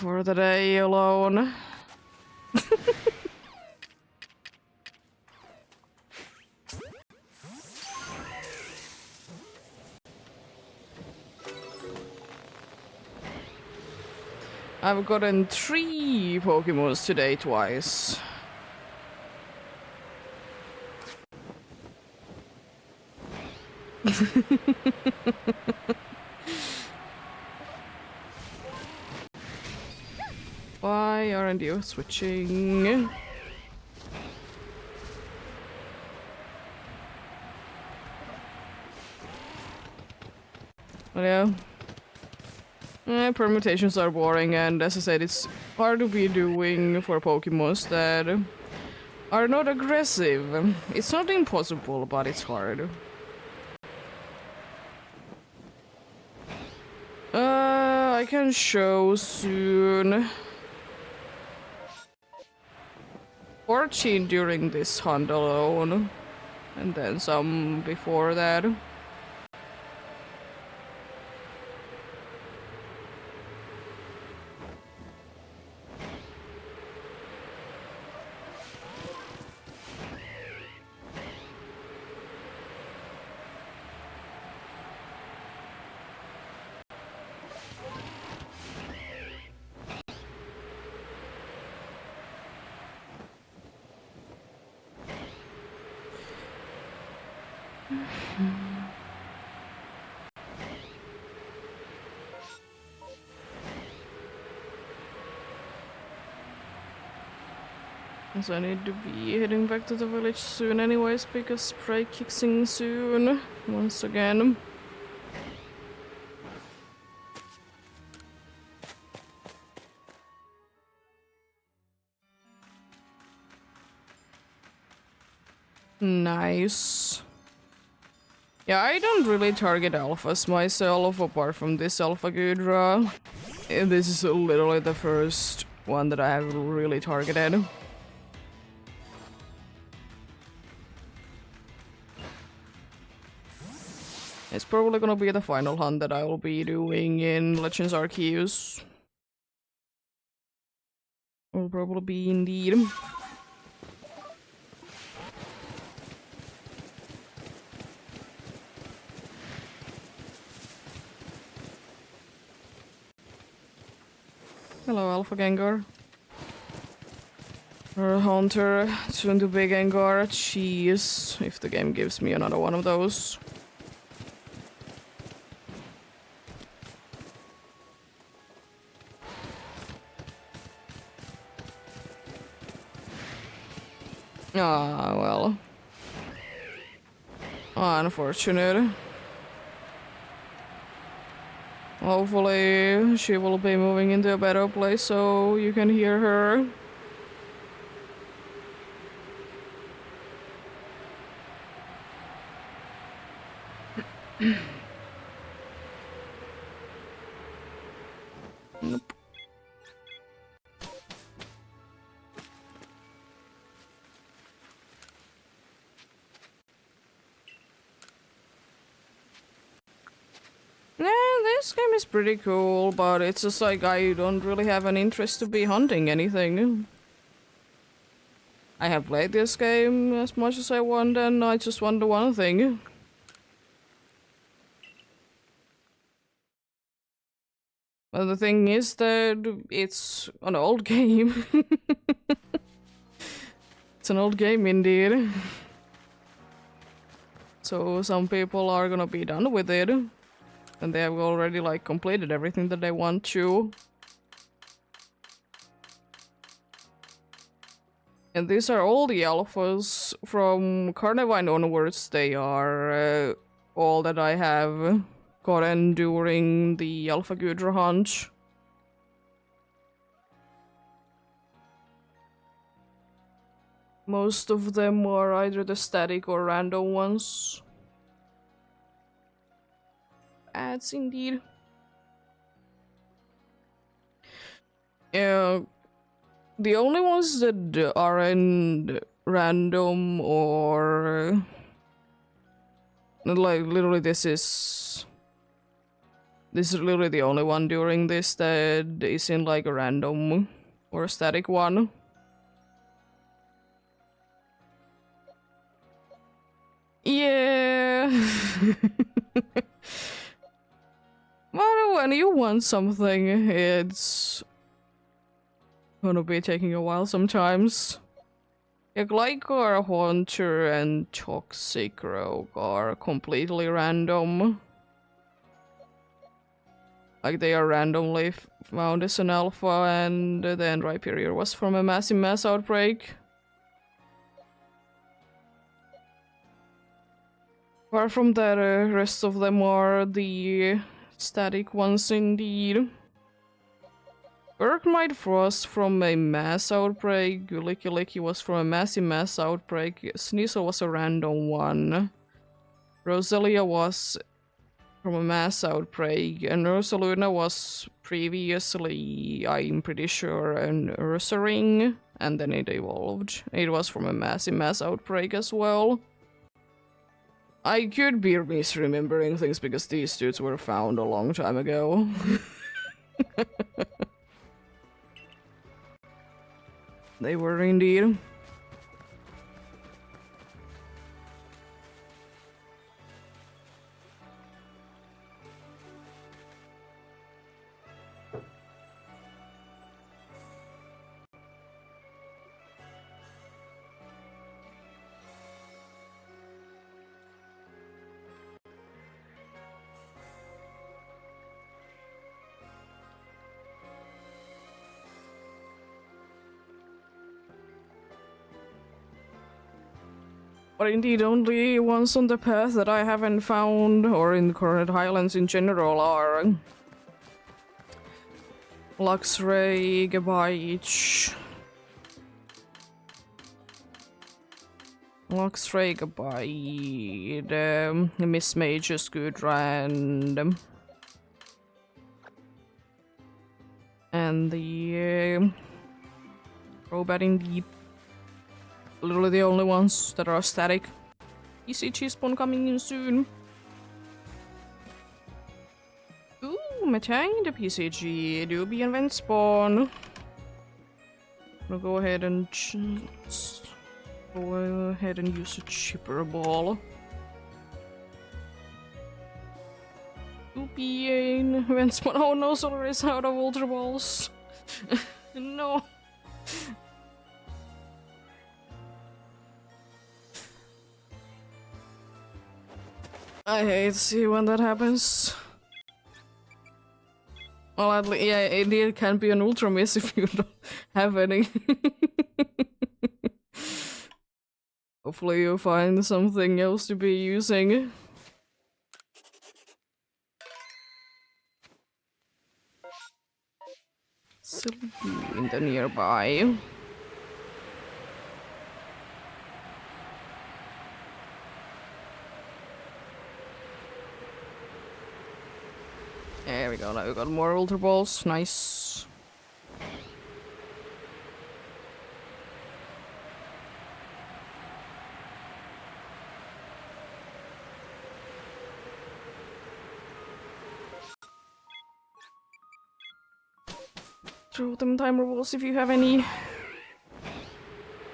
For the day alone. I've gotten 3 Pokemons today twice. Why aren't you switching? Well, yeah. Permutations are boring, and as I said, it's hard to be doing for Pokemons that are not aggressive. It's not impossible, but it's hard. I can show soon. 14 during this hunt alone, and then some before that. So I need to be heading back to the village soon anyways, because spray kicks in soon, once again. Nice. Yeah, I don't really target alphas myself, apart from this Alpha Gudra. This is literally the first one that I have really targeted. It's probably gonna be the final hunt that I will be doing in Legends Arceus. Will probably be indeed. Hello, Alpha Gengar. Or Hunter, soon to be Gengar. Jeez, if the game gives me another one of those. Ah, well. Unfortunate. Hopefully she will be moving into a better place so you can hear her. Nope. Yeah, this game is pretty cool, but it's just like I don't really have an interest to be hunting anything. I have played this game as much as I want, and I just want the one thing. But the thing is that it's an old game. It's an old game indeed. So some people are gonna be done with it. And they have already like completed everything that they want to. And these are all the alphas from Carnivine onwards. They are all that I have gotten during the Alpha Gudra hunt. Most of them are either the static or random ones. Ads indeed. Yeah, the only ones that aren't random or like literally this is literally the only one during this that isn't like a random or a static one. Yeah. But when you want something, it's gonna be taking a while sometimes. Yeah, Glycar, Haunter, and Toxic Rogue are completely random. Like, they are randomly found as an alpha, and the Rhyperior was from a massive mass outbreak. Apart from that, rest of them are the Static ones indeed. Bergmite was from a mass outbreak, Licky Licky was from a massive mass outbreak, Sneasel was a random one, Rosalia was from a mass outbreak, and Ursaluna was previously, I'm pretty sure, an Ursaring, and then it evolved. It was from a massive mass outbreak as well. I could be misremembering things because these dudes were found a long time ago. They were indeed. But indeed, only ones on the path that I haven't found, or in the Coronet Highlands in general, are Luxray, Gabaich, Miss Mage's Goodrand, and the Crobat indeed. Literally the only ones that are static. ECG spawn coming in soon. Ooh, Metang the PCG. Do be event spawn. I'll go ahead and use a chipper ball. Oopie in event spawn. Oh no, Solar is out of Ultra Balls. No. I hate to see when that happens. Well, at least, yeah, it can be an ultra miss if you don't have any. Hopefully you find something else to be using. Still in the nearby. There we go, now we got more Ultra Balls, nice. Throw them timer balls if you have any.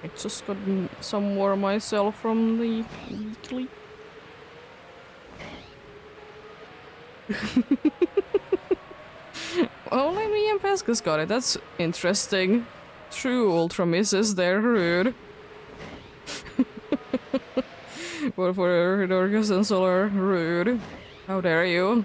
I just got some more myself from the weekly. Only me and Pesca's got it, that's interesting. True ultra misses there, rude. But for Dorcas and Solar, rude. How dare you?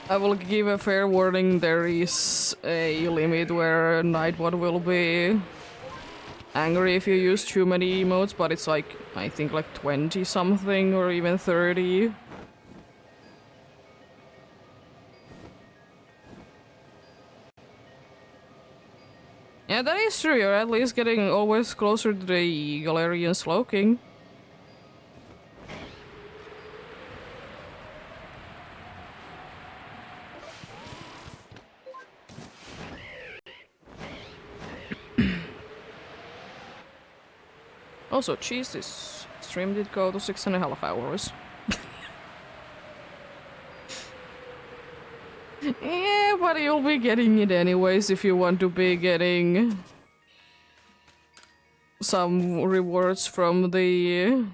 I will give a fair warning, there is a limit where Nightbot will be angry if you use too many emotes, but it's like, I think like 20 something or even 30. Yeah, that is true, you're at least getting always closer to the Galarian Slowking. Also, geez, this stream did go to 6.5 hours. Yeah, but you'll be getting it anyways if you want to be getting some rewards from the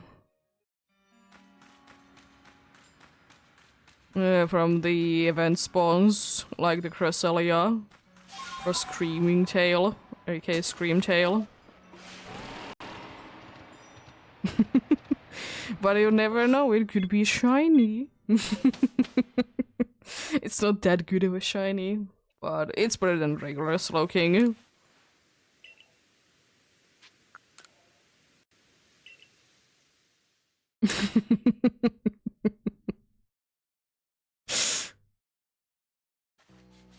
event spawns, like the Cresselia or Screaming Tail, aka Scream Tail. But you never know, it could be shiny. It's not that good of a shiny, but it's better than regular Slowking.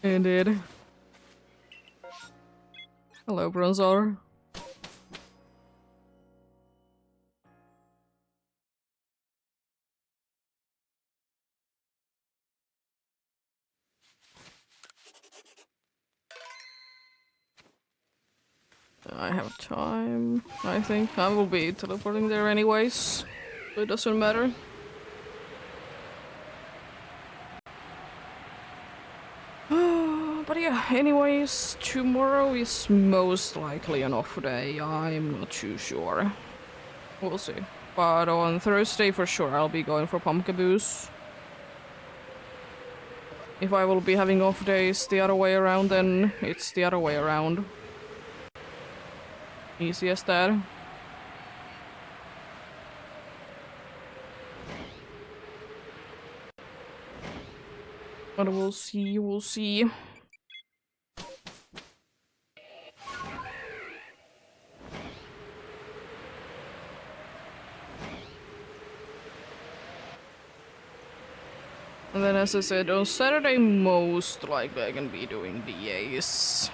Indeed. Hello, Bronzor. I have time, I think. I will be teleporting there anyways, so it doesn't matter. But yeah, anyways, tomorrow is most likely an off day. I'm not too sure. We'll see. But on Thursday for sure I'll be going for Pumpkaboos. If I will be having off days the other way around, then it's the other way around. Easy as that. But we'll see, we'll see. And then as I said, on Saturday most likely I can be doing DAs.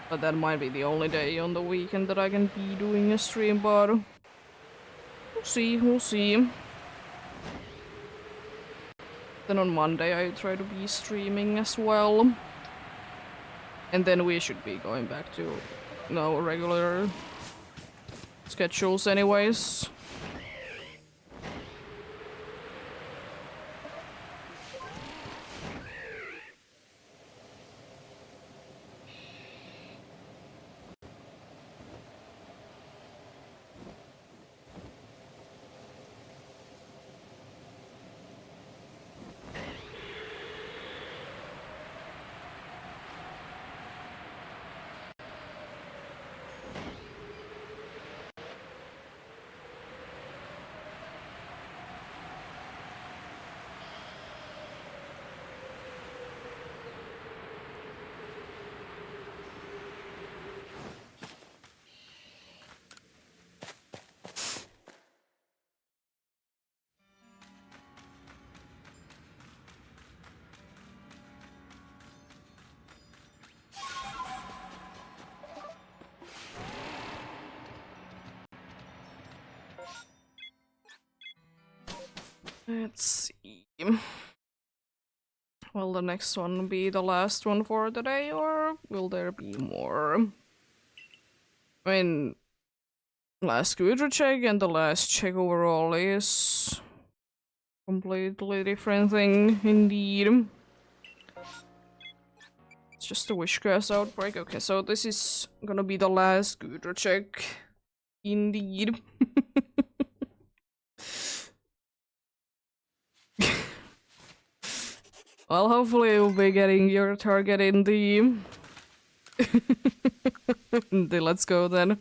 But that might be the only day on the weekend that I can be doing a stream, but we'll see, we'll see. Then on Monday I try to be streaming as well. And then we should be going back to regular schedules anyways. Let's see. Will the next one be the last one for the day, or will there be more? I mean, last Gudra check and the last check overall is completely different thing, indeed. It's just a Wishcraft outbreak. Okay, so this is gonna be the last Gudra check, indeed. Well, hopefully you'll be getting your target in the... Let's go then.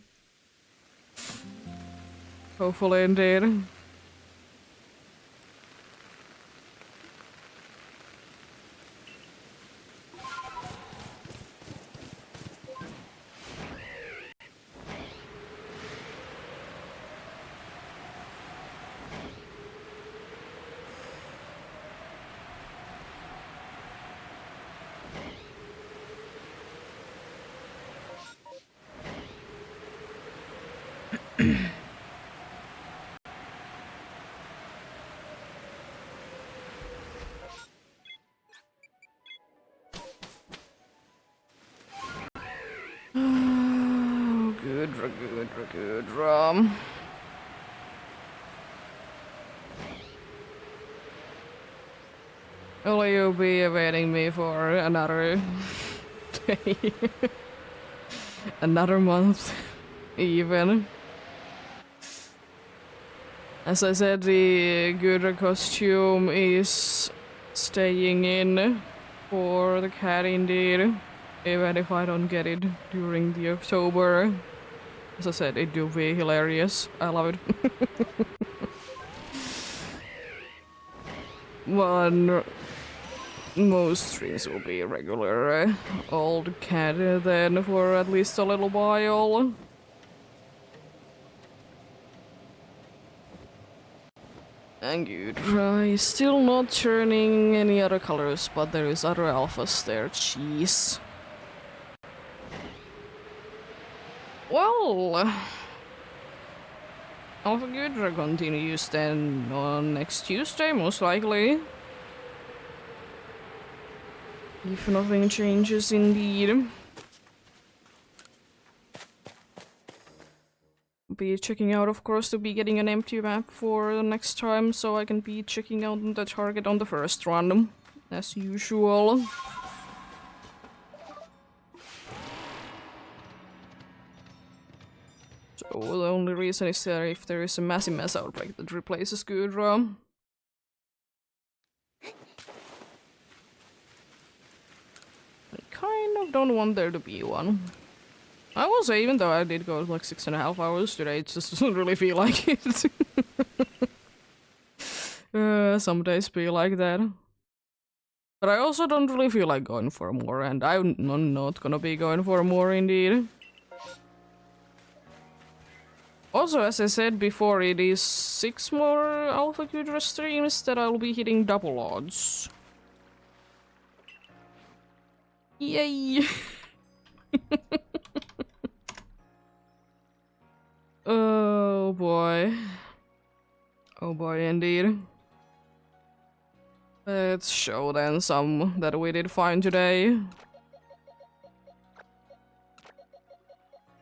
Hopefully indeed. Good. Will you be awaiting me for another day? Another month, even. As I said, the Gudra costume is staying in for the cat indeed. Even if I don't get it during the October. As I said, it do be hilarious. I love it. One most streams will be regular old cat then for at least a little while. and good. Right, still not turning any other colors, but there is other alphas there. Jeez. Well, Alpha Gudra continues then on next Tuesday, most likely. If nothing changes, indeed. Be checking out, of course, to be getting an empty map for the next time, so I can be checking out the target on the first run, as usual. So the only reason is that if there is a massive mess outbreak that replaces Gudra. I kind of don't want there to be one. I will say, even though I did go like 6.5 hours today, it just doesn't really feel like it. Some days feel like that. But I also don't really feel like going for more, and I'm not gonna be going for more indeed. Also, as I said before, it is 6 more Alpha Gudra streams that I'll be hitting double odds. Yay! Oh boy. Oh boy, indeed. Let's show then some that we did find today.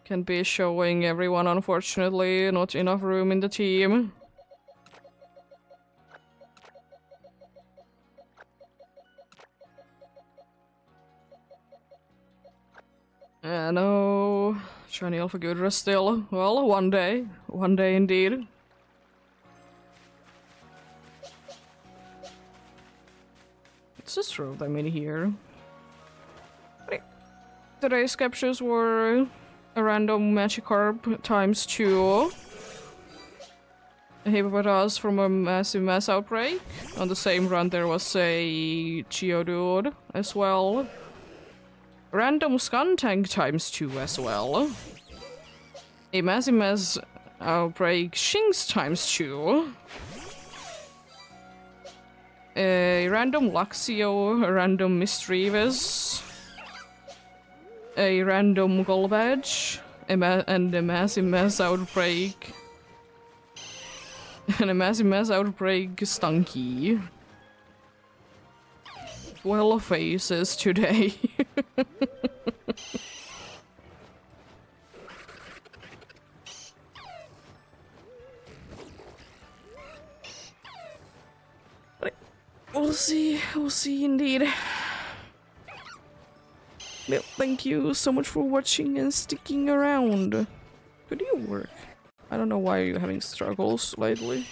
Can be showing everyone, unfortunately, not enough room in the team. No. Shiny Alpha Gudra still. Well, one day. One day indeed. Let's just throw them in here. Today's captures were a random Magikarp times 2. A Hippopotas from a massive mass outbreak. On the same run there was a Geodude as well. Random Skuntank times 2 as well. A massive mass outbreak Shinx times 2. A random Luxio, a random Misdreavus. A random Golbadge. And a massive mass outbreak. And a massive mass outbreak Stunky. 12 faces today. We'll see indeed. Well, thank you so much for watching and sticking around. Good you work. I don't know why you're having struggles lately.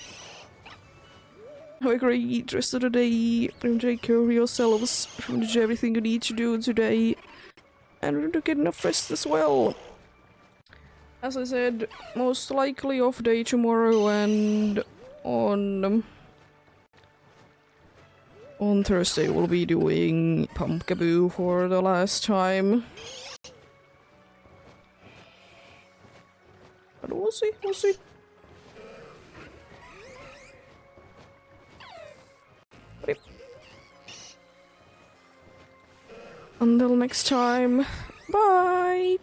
Have a great rest of the day, and take care of yourselves. Do everything you need to do today, and to get enough rest as well. As I said, most likely off day tomorrow, and on Thursday we'll be doing Pumpkaboo for the last time. But we'll see, we'll see. Until next time, bye!